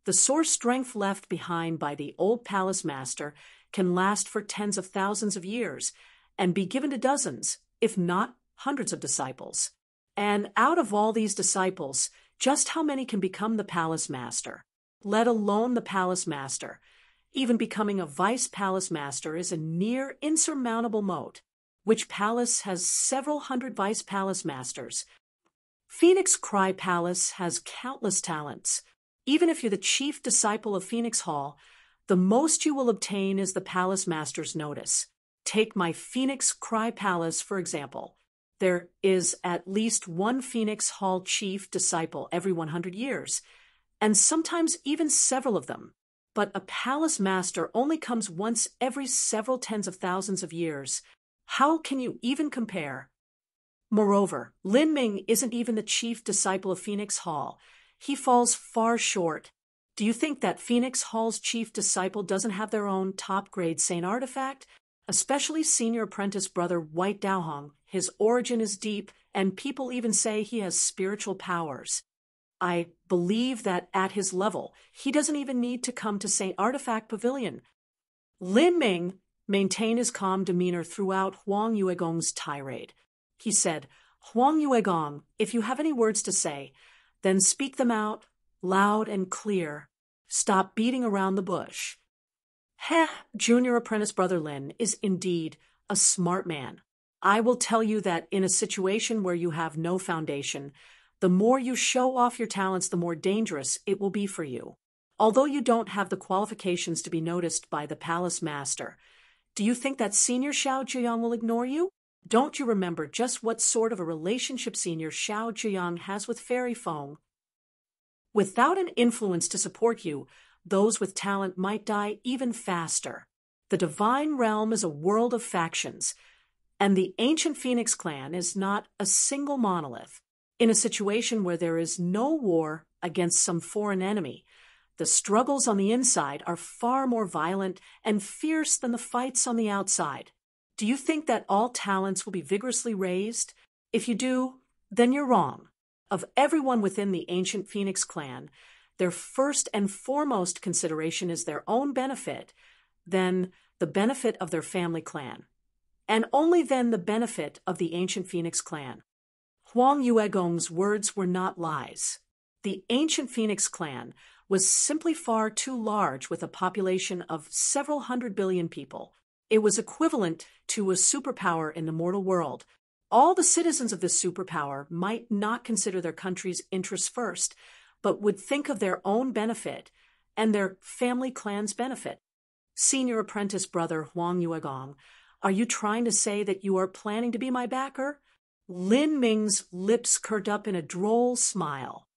The source strength left behind by the old palace master can last for tens of thousands of years, and be given to dozens, if not hundreds of disciples. And out of all these disciples, just how many can become the palace master? Let alone the palace master. Even becoming a vice palace master is a near insurmountable moat. Which palace has several hundred vice palace masters? Phoenix Cry Palace has countless talents. Even if you're the chief disciple of Phoenix Hall, the most you will obtain is the palace master's notice. Take my Phoenix Cry Palace, for example. There is at least one Phoenix Hall chief disciple every 100 years, and sometimes even several of them. But a palace master only comes once every several tens of thousands of years. How can you even compare? Moreover, Lin Ming isn't even the chief disciple of Phoenix Hall. He falls far short. Do you think that Phoenix Hall's chief disciple doesn't have their own top-grade Saint artifact? Especially senior apprentice brother White Daohong. His origin is deep, and people even say he has spiritual powers. I believe that at his level, he doesn't even need to come to Saint Artifact Pavilion. Lin Ming maintained his calm demeanor throughout Huang Yuegong's tirade. He said, "Huang Yuegong, if you have any words to say, then speak them out, loud and clear. Stop beating around the bush." Heh, junior apprentice brother Lin is indeed a smart man. I will tell you that in a situation where you have no foundation, the more you show off your talents, the more dangerous it will be for you. Although you don't have the qualifications to be noticed by the palace master, do you think that senior Xiao Zhiyang will ignore you? Don't you remember just what sort of a relationship senior Xiao Zhiyang has with Fairy Feng? Without an influence to support you, those with talent might die even faster. The divine realm is a world of factions, and the ancient Phoenix clan is not a single monolith. In a situation where there is no war against some foreign enemy, the struggles on the inside are far more violent and fierce than the fights on the outside. Do you think that all talents will be vigorously raised? If you do, then you're wrong. Of everyone within the ancient Phoenix clan, their first and foremost consideration is their own benefit, then the benefit of their family clan, and only then the benefit of the ancient Phoenix clan. Huang Yuegong's words were not lies. The ancient Phoenix clan was simply far too large, with a population of several 100 billion people. It was equivalent to a superpower in the mortal world. All the citizens of this superpower might not consider their country's interests first, but would think of their own benefit and their family clan's benefit. Senior apprentice brother Huang Yuegong, are you trying to say that you are planning to be my backer? Lin Ming's lips curled up in a droll smile.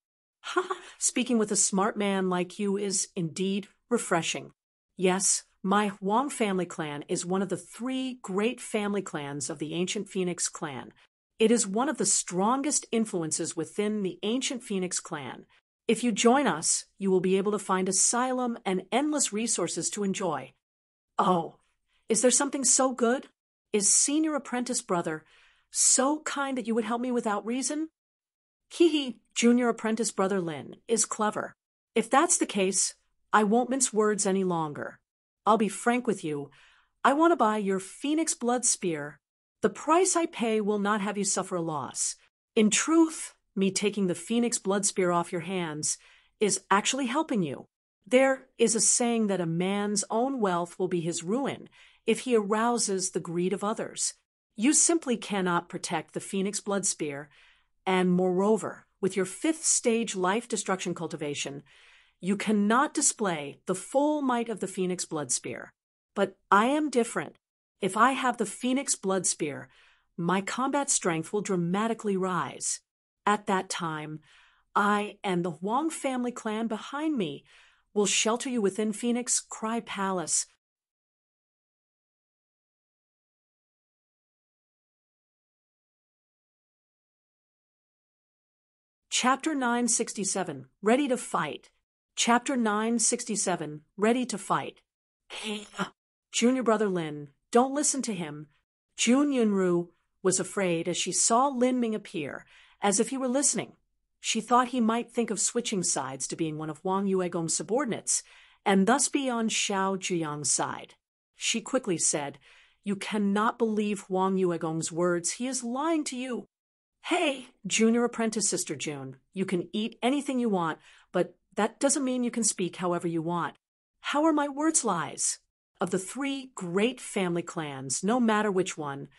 Ha! Speaking with a smart man like you is indeed refreshing. Yes, my Huang family clan is one of the 3 great family clans of the ancient Phoenix clan. It is one of the strongest influences within the ancient Phoenix clan. If you join us, you will be able to find asylum and endless resources to enjoy. Oh, is there something so good? Is senior apprentice brother so kind that you would help me without reason? Hee, junior apprentice brother Lin is clever. If that's the case, I won't mince words any longer. I'll be frank with you. I want to buy your Phoenix Blood Spear. The price I pay will not have you suffer a loss. In truth, me taking the Phoenix Blood Spear off your hands is actually helping you. There is a saying that a man's own wealth will be his ruin if he arouses the greed of others. You simply cannot protect the Phoenix Blood Spear, and moreover, with your 5th stage life destruction cultivation, you cannot display the full might of the Phoenix Blood Spear. But I am different. If I have the Phoenix Blood Spear, my combat strength will dramatically rise. At that time, I and the Huang family clan behind me will shelter you within Phoenix Cry Palace. Chapter 967, Ready to Fight. Chapter 967, Ready to Fight. Junior brother Lin, don't listen to him. Jun Yunru was afraid as she saw Lin Ming appear, as if he were listening. She thought he might think of switching sides to being one of Huang Yuegong's subordinates, and thus be on Xiao Zhiyang's side. She quickly said, You cannot believe Huang Yuegong's words. He is lying to you. Hey, junior apprentice Sister June, you can eat anything you want, but that doesn't mean you can speak however you want. How are my words lies? Of the 3 great family clans, no matter which one,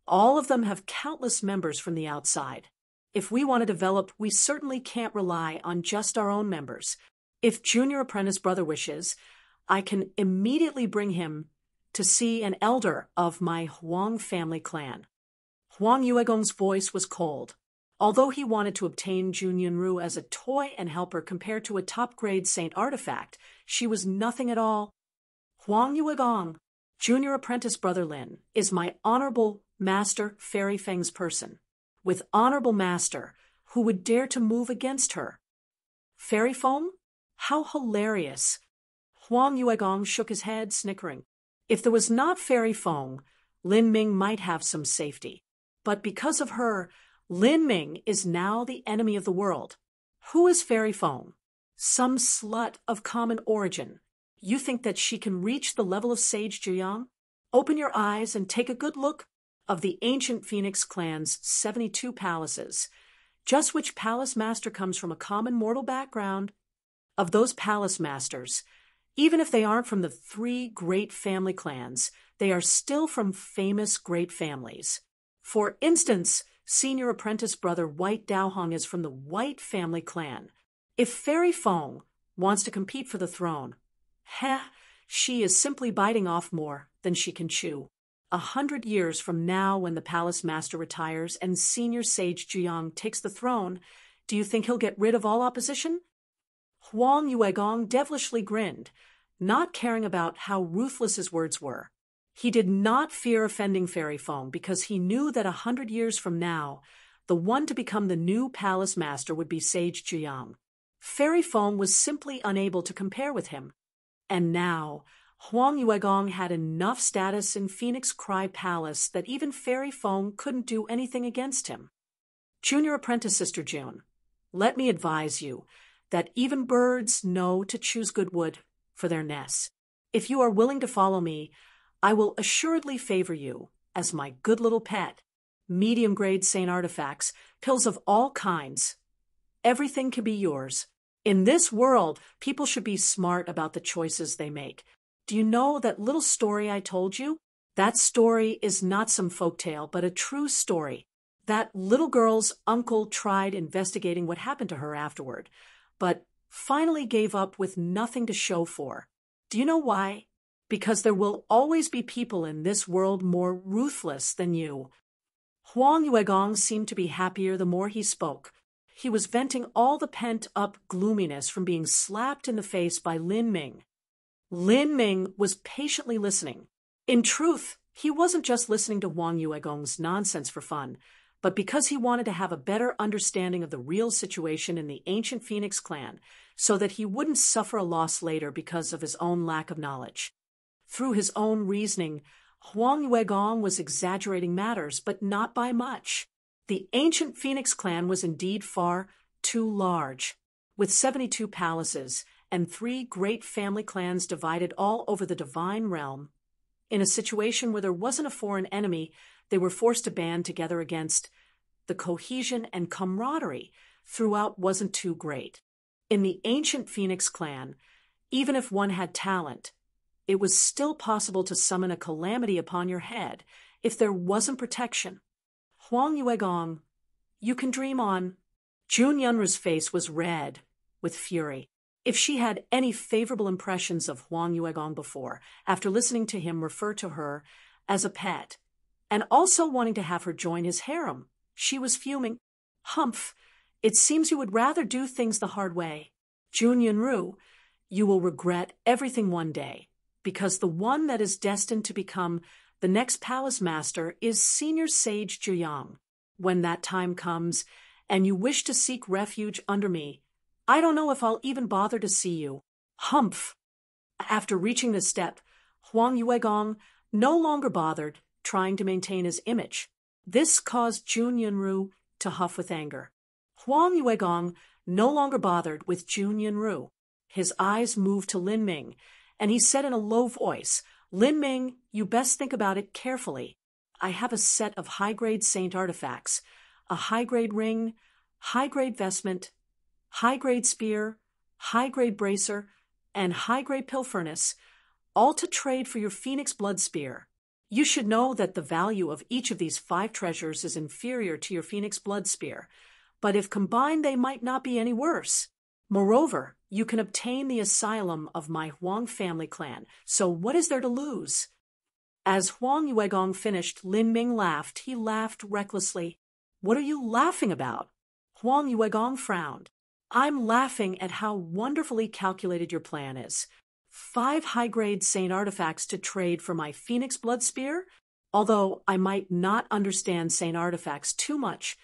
all of them have countless members from the outside. If we want to develop, we certainly can't rely on just our own members. If junior apprentice brother wishes, I can immediately bring him to see an elder of my Huang family clan. Huang Yuegong's voice was cold. Although he wanted to obtain Jun Yunru as a toy and helper compared to a top-grade saint artifact, she was nothing at all. Huang Yuegong, junior apprentice brother Lin, is my honorable master Fairy Feng's person. With honorable master, who would dare to move against her? Fairy Feng? How hilarious! Huang Yuegong shook his head, snickering. If there was not Fairy Feng, Lin Ming might have some safety. But because of her, Lin Ming is now the enemy of the world. Who is Fairy Feng? Some slut of common origin. You think that she can reach the level of Sage Juyang? Open your eyes and take a good look of the ancient Phoenix clan's 72 palaces. Just which palace master comes from a common mortal background? Of those palace masters, even if they aren't from the 3 great family clans, they are still from famous great families. For instance, senior apprentice brother White Daohong is from the White family clan. If Fairy Feng wants to compete for the throne, she is simply biting off more than she can chew. 100 years from now, when the palace master retires and senior sage Juyang takes the throne, do you think he'll get rid of all opposition? Huang Yuegong devilishly grinned, not caring about how ruthless his words were. He did not fear offending Fairy Feng because he knew that 100 years from now, the one to become the new palace master would be Sage Juyang. Fairy Feng was simply unable to compare with him. And now, Huang Yuegong had enough status in Phoenix Cry Palace that even Fairy Feng couldn't do anything against him. Junior apprentice Sister June, let me advise you that even birds know to choose good wood for their nests. If you are willing to follow me, I will assuredly favor you as my good little pet. Medium-grade saint artifacts, pills of all kinds. Everything can be yours. In this world, people should be smart about the choices they make. Do you know that little story I told you? That story is not some folktale, but a true story. That little girl's uncle tried investigating what happened to her afterward, but finally gave up with nothing to show for. Do you know why? Because there will always be people in this world more ruthless than you. Huang Yuegong seemed to be happier the more he spoke. He was venting all the pent-up gloominess from being slapped in the face by Lin Ming. Lin Ming was patiently listening. In truth, he wasn't just listening to Huang Yuegong's nonsense for fun, but because he wanted to have a better understanding of the real situation in the ancient Phoenix clan, so that he wouldn't suffer a loss later because of his own lack of knowledge. Through his own reasoning, Huang Yuegong was exaggerating matters, but not by much. The ancient Phoenix clan was indeed far too large, with 72 palaces and 3 great family clans divided all over the divine realm. In a situation where there wasn't a foreign enemy, they were forced to band together against the cohesion and camaraderie throughout wasn't too great. In the ancient Phoenix clan, even if one had talent, it was still possible to summon a calamity upon your head if there wasn't protection. Huang Yuegong, you can dream on. Jun Yunru's face was red with fury. If she had any favorable impressions of Huang Yuegong before, after listening to him refer to her as a pet, and also wanting to have her join his harem, she was fuming. Humph, it seems you would rather do things the hard way. Jun Yunru, you will regret everything one day, because the one that is destined to become the next palace master is Senior Sage Juyang. When that time comes, and you wish to seek refuge under me, I don't know if I'll even bother to see you. Humph! After reaching this step, Huang Yuegong no longer bothered trying to maintain his image. This caused Jun Yunru to huff with anger. Huang Yuegong no longer bothered with Jun Yunru. His eyes moved to Lin Ming, and he said in a low voice, Lin Ming, you best think about it carefully. I have a set of high-grade saint artifacts, a high-grade ring, high-grade vestment, high-grade spear, high-grade bracer, and high-grade pill furnace, all to trade for your phoenix blood spear. You should know that the value of each of these 5 treasures is inferior to your phoenix blood spear, but if combined they might not be any worse. Moreover, you can obtain the asylum of my Huang family clan, so what is there to lose? As Huang Yuegong finished, Lin Ming laughed. He laughed recklessly. What are you laughing about? Huang Yuegong frowned. I'm laughing at how wonderfully calculated your plan is. 5 high-grade saint artifacts to trade for my phoenix blood spear? Although I might not understand saint artifacts too much,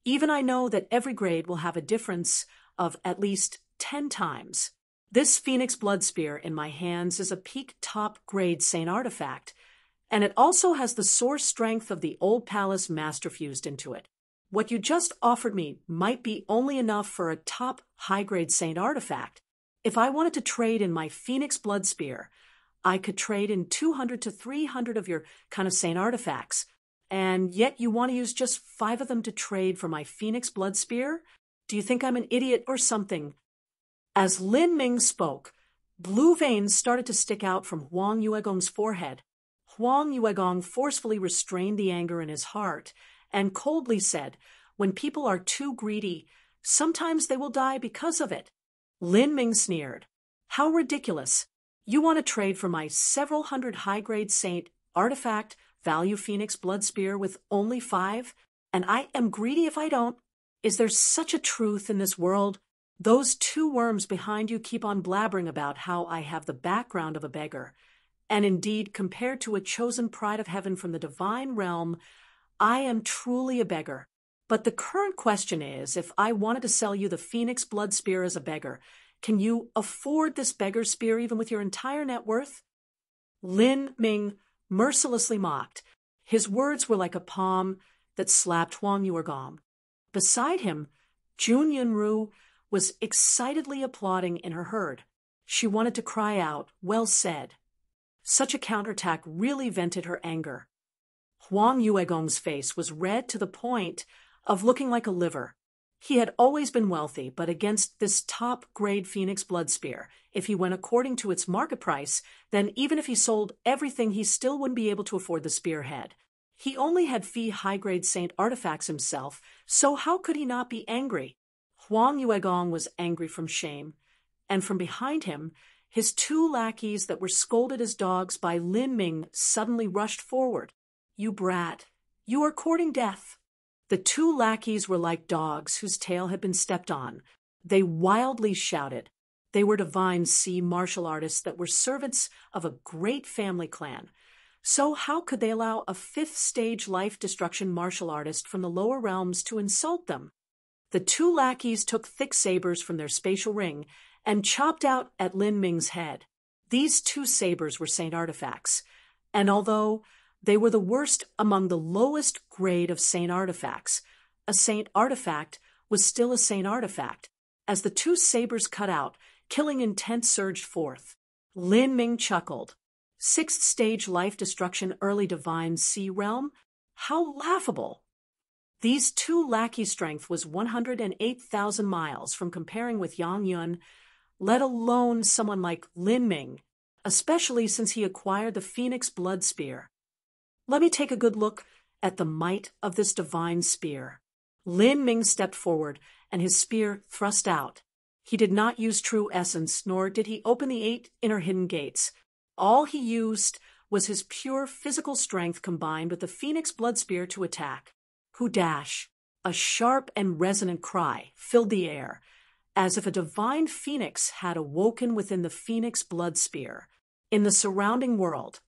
even I know that every grade will have a difference of at least 10 times. This phoenix blood spear in my hands is a peak top grade saint artifact, and it also has the source strength of the old palace master fused into it. What you just offered me might be only enough for a top high-grade saint artifact. If I wanted to trade in my phoenix blood spear, I could trade in 200 to 300 of your kind of saint artifacts, and yet you want to use just 5 of them to trade for my phoenix blood spear? Do you think I'm an idiot or something? As Lin Ming spoke, blue veins started to stick out from Huang Yuegong's forehead. Huang Yuegong forcefully restrained the anger in his heart and coldly said, when people are too greedy, sometimes they will die because of it. Lin Ming sneered. How ridiculous. You want to trade for my several hundred high-grade saint artifact value phoenix blood spear with only 5? And I am greedy if I don't. Is there such a truth in this world? Those 2 worms behind you keep on blabbering about how I have the background of a beggar. And indeed, compared to a chosen pride of heaven from the divine realm, I am truly a beggar. But the current question is, if I wanted to sell you the phoenix blood spear as a beggar, can you afford this beggar spear even with your entire net worth? Lin Ming mercilessly mocked. His words were like a palm that slapped Huang Yuegong. Beside him, Jun Yunru was excitedly applauding in her herd. She wanted to cry out, well said. Such a counterattack really vented her anger. Huang Yuegong's face was red to the point of looking like a liver. He had always been wealthy, but against this top-grade phoenix blood spear, if he went according to its market price, then even if he sold everything, he still wouldn't be able to afford the spearhead. He only had fee high-grade saint artifacts himself, so how could he not be angry? Huang Yuegong was angry from shame, and from behind him, his 2 lackeys that were scolded as dogs by Lin Ming suddenly rushed forward. You brat, you are courting death. The 2 lackeys were like dogs whose tail had been stepped on. They wildly shouted. They were divine sea martial artists that were servants of a great family clan. So how could they allow a 5th-stage life-destruction martial artist from the lower realms to insult them? The 2 lackeys took thick sabers from their spatial ring and chopped out at Lin Ming's head. These 2 sabers were saint artifacts, and although they were the worst among the lowest grade of saint artifacts, a saint artifact was still a saint artifact. As the 2 sabers cut out, killing intent surged forth. Lin Ming chuckled. 6th stage life destruction early divine sea realm? How laughable! These 2 lackey strength was 108,000 miles from comparing with Yang Yun, let alone someone like Lin Ming, especially since he acquired the phoenix blood spear. Let me take a good look at the might of this divine spear. Lin Ming stepped forward, and his spear thrust out. He did not use true essence, nor did he open the 8 inner hidden gates. All he used was his pure physical strength combined with the phoenix blood spear to attack. Hoodash! A sharp and resonant cry filled the air, as if a divine phoenix had awoken within the phoenix blood spear. In the surrounding world,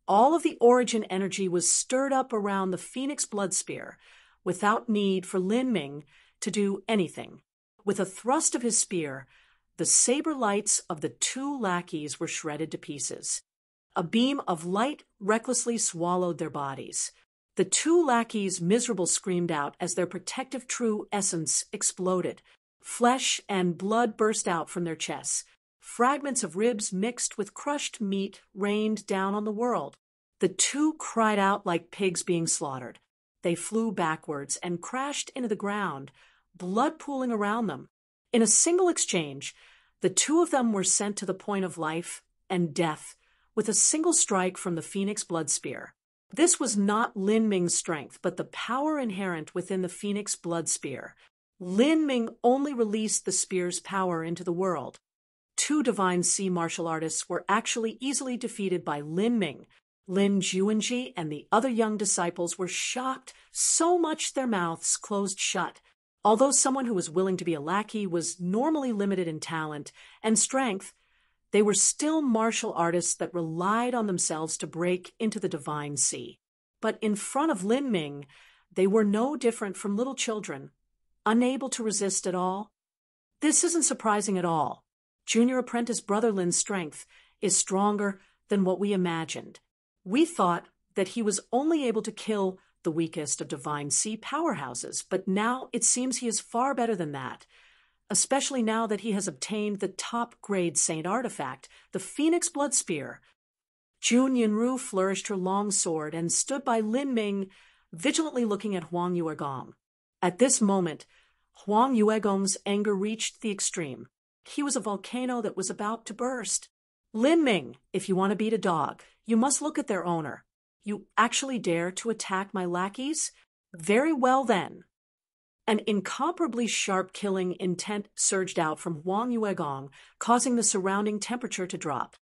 all of the origin energy was stirred up around the phoenix blood spear, without need for Lin Ming to do anything. With a thrust of his spear, the saber lights of the 2 lackeys were shredded to pieces. A beam of light recklessly swallowed their bodies. The 2 lackeys miserable screamed out as their protective true essence exploded. Flesh and blood burst out from their chests. Fragments of ribs mixed with crushed meat rained down on the world. The two cried out like pigs being slaughtered. They flew backwards and crashed into the ground, blood pooling around them. In a single exchange, the two of them were sent to the point of life and death with a single strike from the Phoenix blood spear. This was not Lin Ming's strength, but the power inherent within the Phoenix blood spear. Lin Ming only released the spear's power into the world. Two Divine Sea martial artists were actually easily defeated by Lin Ming. Lin Juanji and the other young disciples were shocked so much their mouths closed shut. Although someone who was willing to be a lackey was normally limited in talent and strength, they were still martial artists that relied on themselves to break into the Divine Sea. But in front of Lin Ming, they were no different from little children, unable to resist at all. This isn't surprising at all. Junior apprentice Brother Lin's strength is stronger than what we imagined. We thought that he was only able to kill the weakest of Divine Sea powerhouses, but now it seems he is far better than that, especially now that he has obtained the top-grade Saint artifact, the Phoenix Blood Spear. Jun Yinru flourished her long sword and stood by Lin Ming, vigilantly looking at Huang Yuegong. At this moment, Huang Yuegong's anger reached the extreme. He was a volcano that was about to burst. Lin Ming, if you want to beat a dog, you must look at their owner. You actually dare to attack my lackeys? Very well then. An incomparably sharp killing intent surged out from Huang Yuegong, causing the surrounding temperature to drop.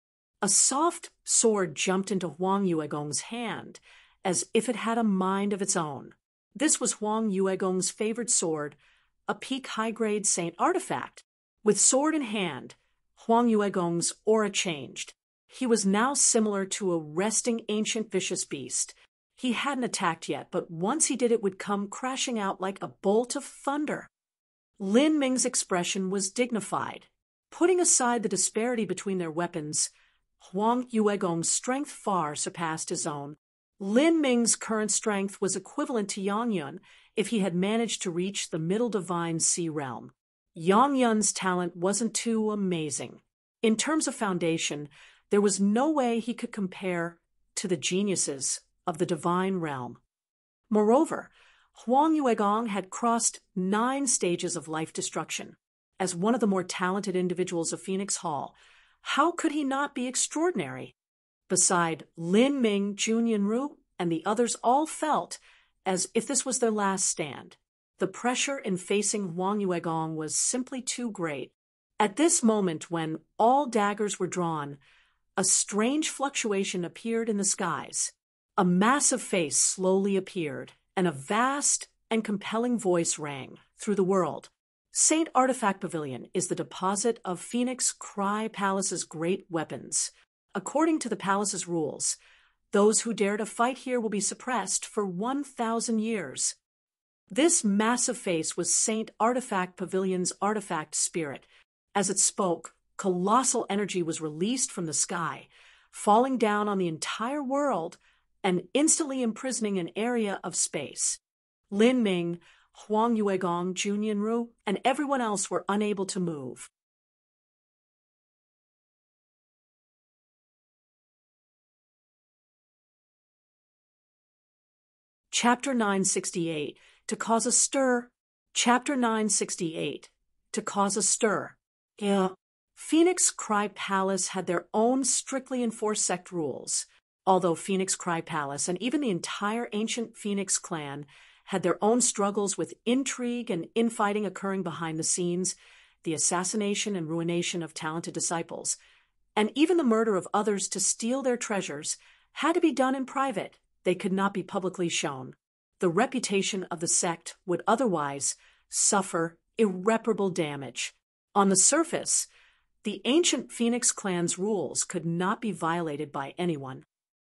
A soft sword jumped into Huang Yuegong's hand, as if it had a mind of its own. This was Huang Yuegong's favored sword, a peak high-grade Saint artifact. With sword in hand, Huang Yuegong's aura changed. He was now similar to a resting ancient vicious beast. He hadn't attacked yet, but once he did, it would come crashing out like a bolt of thunder. Lin Ming's expression was dignified. Putting aside the disparity between their weapons, Huang Yuegong's strength far surpassed his own. Lin Ming's current strength was equivalent to Yang Yun if he had managed to reach the Middle Divine Sea realm. Yang Yun's talent wasn't too amazing. In terms of foundation, there was no way he could compare to the geniuses of the divine realm. Moreover, Huang Yuegong had crossed 9 stages of life destruction. As one of the more talented individuals of Phoenix Hall, how could he not be extraordinary? Beside Lin Ming, Jun Yinru, and the others all felt as if this was their last stand. The pressure in facing Huang Yuegong was simply too great. At this moment, when all daggers were drawn, a strange fluctuation appeared in the skies. A massive face slowly appeared, and a vast and compelling voice rang through the world. Saint Artifact Pavilion is the deposit of Phoenix Cry Palace's great weapons. According to the palace's rules, those who dare to fight here will be suppressed for 1,000 years. This massive face was Saint Artifact Pavilion's artifact spirit. As it spoke, colossal energy was released from the sky, falling down on the entire world and instantly imprisoning an area of space. Lin Ming, Huang Yuegong, Jun Yinru, and everyone else were unable to move. Chapter 968. To cause a stir. Chapter 968. To cause a stir. Phoenix Cry Palace had their own strictly enforced sect rules. Although Phoenix Cry Palace and even the entire ancient Phoenix clan had their own struggles with intrigue and infighting occurring behind the scenes, the assassination and ruination of talented disciples, and even the murder of others to steal their treasures had to be done in private. They could not be publicly shown. The reputation of the sect would otherwise suffer irreparable damage. On the surface, the ancient Phoenix clan's rules could not be violated by anyone.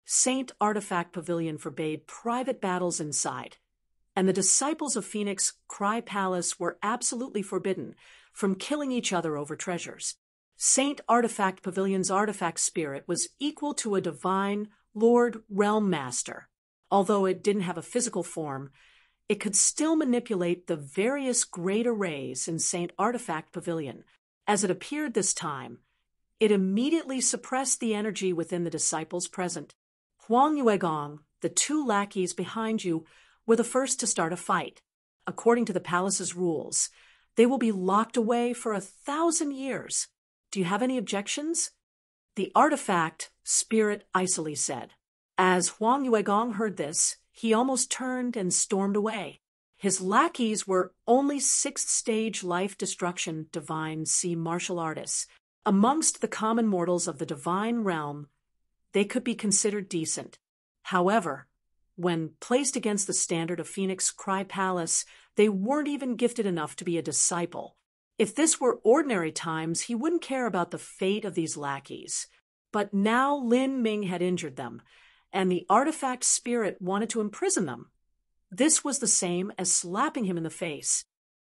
Saint Artifact Pavilion forbade private battles inside, and the disciples of Phoenix Cry Palace were absolutely forbidden from killing each other over treasures. Saint Artifact Pavilion's artifact spirit was equal to a divine Lord Realm Master. Although it didn't have a physical form, it could still manipulate the various great arrays in Saint Artifact Pavilion. As it appeared this time, It immediately suppressed the energy within the disciples present. Huang Yuegong, the two lackeys behind you, were the first to start a fight. According to the palace's rules, they will be locked away for 1,000 years. Do you have any objections? The artifact spirit icily said. As Huang Yuegong heard this, he almost turned and stormed away. His lackeys were only 6th stage life destruction divine sea martial artists. Amongst the common mortals of the divine realm, they could be considered decent. However, when placed against the standard of Phoenix Cry Palace, they weren't even gifted enough to be a disciple. If this were ordinary times, he wouldn't care about the fate of these lackeys. But now Lin Ming had injured them, and the artifact spirit wanted to imprison them. This was the same as slapping him in the face.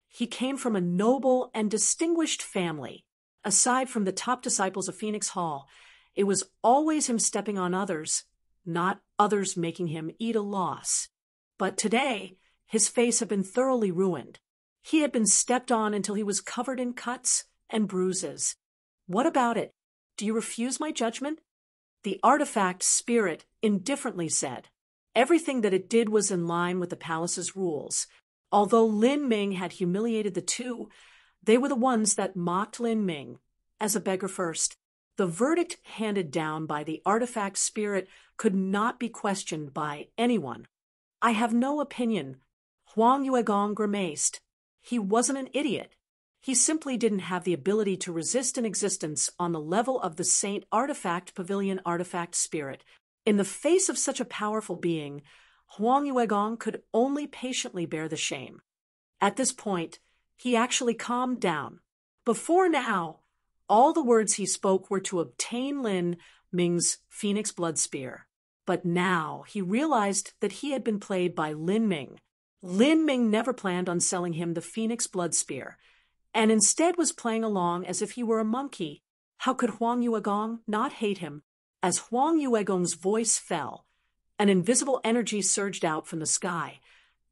He came from a noble and distinguished family. Aside from the top disciples of Phoenix Hall, it was always him stepping on others, not others making him eat a loss. But today, his face had been thoroughly ruined. He had been stepped on until he was covered in cuts and bruises. What about it? Do you refuse my judgment? The artifact spirit indifferently said. Everything that it did was in line with the palace's rules. Although Lin Ming had humiliated the two, they were the ones that mocked Lin Ming as a beggar first. The verdict handed down by the artifact spirit could not be questioned by anyone. I have no opinion. Huang Yuegong grimaced. He wasn't an idiot. He simply didn't have the ability to resist an existence on the level of the Saint Artifact Pavilion artifact spirit. In the face of such a powerful being, Huang Yuegong could only patiently bear the shame. At this point, he actually calmed down. Before now, all the words he spoke were to obtain Lin Ming's Phoenix Blood Spear. But now he realized that he had been played by Lin Ming. Lin Ming never planned on selling him the Phoenix Blood Spear, and instead was playing along as if he were a monkey. How could Huang Yuegong not hate him? As Huang Yuegong's voice fell, an invisible energy surged out from the sky,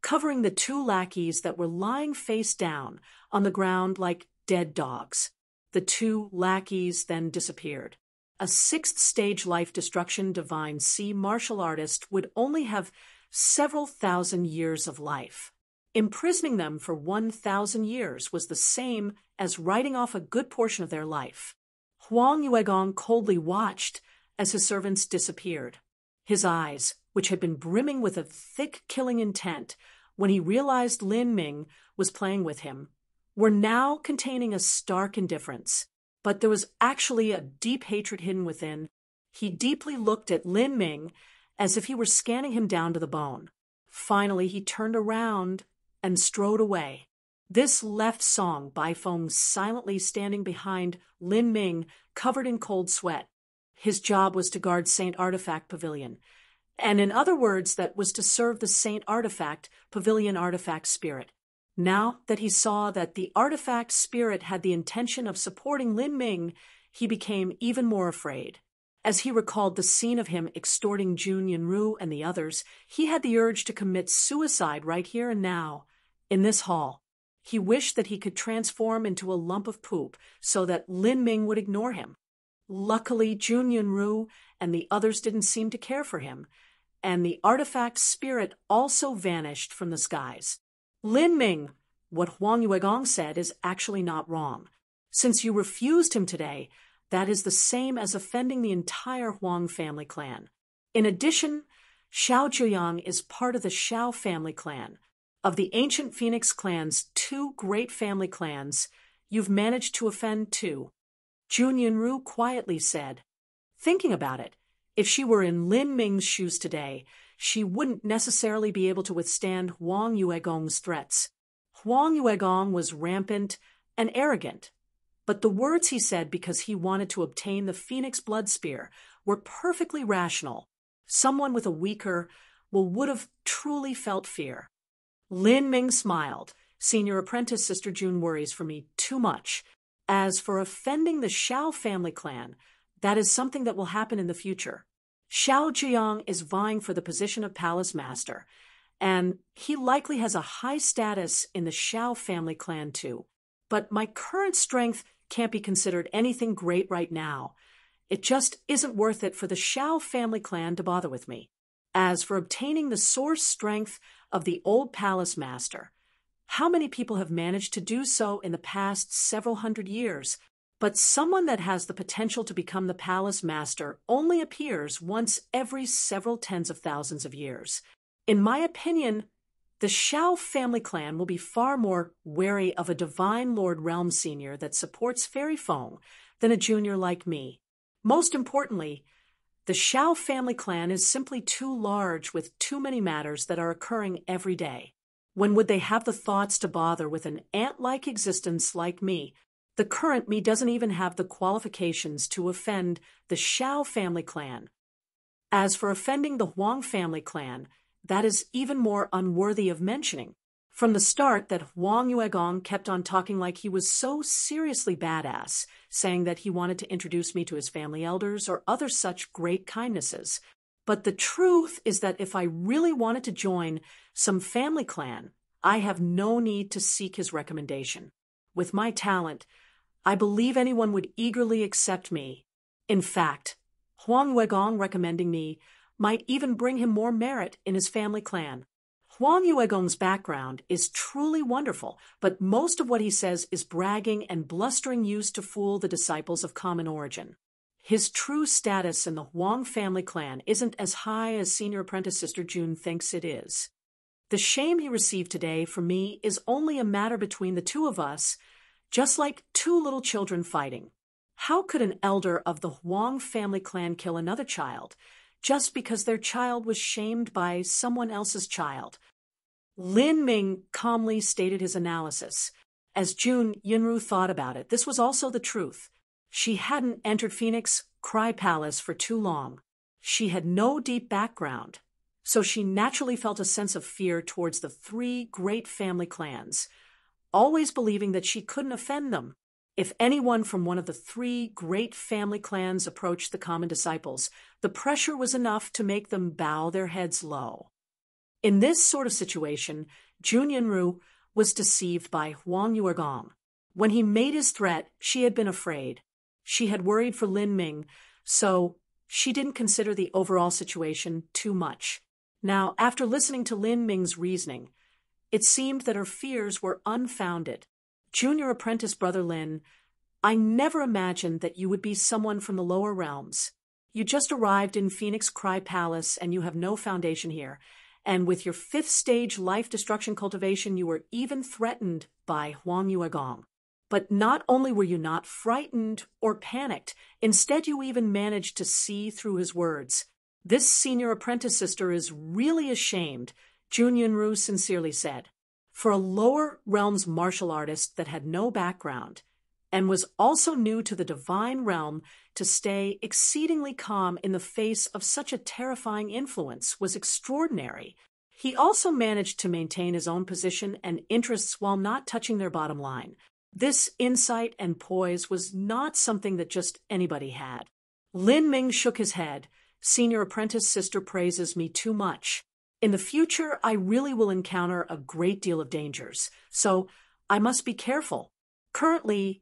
covering the two lackeys that were lying face down on the ground like dead dogs. The two lackeys then disappeared. A 6th stage life destruction divine sea martial artist would only have several thousand years of life. Imprisoning them for 1,000 years was the same as writing off a good portion of their life. Huang Yuegong coldly watched as his servants disappeared. His eyes, which had been brimming with a thick killing intent when he realized Lin Ming was playing with him, were now containing a stark indifference. But there was actually a deep hatred hidden within. He deeply looked at Lin Ming as if he were scanning him down to the bone. Finally, he turned around and strode away. This left Song Baifeng silently standing behind Lin Ming, covered in cold sweat. His job was to guard Saint Artifact Pavilion, and in other words, that was to serve the Saint Artifact Pavilion artifact spirit. Now that he saw that the artifact spirit had the intention of supporting Lin Ming, he became even more afraid. As he recalled the scene of him extorting Jun Yunru and the others, he had the urge to commit suicide right here and now, in this hall. He wished that he could transform into a lump of poop so that Lin Ming would ignore him. Luckily, Jun Yunru and the others didn't seem to care for him, and the artifact spirit also vanished from the skies. Lin Ming, what Huang Yuegong said is actually not wrong. Since you refused him today, that is the same as offending the entire Huang family clan. In addition, Xiao Zhuyang is part of the Xiao family clan. Of the ancient Phoenix clans, 2 great family clans, you've managed to offend 2. Jun Yunru quietly said. Thinking about it, if she were in Lin Ming's shoes today, she wouldn't necessarily be able to withstand Huang Yuegong's threats. Huang Yuegong was rampant and arrogant, but the words he said because he wanted to obtain the Phoenix Blood Spear were perfectly rational. Someone with a weaker will would have truly felt fear. Lin Ming smiled. Senior apprentice Sister June worries for me too much. As for offending the Xiao family clan, that is something that will happen in the future. Xiao Zhuyang is vying for the position of palace master, and he likely has a high status in the Xiao family clan too. But my current strength can't be considered anything great right now. It just isn't worth it for the Shao family clan to bother with me. As for obtaining the source strength of the old palace master, how many people have managed to do so in the past several hundred years? But someone that has the potential to become the palace master only appears once every several tens of thousands of years. In my opinion, the Shao family clan will be far more wary of a Divine Lord Realm Senior that supports Fairy Feng than a junior like me. Most importantly, the Shao family clan is simply too large with too many matters that are occurring every day. When would they have the thoughts to bother with an ant-like existence like me? The current me doesn't even have the qualifications to offend the Shao family clan. As for offending the Huang family clan, that is even more unworthy of mentioning. From the start, that Huang Yuegong kept on talking like he was so seriously badass, saying that he wanted to introduce me to his family elders or other such great kindnesses. But the truth is that if I really wanted to join some family clan, I have no need to seek his recommendation. With my talent, I believe anyone would eagerly accept me. In fact, Huang Yuegong recommending me might even bring him more merit in his family clan. Huang Yuegong's background is truly wonderful, but most of what he says is bragging and blustering used to fool the disciples of common origin. His true status in the Huang family clan isn't as high as Senior Apprentice Sister June thinks it is. The shame he received today from me is only a matter between the two of us, just like two little children fighting. How could an elder of the Huang family clan kill another child just because their child was shamed by someone else's child? Lin Ming calmly stated his analysis. As Jun Yunru thought about it, this was also the truth. She hadn't entered Phoenix Cry Palace for too long. She had no deep background, so she naturally felt a sense of fear towards the three great family clans, always believing that she couldn't offend them. If anyone from one of the three great family clans approached the common disciples, the pressure was enough to make them bow their heads low. In this sort of situation, Jun Yunru was deceived by Huang Yuegong. When he made his threat, she had been afraid. She had worried for Lin Ming, so she didn't consider the overall situation too much. Now, after listening to Lin Ming's reasoning, it seemed that her fears were unfounded. Junior Apprentice Brother Lin, I never imagined that you would be someone from the lower realms. You just arrived in Phoenix Cry Palace and you have no foundation here. And with your 5th stage life destruction cultivation, you were even threatened by Huang Yuegong. But not only were you not frightened or panicked, instead you even managed to see through his words. This senior apprentice sister is really ashamed, Jun Yunru sincerely said. For a lower realms martial artist that had no background, and was also new to the divine realm, to stay exceedingly calm in the face of such a terrifying influence was extraordinary. He also managed to maintain his own position and interests while not touching their bottom line. This insight and poise was not something that just anybody had. Lin Ming shook his head. Senior apprentice sister praises me too much. In the future, I really will encounter a great deal of dangers, so I must be careful. Currently,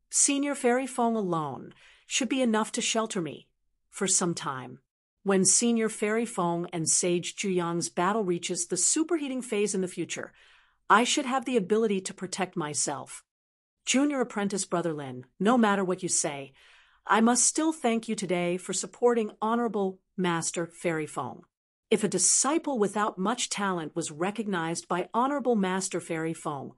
Senior Fairy Feng alone should be enough to shelter me for some time. When Senior Fairy Feng and Sage Juyang's battle reaches the superheating phase in the future, I should have the ability to protect myself. Junior Apprentice Brother Lin, no matter what you say, I must still thank you today for supporting Honorable Master Fairy Feng. If a disciple without much talent was recognized by Honorable Master Fairy Feng,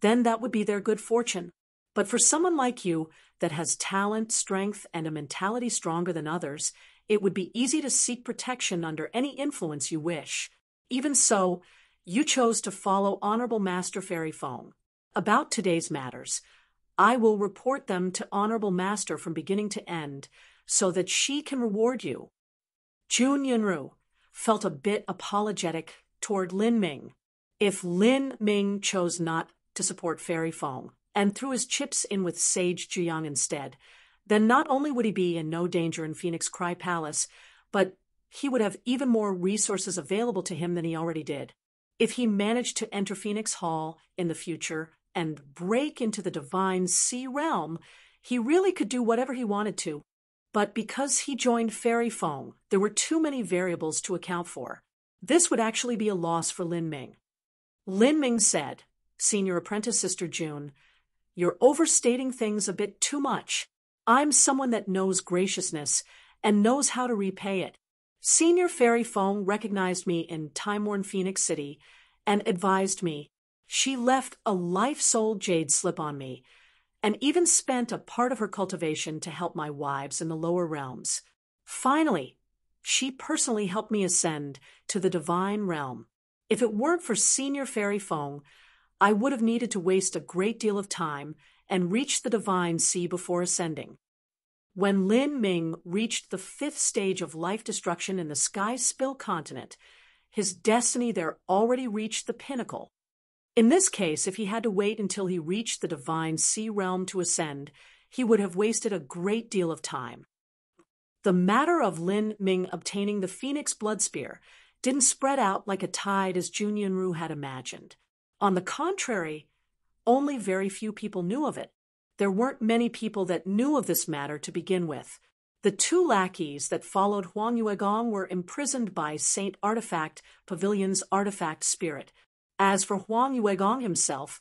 then that would be their good fortune. But for someone like you that has talent, strength, and a mentality stronger than others, it would be easy to seek protection under any influence you wish. Even so, you chose to follow Honorable Master Fairy Feng. About today's matters, I will report them to Honorable Master from beginning to end, so that she can reward you. Jun Yunru felt a bit apologetic toward Lin Ming. If Lin Ming chose not to support Fairy Feng and threw his chips in with Sage Juyang instead, then not only would he be in no danger in Phoenix Cry Palace, but he would have even more resources available to him than he already did. If he managed to enter Phoenix Hall in the future, and break into the divine sea realm, he really could do whatever he wanted to. But because he joined Fairy Feng, there were too many variables to account for. This would actually be a loss for Lin Ming. Lin Ming said, Senior Apprentice Sister June, "You're overstating things a bit too much. I'm someone that knows graciousness and knows how to repay it." Senior Fairy Feng recognized me in time-worn Phoenix City and advised me. She left a life-soul jade slip on me, and even spent a part of her cultivation to help my wives in the lower realms. Finally, she personally helped me ascend to the divine realm. If it weren't for Senior Fairy Feng, I would have needed to waste a great deal of time and reach the divine sea before ascending. When Lin Ming reached the 5th stage of life destruction in the Sky Spill continent, his destiny there already reached the pinnacle. In this case, if he had to wait until he reached the divine sea realm to ascend, he would have wasted a great deal of time. The matter of Lin Ming obtaining the Phoenix Blood Spear didn't spread out like a tide as Jun Yunru had imagined. On the contrary, only very few people knew of it. There weren't many people that knew of this matter to begin with. The 2 lackeys that followed Huang Yuegong were imprisoned by Saint Artifact Pavilion's artifact spirit. As for Huang Yuegong himself,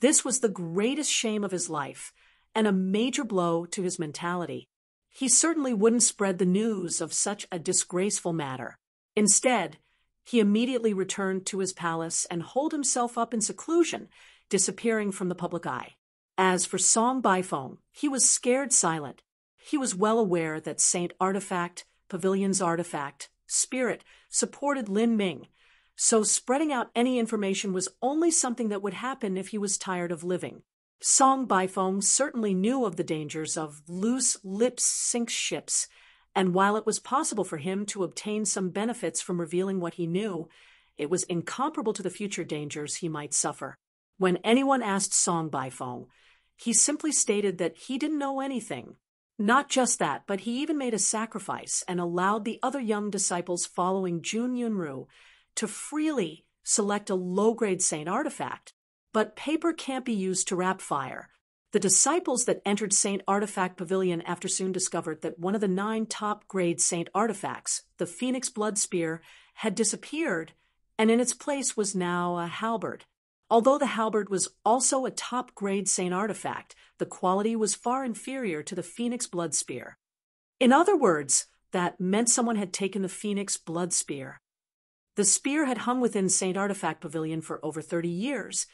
this was the greatest shame of his life, and a major blow to his mentality. He certainly wouldn't spread the news of such a disgraceful matter. Instead, he immediately returned to his palace and holed himself up in seclusion, disappearing from the public eye. As for Song Baifeng, he was scared silent. He was well aware that Saint Artifact, Pavilion's artifact, spirit, supported Lin Ming, so spreading out any information was only something that would happen if he was tired of living. Song Baifeng certainly knew of the dangers of loose lips sink ships, and while it was possible for him to obtain some benefits from revealing what he knew, it was incomparable to the future dangers he might suffer. When anyone asked Song Baifeng, he simply stated that he didn't know anything. Not just that, but he even made a sacrifice and allowed the other young disciples following Jun Yunru to freely select a low-grade Saint Artifact. But paper can't be used to wrap fire. The disciples that entered Saint Artifact Pavilion after soon discovered that one of the 9 top-grade Saint Artifacts, the Phoenix Blood Spear, had disappeared, and in its place was now a halberd. Although the halberd was also a top-grade Saint Artifact, the quality was far inferior to the Phoenix Blood Spear. In other words, that meant someone had taken the Phoenix Blood Spear. The spear had hung within Saint Artifact Pavilion for over 30 years,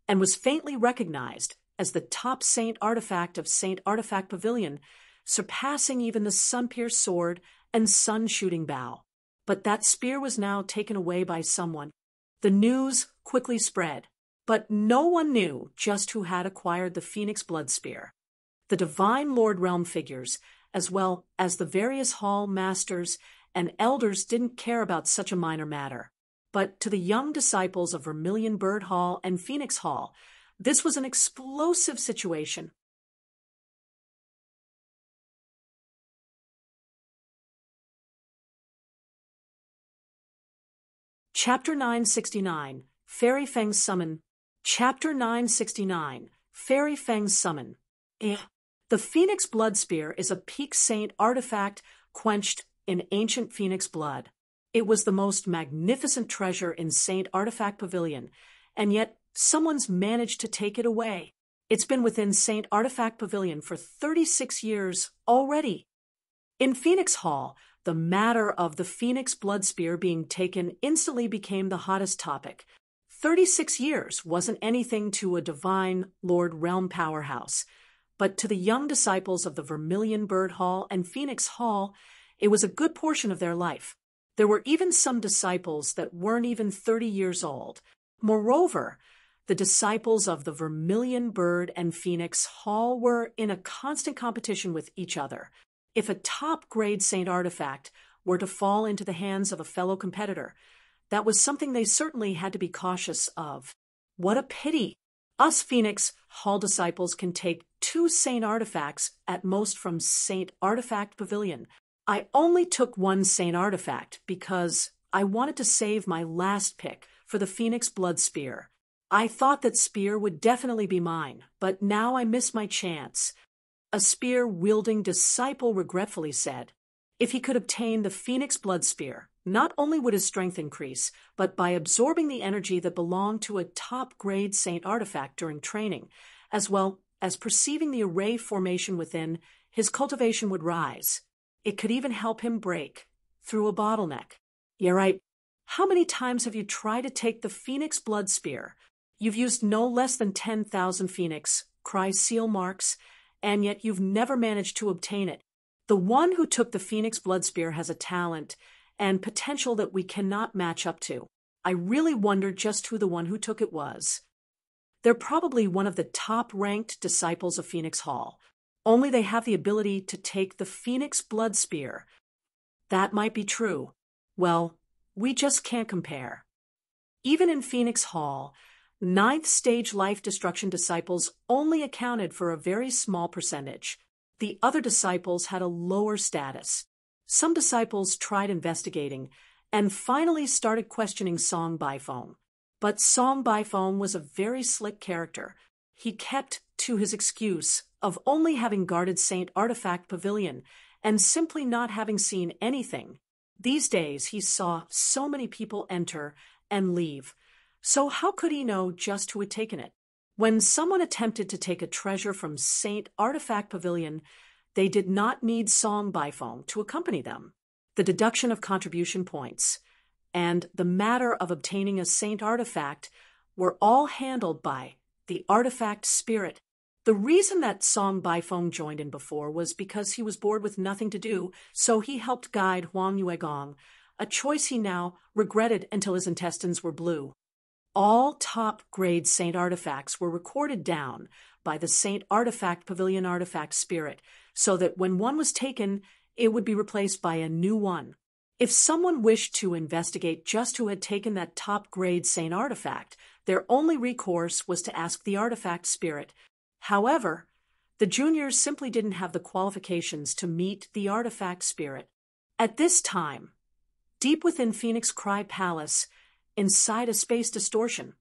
and was faintly recognized as the top Saint Artifact of Saint Artifact Pavilion, surpassing even the sun-pierced sword and sun-shooting bow. But that spear was now taken away by someone. The news quickly spread, but no one knew just who had acquired the Phoenix Blood Spear. The Divine Lord Realm figures, as well as the various hall masters and elders, didn't care about such a minor matter. But to the young disciples of Vermilion Bird Hall and Phoenix Hall, this was an explosive situation. Chapter 969, Fairy Feng's Summon. Chapter 969, Fairy Feng's Summon. The Phoenix Blood Spear is a peak saint artifact quenched in ancient phoenix blood. It was the most magnificent treasure in Saint Artifact Pavilion, and yet someone's managed to take it away. It's been within Saint Artifact Pavilion for 36 years already. In Phoenix Hall, the matter of the Phoenix Blood Spear being taken instantly became the hottest topic. 36 years wasn't anything to a Divine Lord Realm powerhouse, but to the young disciples of the Vermilion Bird Hall and Phoenix Hall, it was a good portion of their life. There were even some disciples that weren't even 30 years old. Moreover, the disciples of the Vermilion Bird and Phoenix Hall were in a constant competition with each other. If a top-grade Saint Artifact were to fall into the hands of a fellow competitor, that was something they certainly had to be cautious of. What a pity! Us Phoenix Hall disciples can take 2 Saint Artifacts at most from Saint Artifact Pavilion. I only took 1 Saint Artifact because I wanted to save my last pick for the Phoenix Blood Spear. I thought that spear would definitely be mine, but now I miss my chance. A spear-wielding disciple regretfully said. If he could obtain the Phoenix Blood Spear, not only would his strength increase, but by absorbing the energy that belonged to a top-grade saint artifact during training, as well as perceiving the array formation within, his cultivation would rise. It could even help him break through a bottleneck. Yeah, right. How many times have you tried to take the Phoenix Blood Spear? You've used no less than 10,000 Phoenix, Cry seal marks, and yet you've never managed to obtain it. The one who took the Phoenix Blood Spear has a talent and potential that we cannot match up to. I really wonder just who the one who took it was. They're probably one of the top-ranked disciples of Phoenix Hall. Only they have the ability to take the Phoenix Blood Spear. That might be true. Well, we just can't compare. Even in Phoenix Hall, 9th stage life destruction disciples only accounted for a very small percentage. The other disciples had a lower status. Some disciples tried investigating and finally started questioning Song Baiphong. But Song Baiphong was a very slick character. He kept to his excuse of only having guarded Saint Artifact Pavilion and simply not having seen anything. These days he saw so many people enter and leave. So how could he know just who had taken it? When someone attempted to take a treasure from Saint Artifact Pavilion, they did not need Song Baiphong to accompany them. The deduction of contribution points and the matter of obtaining a Saint Artifact were all handled by the Artifact Spirit. The reason that Song Baiphong joined in before was because he was bored with nothing to do, so he helped guide Huang Yuegong, a choice he now regretted until his intestines were blue. All top-grade Saint Artifacts were recorded down by the Saint Artifact Pavilion Artifact Spirit, so that when one was taken, it would be replaced by a new one. If someone wished to investigate just who had taken that top-grade Saint Artifact, their only recourse was to ask the Artifact Spirit. However, the juniors simply didn't have the qualifications to meet the Artifact Spirit. At this time, deep within Phoenix Cry Palace, inside a space distortion,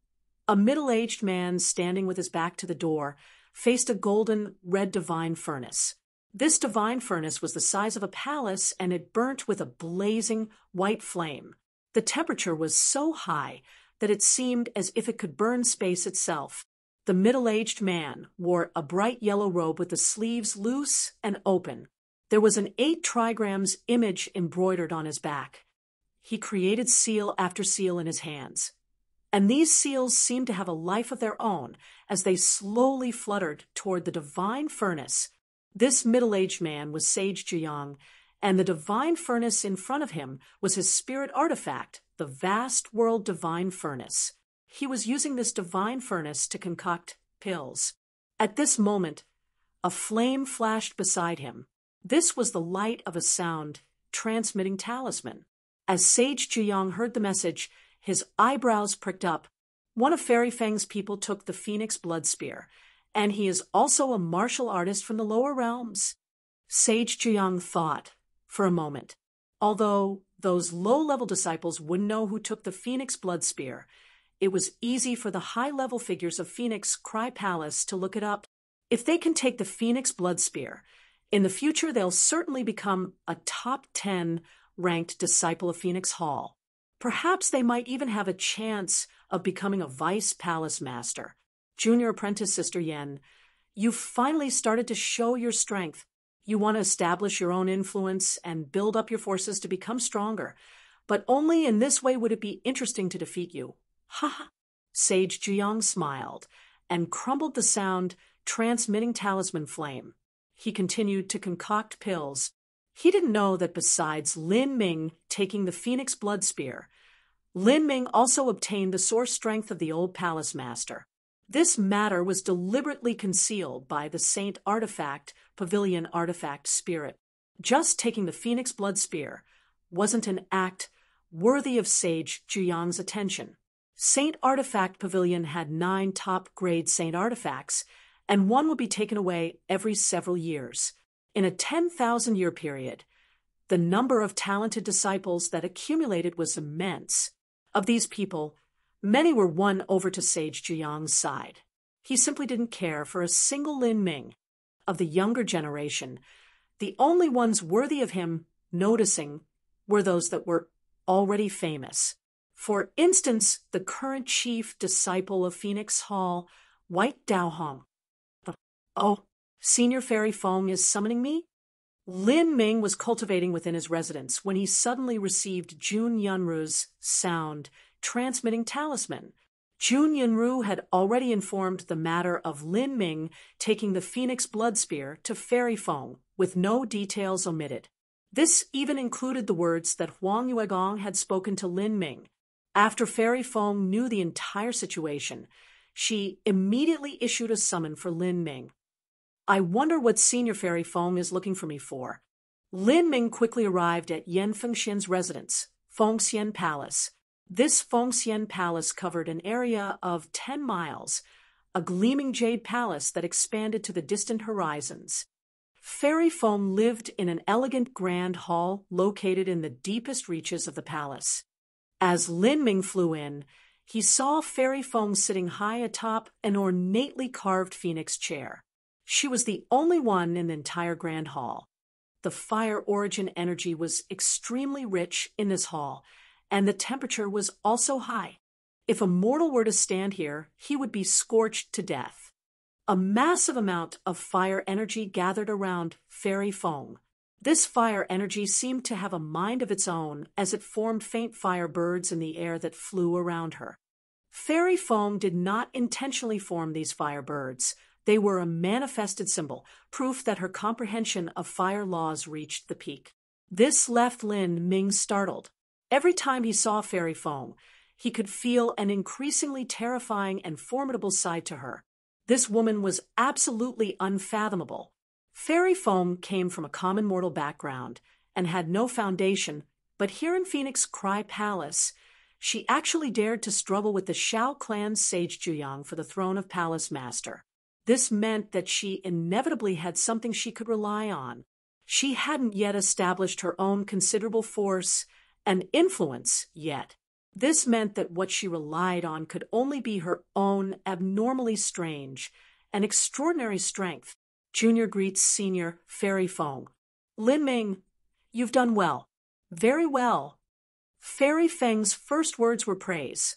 a middle-aged man standing with his back to the door faced a golden red divine furnace. This divine furnace was the size of a palace, and it burnt with a blazing white flame. The temperature was so high that it seemed as if it could burn space itself. The middle-aged man wore a bright yellow robe with the sleeves loose and open. There was an 8 trigrams image embroidered on his back. He created seal after seal in his hands, and these seals seemed to have a life of their own as they slowly fluttered toward the divine furnace. This middle-aged man was Sage Jiyang, and the divine furnace in front of him was his spirit artifact, the vast world divine furnace. He was using this divine furnace to concoct pills. At this moment, a flame flashed beside him. This was the light of a sound transmitting talisman. As Sage Jiyang heard the message, his eyebrows pricked up. One of Fairy Fang's people took the Phoenix Blood Spear, and he is also a martial artist from the lower realms. Sage Jiyang thought for a moment. Although those low-level disciples wouldn't know who took the Phoenix Blood Spear, it was easy for the high-level figures of Phoenix Cry Palace to look it up. If they can take the Phoenix Blood Spear, in the future they'll certainly become a top 10 ranked disciple of Phoenix Hall. Perhaps they might even have a chance of becoming a vice palace master. Junior apprentice Sister Yen, you've finally started to show your strength. You want to establish your own influence and build up your forces to become stronger, but only in this way would it be interesting to defeat you. Ha ha! Sage Jiyang smiled and crumbled the sound transmitting talisman flame. He continued to concoct pills. He didn't know that besides Lin Ming taking the Phoenix Blood Spear, Lin Ming also obtained the source strength of the old palace master. This matter was deliberately concealed by the Saint Artifact Pavilion Artifact Spirit. Just taking the Phoenix Blood Spear wasn't an act worthy of Sage Jiyang's attention. Saint Artifact Pavilion had 9 top-grade Saint Artifacts, and one would be taken away every several years. In a 10,000-year period, the number of talented disciples that accumulated was immense. Of these people, Many were won over to Sage Juyang's side. He simply didn't care for a single Lin Ming. Of the younger generation, the only ones worthy of him noticing were those that were already famous. For instance, the current chief disciple of Phoenix Hall, White Daohong. Oh, Senior Fairy Feng is summoning me? Lin Ming was cultivating within his residence when he suddenly received Jun Yunru's sound transmitting talisman. Jun Yunru had already informed the matter of Lin Ming taking the Phoenix Blood Spear to Fairy Feng, with no details omitted. This even included the words that Huang Yuegong had spoken to Lin Ming. After Fairy Feng knew the entire situation, she immediately issued a summon for Lin Ming. I wonder what Senior Fairy Feng is looking for me for. Lin Ming quickly arrived at Yan Fengxian's residence, Fengxian Palace. This Fengxian Palace covered an area of 10 miles, a gleaming jade palace that expanded to the distant horizons. Fairy Feng lived in an elegant grand hall located in the deepest reaches of the palace. As Lin Ming flew in, he saw Fairy Feng sitting high atop an ornately carved phoenix chair. She was the only one in the entire grand hall. The fire origin energy was extremely rich in this hall, and the temperature was also high. If a mortal were to stand here, he would be scorched to death. A massive amount of fire energy gathered around Fairy Feng. This fire energy seemed to have a mind of its own as it formed faint fire birds in the air that flew around her. Fairy Feng did not intentionally form these fire birds. They were a manifested symbol, proof that her comprehension of fire laws reached the peak. This left Lin Ming startled. Every time he saw Fairy Feng, he could feel an increasingly terrifying and formidable side to her. This woman was absolutely unfathomable. Fairy Feng came from a common mortal background and had no foundation, but here in Phoenix Cry Palace, she actually dared to struggle with the Shao clan's Sage Juyang for the throne of Palace Master. This meant that she inevitably had something she could rely on. She hadn't yet established her own considerable force and influence yet. This meant that what she relied on could only be her own abnormally strange and extraordinary strength. Junior greets Senior Fairy Feng. Lin Ming, you've done well. Very well. Fairy Feng's first words were praise.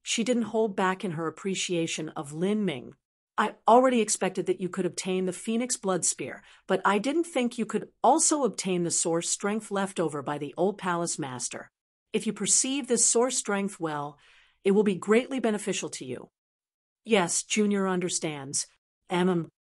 She didn't hold back in her appreciation of Lin Ming. I already expected that you could obtain the Phoenix Blood Spear, but I didn't think you could also obtain the source strength left over by the old Palace Master. If you perceive this source strength well, it will be greatly beneficial to you. Yes, Junior understands.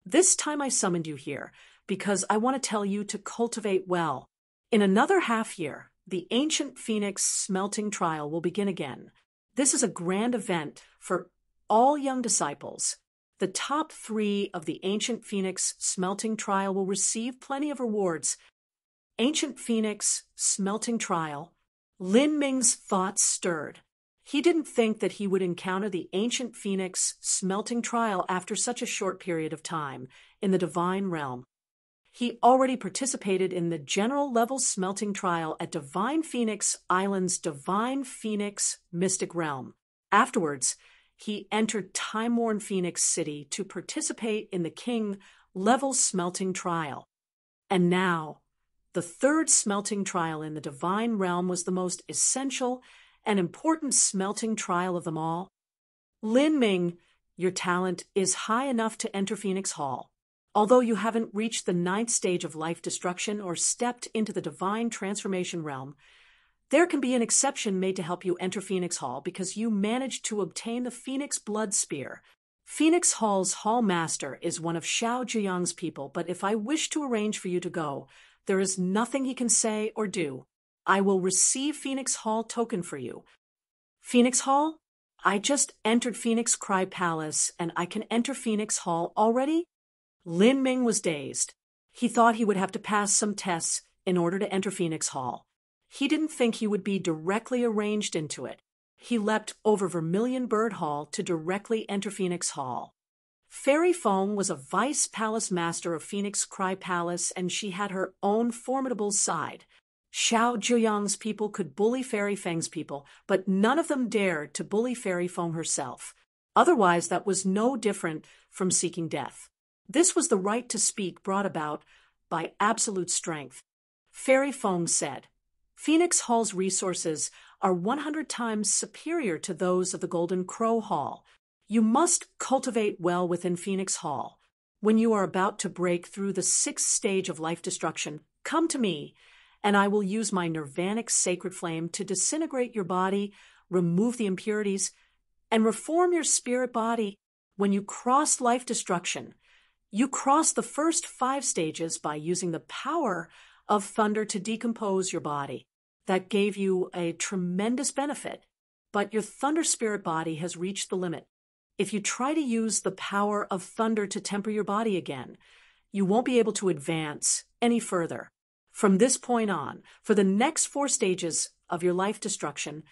This time I summoned you here because I want to tell you to cultivate well. In another half year, the ancient Phoenix smelting trial will begin again. This is a grand event for all young disciples. The top 3 of the ancient Phoenix smelting trial will receive plenty of rewards. Ancient Phoenix smelting trial. Lin Ming's thoughts stirred. He didn't think that he would encounter the ancient Phoenix smelting trial after such a short period of time in the divine realm. He already participated in the general level smelting trial at Divine Phoenix Island's Divine Phoenix Mystic Realm. Afterwards, he entered Time-Worn Phoenix City to participate in the King level smelting trial. And now, the 3rd smelting trial in the divine realm was the most essential and important smelting trial of them all. Lin Ming, your talent is high enough to enter Phoenix Hall. Although you haven't reached the 9th stage of life destruction or stepped into the divine transformation realm, there can be an exception made to help you enter Phoenix Hall because you managed to obtain the Phoenix Blood Spear. Phoenix Hall's Hall Master is one of Shao Juyang's people, but if I wish to arrange for you to go, there is nothing he can say or do. I will receive Phoenix Hall token for you. Phoenix Hall? I just entered Phoenix Cry Palace, and I can enter Phoenix Hall already? Lin Ming was dazed. He thought he would have to pass some tests in order to enter Phoenix Hall. He didn't think he would be directly arranged into it. He leapt over Vermilion Bird Hall to directly enter Phoenix Hall. Fairy Feng was a vice palace master of Phoenix Cry Palace, and she had her own formidable side. Xiao Zhuyang's people could bully Fairy Feng's people, but none of them dared to bully Fairy Feng herself. Otherwise, that was no different from seeking death. This was the right to speak brought about by absolute strength. Fairy Feng said, Phoenix Hall's resources are 100 times superior to those of the Golden Crow Hall. You must cultivate well within Phoenix Hall. When you are about to break through the 6th stage of life destruction, come to me, and I will use my nirvanic sacred flame to disintegrate your body, remove the impurities, and reform your spirit body. When you cross life destruction, you cross the first 5 stages by using the power of thunder to decompose your body. That gave you a tremendous benefit, but your thunder spirit body has reached the limit. If you try to use the power of thunder to temper your body again, you won't be able to advance any further. From this point on, for the next 4 stages of your life destruction,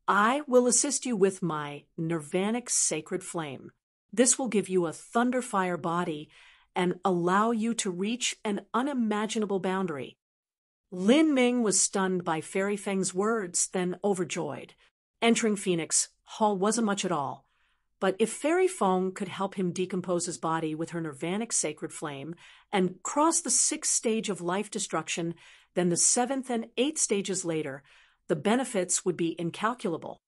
I will assist you with my nirvanic sacred flame. This will give you a thunder fire body and allow you to reach an unimaginable boundary. Lin Ming was stunned by Fairy Feng's words, then overjoyed. Entering Phoenix Hall wasn't much at all. But if Fairy Feng could help him decompose his body with her nirvanic sacred flame and cross the 6th stage of life destruction, then the 7th and 8th stages later, the benefits would be incalculable.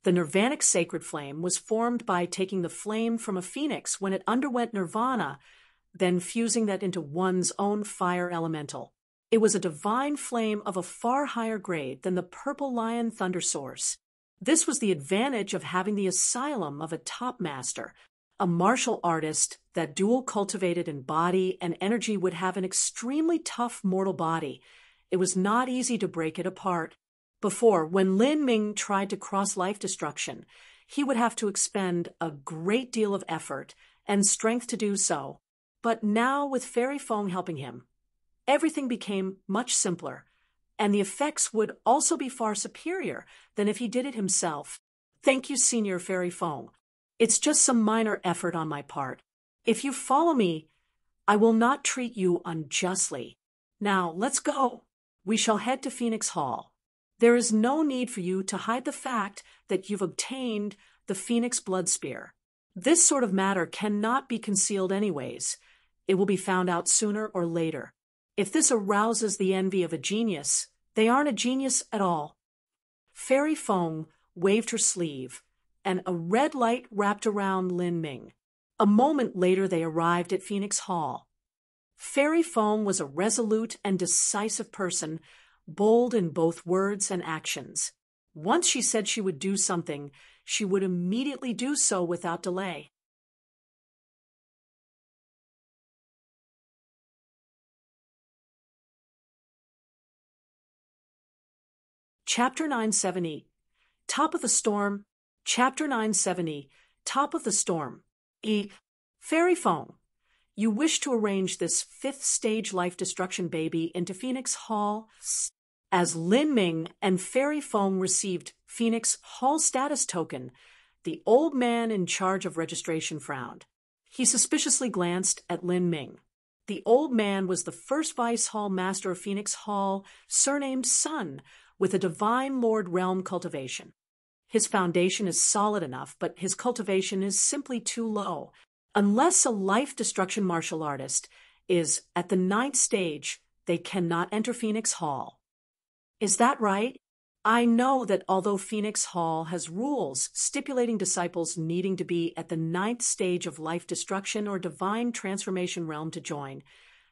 The nirvanic sacred flame was formed by taking the flame from a phoenix when it underwent nirvana, then fusing that into one's own fire elemental. It was a divine flame of a far higher grade than the Purple Lion Thunder Source. This was the advantage of having the asylum of a top master. A martial artist that dual cultivated in body and energy would have an extremely tough mortal body. It was not easy to break it apart. Before, when Lin Ming tried to cross life destruction, he would have to expend a great deal of effort and strength to do so. But now, with Fairy Feng helping him, everything became much simpler, and the effects would also be far superior than if he did it himself. Thank you, Senior Fairy Feng. It's just some minor effort on my part. If you follow me, I will not treat you unjustly. Now, let's go. We shall head to Phoenix Hall. There is no need for you to hide the fact that you've obtained the Phoenix Blood Spear. This sort of matter cannot be concealed anyways. It will be found out sooner or later. If this arouses the envy of a genius, they aren't a genius at all. Fairy Feng waved her sleeve, and a red light wrapped around Lin Ming. A moment later they arrived at Phoenix Hall. Fairy Feng was a resolute and decisive person, bold in both words and actions. Once she said she would do something, she would immediately do so without delay. Chapter 970, Top of the Storm. Chapter 970, Top of the Storm. Fairy Feng, you wish to arrange this 5th stage life destruction baby into Phoenix Hall. As Lin Ming and Fairy Feng received Phoenix Hall status token, the old man in charge of registration frowned. He suspiciously glanced at Lin Ming. The old man was the first Vice Hall Master of Phoenix Hall, surnamed Sun, with a Divine Lord Realm cultivation. His foundation is solid enough, but his cultivation is simply too low. Unless a life destruction martial artist is at the 9th stage, they cannot enter Phoenix Hall. Is that right? I know that although Phoenix Hall has rules stipulating disciples needing to be at the 9th stage of life destruction or divine transformation realm to join,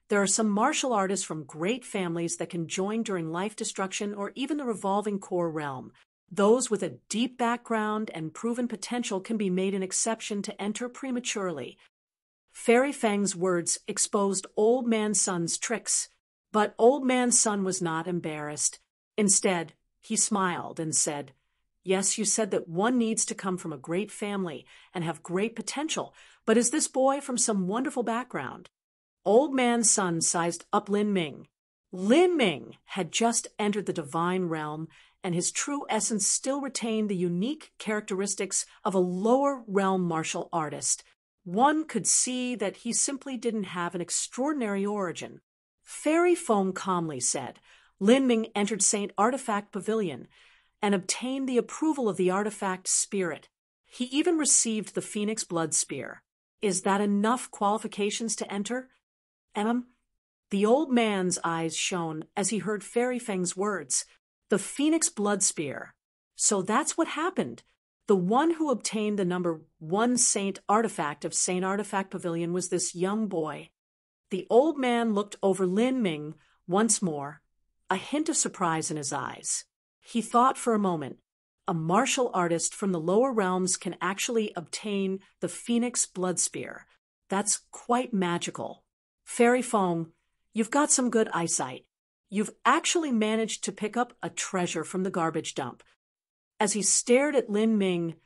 there are some martial artists from great families that can join during life destruction or even the revolving core realm. Those with a deep background and proven potential can be made an exception to enter prematurely. Fairy Feng's words exposed Old Man Sun's tricks, but Old Man Sun was not embarrassed. Instead, he smiled and said, "Yes, you said that one needs to come from a great family and have great potential, but is this boy from some wonderful background?" Old Man Sun sized up Lin Ming. Lin Ming had just entered the divine realm, and his true essence still retained the unique characteristics of a lower realm martial artist. One could see that he simply didn't have an extraordinary origin. Fairy Feng calmly said, Lin Ming entered Saint Artifact Pavilion and obtained the approval of the artifact spirit. He even received the Phoenix Blood Spear. Is that enough qualifications to enter? The old man's eyes shone as he heard Fairy Feng's words. The Phoenix Blood Spear. So that's what happened. The one who obtained the number 1 Saint Artifact of Saint Artifact Pavilion was this young boy. The old man looked over Lin Ming once more, a hint of surprise in his eyes. He thought for a moment. A martial artist from the lower realms can actually obtain the Phoenix Blood Spear. That's quite magical. Fairy Feng, you've got some good eyesight. You've actually managed to pick up a treasure from the garbage dump. As he stared at Lin Ming,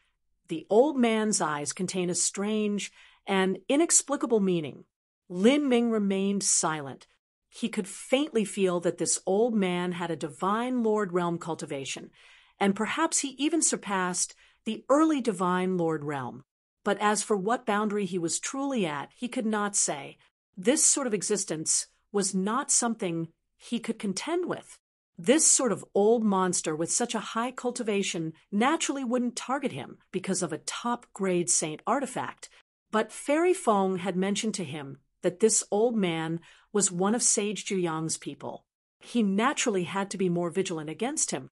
the old man's eyes contained a strange and inexplicable meaning. Lin Ming remained silent. He could faintly feel that this old man had a divine Lord Realm cultivation, and perhaps he even surpassed the early divine Lord Realm. But as for what boundary he was truly at, he could not say. This sort of existence was not something he could contend with. This sort of old monster with such a high cultivation naturally wouldn't target him because of a top-grade saint artifact. But Fairy Feng had mentioned to him that this old man was one of Sage Juyang's people. He naturally had to be more vigilant against him.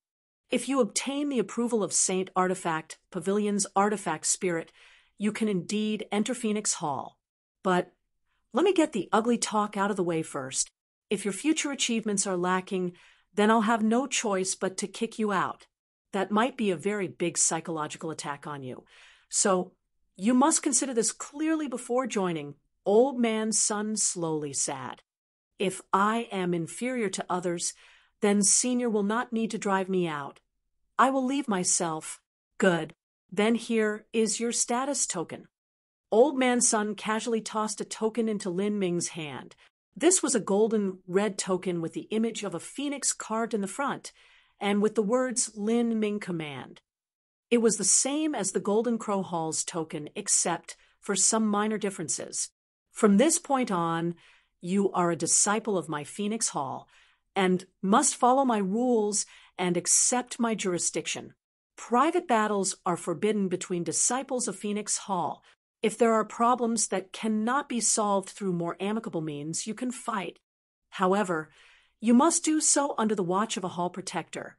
If you obtain the approval of Saint Artifact Pavilion's artifact spirit, you can indeed enter Phoenix Hall. But let me get the ugly talk out of the way first. If your future achievements are lacking, then I'll have no choice but to kick you out. That might be a very big psychological attack on you. So you must consider this clearly before joining. Old Man Sun slowly said. If I am inferior to others, then Senior will not need to drive me out. I will leave myself. Good. Then here is your status token. Old Man Sun casually tossed a token into Lin Ming's hand. This was a golden red token with the image of a phoenix carved in the front, and with the words Lin Ming Command. It was the same as the Golden Crow Hall's token, except for some minor differences. From this point on, you are a disciple of my Phoenix Hall, and must follow my rules and accept my jurisdiction. Private battles are forbidden between disciples of Phoenix Hall. If there are problems that cannot be solved through more amicable means, you can fight. However, you must do so under the watch of a hall protector,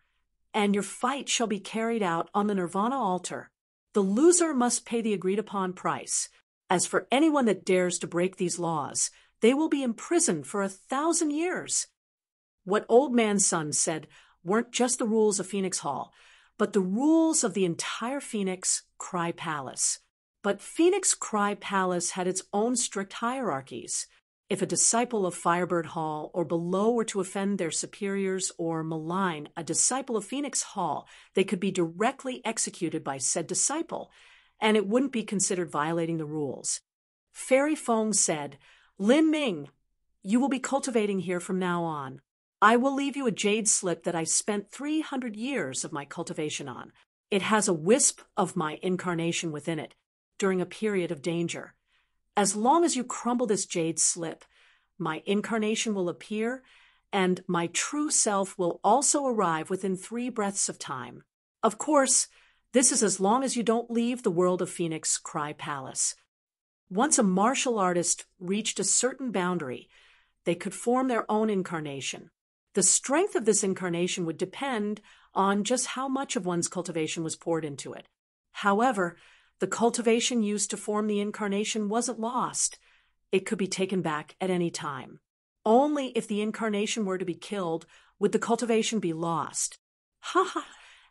and your fight shall be carried out on the Nirvana altar. The loser must pay the agreed-upon price. As for anyone that dares to break these laws, they will be imprisoned for 1,000 years. What Old Man Sun said weren't just the rules of Phoenix Hall, but the rules of the entire Phoenix Cry Palace. But Phoenix Cry Palace had its own strict hierarchies. If a disciple of Firebird Hall or below were to offend their superiors or malign a disciple of Phoenix Hall, they could be directly executed by said disciple, and it wouldn't be considered violating the rules. Fairy Feng said, Lin Ming, you will be cultivating here from now on. I will leave you a jade slip that I spent 300 years of my cultivation on. It has a wisp of my incarnation within it during a period of danger. As long as you crumble this jade slip, my incarnation will appear, and my true self will also arrive within 3 breaths of time. Of course, this is as long as you don't leave the world of Phoenix Cry Palace. Once a martial artist reached a certain boundary, they could form their own incarnation. The strength of this incarnation would depend on just how much of one's cultivation was poured into it. However, the cultivation used to form the incarnation wasn't lost. It could be taken back at any time. Only if the incarnation were to be killed would the cultivation be lost.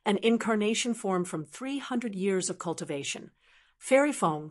An incarnation formed from 300 years of cultivation. Fairy Feng,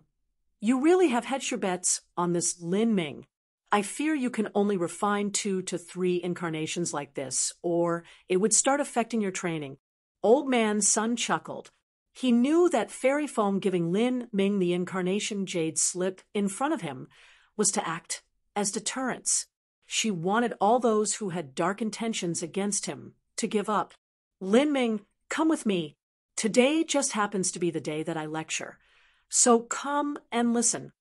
you really have hedged your bets on this Lin Ming. I fear you can only refine 2 to 3 incarnations like this, or it would start affecting your training. Old Man Sun chuckled. He knew that Fairy Feng giving Lin Ming the incarnation jade slip in front of him was to act as deterrence. She wanted all those who had dark intentions against him to give up. Lin Ming, come with me. Today just happens to be the day that I lecture. So come and listen.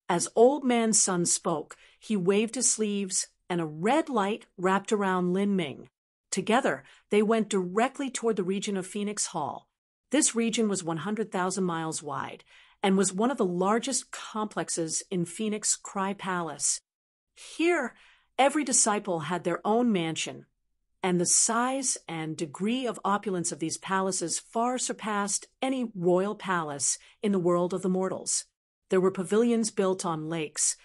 As Old Man Sun spoke, he waved his sleeves, and a red light wrapped around Lin Ming. Together, they went directly toward the region of Phoenix Hall. This region was 100,000 miles wide and was one of the largest complexes in Phoenix Cry Palace. Here, every disciple had their own mansion, and the size and degree of opulence of these palaces far surpassed any royal palace in the world of the mortals. There were pavilions built on lakes,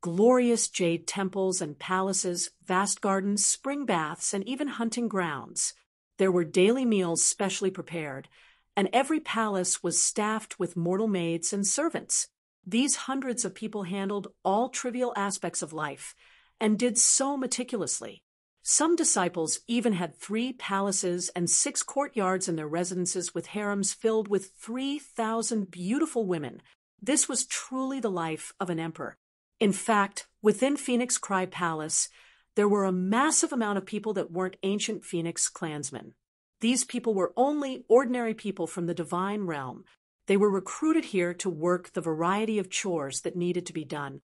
glorious jade temples and palaces, vast gardens, spring baths, and even hunting grounds. There were daily meals specially prepared, and every palace was staffed with mortal maids and servants. These hundreds of people handled all trivial aspects of life, and did so meticulously. Some disciples even had 3 palaces and 6 courtyards in their residences with harems filled with 3,000 beautiful women. This was truly the life of an emperor. In fact, within Phoenix Cry Palace, there were a massive amount of people that weren't ancient Phoenix clansmen. These people were only ordinary people from the divine realm. They were recruited here to work the variety of chores that needed to be done.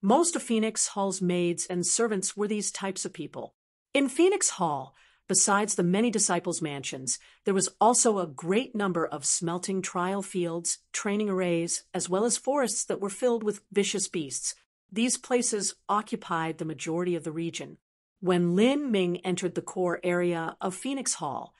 Most of Phoenix Hall's maids and servants were these types of people. In Phoenix Hall, besides the many disciples' mansions, there was also a great number of smelting trial fields, training arrays, as well as forests that were filled with vicious beasts. These places occupied the majority of the region. When Lin Ming entered the core area of Phoenix Hall,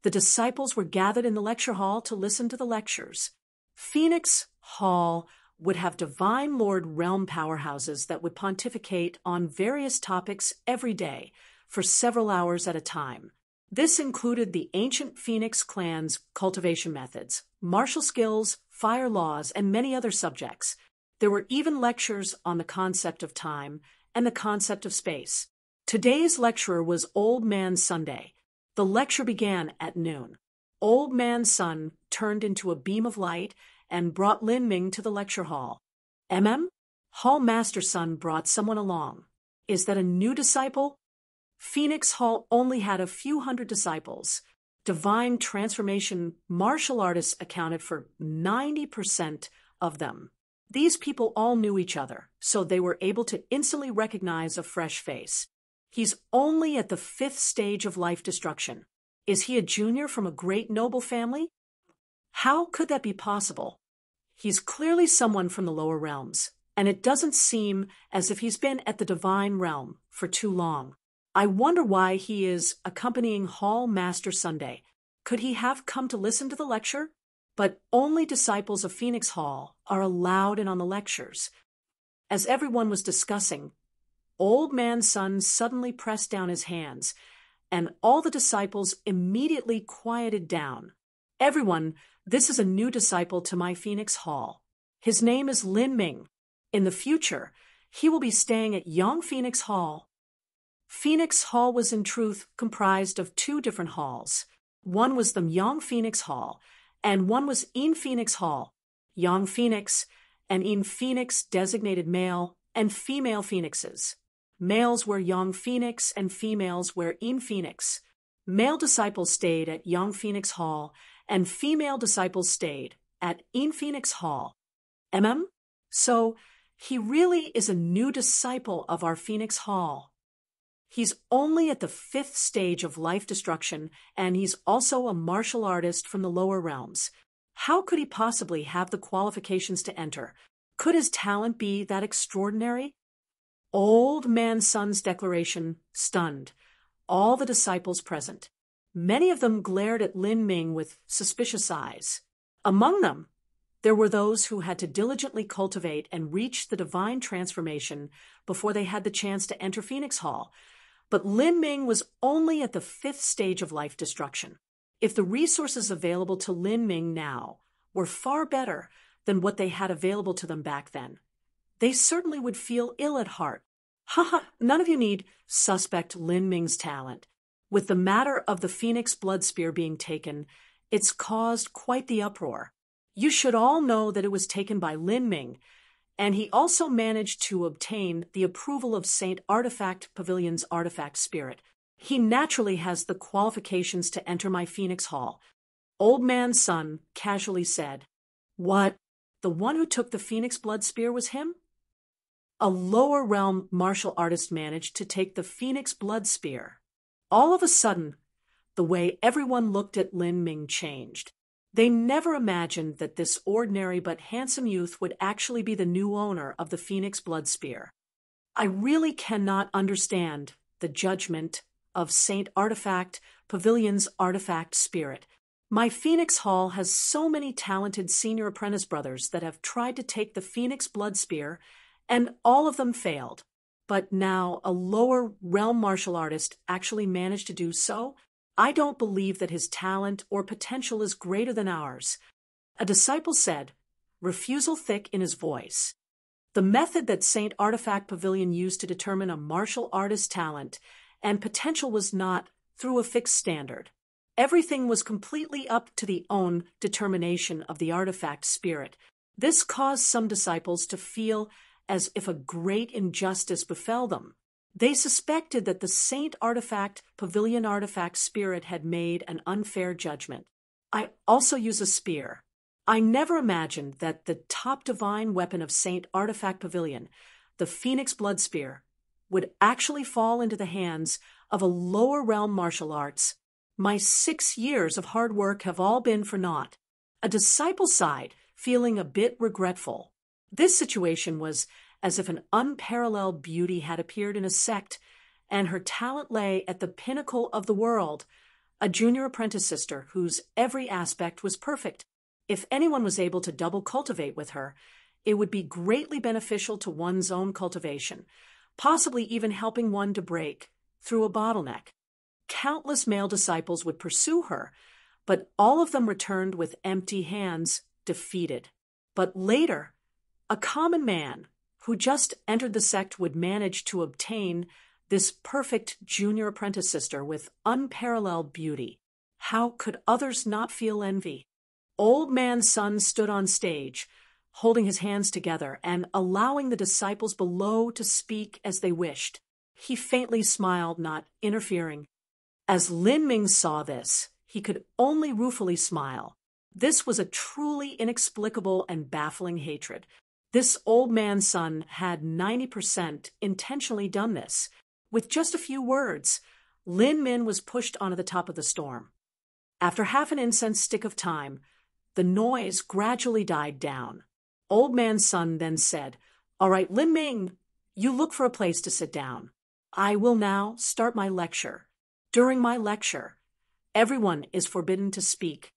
the disciples were gathered in the lecture hall to listen to the lectures. Phoenix Hall would have divine lord realm powerhouses that would pontificate on various topics every day for several hours at a time. This included the ancient Phoenix clan's cultivation methods, martial skills, fire laws, and many other subjects. There were even lectures on the concept of time and the concept of space. Today's lecturer was Old Man Sunday. The lecture began at noon. Old Man Sun turned into a beam of light and brought Lin Ming to the lecture hall. Hall Master Sun brought someone along. Is that a new disciple? Phoenix Hall only had a few hundred disciples. Divine transformation martial artists accounted for 90% of them. These people all knew each other, so they were able to instantly recognize a fresh face. He's only at the 5th stage of life destruction. Is he a junior from a great noble family? How could that be possible? He's clearly someone from the lower realms, and it doesn't seem as if he's been at the divine realm for too long. I wonder why he is accompanying Hall Master Sunday. Could he have come to listen to the lecture? But only disciples of Phoenix Hall are allowed in on the lectures. As everyone was discussing, Old Man Sun suddenly pressed down his hands, and all the disciples immediately quieted down. Everyone, this is a new disciple to my Phoenix Hall. His name is Lin Ming. In the future, he will be staying at Young Phoenix Hall. Phoenix Hall was in truth comprised of 2 different halls. One was the Young Phoenix Hall, and one was In Phoenix Hall. Young Phoenix and In Phoenix designated male and female phoenixes. Males were Young Phoenix and females were In Phoenix. Male disciples stayed at Young Phoenix Hall, and female disciples stayed at In Phoenix Hall. So, he really is a new disciple of our Phoenix Hall. He's only at the 5th stage of life destruction, and he's also a martial artist from the lower realms. How could he possibly have the qualifications to enter? Could his talent be that extraordinary? Old Man Sun's declaration stunned all the disciples present. Many of them glared at Lin Ming with suspicious eyes. Among them, there were those who had to diligently cultivate and reach the divine transformation before they had the chance to enter Phoenix Hall. But Lin Ming was only at the 5th stage of life destruction. If the resources available to Lin Ming now were far better than what they had available to them back then, they certainly would feel ill at heart. None of you need suspect Lin Ming's talent. With the matter of the Phoenix Blood Spear being taken, it's caused quite the uproar. You should all know that it was taken by Lin Ming, and he also managed to obtain the approval of St. Artifact Pavilion's artifact spirit. He naturally has the qualifications to enter my Phoenix Hall. Old Man Sun casually said, "What? The one who took the Phoenix Blood Spear was him?" A lower realm martial artist managed to take the Phoenix Blood Spear. All of a sudden, the way everyone looked at Lin Ming changed. They never imagined that this ordinary but handsome youth would actually be the new owner of the Phoenix Blood Spear. I really cannot understand the judgment of Saint Artifact Pavilion's artifact spirit. My Phoenix Hall has so many talented senior apprentice brothers that have tried to take the Phoenix Blood Spear, and all of them failed. But now a lower realm martial artist actually managed to do so. I don't believe that his talent or potential is greater than ours. A disciple said, refusal thick in his voice. The method that Saint Artifact Pavilion used to determine a martial artist's talent and potential was not through a fixed standard. Everything was completely up to the own determination of the artifact spirit. This caused some disciples to feel as if a great injustice befell them. They suspected that the Saint Artifact Pavilion artifact spirit had made an unfair judgment. I also use a spear. I never imagined that the top divine weapon of Saint Artifact Pavilion, the Phoenix Blood Spear, would actually fall into the hands of a lower realm martial arts. My 6 years of hard work have all been for naught. A disciple sighed, feeling a bit regretful. This situation was as if an unparalleled beauty had appeared in a sect, and her talent lay at the pinnacle of the world, a junior apprentice sister whose every aspect was perfect. If anyone was able to double cultivate with her, it would be greatly beneficial to one's own cultivation, possibly even helping one to break through a bottleneck. Countless male disciples would pursue her, but all of them returned with empty hands, defeated. But later, a common man who just entered the sect would manage to obtain this perfect junior apprentice sister with unparalleled beauty. How could others not feel envy? Old Man Sun stood on stage, holding his hands together and allowing the disciples below to speak as they wished. He faintly smiled, not interfering. As Lin Ming saw this, he could only ruefully smile. This was a truly inexplicable and baffling hatred. This old man's son had 90% intentionally done this. With just a few words, Lin Min was pushed onto the top of the storm. After half an incense stick of time, the noise gradually died down. Old man's son then said, "All right, Lin Ming, you look for a place to sit down. I will now start my lecture. During my lecture, everyone is forbidden to speak."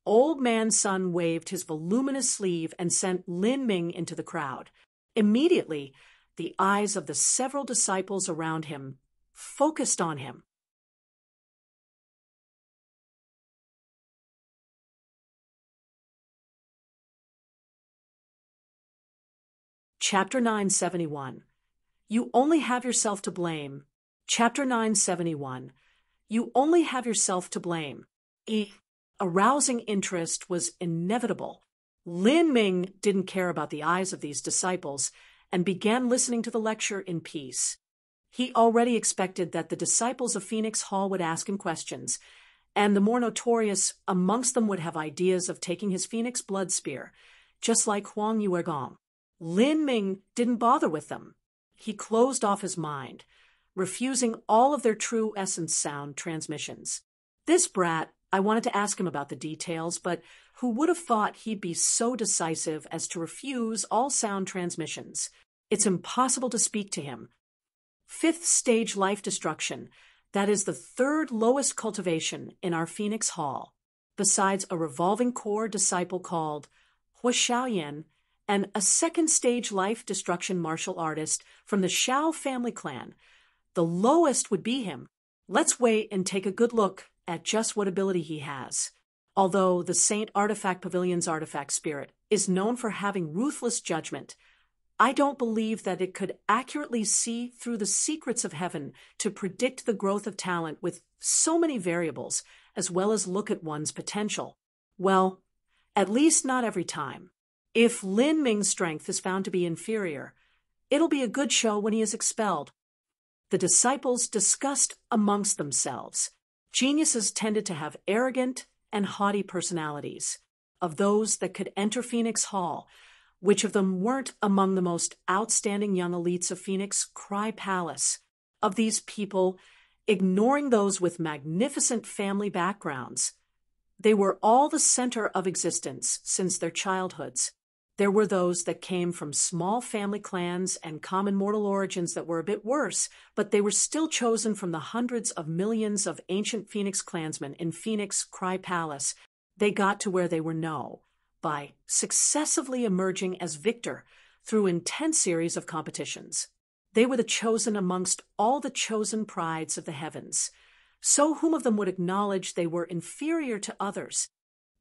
Old Man Sun waved his voluminous sleeve and sent Lin Ming into the crowd. Immediately, the eyes of the several disciples around him focused on him. Chapter 971. You only have yourself to blame. Chapter 971. You only have yourself to blame. Arousing interest was inevitable. Lin Ming didn't care about the eyes of these disciples and began listening to the lecture in peace. He already expected that the disciples of Phoenix Hall would ask him questions, and the more notorious amongst them would have ideas of taking his Phoenix Blood Spear, just like Huang Yuegong. Lin Ming didn't bother with them. He closed off his mind, refusing all of their true essence sound transmissions. This brat, I wanted to ask him about the details, but who would have thought he'd be so decisive as to refuse all sound transmissions? It's impossible to speak to him. 5th stage life destruction, that is the 3rd lowest cultivation in our Phoenix Hall, besides a revolving core disciple called Hua Xiaoyan, and a 2nd stage life destruction martial artist from the Xiao family clan. The lowest would be him. Let's wait and take a good look at just what ability he has. Although the Saint Artifact Pavilion's artifact spirit is known for having ruthless judgment, I don't believe that it could accurately see through the secrets of heaven to predict the growth of talent with so many variables, as well as look at one's potential. Well, at least not every time. If Lin Ming's strength is found to be inferior, it'll be a good show when he is expelled. The disciples discussed amongst themselves. Geniuses tended to have arrogant and haughty personalities. Of those that could enter Phoenix Hall, which of them weren't among the most outstanding young elites of Phoenix Cry Palace? Of these people, ignoring those with magnificent family backgrounds. They were all the center of existence since their childhoods. There were those that came from small family clans and common mortal origins that were a bit worse, but they were still chosen from the hundreds of millions of ancient Phoenix clansmen in Phoenix Cry Palace. They got to where they were known by successively emerging as victor through intense series of competitions. They were the chosen amongst all the chosen prides of the heavens. So whom of them would acknowledge they were inferior to others?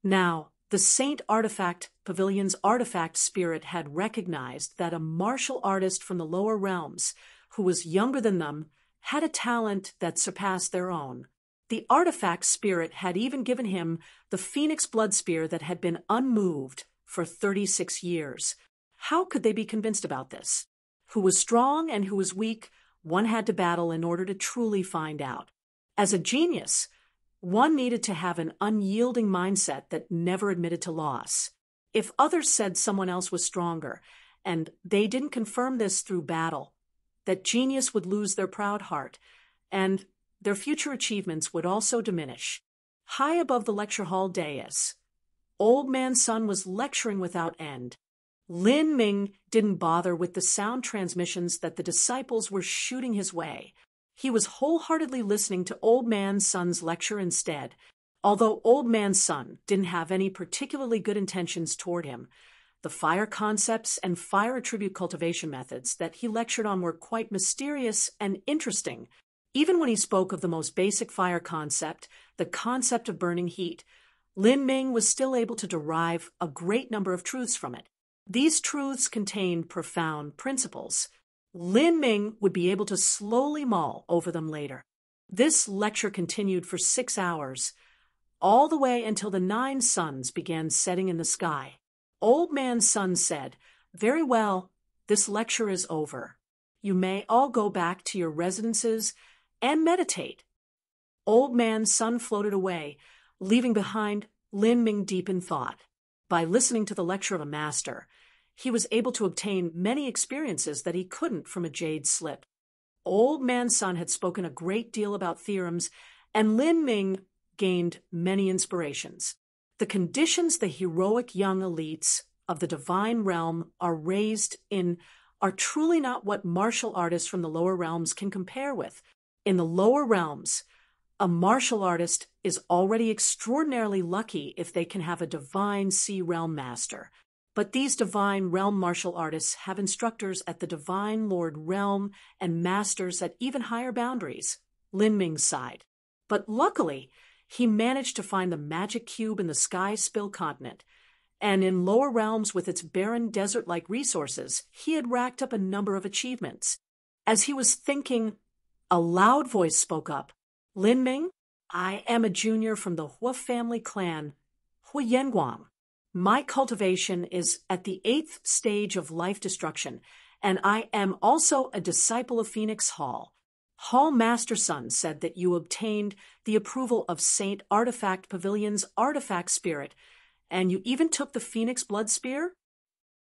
Now, the Saint Artifact Pavilion's artifact spirit had recognized that a martial artist from the lower realms, who was younger than them, had a talent that surpassed their own. The artifact spirit had even given him the Phoenix blood spear that had been unmoved for 36 years. How could they be convinced about this? Who was strong and who was weak, one had to battle in order to truly find out. As a genius, one needed to have an unyielding mindset that never admitted to loss. If others said someone else was stronger, and they didn't confirm this through battle, that genius would lose their proud heart, and their future achievements would also diminish. High above the lecture hall dais, Old Man Sun was lecturing without end. Lin Ming didn't bother with the sound transmissions that the disciples were shooting his way. He was wholeheartedly listening to Old Man Sun's lecture instead. Although Old Man Sun didn't have any particularly good intentions toward him, the fire concepts and fire attribute cultivation methods that he lectured on were quite mysterious and interesting. Even when he spoke of the most basic fire concept, the concept of burning heat, Lin Ming was still able to derive a great number of truths from it. These truths contained profound principles. Lin Ming would be able to slowly mull over them later. This lecture continued for 6 hours, all the way until the 9 suns began setting in the sky. Old Man Sun said, "Very well, this lecture is over. You may all go back to your residences and meditate." Old Man Sun floated away, leaving behind Lin Ming deep in thought. By listening to the lecture of a master, he was able to obtain many experiences that he couldn't from a jade slip. Old Man Sun had spoken a great deal about theorems, and Lin Ming gained many inspirations. The conditions the heroic young elites of the divine realm are raised in are truly not what martial artists from the lower realms can compare with. In the lower realms, a martial artist is already extraordinarily lucky if they can have a divine sea realm master. But these divine realm martial artists have instructors at the divine lord realm and masters at even higher boundaries, Lin Ming's side. But luckily, he managed to find the magic cube in the Sky Spill continent, and in lower realms with its barren desert-like resources, he had racked up a number of achievements. As he was thinking, a loud voice spoke up. "Lin Ming, I am a junior from the Hua family clan, Hua Yenguang. My cultivation is at the 8th stage of life destruction, and I am also a disciple of Phoenix Hall. Hall Master Sun said that you obtained the approval of Saint Artifact Pavilion's artifact spirit, and you even took the Phoenix blood spear?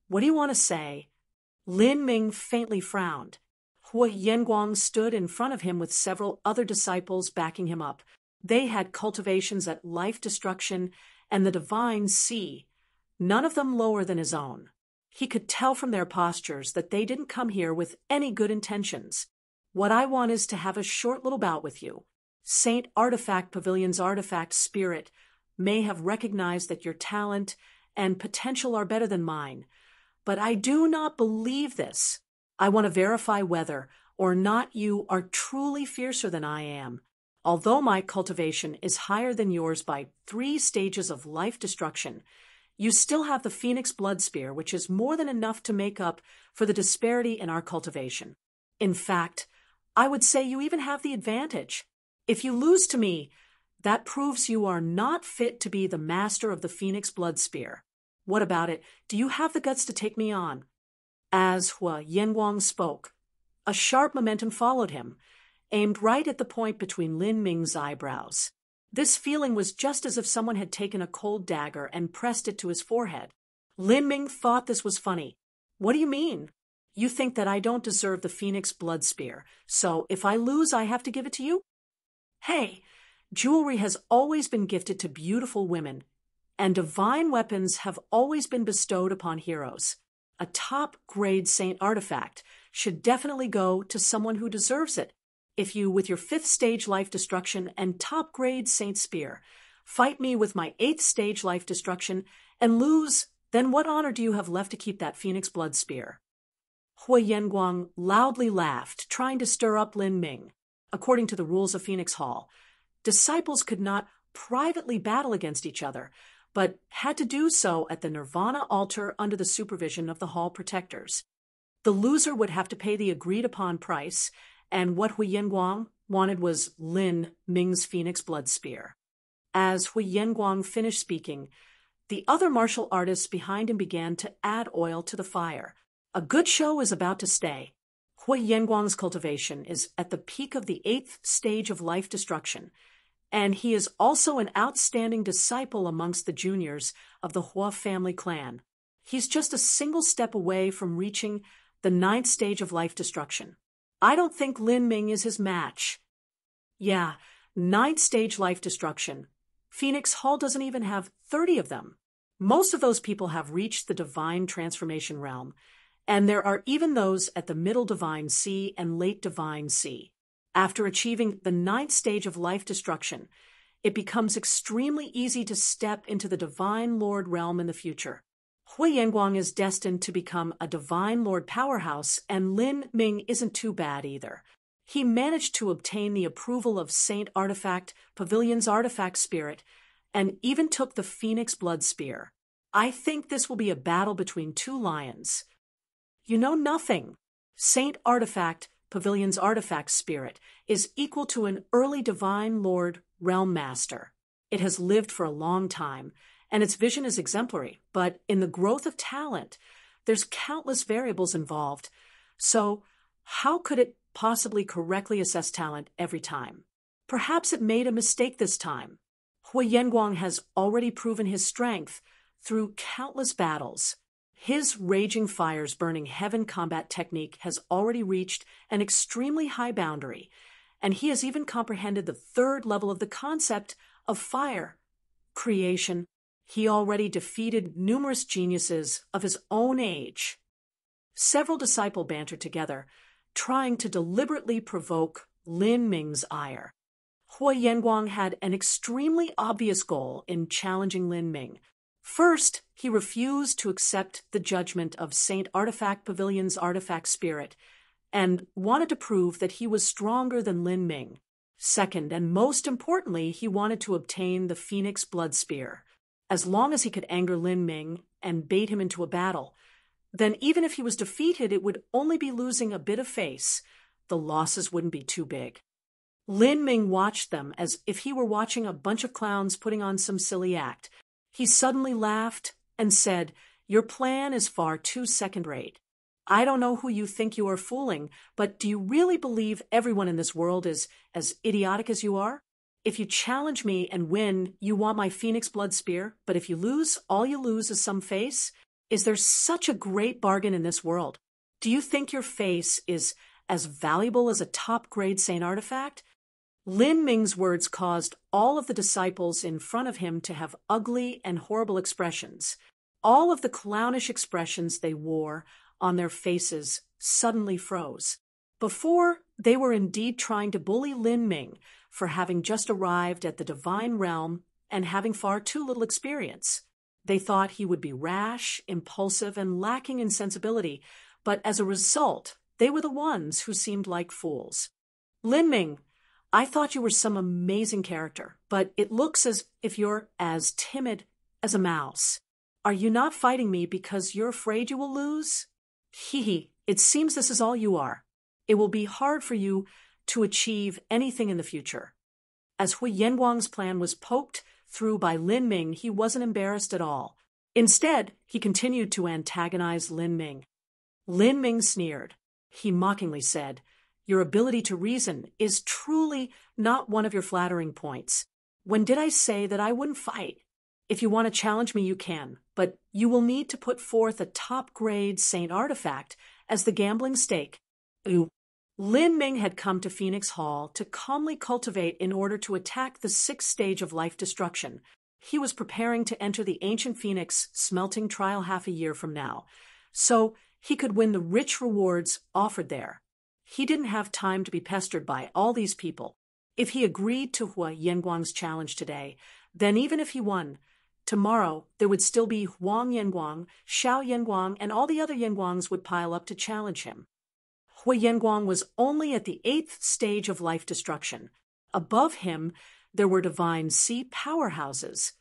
What do you want to say?" Lin Ming faintly frowned. Hua Yenguang stood in front of him with several other disciples backing him up. They had cultivations at life destruction and the divine sea, none of them lower than his own. He could tell from their postures that they didn't come here with any good intentions. "What I want is to have a short little bout with you. Saint Artifact Pavilion's artifact spirit may have recognized that your talent and potential are better than mine, but I do not believe this. I want to verify whether or not you are truly fiercer than I am. Although my cultivation is higher than yours by 3 stages of life destruction, you still have the Phoenix blood spear, which is more than enough to make up for the disparity in our cultivation. In fact, I would say you even have the advantage. If you lose to me, that proves you are not fit to be the master of the Phoenix blood spear. What about it? Do you have the guts to take me on?" As Hua Yenguang spoke, a sharp momentum followed him, aimed right at the point between Lin Ming's eyebrows. This feeling was just as if someone had taken a cold dagger and pressed it to his forehead. Lin Ming thought this was funny. "What do you mean? You think that I don't deserve the Phoenix blood spear, so if I lose I have to give it to you?" Hey, jewelry has always been gifted to beautiful women, and divine weapons have always been bestowed upon heroes. A top-grade saint artifact should definitely go to someone who deserves it. If you, with your 5th stage life destruction and top-grade saint spear, fight me with my 8th stage life destruction and lose, then what honor do you have left to keep that phoenix blood spear? Hui Yanguang loudly laughed, trying to stir up Lin Ming. According to the rules of Phoenix Hall, disciples could not privately battle against each other, but had to do so at the Nirvana altar under the supervision of the hall protectors. The loser would have to pay the agreed-upon price, and what Hui Yanguang wanted was Lin Ming's phoenix blood spear. As Hui Yanguang finished speaking, the other martial artists behind him began to add oil to the fire. A good show is about to stay. Hui Yanguang's cultivation is at the peak of the 8th stage of life destruction, and he is also an outstanding disciple amongst the juniors of the Hua family clan. He's just a single step away from reaching the 9th stage of life destruction. I don't think Lin Ming is his match. Yeah, 9th stage life destruction. Phoenix Hall doesn't even have 30 of them. Most of those people have reached the divine transformation realm, and there are even those at the middle divine sea and late divine sea. After achieving the 9th stage of life destruction, it becomes extremely easy to step into the divine lord realm in the future. Hui Yanguang is destined to become a divine lord powerhouse, and Lin Ming isn't too bad either. He managed to obtain the approval of Saint Artifact Pavilion's artifact spirit, and even took the Phoenix Blood Spear. I think this will be a battle between 2 lions. You know nothing. Saint Artifact Pavilion's artifact spirit is equal to an early divine lord realm master. It has lived for a long time, and its vision is exemplary, but in the growth of talent, there's countless variables involved. So how could it possibly correctly assess talent every time? Perhaps it made a mistake this time. Hui Yanguang has already proven his strength through countless battles. His Raging Fires Burning Heaven combat technique has already reached an extremely high boundary, and he has even comprehended the 3rd level of the concept of fire creation. He already defeated numerous geniuses of his own age. Several disciples bantered together, trying to deliberately provoke Lin Ming's ire. Hui Yanguang had an extremely obvious goal in challenging Lin Ming. First, he refused to accept the judgment of Saint Artifact Pavilion's artifact spirit and wanted to prove that he was stronger than Lin Ming. Second, and most importantly, he wanted to obtain the Phoenix Blood Spear. As long as he could anger Lin Ming and bait him into a battle, then even if he was defeated, it would only be losing a bit of face. The losses wouldn't be too big. Lin Ming watched them as if he were watching a bunch of clowns putting on some silly act. He suddenly laughed and said, "Your plan is far too second-rate. I don't know who you think you are fooling, but do you really believe everyone in this world is as idiotic as you are? If you challenge me and win, you want my Phoenix Blood Spear, but if you lose, all you lose is some face? Is there such a great bargain in this world? Do you think your face is as valuable as a top-grade Saint Artifact?" Lin Ming's words caused all of the disciples in front of him to have ugly and horrible expressions. All of the clownish expressions they wore on their faces suddenly froze. Before, they were indeed trying to bully Lin Ming for having just arrived at the divine realm and having far too little experience. They thought he would be rash, impulsive, and lacking in sensibility, but as a result, they were the ones who seemed like fools. "Lin Ming, I thought you were some amazing character, but it looks as if you're as timid as a mouse. Are you not fighting me because you're afraid you will lose? Hee, it seems this is all you are. It will be hard for you to achieve anything in the future." As Hui Yanguang's plan was poked through by Lin Ming, he wasn't embarrassed at all. Instead, he continued to antagonize Lin Ming. Lin Ming sneered. He mockingly said, "Your ability to reason is truly not one of your flattering points. When did I say that I wouldn't fight? If you want to challenge me, you can, but you will need to put forth a top-grade Saint Artifact as the gambling stake." "Ooh, Lin Ming had come to Phoenix Hall to calmly cultivate in order to attack the sixth stage of life destruction. He was preparing to enter the ancient Phoenix smelting trial half a year from now, so he could win the rich rewards offered there. He didn't have time to be pestered by all these people. If he agreed to Hua Yanguang's challenge today, then even if he won, tomorrow there would still be Huang Yanguang, Xiao Yanguang, and all the other Yanguangs would pile up to challenge him. Hua Yanguang was only at the eighth stage of life destruction. Above him, there were divine sea powerhouses,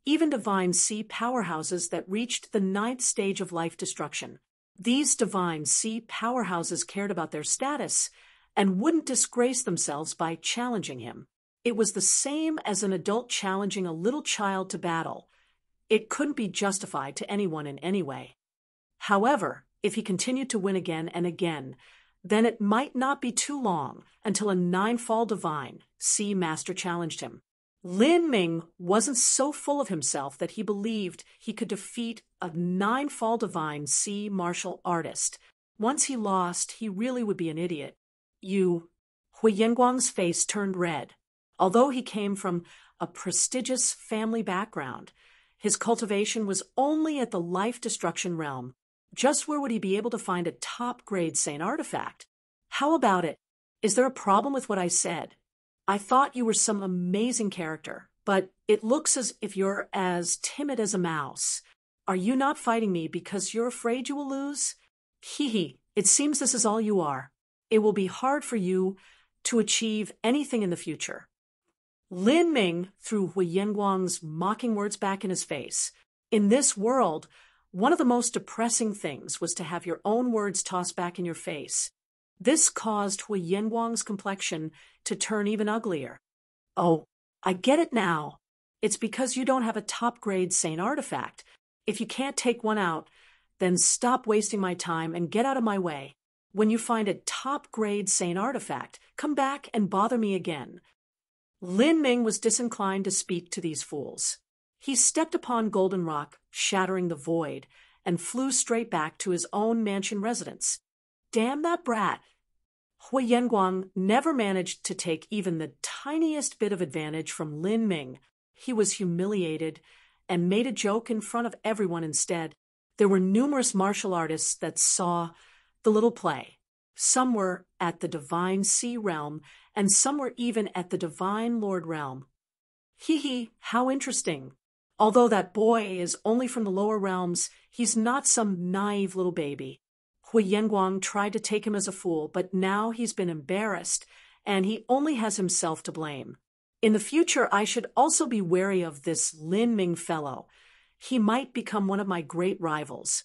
even divine sea powerhouses that reached the ninth stage of life destruction. These divine sea powerhouses cared about their status and wouldn't disgrace themselves by challenging him. It was the same as an adult challenging a little child to battle. It couldn't be justified to anyone in any way. However, if he continued to win again and again, then it might not be too long until a nine-fall divine sea master challenged him. Lin Ming wasn't so full of himself that he believed he could defeat a nine-fall divine sea martial artist. Once he lost, he really would be an idiot. Hua Yanguang's face turned red. Although he came from a prestigious family background, his cultivation was only at the life destruction realm. Just where would he be able to find a top-grade Saint artifact? How about it? Is there a problem with what I said? I thought you were some amazing character, but it looks as if you're as timid as a mouse. Are you not fighting me because you're afraid you will lose? Hee, it seems this is all you are. It will be hard for you to achieve anything in the future. Lin Ming threw Hua Yanguang's mocking words back in his face. In this world, one of the most depressing things was to have your own words tossed back in your face. This caused Hua Yanguang's complexion to turn even uglier. Oh, I get it now. It's because you don't have a top-grade Saint artifact. If you can't take one out, then stop wasting my time and get out of my way. When you find a top-grade Saint artifact, come back and bother me again. Lin Ming was disinclined to speak to these fools. He stepped upon Golden Rock, shattering the void, and flew straight back to his own mansion residence. Damn that brat! Hua Yanguang never managed to take even the tiniest bit of advantage from Lin Ming. He was humiliated and made a joke in front of everyone instead. There were numerous martial artists that saw the little play. Some were at the Divine Sea realm, and some were even at the Divine Lord realm. How interesting. Although that boy is only from the lower realms, he's not some naive little baby. Hua Yanguang tried to take him as a fool, but now he's been embarrassed, and he only has himself to blame. In the future, I should also be wary of this Lin Ming fellow. He might become one of my great rivals.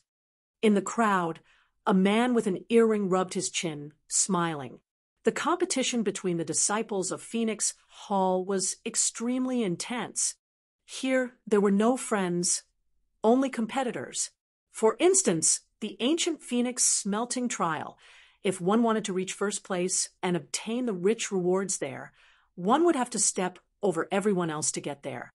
In the crowd, a man with an earring rubbed his chin, smiling. The competition between the disciples of Phoenix Hall was extremely intense. Here, there were no friends, only competitors. For instance, the ancient Phoenix smelting trial. If one wanted to reach first place and obtain the rich rewards there, one would have to step over everyone else to get there.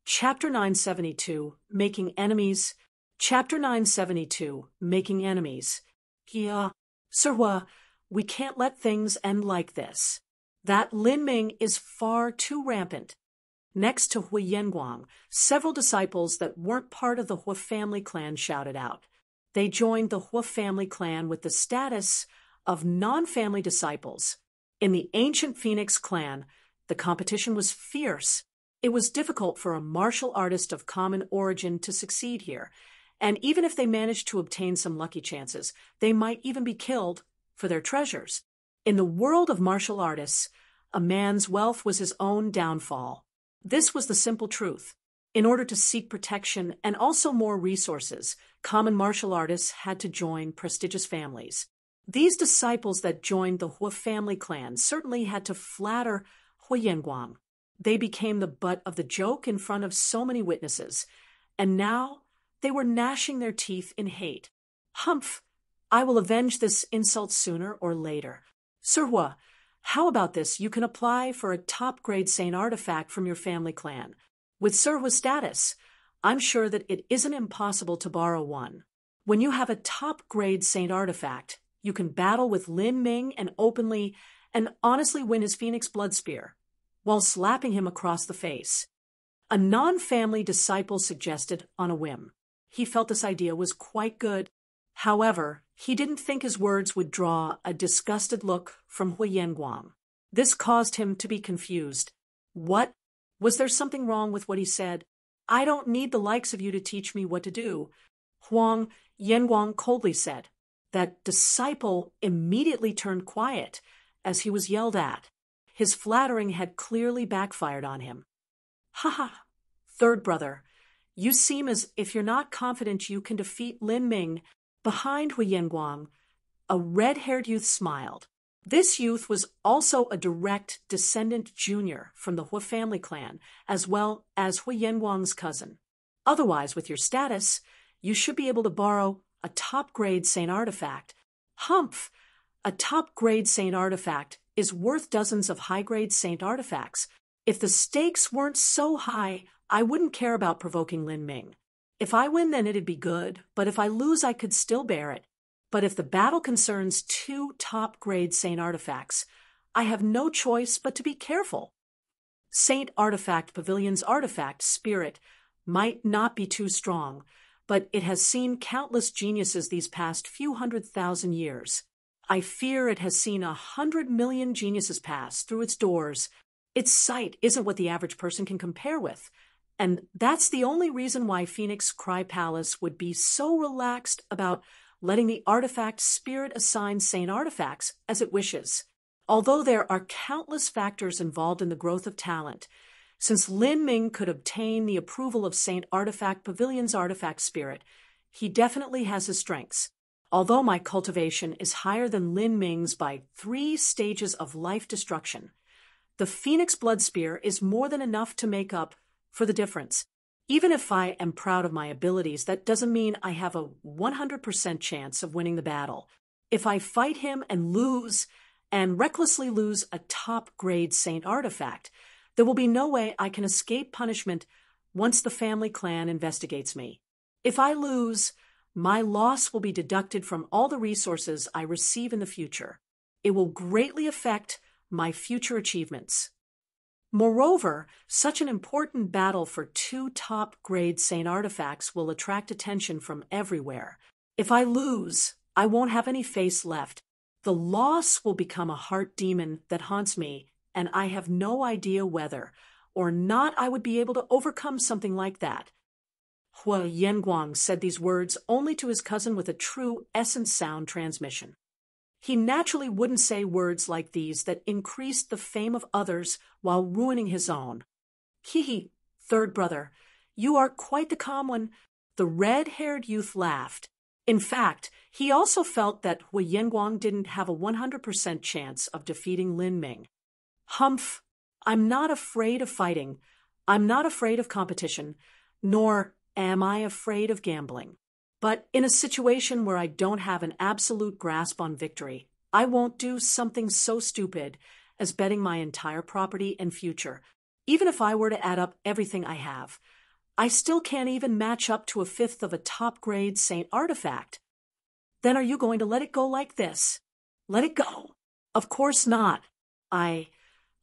Chapter 972, Making Enemies. Chapter 972, Making Enemies. Sir Hua, we can't let things end like this. That Lin Ming is far too rampant. Next to Hua Yanguang, several disciples that weren't part of the Hua family clan shouted out. They joined the Hua family clan with the status of non-family disciples. In the ancient Phoenix clan, the competition was fierce. It was difficult for a martial artist of common origin to succeed here, and even if they managed to obtain some lucky chances, they might even be killed for their treasures. In the world of martial artists, a man's wealth was his own downfall. This was the simple truth. In order to seek protection and also more resources, common martial artists had to join prestigious families. These disciples that joined the Hua family clan certainly had to flatter Hua Yanguang. They became the butt of the joke in front of so many witnesses, and now they were gnashing their teeth in hate. Humph! I will avenge this insult sooner or later. Sir Hua, how about this? You can apply for a top-grade Saint artifact from your family clan. With Sir Hu's status, I'm sure that it isn't impossible to borrow one. When you have a top-grade Saint artifact, you can battle with Lin Ming and openly and honestly win his Phoenix Blood Spear, while slapping him across the face. A non-family disciple suggested on a whim. He felt this idea was quite good. However, he didn't think his words would draw a disgusted look from Hui Yanguang. This caused him to be confused. What? Was there something wrong with what he said? I don't need the likes of you to teach me what to do, Huang Yanguang coldly said. That disciple immediately turned quiet as he was yelled at. His flattering had clearly backfired on him. Ha ha, third brother, you seem as if you're not confident you can defeat Lin Ming. Behind Hui Yanguang, a red-haired youth smiled. This youth was also a direct descendant junior from the Hui family clan, as well as Hui Yanguang's cousin. Otherwise, with your status, you should be able to borrow a top-grade Saint artifact. Humph! A top-grade Saint artifact is worth dozens of high-grade Saint artifacts. If the stakes weren't so high, I wouldn't care about provoking Lin Ming. If I win, then it'd be good, but if I lose, I could still bear it. But if the battle concerns 2 top-grade Saint artifacts, I have no choice but to be careful. Saint Artifact Pavilion's artifact, Spirit, might not be too strong, but it has seen countless geniuses these past few 100,000 years. I fear it has seen 100 million geniuses pass through its doors. Its sight isn't what the average person can compare with. And that's the only reason why Phoenix Cry Palace would be so relaxed about letting the artifact Spirit assign Saint artifacts as it wishes. Although there are countless factors involved in the growth of talent, since Lin Ming could obtain the approval of Saint Artifact Pavilion's artifact Spirit, he definitely has his strengths. Although my cultivation is higher than Lin Ming's by 3 stages of life destruction, the Phoenix Blood Spear is more than enough to make up for the difference. Even if I am proud of my abilities, that doesn't mean I have a 100% chance of winning the battle. If I fight him and lose, and recklessly lose a top-grade Saint artifact, there will be no way I can escape punishment once the family clan investigates me. If I lose, my loss will be deducted from all the resources I receive in the future. It will greatly affect my future achievements. Moreover, such an important battle for 2 top-grade Saint artifacts will attract attention from everywhere. If I lose, I won't have any face left. The loss will become a heart demon that haunts me, and I have no idea whether or not I would be able to overcome something like that. Hui Yanguang said these words only to his cousin with a true essence sound transmission. He naturally wouldn't say words like these that increased the fame of others while ruining his own. Hee, third brother, you are quite the calm one. The red-haired youth laughed. In fact, he also felt that Hui Yanguang didn't have a 100% chance of defeating Lin Ming. Humph, I'm not afraid of fighting. I'm not afraid of competition, nor am I afraid of gambling. But in a situation where I don't have an absolute grasp on victory, I won't do something so stupid as betting my entire property and future. Even if I were to add up everything I have, I still can't even match up to 1/5 of a top-grade Saint artifact. Then are you going to let it go like this? Let it go? Of course not. I,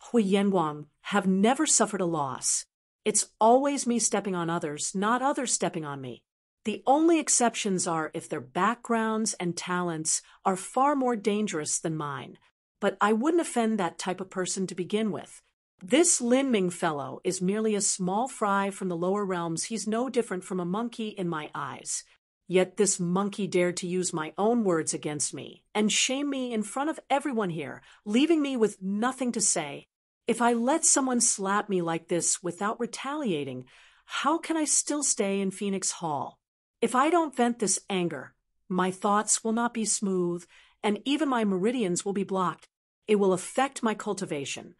Hui Yanguang, have never suffered a loss. It's always me stepping on others, not others stepping on me. The only exceptions are if their backgrounds and talents are far more dangerous than mine, but I wouldn't offend that type of person to begin with. This Lin Ming fellow is merely a small fry from the lower realms. He's no different from a monkey in my eyes. Yet this monkey dared to use my own words against me and shame me in front of everyone here, leaving me with nothing to say. If I let someone slap me like this without retaliating, how can I still stay in Phoenix Hall? If I don't vent this anger, my thoughts will not be smooth, and even my meridians will be blocked. It will affect my cultivation.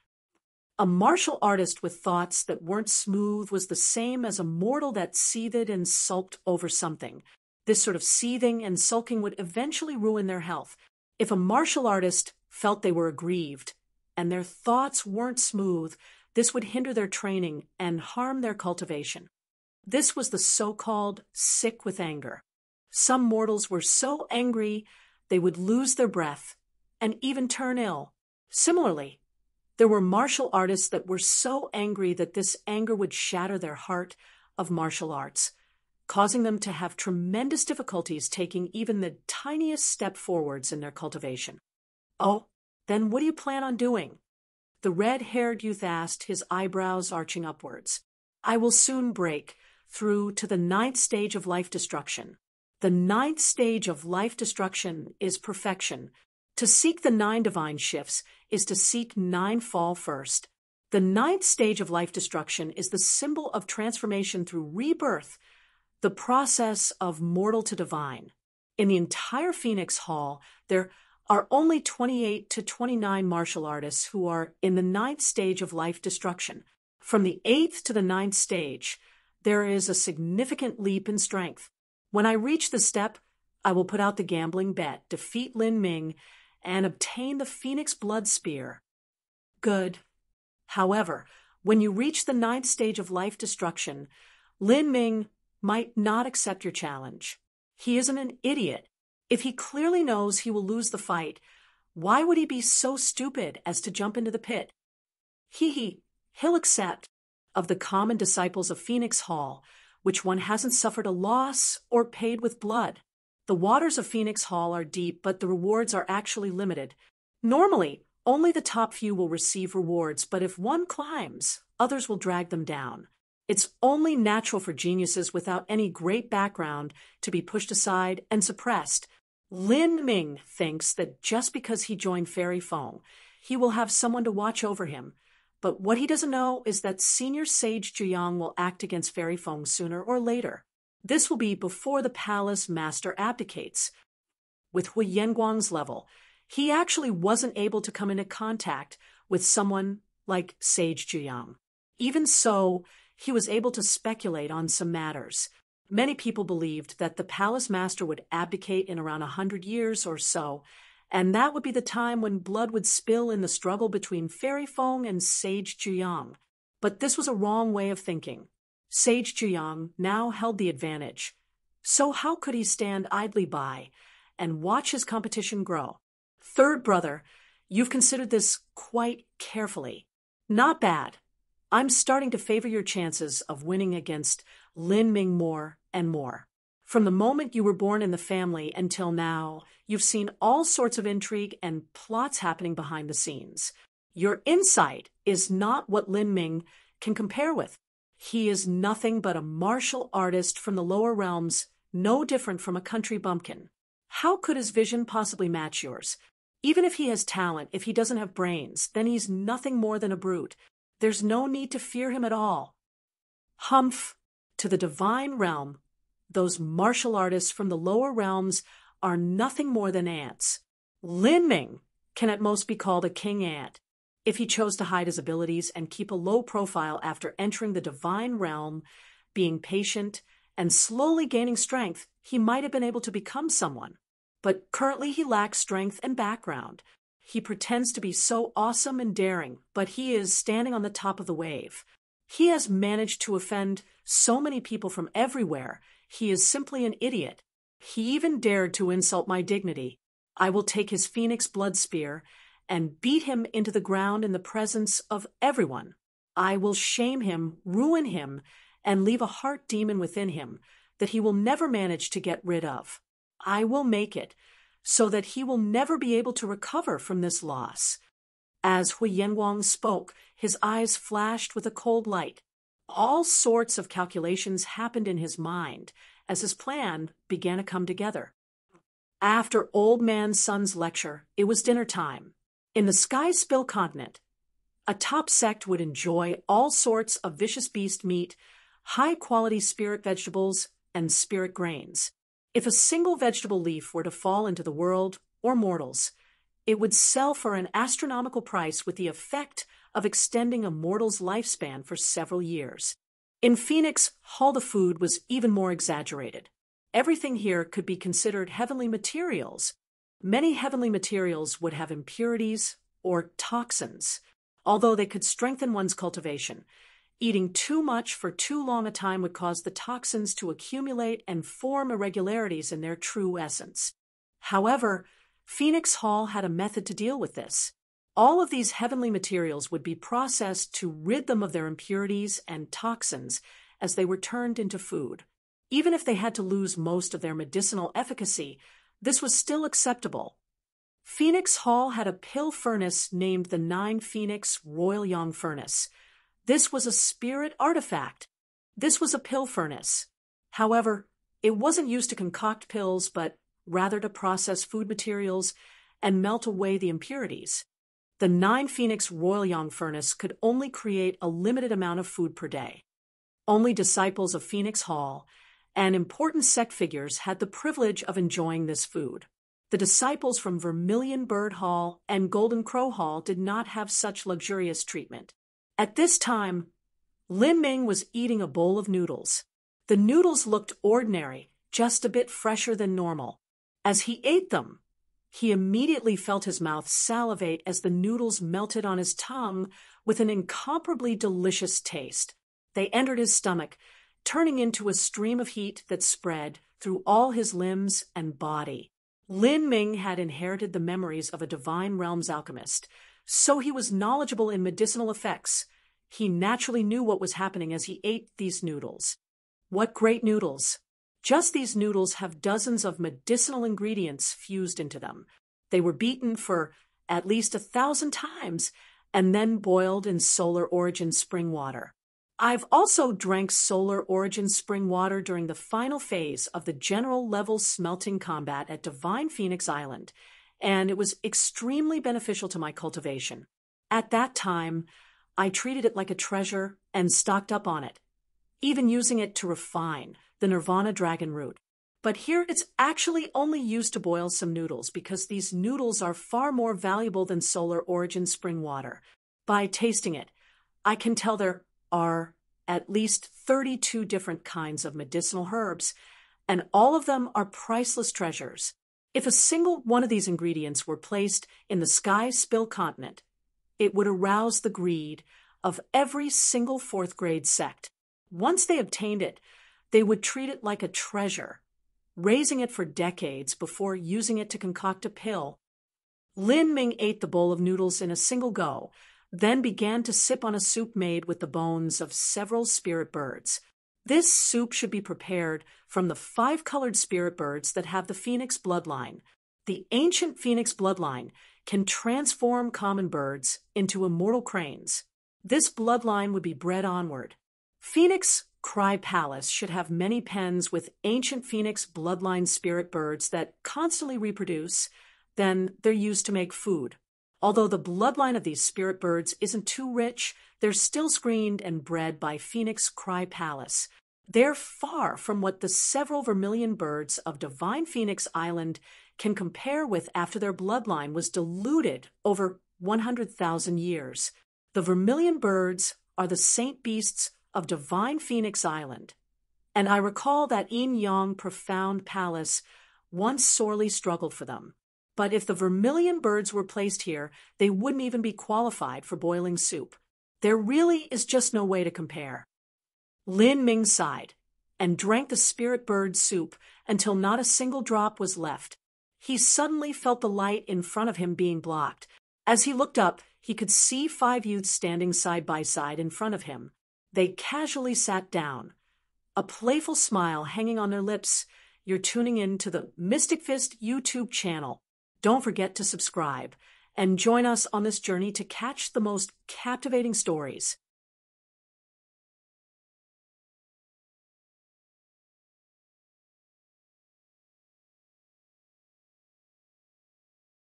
A martial artist with thoughts that weren't smooth was the same as a mortal that seethed and sulked over something. This sort of seething and sulking would eventually ruin their health. If a martial artist felt they were aggrieved, and their thoughts weren't smooth, this would hinder their training and harm their cultivation. This was the so-called sick with anger. Some mortals were so angry they would lose their breath and even turn ill. Similarly, there were martial artists that were so angry that this anger would shatter their heart of martial arts, causing them to have tremendous difficulties taking even the tiniest step forwards in their cultivation. "Oh, then what do you plan on doing?" the red-haired youth asked, his eyebrows arching upwards. "I will soon break through to the 9th stage of life destruction. The 9th stage of life destruction is perfection. To seek the 9 divine shifts is to seek 9 fall first. The 9th stage of life destruction is the symbol of transformation through rebirth, the process of mortal to divine. In the entire Phoenix Hall, there are only 28 to 29 martial artists who are in the 9th stage of life destruction. From the 8th to the 9th stage, there is a significant leap in strength. When I reach the step, I will put out the gambling bet, defeat Lin Ming, and obtain the Phoenix Blood Spear." "Good. However, when you reach the 9th stage of life destruction, Lin Ming might not accept your challenge. He isn't an idiot. If he clearly knows he will lose the fight, why would he be so stupid as to jump into the pit? He'll accept. Of the common disciples of Phoenix Hall, which one hasn't suffered a loss or paid with blood. The waters of Phoenix Hall are deep, but the rewards are actually limited. Normally, only the top few will receive rewards, but if one climbs, others will drag them down. It's only natural for geniuses without any great background to be pushed aside and suppressed. Lin Ming thinks that just because he joined Fairy Feng, he will have someone to watch over him. But what he doesn't know is that Senior Sage Zhuyang will act against Fairy Feng sooner or later. This will be before the palace master abdicates. With Hui Yanguang's level, he actually wasn't able to come into contact with someone like Sage Zhuyang. Even so, he was able to speculate on some matters. Many people believed that the palace master would abdicate in around 100 years or so, and that would be the time when blood would spill in the struggle between Fairy Feng and Sage Zhuyang. But this was a wrong way of thinking. Sage Zhuyang now held the advantage. So how could he stand idly by and watch his competition grow? "Third brother, you've considered this quite carefully. Not bad. I'm starting to favor your chances of winning against Lin Ming more and more. From the moment you were born in the family until now, you've seen all sorts of intrigue and plots happening behind the scenes. Your insight is not what Lin Ming can compare with. He is nothing but a martial artist from the lower realms, no different from a country bumpkin. How could his vision possibly match yours? Even if he has talent, if he doesn't have brains, then he's nothing more than a brute. There's no need to fear him at all." Humph! To the divine realm, those martial artists from the lower realms are nothing more than ants. Lin Ming can at most be called a king ant. If he chose to hide his abilities and keep a low profile after entering the divine realm, being patient and slowly gaining strength, he might have been able to become someone. But currently he lacks strength and background. He pretends to be so awesome and daring, but he is standing on the top of the wave. He has managed to offend so many people from everywhere. He is simply an idiot. He even dared to insult my dignity. I will take his Phoenix Blood Spear and beat him into the ground in the presence of everyone. I will shame him, ruin him, and leave a heart demon within him that he will never manage to get rid of. I will make it so that he will never be able to recover from this loss. As Hui Yanguang spoke, his eyes flashed with a cold light. All sorts of calculations happened in his mind as his plan began to come together. After Old Man Sun's lecture, it was dinner time. In the Sky Spill continent, a top sect would enjoy all sorts of vicious beast meat, high-quality spirit vegetables, and spirit grains. If a single vegetable leaf were to fall into the world, or mortals, it would sell for an astronomical price with the effect of extending a mortal's lifespan for several years. In Phoenix, Hall the food was even more exaggerated. Everything here could be considered heavenly materials. Many heavenly materials would have impurities or toxins. although they could strengthen one's cultivation. Eating too much for too long a time would cause the toxins to accumulate and form irregularities in their true essence. However, Phoenix Hall had a method to deal with this. All of these heavenly materials would be processed to rid them of their impurities and toxins as they were turned into food. Even if they had to lose most of their medicinal efficacy, this was still acceptable. Phoenix Hall had a pill furnace named the 9 Phoenix Royal Yang Furnace. This was a spirit artifact. This was a pill furnace. However, it wasn't used to concoct pills, but rather to process food materials and melt away the impurities. The 9 Phoenix Royal Yang Furnace could only create a limited amount of food per day. Only disciples of Phoenix Hall and important sect figures had the privilege of enjoying this food. The disciples from Vermilion Bird Hall and Golden Crow Hall did not have such luxurious treatment. At this time, Lin Ming was eating a bowl of noodles. The noodles looked ordinary, just a bit fresher than normal. As he ate them, he immediately felt his mouth salivate as the noodles melted on his tongue with an incomparably delicious taste. They entered his stomach, turning into a stream of heat that spread through all his limbs and body. Lin Ming had inherited the memories of a Divine Realms alchemist, so he was knowledgeable in medicinal effects. He naturally knew what was happening as he ate these noodles. What great noodles! Just these noodles have dozens of medicinal ingredients fused into them. They were beaten for at least 1,000 times and then boiled in solar origin spring water. I've also drank solar origin spring water during the final phase of the general level smelting combat at Divine Phoenix Island, and it was extremely beneficial to my cultivation. At that time, I treated it like a treasure and stocked up on it, even using it to refine the Nirvana dragon root. But here it's actually only used to boil some noodles because these noodles are far more valuable than solar origin spring water. By tasting it, I can tell there are at least 32 different kinds of medicinal herbs, and all of them are priceless treasures. If a single one of these ingredients were placed in the Sky Spill continent, it would arouse the greed of every single 4th grade sect. Once they obtained it, they would treat it like a treasure, raising it for decades before using it to concoct a pill. Lin Ming ate the bowl of noodles in a single go, then began to sip on a soup made with the bones of several spirit birds. This soup should be prepared from the 5 colored spirit birds that have the Phoenix bloodline. The ancient Phoenix bloodline can transform common birds into immortal cranes. This bloodline would be bred onward. Phoenix Cry Palace should have many pens with ancient Phoenix bloodline spirit birds that constantly reproduce. Then they're used to make food. Although the bloodline of these spirit birds isn't too rich, they're still screened and bred by Phoenix Cry Palace. They're far from what the several vermilion birds of Divine Phoenix Island can compare with after their bloodline was diluted over 100,000 years. The vermilion birds are the saint beasts of Divine Phoenix Island, and I recall that yin-yang profound palace once sorely struggled for them. But if the vermilion birds were placed here, they wouldn't even be qualified for boiling soup. There really is just no way to compare. Lin Ming sighed and drank the spirit bird soup until not a single drop was left. He suddenly felt the light in front of him being blocked. As he looked up, he could see 5 youths standing side by side in front of him. They casually sat down, a playful smile hanging on their lips. You're tuning in to the Mystic Fist YouTube channel. Don't forget to subscribe and join us on this journey to catch the most captivating stories.